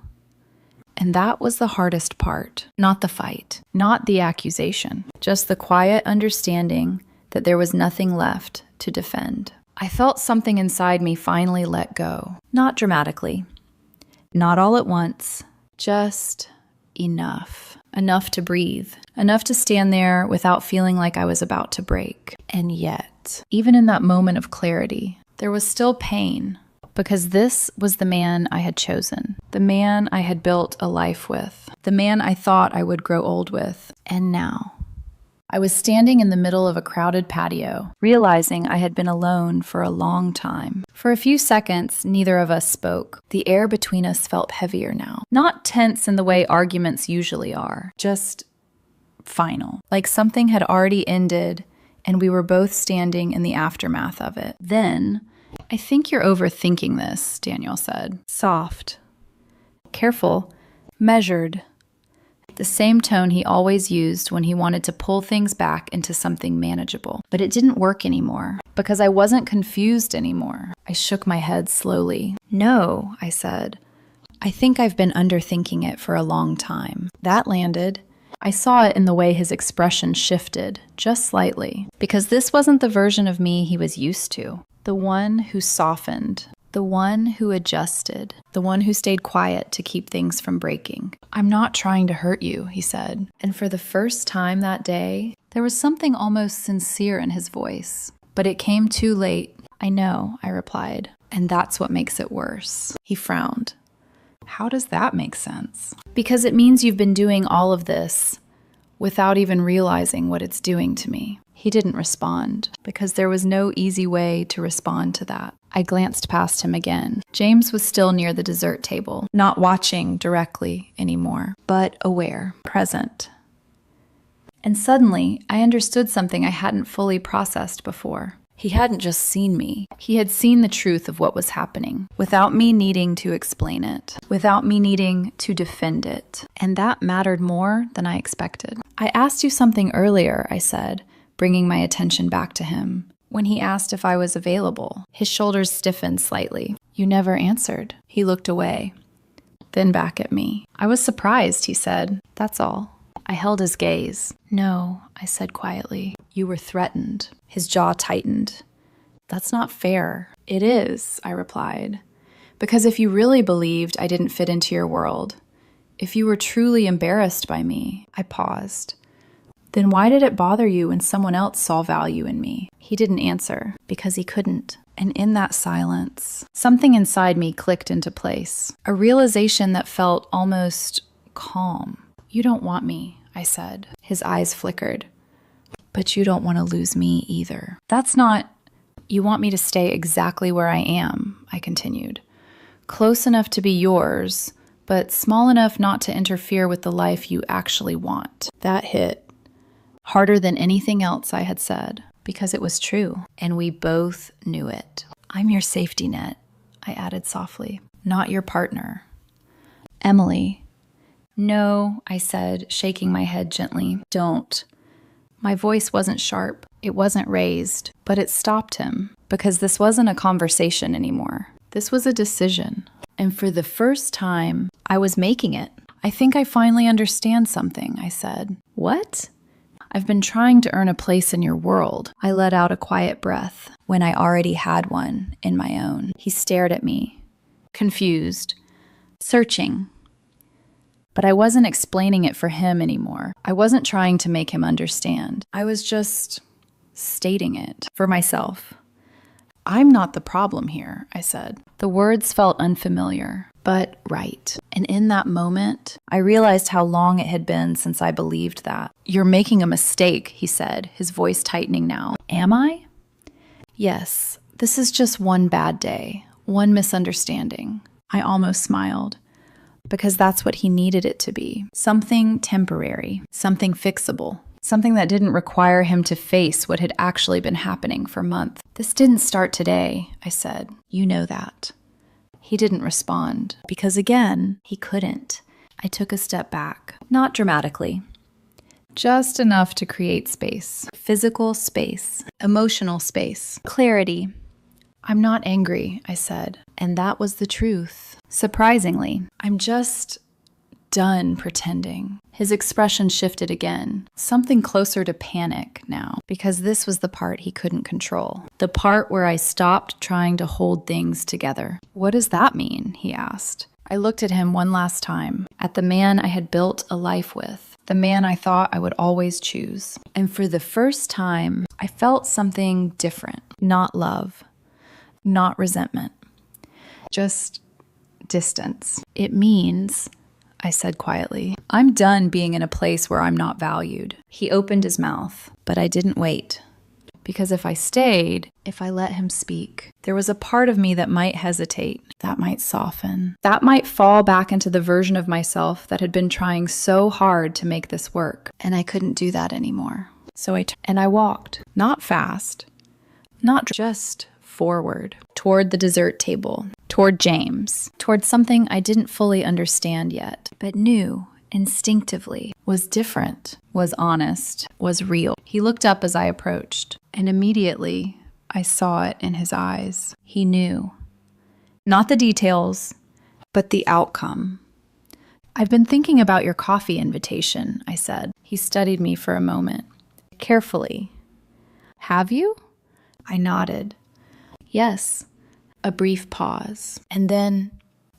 And that was the hardest part, not the fight, not the accusation, just the quiet understanding that there was nothing left to defend. I felt something inside me finally let go, not dramatically, not all at once, just enough. Enough to breathe, enough to stand there without feeling like I was about to break. And yet, even in that moment of clarity, there was still pain. Because this was the man I had chosen, the man I had built a life with, the man I thought I would grow old with. And now, I was standing in the middle of a crowded patio, realizing I had been alone for a long time. For a few seconds, neither of us spoke. The air between us felt heavier now. Not tense in the way arguments usually are, just final. Like something had already ended and we were both standing in the aftermath of it. Then, "I think you're overthinking this," Daniel said. Soft. Careful. Measured. The same tone he always used when he wanted to pull things back into something manageable. But it didn't work anymore, because I wasn't confused anymore. I shook my head slowly. "No," I said. "I think I've been underthinking it for a long time." That landed. I saw it in the way his expression shifted, just slightly, because this wasn't the version of me he was used to. The one who softened. The one who adjusted, the one who stayed quiet to keep things from breaking. "I'm not trying to hurt you," he said. And for the first time that day, there was something almost sincere in his voice. But it came too late. "I know," I replied. "And that's what makes it worse." He frowned. "How does that make sense?" "Because it means you've been doing all of this without even realizing what it's doing to me." He didn't respond, because there was no easy way to respond to that. I glanced past him again. James was still near the dessert table, not watching directly anymore, but aware, present. And suddenly, I understood something I hadn't fully processed before. He hadn't just seen me. He had seen the truth of what was happening, without me needing to explain it, without me needing to defend it. And that mattered more than I expected. "I asked you something earlier," I said, bringing my attention back to him. When he asked if I was available, his shoulders stiffened slightly. "You never answered." He looked away, then back at me. "I was surprised," he said. "That's all." I held his gaze. "No," I said quietly. "You were threatened." His jaw tightened. "That's not fair." "It is," I replied. "Because if you really believed I didn't fit into your world, if you were truly embarrassed by me," I paused, "then why did it bother you when someone else saw value in me?" He didn't answer, because he couldn't. And in that silence, something inside me clicked into place. A realization that felt almost calm. "You don't want me," I said. His eyes flickered. "But you don't want to lose me either." "That's not—" "You want me to stay exactly where I am," I continued. "Close enough to be yours, but small enough not to interfere with the life you actually want." That hit. Harder than anything else I had said, because it was true, and we both knew it. "I'm your safety net," I added softly, "not your partner." "Emily." "No," I said, shaking my head gently. "Don't." My voice wasn't sharp, it wasn't raised, but it stopped him, because this wasn't a conversation anymore. This was a decision, and for the first time, I was making it. "I think I finally understand something," I said. "What?" "I've been trying to earn a place in your world." I let out a quiet breath when I already had one in my own. He stared at me, confused, searching. But I wasn't explaining it for him anymore. I wasn't trying to make him understand. I was just stating it for myself. "I'm not the problem here," I said. The words felt unfamiliar, but right. And in that moment, I realized how long it had been since I believed that. "You're making a mistake," he said, his voice tightening now. "Am I?" "Yes, this is just one bad day, one misunderstanding." I almost smiled, because that's what he needed it to be. Something temporary, something fixable. Something that didn't require him to face what had actually been happening for months. "This didn't start today," I said. "You know that." He didn't respond, because again, he couldn't. I took a step back, not dramatically, just enough to create space. Physical space, emotional space, clarity. "I'm not angry," I said, and that was the truth. Surprisingly, I'm just done pretending. His expression shifted again, something closer to panic now, because this was the part he couldn't control. The part where I stopped trying to hold things together. "What does that mean?" he asked. I looked at him one last time, at the man I had built a life with, the man I thought I would always choose. And for the first time, I felt something different. Not love, not resentment, just distance. "It means," I said quietly. I'm done being in a place where I'm not valued. He opened his mouth, but I didn't wait. Because if I stayed, if I let him speak, there was a part of me that might hesitate, that might soften, that might fall back into the version of myself that had been trying so hard to make this work. And I couldn't do that anymore. So I walked, not fast, not just forward, toward the dessert table, toward James, toward something I didn't fully understand yet, but knew instinctively was different, was honest, was real. He looked up as I approached, and immediately I saw it in his eyes. He knew. Not the details, but the outcome. I've been thinking about your coffee invitation, I said. He studied me for a moment, carefully. Have you? I nodded. Yes. A brief pause. And then,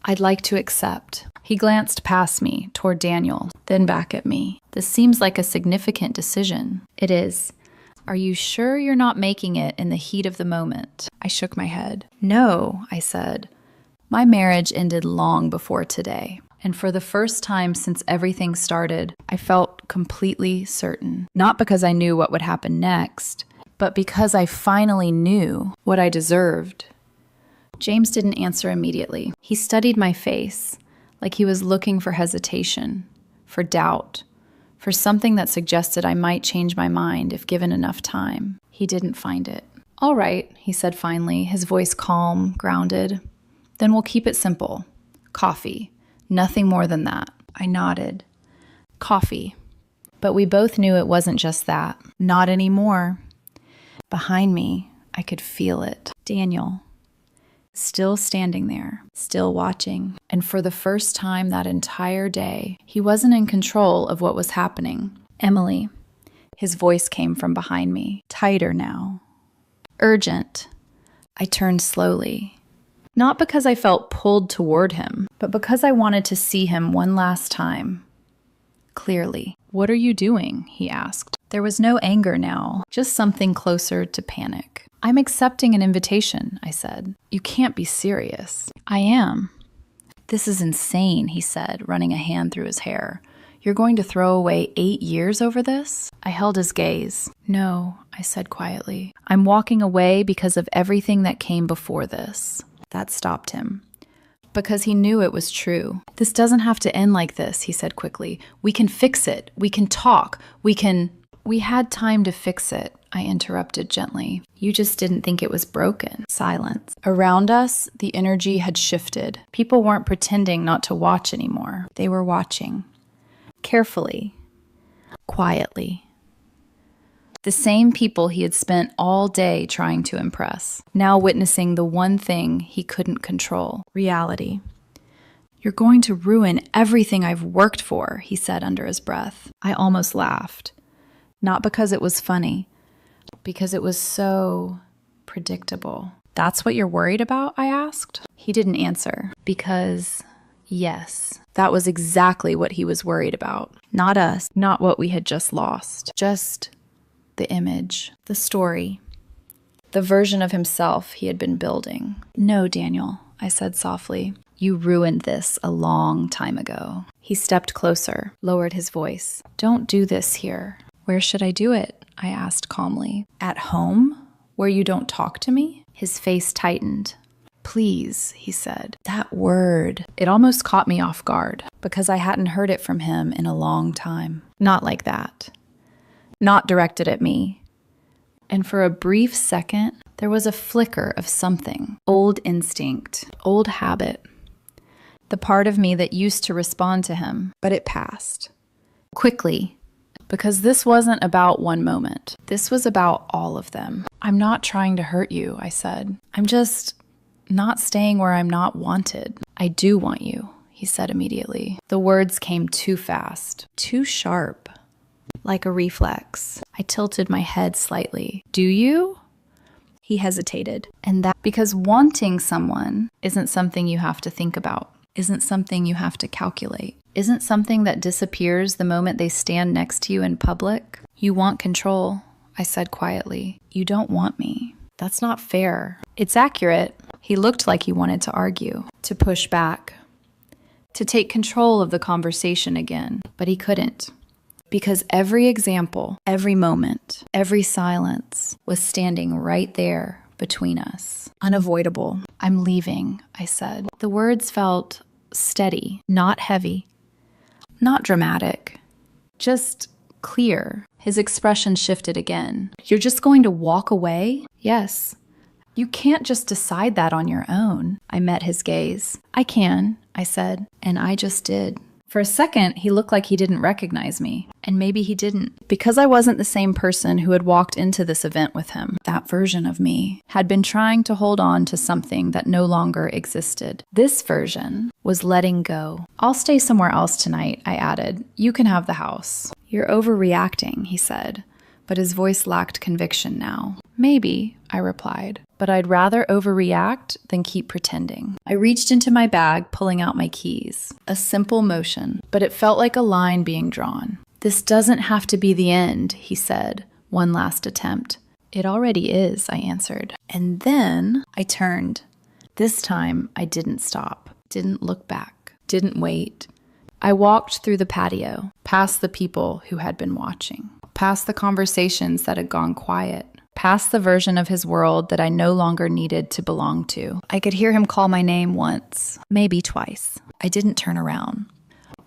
I'd like to accept. He glanced past me, toward Daniel, then back at me. This seems like a significant decision. It is. Are you sure you're not making it in the heat of the moment? I shook my head. No, I said. My marriage ended long before today. And for the first time since everything started, I felt completely certain. Not because I knew what would happen next, but because I finally knew what I deserved. James didn't answer immediately. He studied my face, like he was looking for hesitation, for doubt, for something that suggested I might change my mind if given enough time. He didn't find it. All right, he said finally, his voice calm, grounded. Then we'll keep it simple. Coffee. Nothing more than that. I nodded. Coffee. But we both knew it wasn't just that. Not anymore. Behind me, I could feel it. Daniel. Still standing there, still watching. And for the first time that entire day, he wasn't in control of what was happening. Emily. His voice came from behind me, tighter now. Urgent. I turned slowly. Not because I felt pulled toward him, but because I wanted to see him one last time. Clearly. What are you doing? He asked. There was no anger now, just something closer to panic. I'm accepting an invitation, I said. You can't be serious. I am. This is insane, he said, running a hand through his hair. You're going to throw away 8 years over this? I held his gaze. No, I said quietly. I'm walking away because of everything that came before this. That stopped him. Because he knew it was true. This doesn't have to end like this, he said quickly. We can fix it. We can talk. We had time to fix it, I interrupted gently. You just didn't think it was broken. Silence. Around us, the energy had shifted. People weren't pretending not to watch anymore. They were watching. Carefully. Quietly. The same people he had spent all day trying to impress, now witnessing the one thing he couldn't control, reality. You're going to ruin everything I've worked for, he said under his breath. I almost laughed. Not because it was funny, because it was so predictable. That's what you're worried about? I asked. He didn't answer. Because, yes, that was exactly what he was worried about. Not us, not what we had just lost. Just the image, the story, the version of himself he had been building. No, Daniel, I said softly. You ruined this a long time ago. He stepped closer, lowered his voice. Don't do this here. Where should I do it? I asked calmly. At home? Where you don't talk to me? His face tightened. Please, he said. That word. It almost caught me off guard because I hadn't heard it from him in a long time. Not like that. Not directed at me. And for a brief second, there was a flicker of something. Old instinct, old habit. The part of me that used to respond to him, but it passed. Quickly. Because this wasn't about one moment. This was about all of them. I'm not trying to hurt you, I said. I'm just not staying where I'm not wanted. I do want you, he said immediately. The words came too fast, too sharp. Like a reflex. I tilted my head slightly. Do you? He hesitated. And that because wanting someone isn't something you have to think about, isn't something you have to calculate, isn't something that disappears the moment they stand next to you in public. You want control, I said quietly. You don't want me. That's not fair. It's accurate. He looked like he wanted to argue, to push back. to take control of the conversation again, but he couldn't. Because every example, every moment, every silence was standing right there between us. Unavoidable. I'm leaving, I said. The words felt steady, not heavy, not dramatic, just clear. His expression shifted again. You're just going to walk away? Yes. You can't just decide that on your own. I met his gaze. I can, I said, and I just did. For a second, he looked like he didn't recognize me, and maybe he didn't. Because I wasn't the same person who had walked into this event with him. That version of me had been trying to hold on to something that no longer existed. This version was letting go. I'll stay somewhere else tonight, I added. You can have the house. You're overreacting, he said, but his voice lacked conviction now. Maybe, I replied, but I'd rather overreact than keep pretending. I reached into my bag, pulling out my keys. A simple motion, but it felt like a line being drawn. This doesn't have to be the end, he said, one last attempt. It already is, I answered. And then I turned. This time I didn't stop, didn't look back, didn't wait. I walked through the patio, past the people who had been watching, past the conversations that had gone quiet, past the version of his world that I no longer needed to belong to. I could hear him call my name once, maybe twice. I didn't turn around,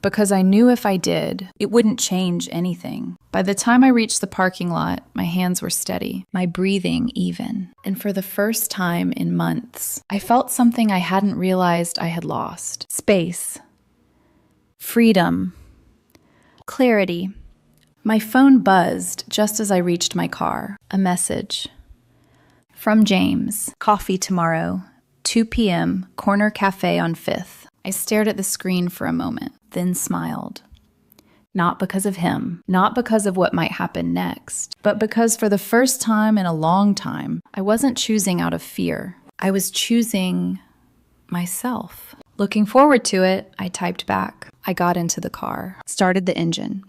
because I knew if I did, it wouldn't change anything. By the time I reached the parking lot, my hands were steady, my breathing even. And for the first time in months, I felt something I hadn't realized I had lost. Space. Freedom. Clarity. My phone buzzed just as I reached my car. A message. From James. Coffee tomorrow. 2 p.m. Corner Cafe on 5th. I stared at the screen for a moment, then smiled. Not because of him, not because of what might happen next, but because for the first time in a long time, I wasn't choosing out of fear. I was choosing myself. Looking forward to it, I typed back. I got into the car, started the engine.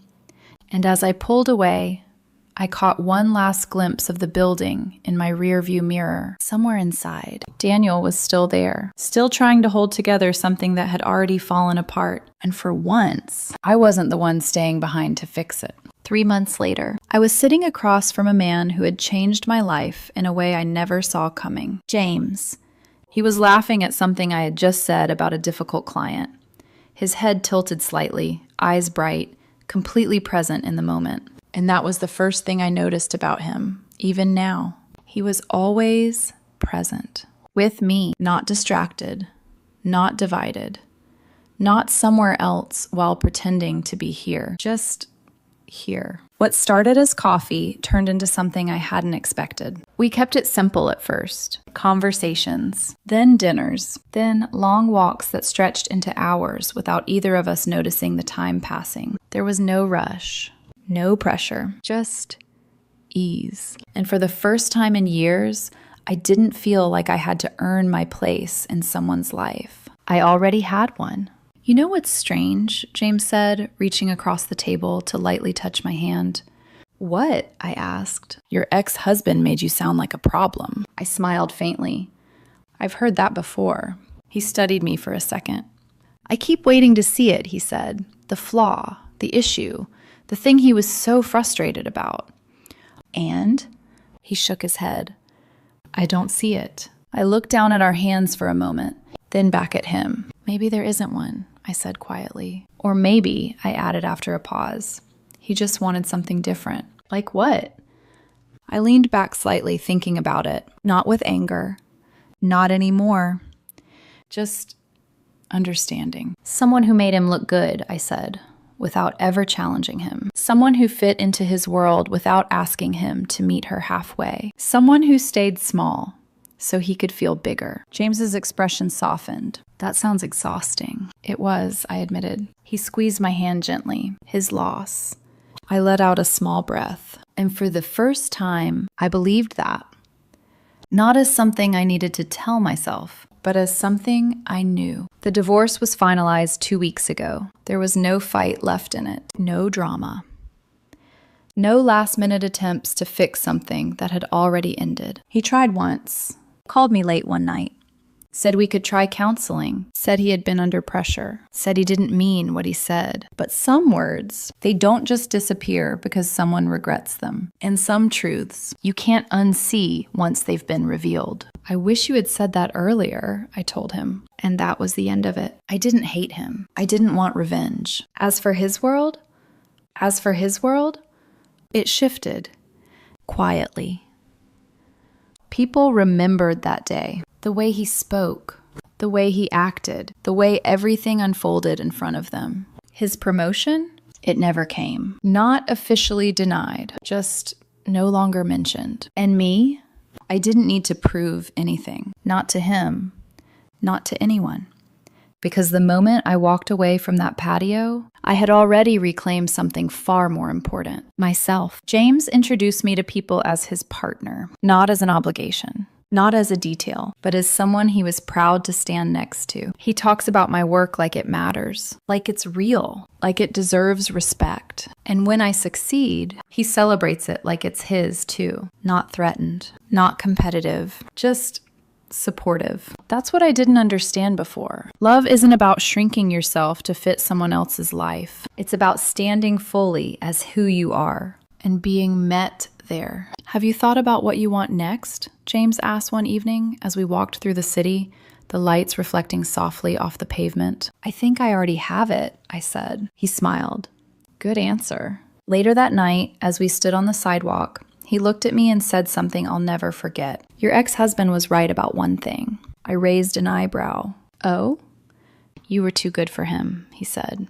And as I pulled away, I caught one last glimpse of the building in my rearview mirror. Somewhere inside, Daniel was still there, still trying to hold together something that had already fallen apart. And for once, I wasn't the one staying behind to fix it. 3 months later, I was sitting across from a man who had changed my life in a way I never saw coming. James. He was laughing at something I had just said about a difficult client. His head tilted slightly, eyes bright, completely present in the moment. And that was the first thing I noticed about him, even now. He was always present, with me, not distracted, not divided, not somewhere else while pretending to be here, just here. What started as coffee turned into something I hadn't expected. We kept it simple at first. Conversations, then dinners, then long walks that stretched into hours without either of us noticing the time passing. There was no rush, no pressure, just ease. And for the first time in years, I didn't feel like I had to earn my place in someone's life. I already had one. You know what's strange? James said, reaching across the table to lightly touch my hand. What? I asked. Your ex-husband made you sound like a problem. I smiled faintly. I've heard that before. He studied me for a second. I keep waiting to see it, he said. The flaw, the issue, the thing he was so frustrated about. And? He shook his head. I don't see it. I looked down at our hands for a moment, then back at him. Maybe there isn't one, I said quietly. Or maybe, I added after a pause, he just wanted something different. Like what? I leaned back slightly, thinking about it, not with anger, not anymore, just understanding. Someone who made him look good, I said, without ever challenging him. Someone who fit into his world without asking him to meet her halfway. Someone who stayed small, so he could feel bigger. James's expression softened. That sounds exhausting. It was, I admitted. He squeezed my hand gently. His loss. I let out a small breath. And for the first time, I believed that. Not as something I needed to tell myself, but as something I knew. The divorce was finalized 2 weeks ago. There was no fight left in it. No drama. No last-minute attempts to fix something that had already ended. He tried once. Called me late one night. said we could try counseling, said he had been under pressure, said he didn't mean what he said. But some words, they don't just disappear because someone regrets them. And some truths, you can't unsee once they've been revealed. I wish you had said that earlier, I told him. And that was the end of it. I didn't hate him. I didn't want revenge. As for his world, it shifted quietly. People remembered that day, the way he spoke, the way he acted, the way everything unfolded in front of them. His promotion? It never came. Not officially denied, just no longer mentioned. And me? I didn't need to prove anything. Not to him, not to anyone. Because the moment I walked away from that patio, I had already reclaimed something far more important, myself. James introduced me to people as his partner, not as an obligation, not as a detail, but as someone he was proud to stand next to. He talks about my work like it matters, like it's real, like it deserves respect. And when I succeed, he celebrates it like it's his too, not threatened, not competitive, just supportive. That's what I didn't understand before. Love isn't about shrinking yourself to fit someone else's life. It's about standing fully as who you are and being met there. Have you thought about what you want next? James asked one evening as we walked through the city, the lights reflecting softly off the pavement. I think I already have it, I said. He smiled. Good answer. Later that night, as we stood on the sidewalk, he looked at me and said something I'll never forget. Your ex-husband was right about one thing. I raised an eyebrow. Oh? You were too good for him, he said.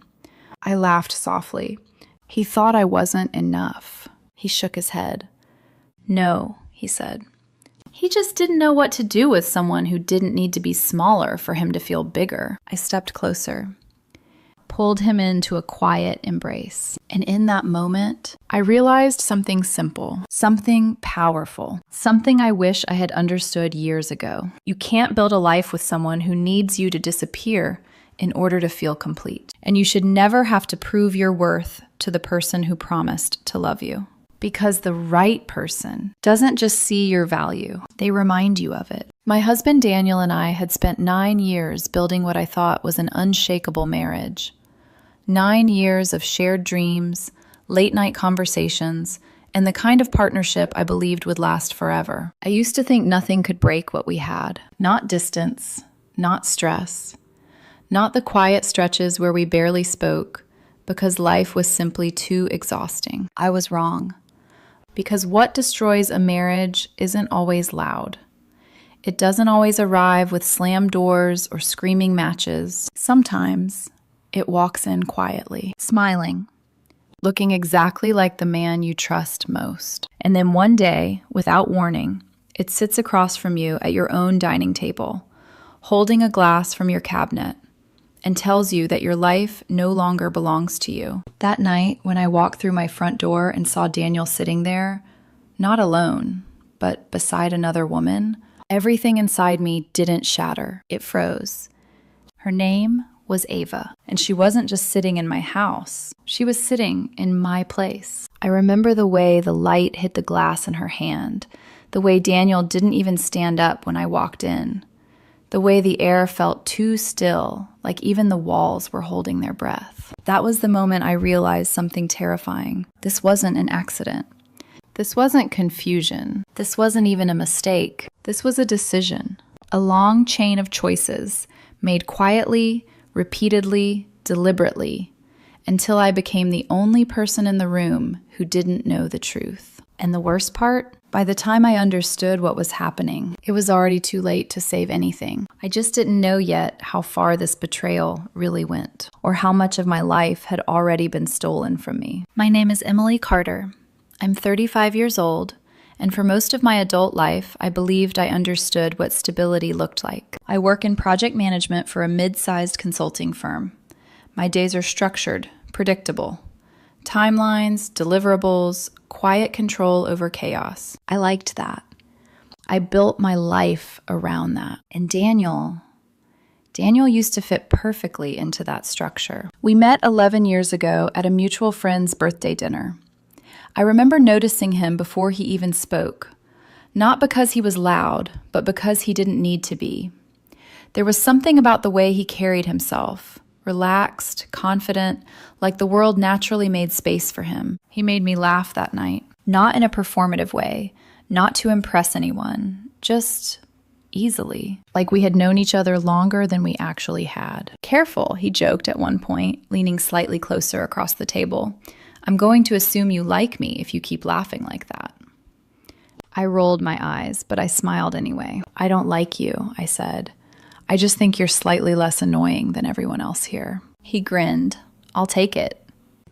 I laughed softly. He thought I wasn't enough. He shook his head. No, he said. He just didn't know what to do with someone who didn't need to be smaller for him to feel bigger. I stepped closer, pulled him into a quiet embrace. And in that moment, I realized something simple, something powerful, something I wish I had understood years ago. You can't build a life with someone who needs you to disappear in order to feel complete. And you should never have to prove your worth to the person who promised to love you. Because the right person doesn't just see your value, they remind you of it. My husband Daniel and I had spent 9 years building what I thought was an unshakable marriage. 9 years of shared dreams, late-night conversations, and the kind of partnership I believed would last forever. I used to think nothing could break what we had. Not distance, not stress, not the quiet stretches where we barely spoke, because life was simply too exhausting. I was wrong. Because what destroys a marriage isn't always loud. It doesn't always arrive with slammed doors or screaming matches. Sometimes it walks in quietly, smiling, looking exactly like the man you trust most. And then one day, without warning, it sits across from you at your own dining table, holding a glass from your cabinet, and tells you that your life no longer belongs to you. That night, when I walked through my front door and saw Daniel sitting there, not alone, but beside another woman, everything inside me didn't shatter. It froze. Her name was Ava, and she wasn't just sitting in my house. She was sitting in my place. I remember the way the light hit the glass in her hand, the way Daniel didn't even stand up when I walked in, the way the air felt too still, like even the walls were holding their breath. That was the moment I realized something terrifying. This wasn't an accident. This wasn't confusion. This wasn't even a mistake. This was a decision. A long chain of choices made quietly, repeatedly, deliberately, until I became the only person in the room who didn't know the truth. And the worst part? By the time I understood what was happening, it was already too late to save anything. I just didn't know yet how far this betrayal really went, or how much of my life had already been stolen from me. My name is Emily Carter. I'm 35 years old, and for most of my adult life, I believed I understood what stability looked like. I work in project management for a mid-sized consulting firm. My days are structured, predictable. Timelines, deliverables, quiet control over chaos. I liked that. I built my life around that. And Daniel used to fit perfectly into that structure. We met 11 years ago at a mutual friend's birthday dinner. I remember noticing him before he even spoke, not because he was loud, but because he didn't need to be. There was something about the way he carried himself, relaxed, confident, like the world naturally made space for him. He made me laugh that night, not in a performative way, not to impress anyone, just easily, like we had known each other longer than we actually had. Careful, he joked at one point, leaning slightly closer across the table. I'm going to assume you like me if you keep laughing like that. I rolled my eyes, but I smiled anyway. I don't like you, I said. I just think you're slightly less annoying than everyone else here. He grinned. I'll take it.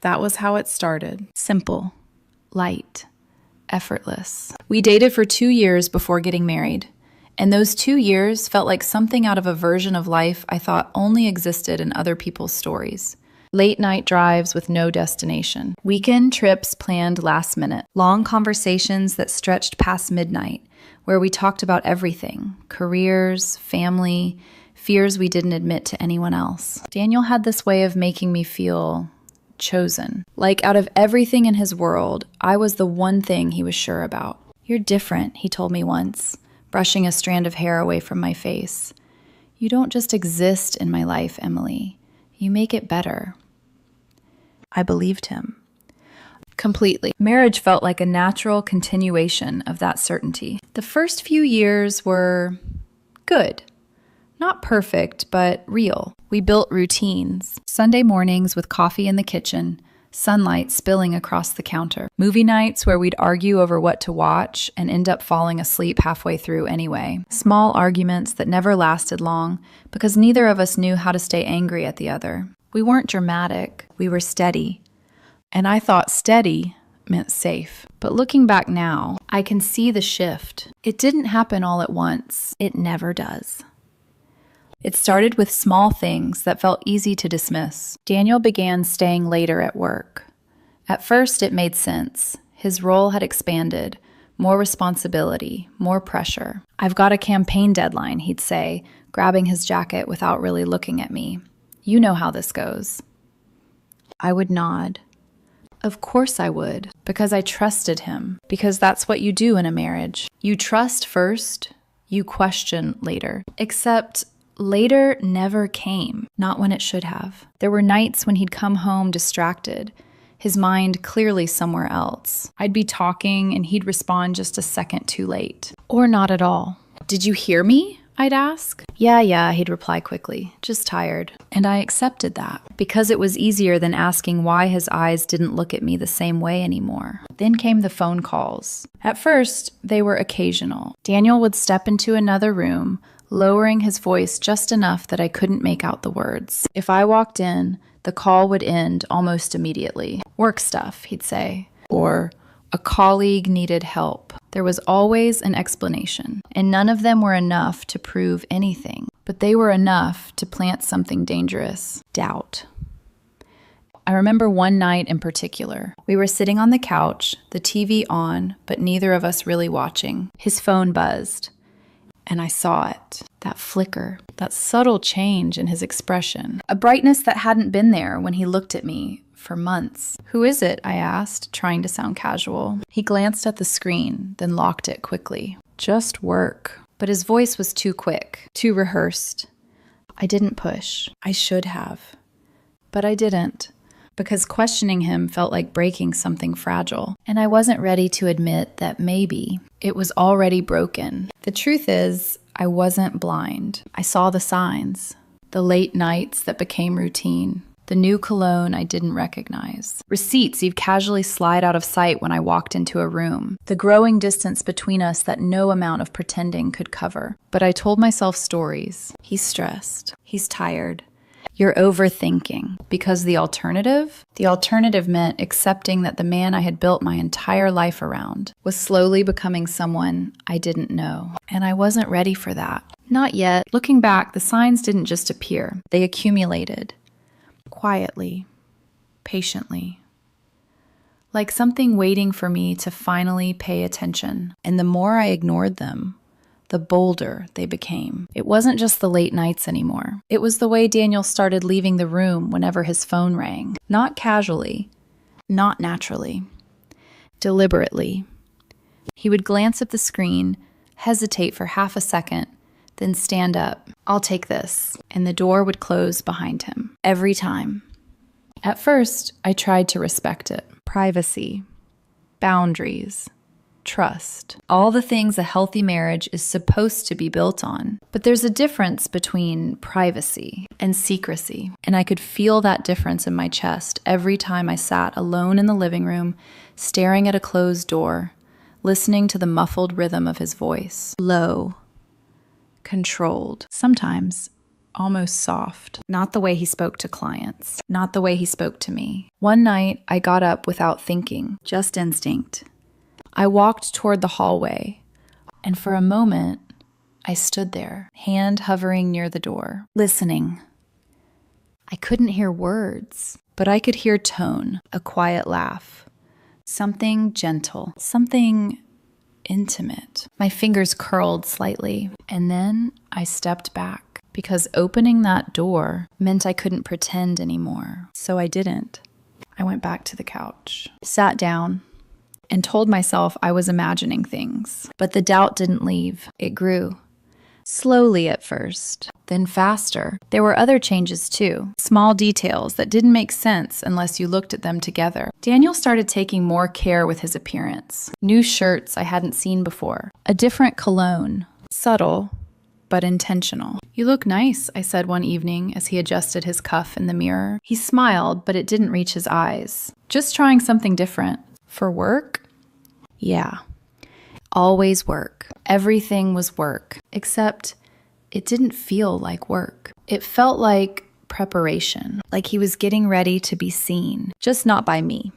That was how it started. Simple, light, effortless. We dated for 2 years before getting married. And those 2 years felt like something out of a version of life I thought only existed in other people's stories. Late night drives with no destination. Weekend trips planned last minute. Long conversations that stretched past midnight, where we talked about everything: careers, family, fears we didn't admit to anyone else. Daniel had this way of making me feel chosen. Like out of everything in his world, I was the one thing he was sure about. You're different, he told me once, brushing a strand of hair away from my face. You don't just exist in my life, Emily. You make it better. I believed him. Completely. Marriage felt like a natural continuation of that certainty. The first few years were good. Not perfect, but real. We built routines. Sunday mornings with coffee in the kitchen, sunlight spilling across the counter. Movie nights where we'd argue over what to watch and end up falling asleep halfway through anyway. Small arguments that never lasted long because neither of us knew how to stay angry at the other. We weren't dramatic. We were steady. And I thought steady meant safe. But looking back now, I can see the shift. It didn't happen all at once. It never does. It started with small things that felt easy to dismiss. Daniel began staying later at work. At first, it made sense. His role had expanded. More responsibility, more pressure. I've got a campaign deadline, he'd say, grabbing his jacket without really looking at me. You know how this goes. I would nod. Of course I would, because I trusted him, because that's what you do in a marriage. You trust first, you question later. Except later never came, not when it should have. There were nights when he'd come home distracted, his mind clearly somewhere else. I'd be talking and he'd respond just a second too late, or not at all. Did you hear me? I'd ask. Yeah, he'd reply quickly, just tired. And I accepted that, because it was easier than asking why his eyes didn't look at me the same way anymore. Then came the phone calls. At first, they were occasional. Daniel would step into another room, lowering his voice just enough that I couldn't make out the words. If I walked in, the call would end almost immediately. Work stuff, he'd say. Or, a colleague needed help. There was always an explanation, and none of them were enough to prove anything, but they were enough to plant something dangerous: doubt. I remember one night in particular. We were sitting on the couch, the TV on, but neither of us really watching. His phone buzzed, and I saw it. That flicker, that subtle change in his expression, a brightness that hadn't been there when he looked at me for months. Who is it? I asked, trying to sound casual. He glanced at the screen, then locked it quickly. Just work. But his voice was too quick, too rehearsed. I didn't push. I should have. But I didn't, because questioning him felt like breaking something fragile. And I wasn't ready to admit that maybe it was already broken. The truth is, I wasn't blind. I saw the signs. The late nights that became routine. The new cologne I didn't recognize. Receipts you'd casually slide out of sight when I walked into a room. The growing distance between us that no amount of pretending could cover. But I told myself stories. He's stressed. He's tired. You're overthinking. Because the alternative? The alternative meant accepting that the man I had built my entire life around was slowly becoming someone I didn't know. And I wasn't ready for that. Not yet. Looking back, the signs didn't just appear. They accumulated. Quietly, patiently, like something waiting for me to finally pay attention. And the more I ignored them, the bolder they became. It wasn't just the late nights anymore. It was the way Daniel started leaving the room whenever his phone rang. Not casually, not naturally, deliberately. He would glance at the screen, hesitate for half a second, then stand up. I'll take this. And the door would close behind him. Every time. At first, I tried to respect it. Privacy, boundaries, trust. All the things a healthy marriage is supposed to be built on. But there's a difference between privacy and secrecy. And I could feel that difference in my chest every time I sat alone in the living room, staring at a closed door, listening to the muffled rhythm of his voice. Low, controlled, sometimes almost soft. Not the way he spoke to clients, not the way he spoke to me. One night, I got up without thinking, just instinct. I walked toward the hallway, and for a moment, I stood there, hand hovering near the door, listening. I couldn't hear words, but I could hear tone, a quiet laugh, something gentle, something intimate. My fingers curled slightly, and then I stepped back, because opening that door meant I couldn't pretend anymore. So I didn't. I went back to the couch, sat down, and told myself I was imagining things. But the doubt didn't leave. It grew. Slowly at first, then faster. There were other changes too, small details that didn't make sense unless you looked at them together. Daniel started taking more care with his appearance. New shirts I hadn't seen before. A different cologne. Subtle, but intentional. You look nice, I said one evening as he adjusted his cuff in the mirror. He smiled, but it didn't reach his eyes. Just trying something different. For work? Yeah. Always work. Everything was work, except it didn't feel like work. It felt like preparation, like he was getting ready to be seen, just not by me.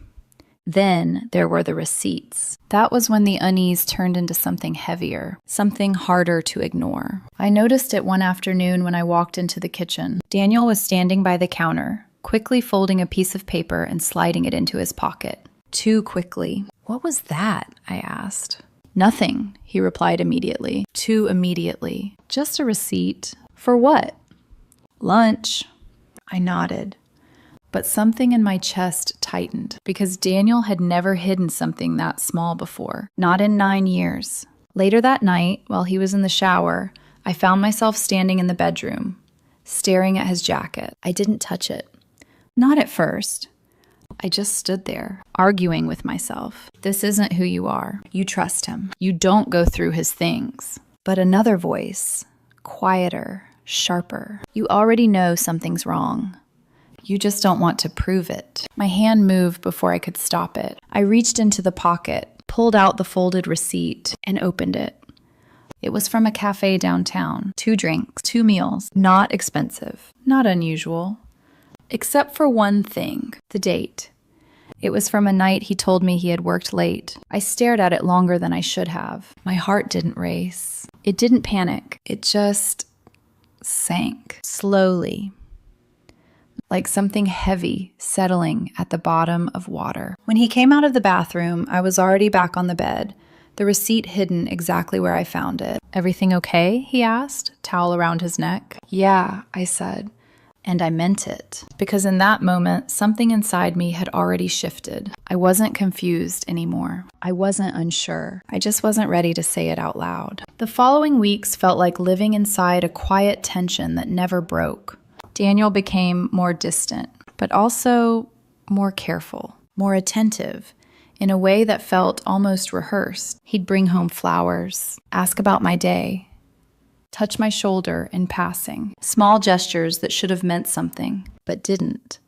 Then there were the receipts. That was when the unease turned into something heavier, something harder to ignore. I noticed it one afternoon when I walked into the kitchen. Daniel was standing by the counter, quickly folding a piece of paper and sliding it into his pocket. Too quickly. What was that? I asked. Nothing, he replied immediately. Too immediately. Just a receipt. For what? Lunch. I nodded. But something in my chest tightened, because Daniel had never hidden something that small before. Not in 9 years. Later that night, while he was in the shower, I found myself standing in the bedroom, staring at his jacket. I didn't touch it. Not at first. I just stood there, arguing with myself. This isn't who you are. You trust him. You don't go through his things. But another voice, quieter, sharper. You already know something's wrong. You just don't want to prove it. My hand moved before I could stop it. I reached into the pocket, pulled out the folded receipt, and opened it. It was from a cafe downtown. 2 drinks, 2 meals. Not expensive. Not unusual. Except for one thing, the date. It was from a night he told me he had worked late. I stared at it longer than I should have. My heart didn't race. It didn't panic. It just sank slowly, like something heavy settling at the bottom of water. When he came out of the bathroom, I was already back on the bed, the receipt hidden exactly where I found it. Everything okay? He asked, towel around his neck. Yeah, I said. And I meant it, because in that moment, something inside me had already shifted. I wasn't confused anymore. I wasn't unsure. I just wasn't ready to say it out loud. The following weeks felt like living inside a quiet tension that never broke. Daniel became more distant, but also more careful, more attentive, in a way that felt almost rehearsed. He'd bring home flowers, ask about my day, touch my shoulder in passing. Small gestures that should have meant something, but didn't.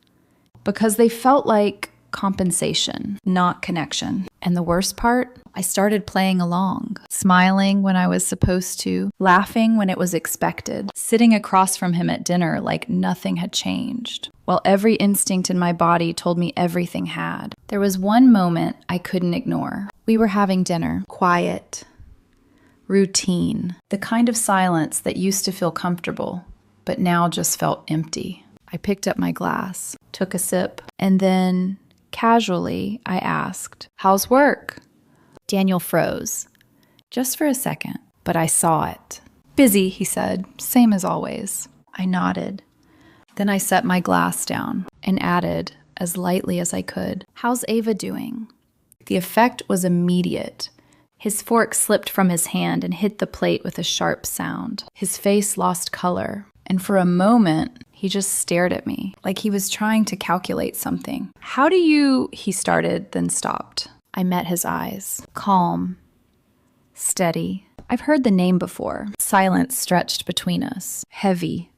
Because they felt like compensation, not connection. And the worst part, I started playing along, smiling when I was supposed to, laughing when it was expected, sitting across from him at dinner like nothing had changed, while every instinct in my body told me everything had. There was one moment I couldn't ignore. We were having dinner, quiet, routine, the kind of silence that used to feel comfortable, but now just felt empty. I picked up my glass, took a sip, and then, casually, I asked, "How's work?" Daniel froze, just for a second, but I saw it. "Busy," he said, "same as always." I nodded. Then I set my glass down and added, as lightly as I could, "How's Ava doing?" The effect was immediate. His fork slipped from his hand and hit the plate with a sharp sound. His face lost color, and for a moment, he just stared at me, like he was trying to calculate something. "How do you," he started, then stopped. I met his eyes. Calm. Steady. I've heard the name before. Silence stretched between us. Heavy.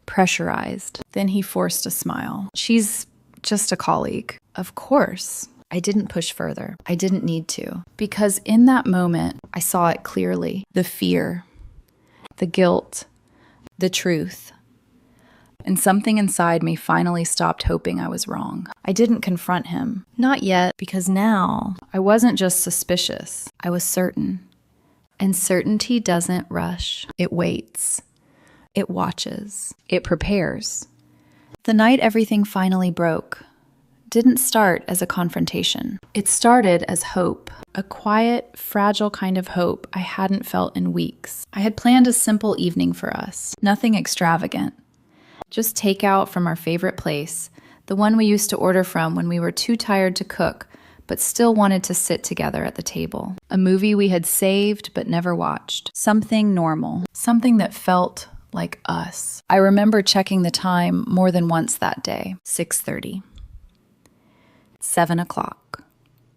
Pressurized. Then he forced a smile. "She's just a colleague." Of course. I didn't push further. I didn't need to. Because in that moment, I saw it clearly. The fear. The guilt. The truth. And something inside me finally stopped hoping I was wrong. I didn't confront him. Not yet, because now I wasn't just suspicious. I was certain. And certainty doesn't rush. It waits. It watches. It prepares. The night everything finally broke didn't start as a confrontation. It started as hope. A quiet, fragile kind of hope I hadn't felt in weeks. I had planned a simple evening for us. Nothing extravagant. Just takeout from our favorite place, the one we used to order from when we were too tired to cook, but still wanted to sit together at the table. A movie we had saved but never watched. Something normal. Something that felt like us. I remember checking the time more than once that day. 6:30. 7 o'clock.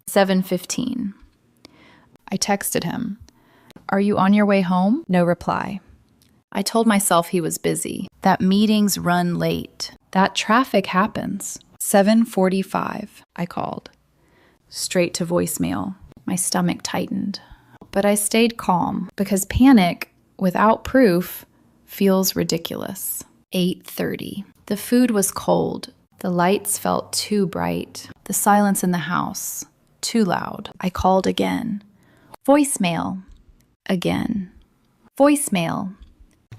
7:15. I texted him. "Are you on your way home?" No reply. I told myself he was busy, that meetings run late, that traffic happens. 7:45, I called. Straight to voicemail. My stomach tightened. But I stayed calm, because panic, without proof, feels ridiculous. 8:30. The food was cold. The lights felt too bright. The silence in the house, too loud. I called again. Voicemail. Again. Voicemail.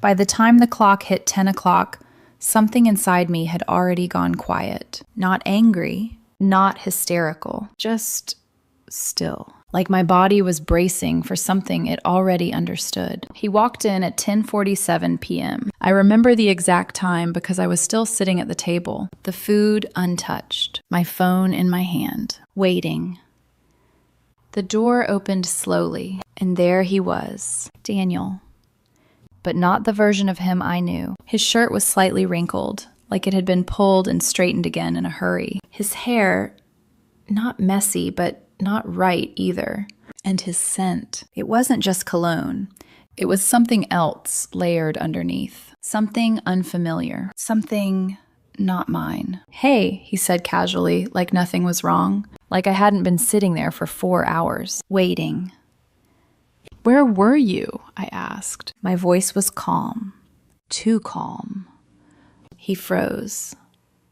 By the time the clock hit 10 o'clock, something inside me had already gone quiet. Not angry, not hysterical, just still. Like my body was bracing for something it already understood. He walked in at 10:47 p.m. I remember the exact time because I was still sitting at the table, the food untouched, my phone in my hand, waiting. The door opened slowly, and there he was, Daniel. But not the version of him I knew. His shirt was slightly wrinkled, like it had been pulled and straightened again in a hurry. His hair, not messy, but not right either. And his scent. It wasn't just cologne. It was something else layered underneath. Something unfamiliar. Something not mine. "Hey," he said casually, like nothing was wrong. Like I hadn't been sitting there for 4 hours, waiting. "Where were you?" I asked. My voice was calm. Too calm. He froze.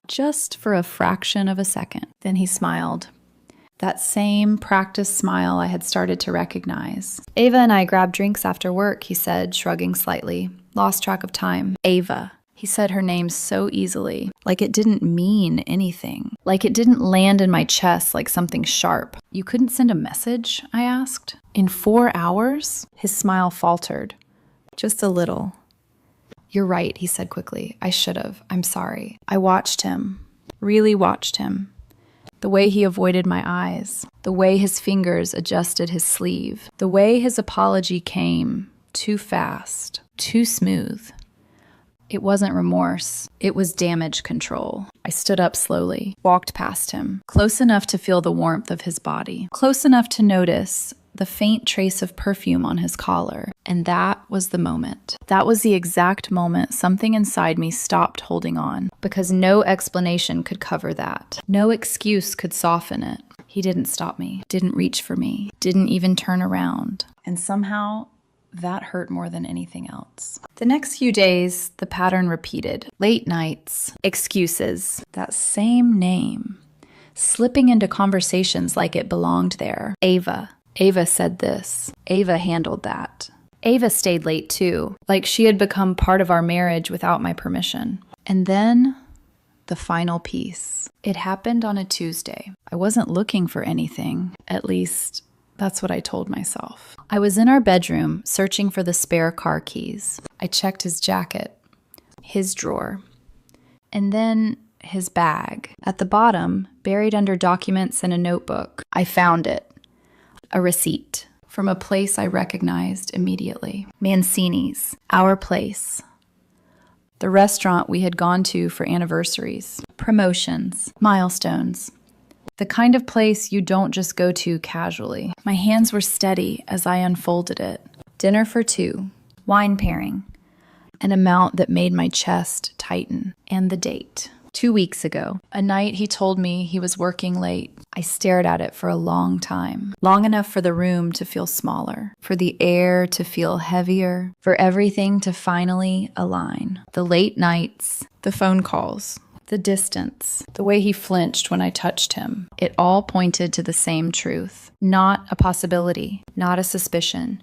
Just for a fraction of a second. Then he smiled. That same practiced smile I had started to recognize. "Ava and I grabbed drinks after work," he said, shrugging slightly. Lost track of time. Ava. He said her name so easily, like it didn't mean anything. Like it didn't land in my chest like something sharp. "You couldn't send a message?" I asked. "In 4 hours?" His smile faltered. Just a little. "You're right," he said quickly. "I should have. I'm sorry." I watched him. Really watched him. The way he avoided my eyes. The way his fingers adjusted his sleeve. The way his apology came. Too fast. Too smooth. It wasn't remorse. It was damage control. I stood up slowly, walked past him, close enough to feel the warmth of his body, close enough to notice the faint trace of perfume on his collar. And that was the moment. That was the exact moment something inside me stopped holding on, because no explanation could cover that. No excuse could soften it. He didn't stop me, didn't reach for me, didn't even turn around. And somehow, that hurt more than anything else. The next few days, the pattern repeated. Late nights, excuses, that same name, slipping into conversations like it belonged there. Ava. Ava said this. Ava handled that. Ava stayed late too, like she had become part of our marriage without my permission. And then, the final piece. It happened on a Tuesday. I wasn't looking for anything, at least that's what I told myself. I was in our bedroom, searching for the spare car keys. I checked his jacket, his drawer, and then his bag. At the bottom, buried under documents and a notebook, I found it. A receipt from a place I recognized immediately. Mancini's, our place. The restaurant we had gone to for anniversaries, promotions, milestones. The kind of place you don't just go to casually. My hands were steady as I unfolded it. Dinner for two, wine pairing, an amount that made my chest tighten, and the date. 2 weeks ago, a night he told me he was working late. I stared at it for a long time, long enough for the room to feel smaller, for the air to feel heavier, for everything to finally align. The late nights, the phone calls, the distance, the way he flinched when I touched him. It all pointed to the same truth. Not a possibility, not a suspicion,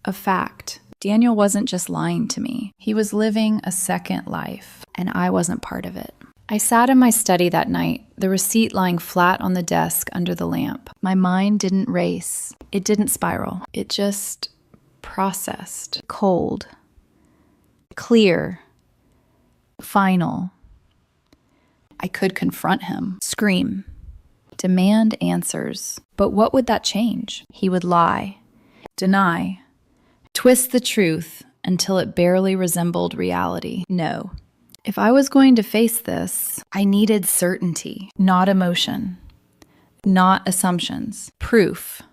a fact. Daniel wasn't just lying to me. He was living a second life, and I wasn't part of it. I sat in my study that night, the receipt lying flat on the desk under the lamp. My mind didn't race. It didn't spiral. It just processed. Cold. Clear. Final. I could confront him. Scream. Demand answers. But what would that change? He would lie. Deny. Twist the truth until it barely resembled reality. No. If I was going to face this, I needed certainty, not emotion, not assumptions, proof.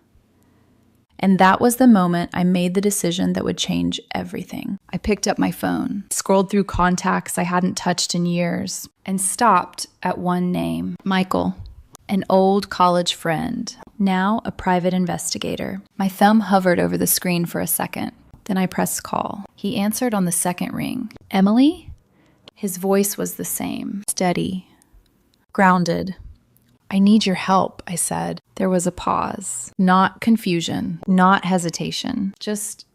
And that was the moment I made the decision that would change everything. I picked up my phone, scrolled through contacts I hadn't touched in years, and stopped at one name, Michael, an old college friend, now a private investigator. My thumb hovered over the screen for a second. Then I pressed call. He answered on the second ring. Emily? His voice was the same, steady, grounded. I need your help, I said. There was a pause. Not confusion, not hesitation, just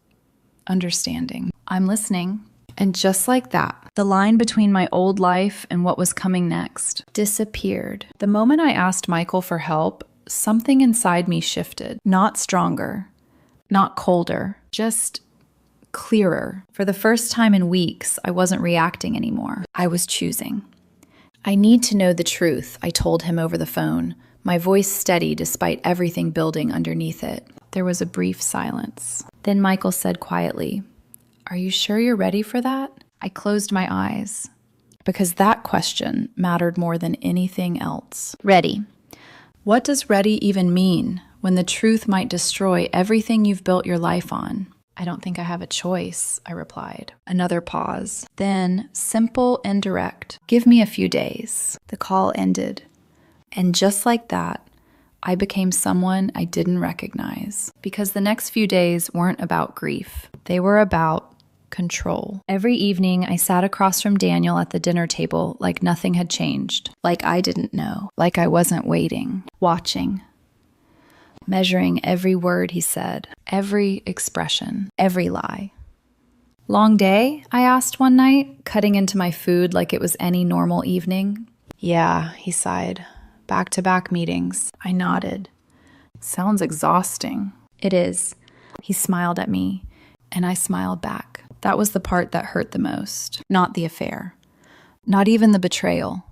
understanding. I'm listening. And just like that, the line between my old life and what was coming next disappeared. The moment I asked Michael for help, something inside me shifted. Not stronger, not colder, just clearer. For the first time in weeks, I wasn't reacting anymore. I was choosing. I need to know the truth, I told him over the phone, my voice steady despite everything building underneath it. There was a brief silence. Then Michael said quietly, "Are you sure you're ready for that?" I closed my eyes, because that question mattered more than anything else. Ready. What does ready even mean when the truth might destroy everything you've built your life on? I don't think I have a choice, I replied. Another pause. Then, simple and direct. Give me a few days. The call ended. And just like that, I became someone I didn't recognize. Because the next few days weren't about grief. They were about control. Every evening, I sat across from Daniel at the dinner table like nothing had changed. Like I didn't know. Like I wasn't waiting. Watching. Measuring every word he said, every expression, every lie. Long day? I asked one night, cutting into my food like it was any normal evening. Yeah, he sighed. Back-to-back meetings. I nodded. Sounds exhausting. It is. He smiled at me, and I smiled back. That was the part that hurt the most. Not the affair. Not even the betrayal.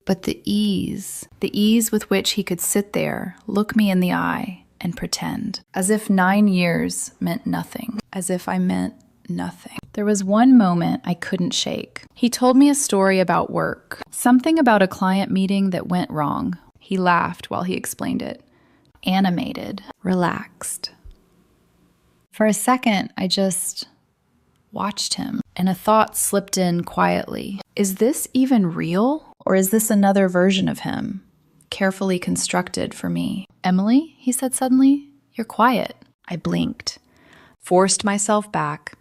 But the ease with which he could sit there, look me in the eye, and pretend. As if 9 years meant nothing. As if I meant nothing. There was one moment I couldn't shake. He told me a story about work. Something about a client meeting that went wrong. He laughed while he explained it. Animated. Relaxed. For a second, I just watched him, and a thought slipped in quietly. Is this even real? Or is this another version of him, carefully constructed for me? Emily, he said suddenly, you're quiet. I blinked, forced myself back.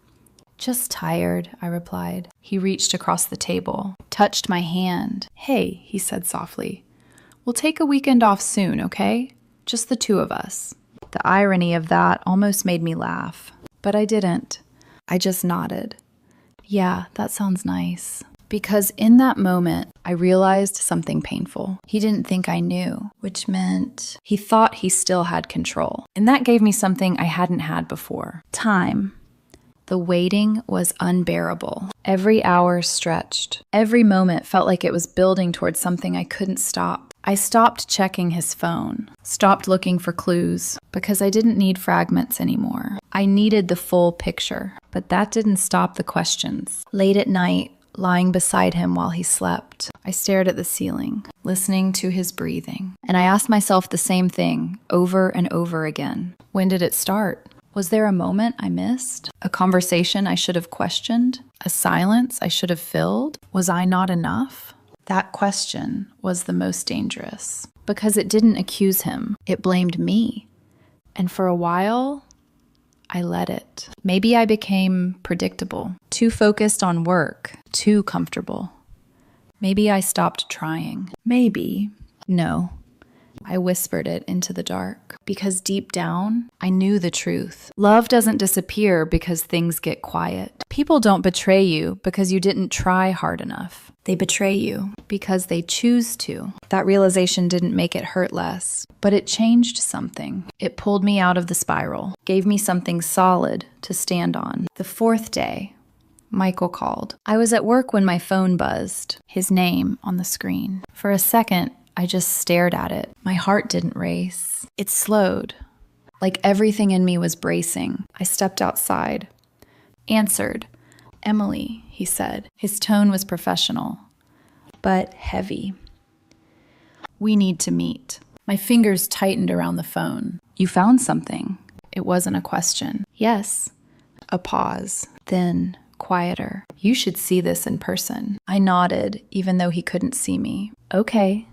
Just tired, I replied. He reached across the table, touched my hand. Hey, he said softly, we'll take a weekend off soon, okay? Just the two of us. The irony of that almost made me laugh, but I didn't. I just nodded. Yeah, that sounds nice. Because in that moment, I realized something painful. He didn't think I knew, which meant he thought he still had control. And that gave me something I hadn't had before. Time. The waiting was unbearable. Every hour stretched. Every moment felt like it was building towards something I couldn't stop. I stopped checking his phone, stopped looking for clues, because I didn't need fragments anymore. I needed the full picture, but that didn't stop the questions. Late at night, lying beside him while he slept, I stared at the ceiling, listening to his breathing. And I asked myself the same thing over and over again. When did it start? Was there a moment I missed? A conversation I should have questioned? A silence I should have filled? Was I not enough? That question was the most dangerous because it didn't accuse him. It blamed me. And for a while, I let it. Maybe I became predictable, too focused on work, too comfortable. Maybe I stopped trying. Maybe. No. I whispered it into the dark because deep down, I knew the truth. Love doesn't disappear because things get quiet. People don't betray you because you didn't try hard enough. They betray you because they choose to. That realization didn't make it hurt less, but it changed something. It pulled me out of the spiral, gave me something solid to stand on. The fourth day, Michael called. I was at work when my phone buzzed, his name on the screen. For a second, I just stared at it. My heart didn't race. It slowed, like everything in me was bracing. I stepped outside, answered. "Emily," he said. His tone was professional, but heavy. "We need to meet." My fingers tightened around the phone. "You found something?" It wasn't a question. "Yes." A pause. Then, quieter. "You should see this in person." I nodded, even though he couldn't see me. "Okay."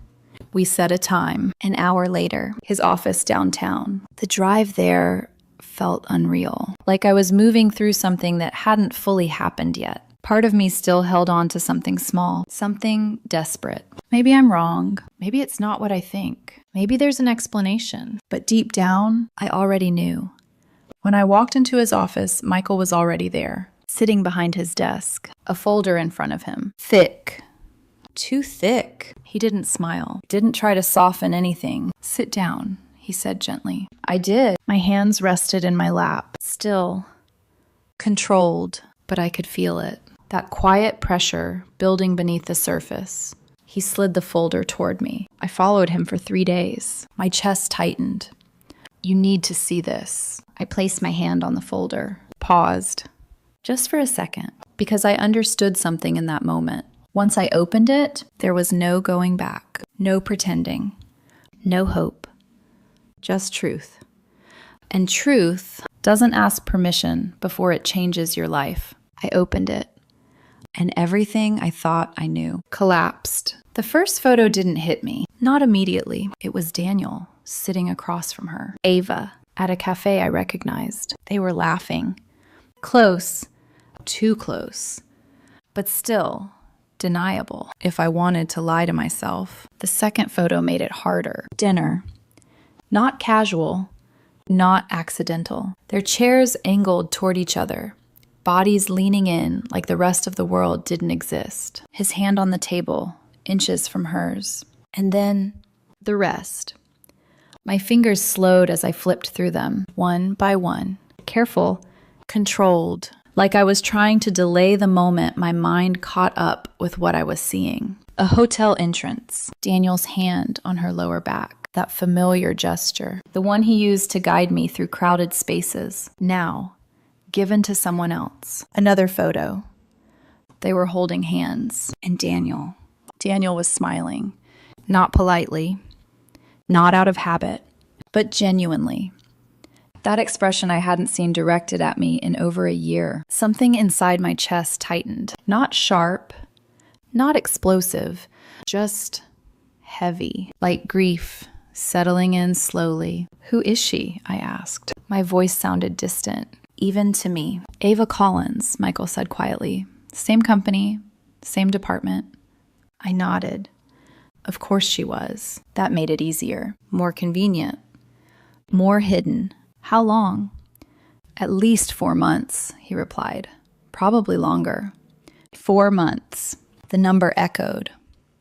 We set a time. An hour later, his office downtown. The drive there felt unreal, like I was moving through something that hadn't fully happened yet. Part of me still held on to something small, something desperate. Maybe I'm wrong. Maybe it's not what I think. Maybe there's an explanation. But deep down, I already knew. When I walked into his office, Michael was already there, sitting behind his desk, a folder in front of him. Thick. Too thick. He didn't smile, didn't try to soften anything. "Sit down," he said gently. I did. My hands rested in my lap, still, controlled, but I could feel it. That quiet pressure building beneath the surface. He slid the folder toward me. I followed him for 3 days. My chest tightened. "You need to see this." I placed my hand on the folder, paused, just for a second, because I understood something in that moment. Once I opened it, there was no going back, no pretending, no hope, just truth. And truth doesn't ask permission before it changes your life. I opened it, and everything I thought I knew collapsed. The first photo didn't hit me, not immediately. It was Daniel sitting across from her, Ava, at a cafe I recognized. They were laughing. Close, too close, but still deniable if I wanted to lie to myself. The second photo made it harder. Dinner. Not casual, not accidental. Their chairs angled toward each other, bodies leaning in like the rest of the world didn't exist. His hand on the table, inches from hers. And then the rest. My fingers slowed as I flipped through them, one by one. Careful, controlled. Like I was trying to delay the moment my mind caught up with what I was seeing. A hotel entrance, Daniel's hand on her lower back, that familiar gesture, the one he used to guide me through crowded spaces, now given to someone else. Another photo. They were holding hands, and Daniel was smiling, not politely, not out of habit, but genuinely. That expression I hadn't seen directed at me in over a year. Something inside my chest tightened. Not sharp, not explosive, just heavy, like grief settling in slowly. "Who is she?" I asked. My voice sounded distant, even to me. "Ava Collins," Michael said quietly. "Same company, same department." I nodded. Of course she was. That made it easier, more convenient, more hidden. "How long?" "At least 4 months," he replied. "Probably longer." 4 months. The number echoed.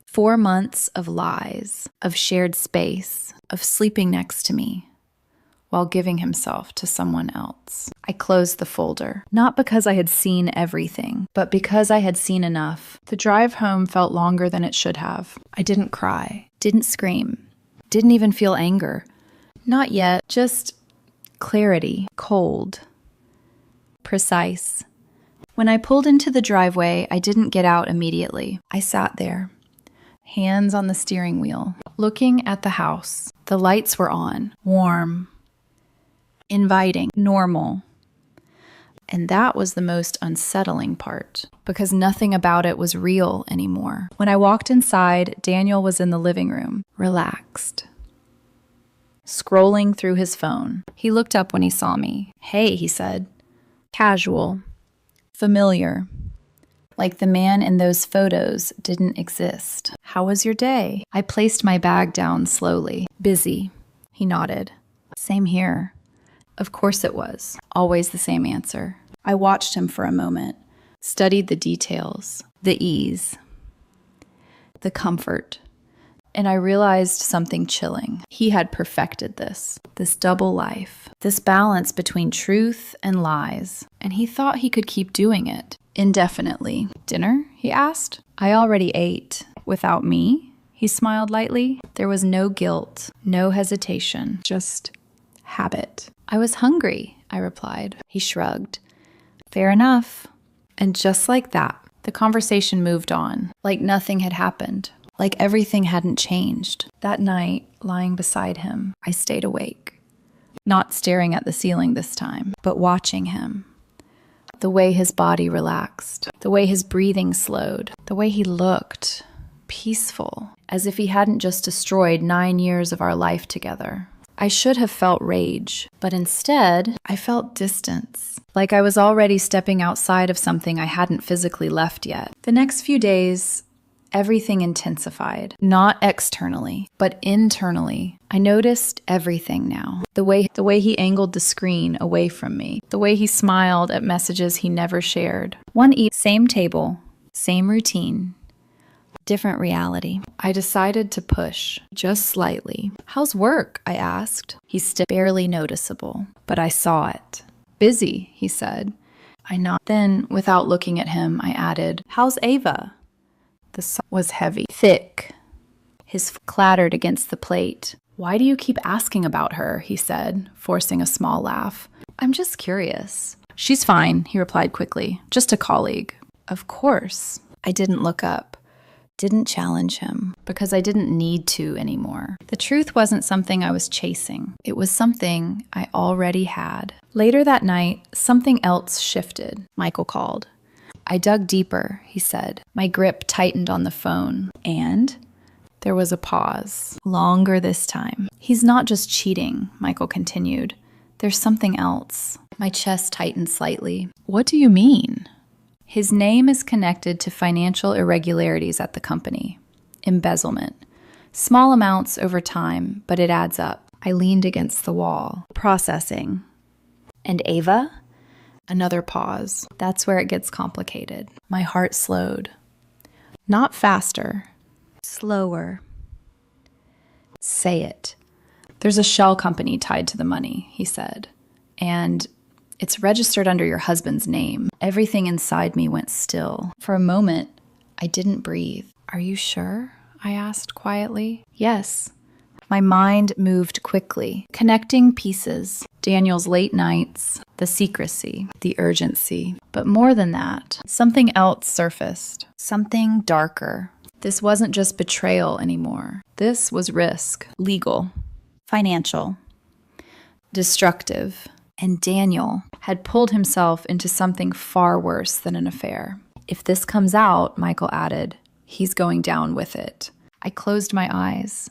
4 months of lies, of shared space, of sleeping next to me. while giving himself to someone else. I closed the folder, not because I had seen everything, but because I had seen enough. The drive home felt longer than it should have. I didn't cry, didn't scream, didn't even feel anger. Not yet, just clarity, cold, precise. When I pulled into the driveway, I didn't get out immediately. I sat there, hands on the steering wheel, looking at the house. The lights were on, warm, inviting, normal. And that was the most unsettling part, because nothing about it was real anymore. When I walked inside, Daniel was in the living room, relaxed, scrolling through his phone. He looked up when he saw me. "Hey," he said. Casual, familiar, like the man in those photos didn't exist. "How was your day?" I placed my bag down slowly. "Busy," he nodded. "Same here." Of course it was. Always the same answer. I watched him for a moment, studied the details, the ease, the comfort, and I realized something chilling. He had perfected this double life, this balance between truth and lies, and he thought he could keep doing it indefinitely. "Dinner?" he asked. "I already ate." "Without me?" He smiled lightly. There was no guilt, no hesitation, just habit. "I was hungry," I replied. He shrugged. "Fair enough." And just like that, the conversation moved on, like nothing had happened, like everything hadn't changed. That night, lying beside him, I stayed awake, not staring at the ceiling this time, but watching him. The way his body relaxed, the way his breathing slowed, the way he looked, peaceful, as if he hadn't just destroyed 9 years of our life together. I should have felt rage, but instead, I felt distance, like I was already stepping outside of something I hadn't physically left yet. The next few days, everything intensified, not externally, but internally. I noticed everything now. The way he angled the screen away from me, the way he smiled at messages he never shared. One evening, same table, same routine, different reality. I decided to push, just slightly. "How's work?" I asked. He stood barely noticeable, but I saw it. "Busy," he said. I nodded. Then, without looking at him, I added, "How's Ava?" The song was heavy, thick. His foot clattered against the plate. "Why do you keep asking about her?" he said, forcing a small laugh. "I'm just curious." "She's fine," he replied quickly. "Just a colleague." "Of course." I didn't look up. Didn't challenge him, because I didn't need to anymore. The truth wasn't something I was chasing. It was something I already had. Later that night, something else shifted. Michael called. I dug deeper, he said. My grip tightened on the phone, and there was a pause. Longer this time. "He's not just cheating," Michael continued. "There's something else." My chest tightened slightly. "What do you mean?" "His name is connected to financial irregularities at the company. Embezzlement. Small amounts over time, but it adds up." I leaned against the wall, processing. "And Ava?" Another pause. That's where it gets complicated. My heart slowed. Not faster. Slower. "Say it." "There's a shell company tied to the money," he said. "And it's registered under your husband's name." Everything inside me went still. For a moment, I didn't breathe. "Are you sure?" I asked quietly. "Yes." My mind moved quickly, connecting pieces. Daniel's late nights, the secrecy, the urgency. But more than that, something else surfaced. Something darker. This wasn't just betrayal anymore. This was risk. Legal. Financial. Destructive. And Daniel had pulled himself into something far worse than an affair. "If this comes out," Michael added, "he's going down with it." I closed my eyes,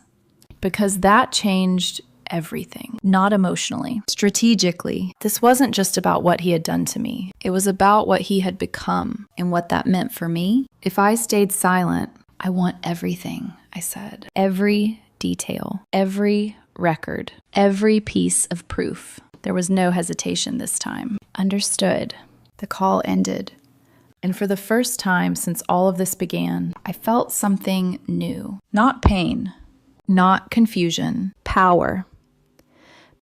because that changed everything. Not emotionally, strategically. This wasn't just about what he had done to me. It was about what he had become and what that meant for me. If I stayed silent, "I want everything," I said. "Every detail, every record, every piece of proof." There was no hesitation this time. "Understood." The call ended. And for the first time since all of this began, I felt something new. Not pain, not confusion, power.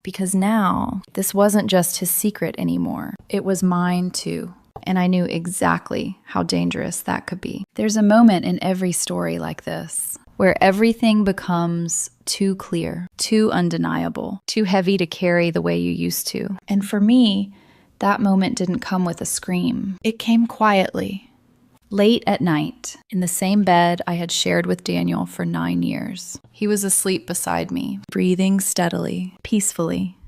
Because now, this wasn't just his secret anymore. It was mine too. And I knew exactly how dangerous that could be. There's a moment in every story like this, where everything becomes too clear, too undeniable, too heavy to carry the way you used to. And for me, that moment didn't come with a scream. It came quietly. Late at night, in the same bed I had shared with Daniel for 9 years. He was asleep beside me, breathing steadily, peacefully,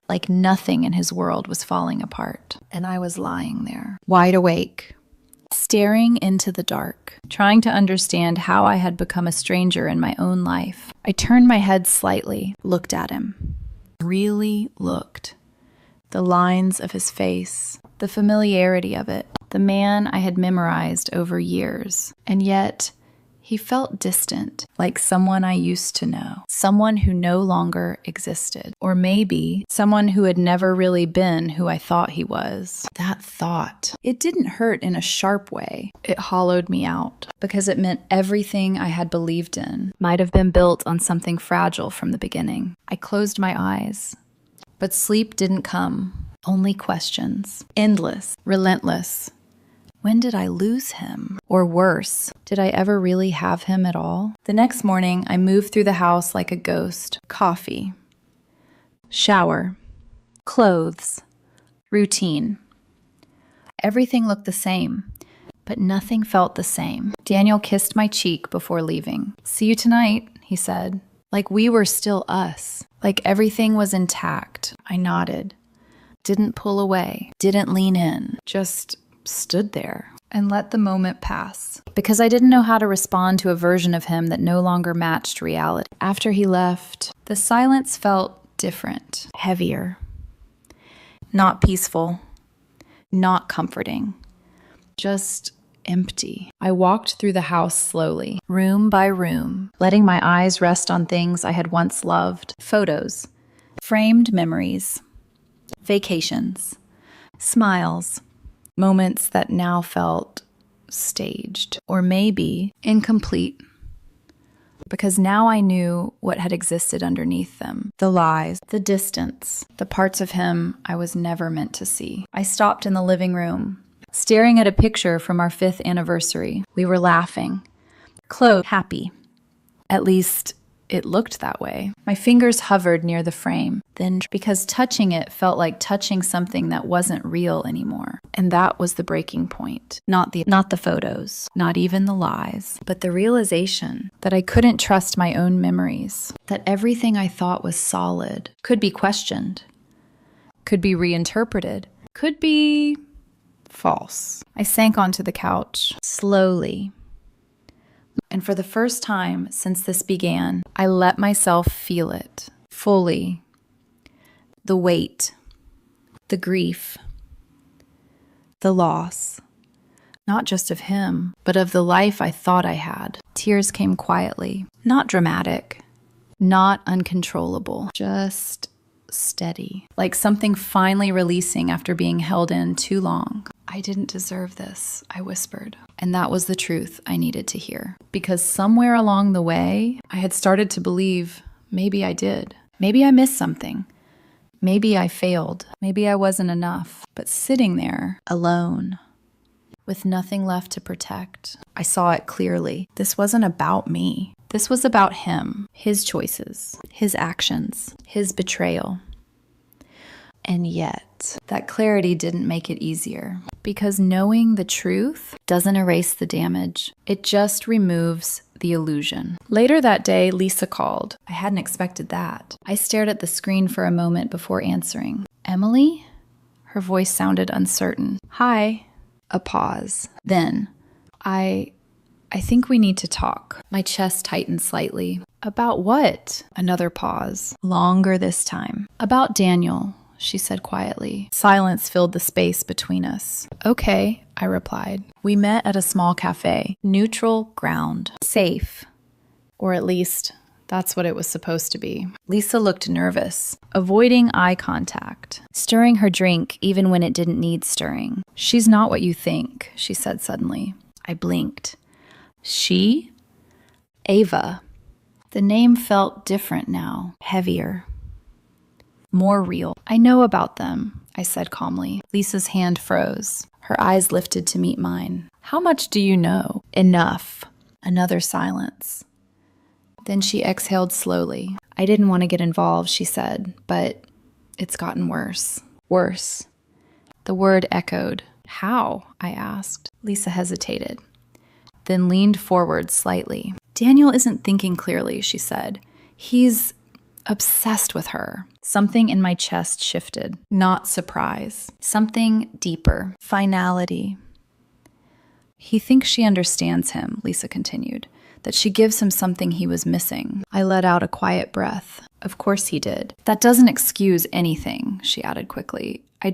like nothing in his world was falling apart. And I was lying there, wide awake, staring into the dark, trying to understand how I had become a stranger in my own life. I turned my head slightly, looked at him, really looked. The lines of his face, the familiarity of it, the man I had memorized over years. And yet, he felt distant, like someone I used to know, someone who no longer existed, or maybe someone who had never really been who I thought he was. That thought, it didn't hurt in a sharp way. It hollowed me out, because it meant everything I had believed in might have been built on something fragile from the beginning. I closed my eyes, but sleep didn't come, only questions, endless, relentless. When did I lose him? Or worse, did I ever really have him at all? The next morning, I moved through the house like a ghost. Coffee, shower, clothes, routine. Everything looked the same, but nothing felt the same. Daniel kissed my cheek before leaving. "See you tonight," he said. Like we were still us. Like everything was intact. I nodded. Didn't pull away. Didn't lean in. Just stood there and let the moment pass, because I didn't know how to respond to a version of him that no longer matched reality. After he left, the silence felt different, heavier, not peaceful, not comforting, just empty. I walked through the house slowly, room by room, letting my eyes rest on things I had once loved. Photos, framed memories, vacations, smiles, moments that now felt staged, or maybe incomplete, because now I knew what had existed underneath them. The lies, the distance, the parts of him I was never meant to see. I stopped in the living room, staring at a picture from our 5th anniversary. We were laughing, close, happy. At least it looked that way. My fingers hovered near the frame, then because touching it felt like touching something that wasn't real anymore. And that was the breaking point. Not the photos, not even the lies, but the realization that I couldn't trust my own memories, that everything I thought was solid could be questioned, could be reinterpreted, could be false. I sank onto the couch, slowly. And for the first time since this began, I let myself feel it fully. The weight, the grief, the loss, not just of him, but of the life I thought I had. Tears came quietly, not dramatic, not uncontrollable, just steady, like something finally releasing after being held in too long. "I didn't deserve this," I whispered. And that was the truth I needed to hear. Because somewhere along the way, I had started to believe maybe I did. Maybe I missed something. Maybe I failed. Maybe I wasn't enough. But sitting there, alone, with nothing left to protect, I saw it clearly. This wasn't about me. This was about him, his choices, his actions, his betrayal. And yet, that clarity didn't make it easier, because knowing the truth doesn't erase the damage. It just removes the illusion. Later that day, Lisa called. I hadn't expected that. I stared at the screen for a moment before answering. "Emily?" Her voice sounded uncertain. "Hi." A pause. Then, I think we need to talk." My chest tightened slightly. "About what?" Another pause. Longer this time. "About Daniel," she said quietly. Silence filled the space between us. "Okay," I replied. We met at a small cafe. Neutral ground. Safe. Or at least, that's what it was supposed to be. Lisa looked nervous, avoiding eye contact, stirring her drink even when it didn't need stirring. "She's not what you think," she said suddenly. I blinked. She? Ava. The name felt different now, heavier. more real. I know about them, I said calmly. Lisa's hand froze. Her eyes lifted to meet mine. How much do you know? Enough. Another silence. Then she exhaled slowly. I didn't want to get involved, she said, but it's gotten worse. Worse. The word echoed. How? I asked. Lisa hesitated, then leaned forward slightly. Daniel isn't thinking clearly, she said. He's obsessed with her. Something in my chest shifted. Not surprise. Something deeper. Finality. He thinks she understands him, Lisa continued, that she gives him something he was missing. I let out a quiet breath. Of course he did. That doesn't excuse anything, she added quickly. I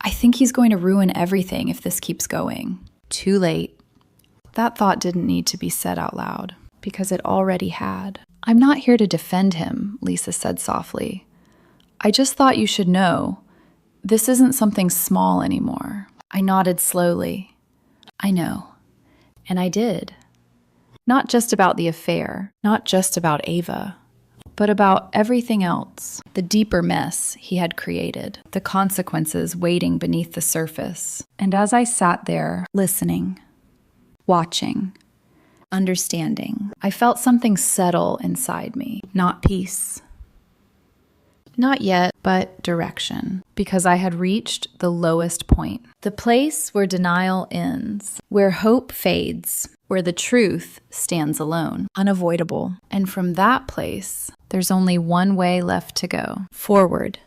think he's going to ruin everything if this keeps going. Too late. That thought didn't need to be said out loud, because it already had. I'm not here to defend him, Lisa said softly. I just thought you should know. This isn't something small anymore. I nodded slowly. I know. And I did. Not just about the affair, not just about Ava, but about everything else, the deeper mess he had created, the consequences waiting beneath the surface. And as I sat there, listening, watching, understanding, I felt something settle inside me. Not peace. Not yet, but direction, because I had reached the lowest point. The place where denial ends, where hope fades, where the truth stands alone, unavoidable. And from that place, there's only one way left to go, forward.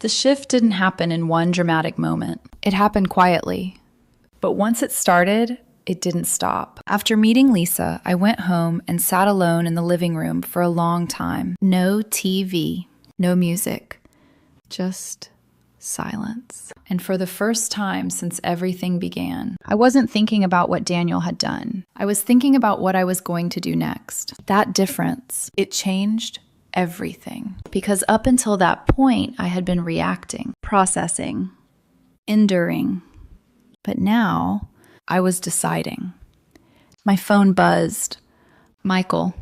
The shift didn't happen in one dramatic moment. It happened quietly. But once it started, it didn't stop. After meeting Lisa, I went home and sat alone in the living room for a long time. No TV, no music, just silence. And for the first time since everything began, I wasn't thinking about what Daniel had done. I was thinking about what I was going to do next. That difference, it changed everything. Because up until that point, I had been reacting, processing, enduring. But now, I was deciding. My phone buzzed. Michael.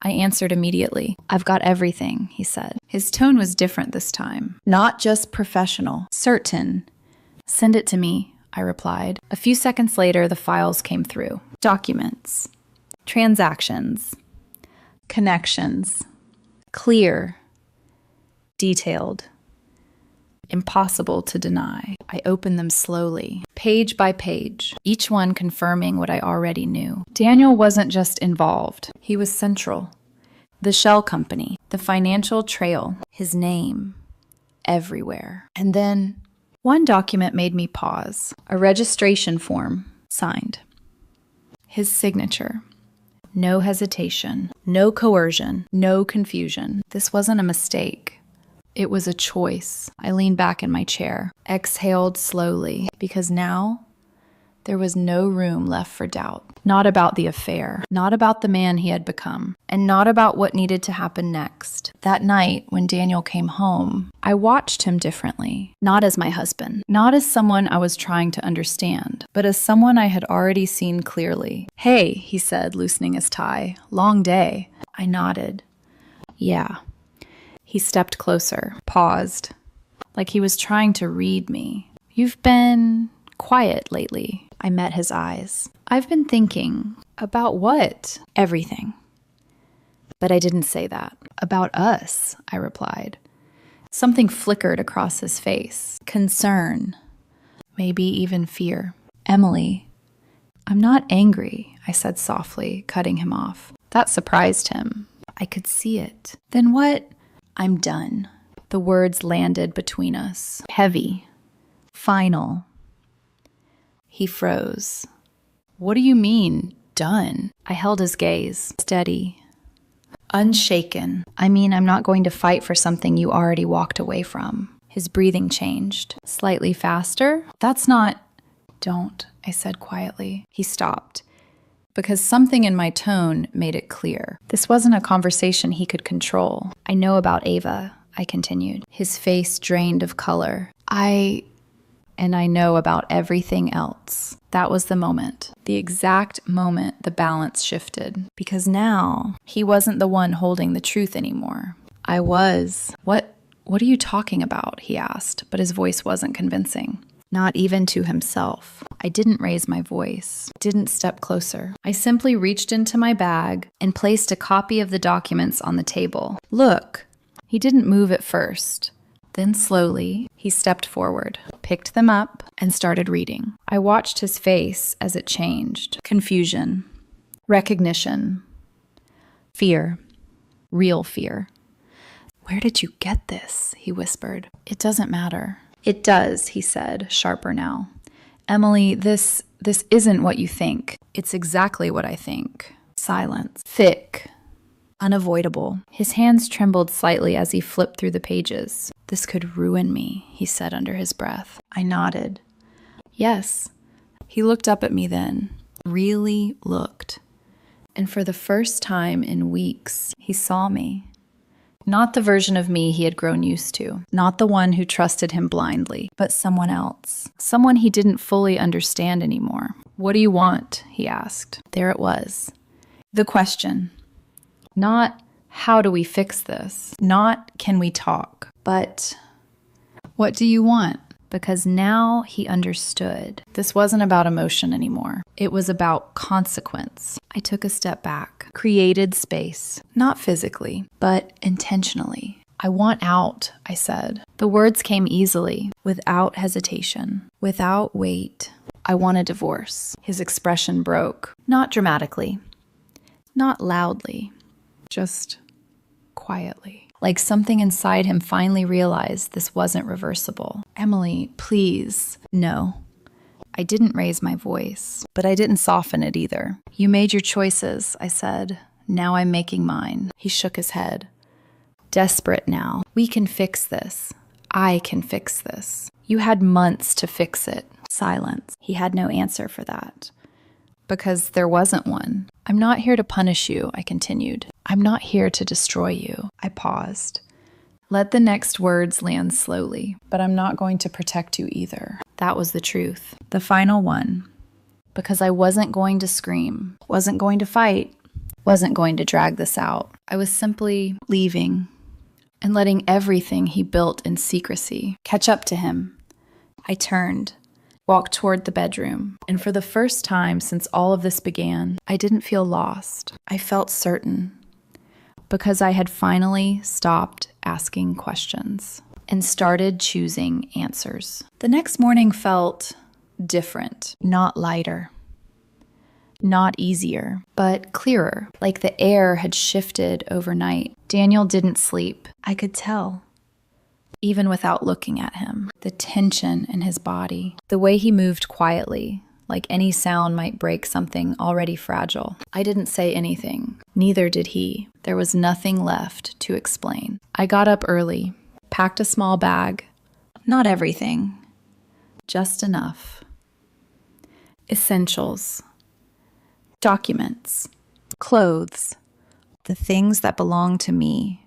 I answered immediately. I've got everything, he said. His tone was different this time. Not just professional, certain. Send it to me, I replied. A few seconds later, the files came through. Documents, transactions, connections, clear, detailed, impossible to deny. I opened them slowly, page by page, each one confirming what I already knew. Daniel wasn't just involved. He was central. The shell company, the financial trail, his name, everywhere. And then one document made me pause. A registration form, signed. His signature. No hesitation, no coercion, no confusion. This wasn't a mistake. It was a choice. I leaned back in my chair, exhaled slowly, because now there was no room left for doubt. Not about the affair, not about the man he had become, and not about what needed to happen next. That night, when Daniel came home, I watched him differently. Not as my husband, not as someone I was trying to understand, but as someone I had already seen clearly. Hey, he said, loosening his tie. Long day. I nodded. Yeah. He stepped closer, paused, like he was trying to read me. You've been quiet lately. I met his eyes. I've been thinking. About what? Everything. But I didn't say that. About us, I replied. Something flickered across his face. Concern. Maybe even fear. Emily, I'm not angry, I said softly, cutting him off. That surprised him. I could see it. Then what? I'm done. The words landed between us. Heavy. Final. He froze. What do you mean, done? I held his gaze. Steady. Unshaken. I mean, I'm not going to fight for something you already walked away from. His breathing changed. Slightly faster? That's not... Don't, I said quietly. He stopped. Because something in my tone made it clear. This wasn't a conversation he could control. I know about Ava, I continued. His face drained of color. And I know about everything else. That was the moment. The exact moment the balance shifted. Because now, he wasn't the one holding the truth anymore. I was. What are you talking about? He asked, but his voice wasn't convincing. Not even to himself. I didn't raise my voice, didn't step closer. I simply reached into my bag and placed a copy of the documents on the table. Look. He didn't move at first. Then slowly, he stepped forward, picked them up, and started reading. I watched his face as it changed. Confusion. Recognition. Fear. Real fear. Where did you get this? He whispered. It doesn't matter. It does, he said, sharper now. Emily, this isn't what you think. It's exactly what I think. Silence. Thick. Unavoidable. His hands trembled slightly as he flipped through the pages. This could ruin me, he said under his breath. I nodded. Yes. He looked up at me then. Really looked. And for the first time in weeks, he saw me. Not the version of me he had grown used to, not the one who trusted him blindly, but someone else, someone he didn't fully understand anymore. What do you want? He asked. There it was. The question. Not, how do we fix this? Not, can we talk? But, what do you want? Because now he understood. This wasn't about emotion anymore. It was about consequence. I took a step back, created space, not physically, but intentionally. I want out, I said. The words came easily, without hesitation, without weight. I want a divorce. His expression broke, not dramatically, not loudly, just quietly. Like something inside him finally realized this wasn't reversible. Emily, please. No. I didn't raise my voice, but I didn't soften it either. You made your choices, I said. Now I'm making mine. He shook his head. Desperate now. We can fix this. I can fix this. You had months to fix it. Silence. He had no answer for that. Because there wasn't one. I'm not here to punish you, I continued. I'm not here to destroy you. I paused. Let the next words land slowly, but I'm not going to protect you either. That was the truth. The final one. Because I wasn't going to scream, wasn't going to fight, wasn't going to drag this out. I was simply leaving and letting everything he built in secrecy catch up to him. I turned, walked toward the bedroom, and for the first time since all of this began, I didn't feel lost. I felt certain, because I had finally stopped asking questions and started choosing answers. The next morning felt different, not lighter, not easier, but clearer, like the air had shifted overnight. Daniel didn't sleep. I could tell. Even without looking at him, the tension in his body, the way he moved quietly, like any sound might break something already fragile. I didn't say anything. Neither did he. There was nothing left to explain. I got up early, packed a small bag. Not everything, just enough. Essentials, documents, clothes, the things that belong to me.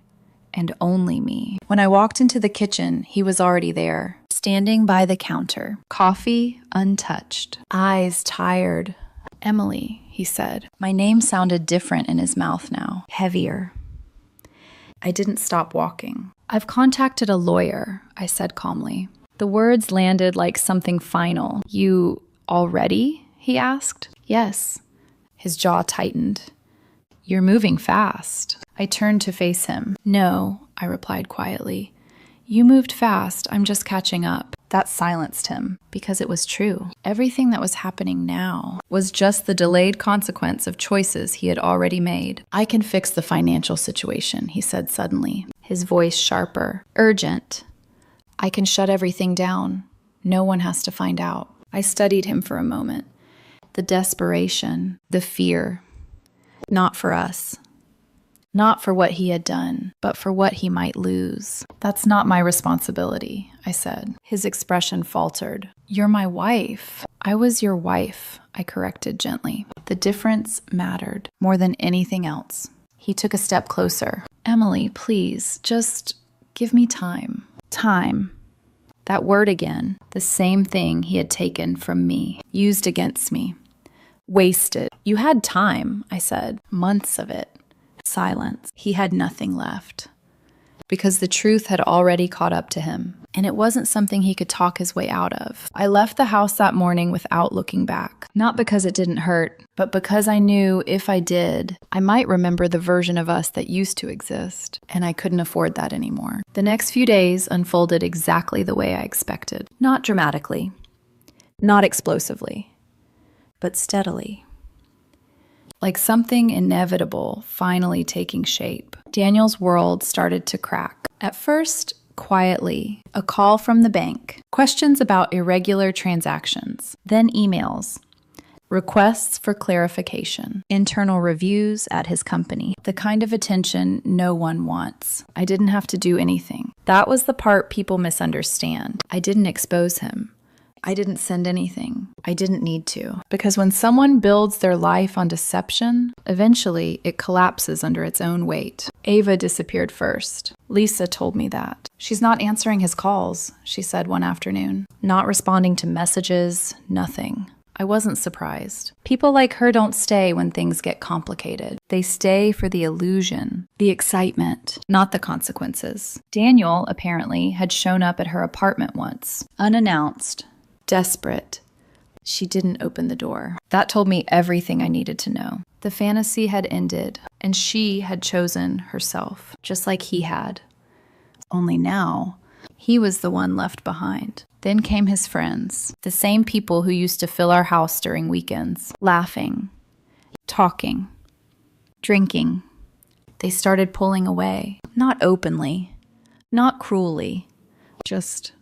And only me. When I walked into the kitchen, he was already there, standing by the counter, coffee untouched, eyes tired. Emily, he said. My name sounded different in his mouth now, heavier. I didn't stop walking. I've contacted a lawyer, I said calmly. The words landed like something final. You already? He asked. Yes. His jaw tightened. You're moving fast. I turned to face him. No, I replied quietly. You moved fast. I'm just catching up. That silenced him, because it was true. Everything that was happening now was just the delayed consequence of choices he had already made. I can fix the financial situation, he said suddenly, his voice sharper, urgent. I can shut everything down. No one has to find out. I studied him for a moment. The desperation, the fear. Not for us. Not for what he had done, but for what he might lose. That's not my responsibility, I said. His expression faltered. You're my wife. I was your wife, I corrected gently. The difference mattered more than anything else. He took a step closer. Emily, please, just give me time. Time. That word again, the same thing he had taken from me, used against me. Wasted. You had time, I said. Months of it. Silence. He had nothing left. because the truth had already caught up to him, and it wasn't something he could talk his way out of. I left the house that morning without looking back, not because it didn't hurt, but because I knew if I did, I might remember the version of us that used to exist, and I couldn't afford that anymore. The next few days unfolded exactly the way I expected. Not dramatically, not explosively, but steadily. Like something inevitable finally taking shape. Daniel's world started to crack. At first, quietly, a call from the bank, questions about irregular transactions, then emails, requests for clarification, internal reviews at his company, the kind of attention no one wants. I didn't have to do anything. That was the part people misunderstand. I didn't expose him. I didn't send anything. I didn't need to. Because when someone builds their life on deception, eventually it collapses under its own weight. Ava disappeared first. Lisa told me that. She's not answering his calls, she said one afternoon. Not responding to messages, nothing. I wasn't surprised. People like her don't stay when things get complicated. They stay for the illusion, the excitement, not the consequences. Daniel, apparently, had shown up at her apartment once, unannounced. Desperate. She didn't open the door. That told me everything I needed to know. The fantasy had ended, and she had chosen herself, just like he had. Only now, he was the one left behind. Then came his friends, the same people who used to fill our house during weekends, laughing, talking, drinking. They started pulling away, not openly, not cruelly, just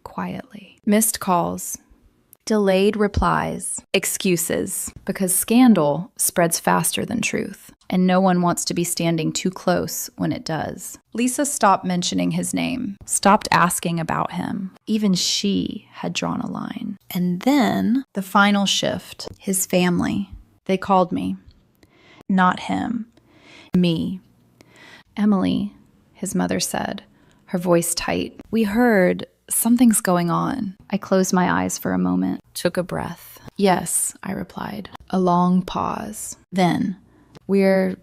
quietly. Missed calls, delayed replies, excuses, because scandal spreads faster than truth, and no one wants to be standing too close when it does. Lisa stopped mentioning his name, stopped asking about him. Even she had drawn a line. And then the final shift, his family. They called me. Not him. Me. Emily, his mother said, her voice tight. We heard something's going on. I closed my eyes for a moment, took a breath. Yes, I replied. A long pause. Then, we're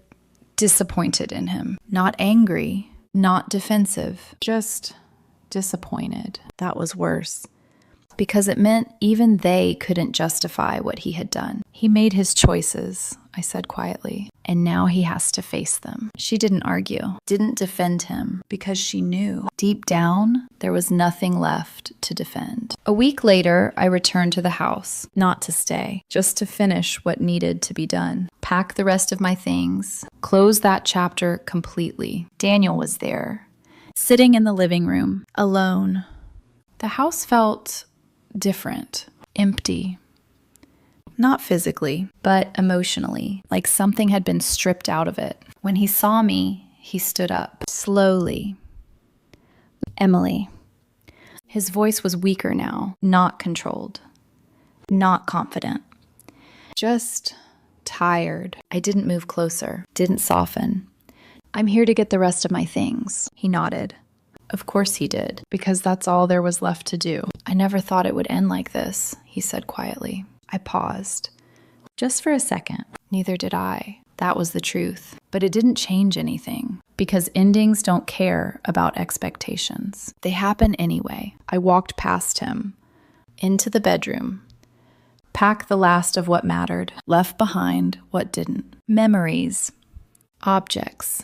disappointed in him. Not angry, not defensive, just disappointed. That was worse. Because it meant even they couldn't justify what he had done. He made his choices, I said quietly, and now he has to face them. She didn't argue, didn't defend him, because she knew. Deep down, there was nothing left to defend. A week later, I returned to the house, not to stay, just to finish what needed to be done. Pack the rest of my things, close that chapter completely. Daniel was there, sitting in the living room, alone. The house felt different, empty. Not physically, but emotionally, like something had been stripped out of it. When he saw me, he stood up, slowly. Emily. His voice was weaker now, not controlled, not confident, just tired. I didn't move closer, didn't soften. I'm here to get the rest of my things. He nodded. Of course he did, because that's all there was left to do. I never thought it would end like this, he said quietly. I paused. Just for a second. Neither did I. That was the truth. But it didn't change anything, because endings don't care about expectations. They happen anyway. I walked past him, into the bedroom, packed the last of what mattered, left behind what didn't. Memories, objects,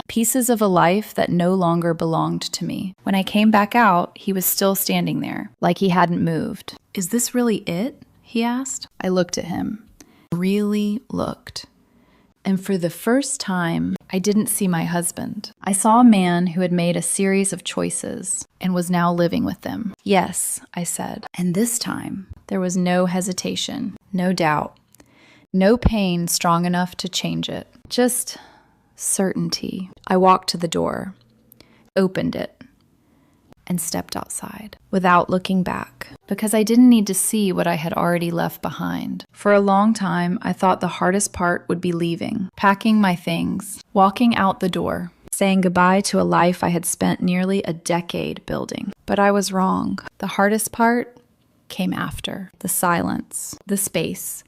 pieces of a life that no longer belonged to me. When I came back out, he was still standing there, like he hadn't moved. Is this really it? He asked. I looked at him, really looked. And for the first time, I didn't see my husband. I saw a man who had made a series of choices and was now living with them. Yes, I said. And this time, there was no hesitation, no doubt, no pain strong enough to change it. Just certainty. I walked to the door, opened it, and stepped outside without looking back, because I didn't need to see what I had already left behind. For a long time, I thought the hardest part would be leaving, packing my things, walking out the door, saying goodbye to a life I had spent nearly a decade building. But I was wrong. The hardest part came after. The silence, the space,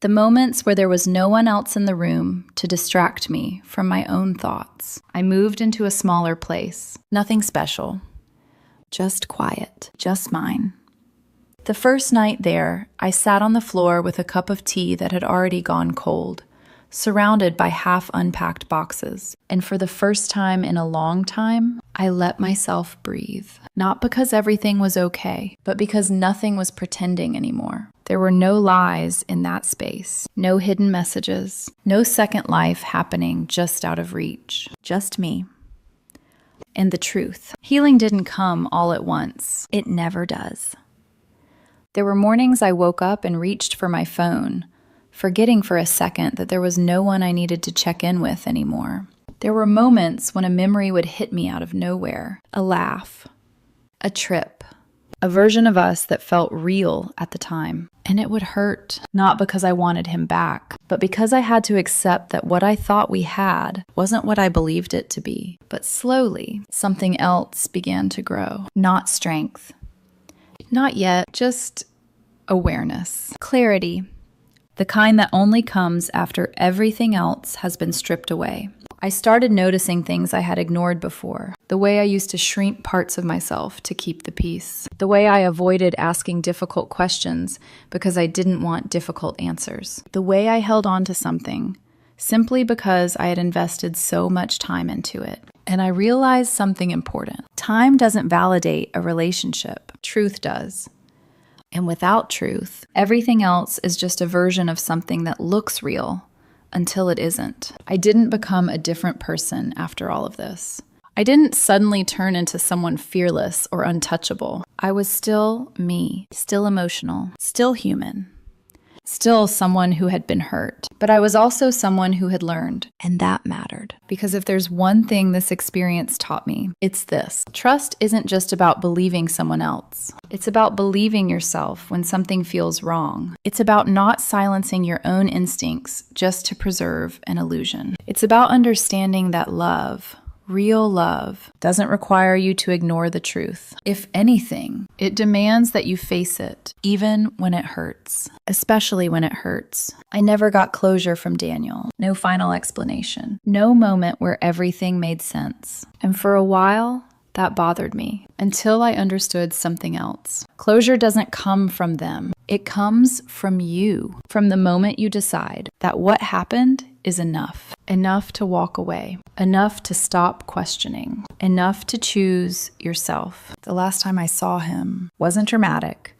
The moments where there was no one else in the room to distract me from my own thoughts. I moved into a smaller place. Nothing special. Just quiet. Just mine. The first night there, I sat on the floor with a cup of tea that had already gone cold, surrounded by half-unpacked boxes. And for the first time in a long time, I let myself breathe. Not because everything was okay, but because nothing was pretending anymore. There were no lies in that space, no hidden messages, no second life happening just out of reach. Just me. And the truth. Healing didn't come all at once. It never does. There were mornings I woke up and reached for my phone, forgetting for a second that there was no one I needed to check in with anymore. There were moments when a memory would hit me out of nowhere. A laugh. A trip. A version of us that felt real at the time. And it would hurt, not because I wanted him back, but because I had to accept that what I thought we had wasn't what I believed it to be. But slowly, something else began to grow. Not strength. Not yet, just awareness. Clarity. The kind that only comes after everything else has been stripped away. I started noticing things I had ignored before. The way I used to shrink parts of myself to keep the peace. The way I avoided asking difficult questions because I didn't want difficult answers. The way I held on to something simply because I had invested so much time into it. And I realized something important. Time doesn't validate a relationship. Truth does. And without truth, everything else is just a version of something that looks real until it isn't. I didn't become a different person after all of this. I didn't suddenly turn into someone fearless or untouchable. I was still me, still emotional, still human. Still someone who had been hurt, but I was also someone who had learned, and that mattered. Because if there's one thing this experience taught me, it's this. Trust isn't just about believing someone else. It's about believing yourself when something feels wrong. It's about not silencing your own instincts just to preserve an illusion. It's about understanding that love, real love, doesn't require you to ignore the truth. If anything, it demands that you face it, even when it hurts. Especially when it hurts. I never got closure from Daniel. No final explanation. No moment where everything made sense. And for a while, that bothered me, until I understood something else. Closure doesn't come from them. It comes from you. From the moment you decide that what happened is enough. Enough to walk away. Enough to stop questioning. Enough to choose yourself. The last time I saw him wasn't dramatic.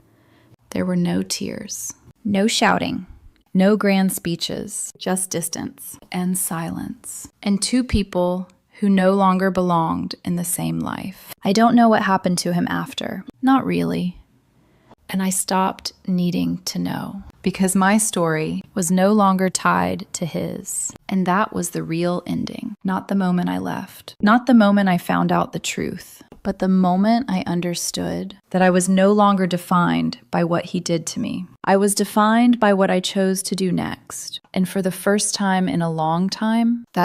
There were no tears. No shouting. No grand speeches. Just distance and silence. And two people who no longer belonged in the same life. I don't know what happened to him after. Not really. And I stopped needing to know. Because my story was no longer tied to his. And that was the real ending. Not the moment I left. Not the moment I found out the truth. But the moment I understood that I was no longer defined by what he did to me. I was defined by what I chose to do next. And for the first time in a long time, that